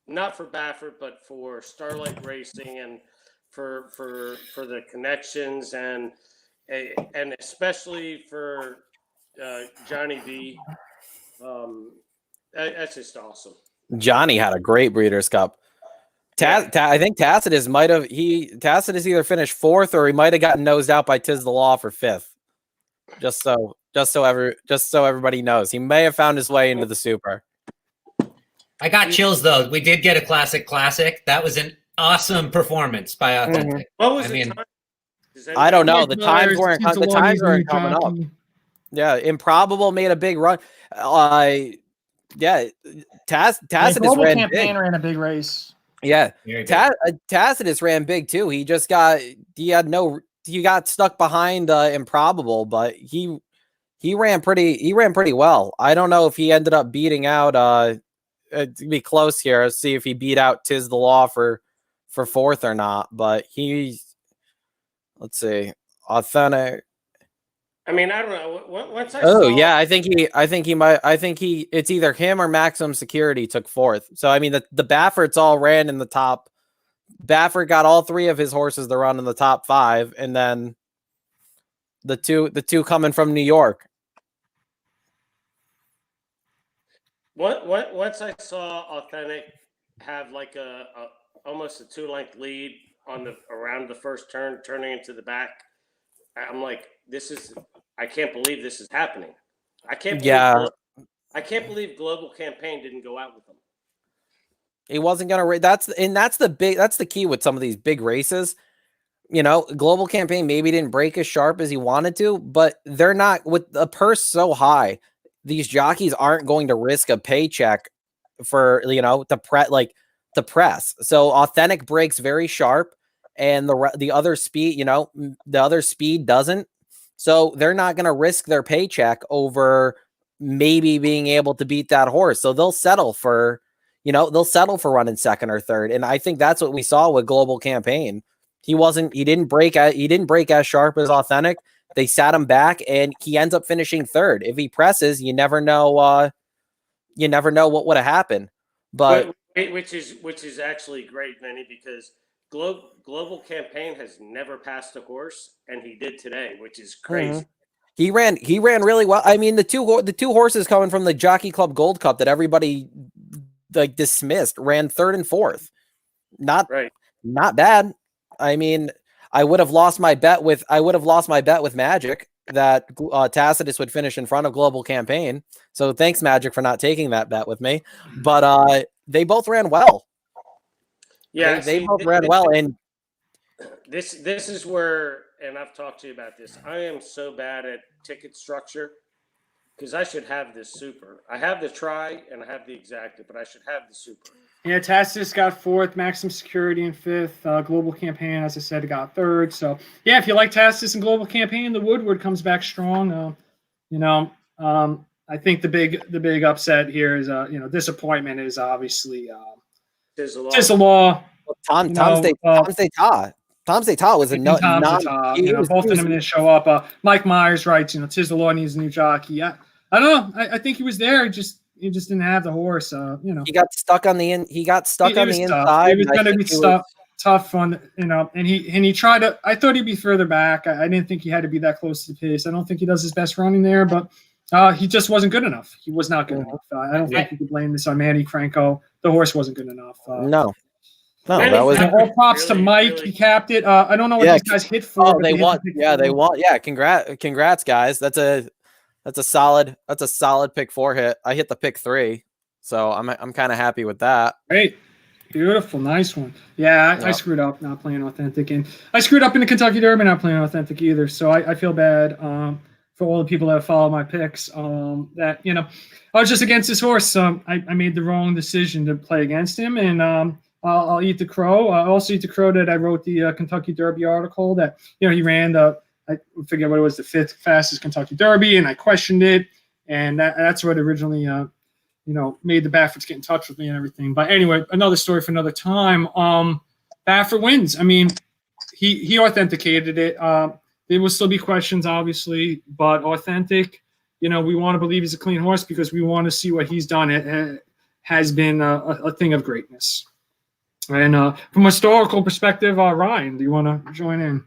Not for Baffert, but for Starlight Racing and for the connections and especially for Johnny V. That's just awesome. Johnny had a great Breeders' Cup. I think Tacitus Tacitus either finished 4th or he might have gotten nosed out by Tis the Law for 5th. Just so everybody knows, he may have found his way into the Super. I got chills though. We did get a classic. That was an awesome performance by Authentic. What was the time? I don't know. The times weren't coming up. Yeah, Improbable made a big run. Tacitus ran a big race. Yeah, Tacitus ran big too. He got stuck behind Improbable, but he ran pretty well. I don't know if he ended up beating out. To be close here, let's see if he beat out Tis the Law for 4th or not. But let's see, Authentic. I mean, I don't know. Once I Oh saw, yeah, I think he might. It's either him or Maximum Security took fourth. So I mean, the Bafferts all ran in the top. Baffert got all three of his horses to run in the top 5, and then the two coming from New York. once I saw Authentic have like a almost a 2-length lead on the around the first turn, turning into the back, I'm like, I can't believe this is happening. I can't believe Yeah. I can't believe Global Campaign didn't go out with them. He wasn't gonna. That's the key with some of these big races. You know, Global Campaign maybe didn't break as sharp as he wanted to, but they're not with a purse so high. These jockeys aren't going to risk a paycheck for to press. So Authentic breaks very sharp, and the other speed, the other speed doesn't. So they're not going to risk their paycheck over maybe being able to beat that horse. So they'll settle for running second or third. And I think that's what we saw with Global Campaign. He didn't break as sharp as Authentic. They sat him back, and he ends up finishing third. If he presses, you never know what would have happened. But which is actually great, Vinny, because Global Campaign has never passed a horse, and he did today, which is crazy. He ran really well. I mean, the two horses coming from the Jockey Club Gold Cup that everybody dismissed ran third and fourth. Not bad. I mean, I would have lost my bet with Magic that Tacitus would finish in front of Global Campaign. So thanks, Magic, for not taking that bet with me. But they both ran well. Yeah, they both ran well. And this is where, and I've talked to you about this, I am so bad at ticket structure because I should have this super. I have the try and I have the exacta, but I should have the super. Yeah, Tacitus got fourth, Maximum Security in fifth, Global Campaign, as I said, got third. So, yeah, if you like Tacitus and Global Campaign, the Woodward comes back strong. I think the big upset here is, disappointment is obviously Tizzalaw. Tom's Data was both of them didn't show up. Mike Myers writes, Tizzalaw needs a new jockey. I don't know. I think he was there. He just didn't have the horse. He got stuck on the inside. He was going to be tough on, and he tried to. I thought he'd be further back. I didn't think he had to be that close to the pace. I don't think he does his best running there, but he just wasn't good enough. He was not good enough. I don't think you could blame this on Manny Franco. The horse wasn't good enough. No, that was all props to Mike. He capped it. I don't know what these guys hit for. They won. Yeah, they won. Yeah, congrats, guys. That's a solid pick 4 hit. I hit the pick 3, so I'm kind of happy with that. Great, beautiful, nice one. Yeah, I screwed up not playing Authentic, and I screwed up in the Kentucky Derby not playing Authentic either. So I feel bad for all the people that follow my picks. That I was just against this horse. I made the wrong decision to play against him, and I'll eat the crow. I also eat the crow that I wrote the Kentucky Derby article that he ran I forget what it was, the 5th fastest Kentucky Derby, and I questioned it, and that's what originally, made the Bafferts get in touch with me and everything. But anyway, another story for another time. Baffert wins. I mean, he authenticated it. There will still be questions, obviously, but Authentic, we want to believe he's a clean horse because we want to see what he's done. It has been a thing of greatness. And from a historical perspective, Ryan, do you want to join in?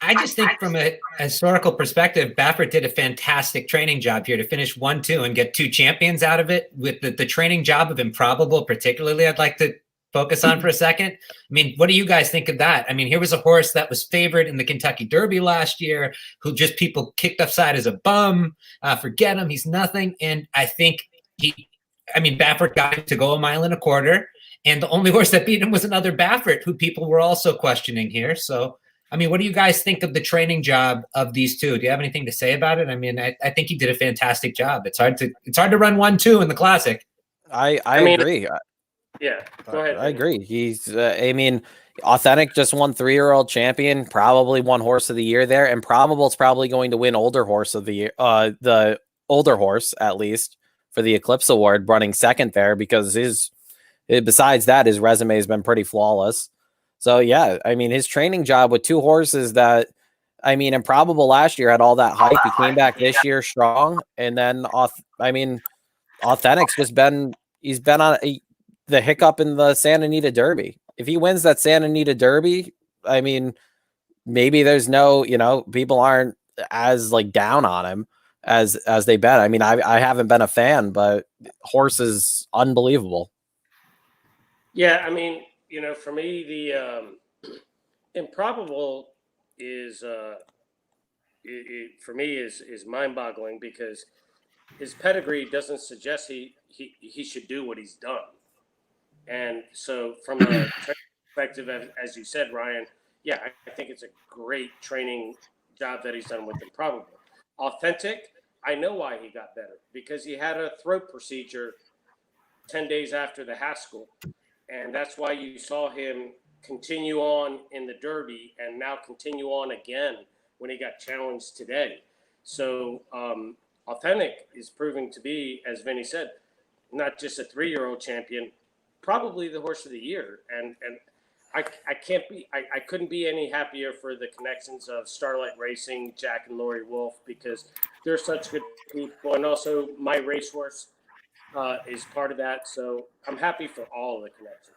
I just think from a historical perspective, Baffert did a fantastic training job here to finish 1-2 and get 2 champions out of it. With the training job of Improbable, particularly, I'd like to focus on for a second. I mean, what do you guys think of that? I mean, here was a horse that was favored in the Kentucky Derby last year, who just people kicked offside as a bum. Forget him, he's nothing. And I think Baffert got him to go 1.25 miles. And the only horse that beat him was another Baffert, who people were also questioning here. So, I mean, what do you guys think of the training job of these two? Do you have anything to say about it? I mean, I think he did a fantastic job. It's hard to run 1-2 in the Classic. I agree. Yeah, go ahead. I agree. He's, Authentic just won 3-year-old champion, probably won horse of the year there, and Probable's probably going to win older horse of the year, the older horse at least for the Eclipse Award, running second there because besides that, his resume has been pretty flawless. So yeah, I mean, his training job with 2 horses that I mean, Improbable last year had all that hype. He came back this year strong, and then Authentic's he's been on the hiccup in the Santa Anita Derby. If he wins that Santa Anita Derby, I mean, maybe there's no, people aren't as like down on him as they bet. I mean, I haven't been a fan, but horse is unbelievable. Yeah, I mean, for me, the Improbable is for me is mind-boggling because his pedigree doesn't suggest he should do what he's done. And so, from a perspective, as you said, Ryan, yeah, I think it's a great training job that he's done with Improbable. Authentic, I know why he got better because he had a throat procedure 10 days after the Haskell. And that's why you saw him continue on in the Derby and now continue on again when he got challenged today. So Authentic is proving to be, as Vinny said, not just a 3-year-old champion, probably the horse of the year. And I couldn't be any happier for the connections of Starlight Racing, Jack and Lori Wolf, because they're such good people. And also my racehorse is part of that. So I'm happy for all of the connections.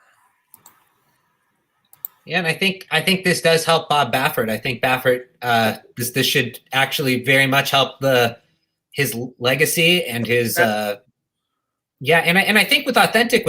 Yeah, and I think this does help Bob Baffert. I think Baffert this should actually very much help his legacy and his and I think with Authentic,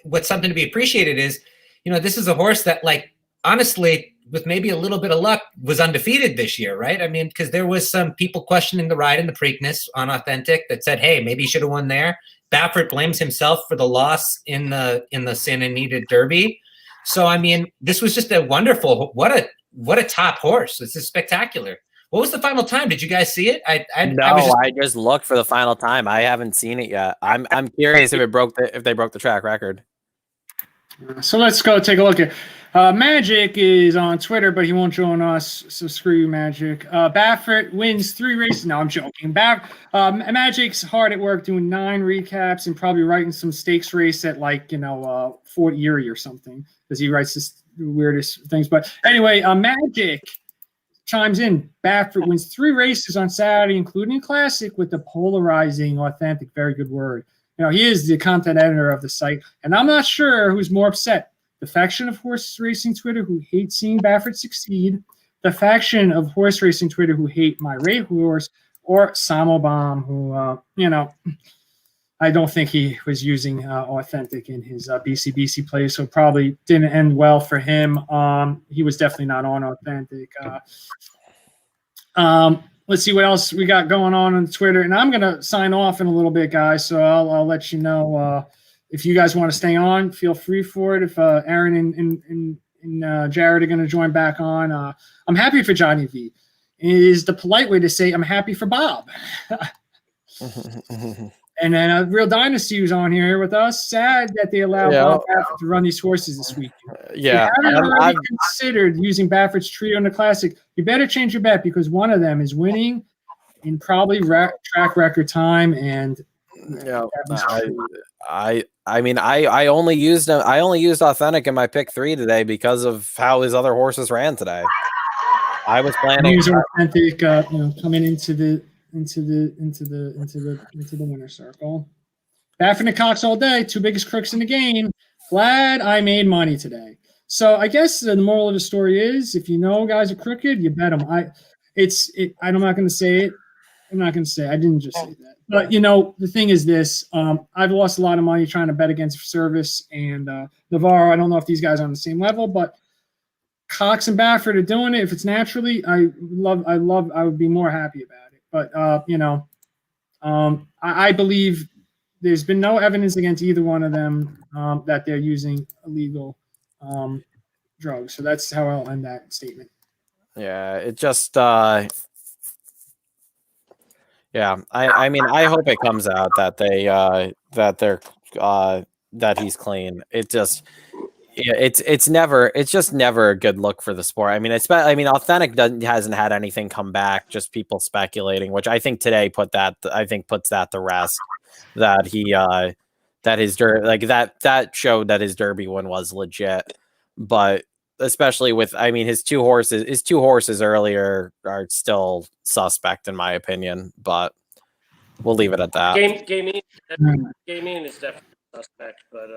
what's something to be appreciated is, this is a horse that, like, honestly, with maybe a little bit of luck, was undefeated this year, right? I mean, because there was some people questioning the ride in the Preakness on Authentic that said, hey, maybe he should have won there. Baffert blames himself for the loss in the Santa Anita Derby. So, I mean, this was just a wonderful, what a top horse. This is spectacular. What was the final time? Did you guys see it? I just looked for the final time. I haven't seen it yet. I'm curious if they broke the track record. So let's go take a look at Magic is on Twitter, but he won't join us. So screw you, Magic. Baffert wins 3 races. No, I'm joking. Magic's hard at work doing 9 recaps and probably writing some stakes race at Fort Erie or something because he writes this weirdest things. But anyway, Magic chimes in. Baffert wins 3 races on Saturday, including Classic, with the polarizing Authentic. Very good word. He is the content editor of the site, and I'm not sure who's more upset. The faction of horse racing Twitter who hate seeing Baffert succeed, the faction of horse racing Twitter who hate my horse, or Samobom, who, I don't think he was using Authentic in his BCBC play, so probably didn't end well for him. He was definitely not on Authentic. Let's see what else we got going on Twitter. And I'm going to sign off in a little bit, guys. So I'll let you know if you guys want to stay on, feel free for it. If Aaron and Jared are going to join back on, I'm happy for Johnny V. It is the polite way to say I'm happy for Bob. And then Real Dynasty was on here with us. Sad that they allowed Bob Baffert to run these horses this weekend. Yeah. If you haven't already considered using Baffert's trio in the Classic, you better change your bet because one of them is winning in probably track record time. And I only used Authentic in my pick 3 today because of how his other horses ran today. I was planning Authentic, coming into the winner circle. Baffert and Cox all day, 2 biggest crooks in the game. Glad I made money today. So I guess the moral of the story is, if you know guys are crooked, you bet them. I'm not going to say it. I'm not going to say. I didn't just say that. But the thing is this: I've lost a lot of money trying to bet against Service and Navarro. I don't know if these guys are on the same level, but Cox and Baffert are doing it. If it's naturally, I would be more happy about it. But I believe there's been no evidence against either one of them that they're using illegal drugs. So that's how I'll end that statement. Yeah, it just I mean, I hope it comes out that that he's clean. It's just never a good look for the sport. I mean, Authentic hasn't had anything come back, just people speculating, which I think today puts that to rest. That that his Derby, that showed that his Derby win was legit. But especially with, I mean, his two horses earlier are still suspect in my opinion, but we'll leave it at that. Gaming is definitely suspect, but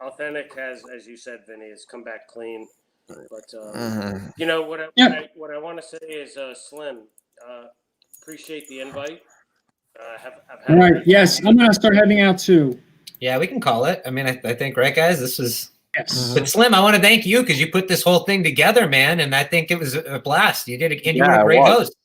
Authentic has, as you said, Vinny, has come back clean. But you know what I want to say is Slim. Appreciate the invite. All right. Yes, I'm gonna start heading out too. Yeah, we can call it. I mean, I think, right, guys, this was. Yes. But Slim, I want to thank you because you put this whole thing together, man, and I think it was a blast. You did, and you were a great host.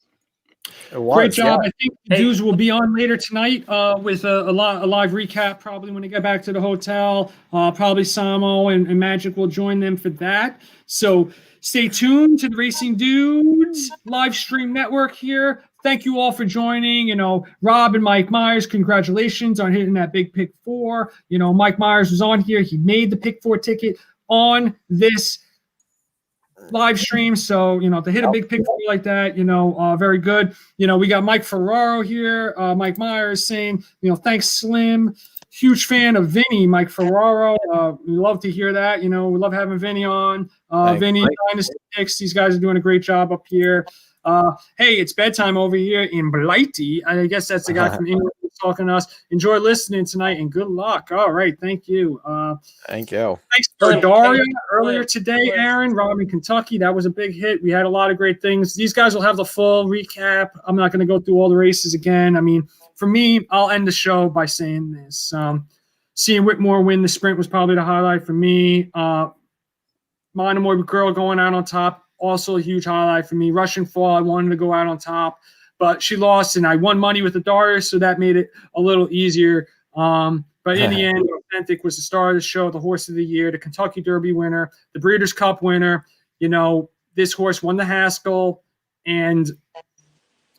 Great job. I think the dudes will be on later tonight with a live recap probably when they get back to the hotel. Probably Samo and Magic will join them for that. So stay tuned to the Racing Dudes live stream network here. Thank you all for joining. You know, Rob and Mike Myers, congratulations on hitting that big pick 4. You know, Mike Myers was on here. He made the pick 4 ticket on this live stream. So, you know, to hit a big pick 4 like that, you know, very good. You know, we got Mike Ferraro here, Mike Myers saying, you know, thanks, Slim. Huge fan of Vinny, Mike Ferraro. We love to hear that. You know, we love having Vinny on. Vinny, Dynasty Picks, these guys are doing a great job up here. Hey, it's bedtime over here in Blighty. I guess that's the guy from England who's talking to us. Enjoy listening tonight and good luck. All right, thank you. Thank you. Thanks for Daria earlier today, Aaron. Rob in Kentucky. That was a big hit. We had a lot of great things. These guys will have the full recap. I'm not going to go through all the races again. I mean, for me, I'll end the show by saying this. Seeing Whitmore win the sprint was probably the highlight for me. Monomoy Girl going out on top, also a huge highlight for me. Russian Fall, I wanted to go out on top, but she lost, and I won money with the Dart, so that made it a little easier. But in the end, Authentic was the star of the show, the horse of the year, the Kentucky Derby winner, the Breeders' Cup winner. You know, this horse won the Haskell, and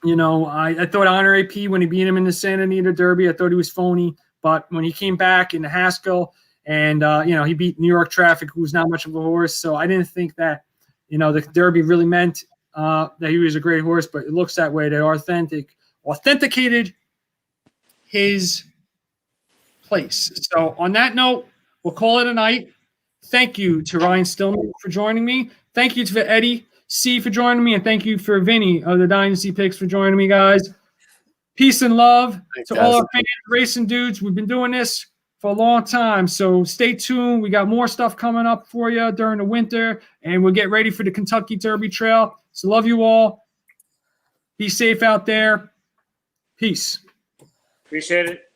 you know, I thought Honor AP when he beat him in the Santa Anita Derby, I thought he was phony. But when he came back in the Haskell, and you know, he beat New York Traffic, who's not much of a horse, so I didn't think that, you know, the Derby really meant that he was a great horse, but it looks that way. They authenticated his place. So on that note, we'll call it a night. Thank you to Ryan Stillman for joining me. Thank you to Eddie C for joining me, and thank you for Vinny of the Dynasty Picks for joining me, guys. Peace and love to all our fans, Racing Dudes. We've been doing this for a long time, so stay tuned. We got more stuff coming up for you during the winter, and we'll get ready for the Kentucky Derby Trail. So love you all. Be safe out there. Peace. Appreciate it.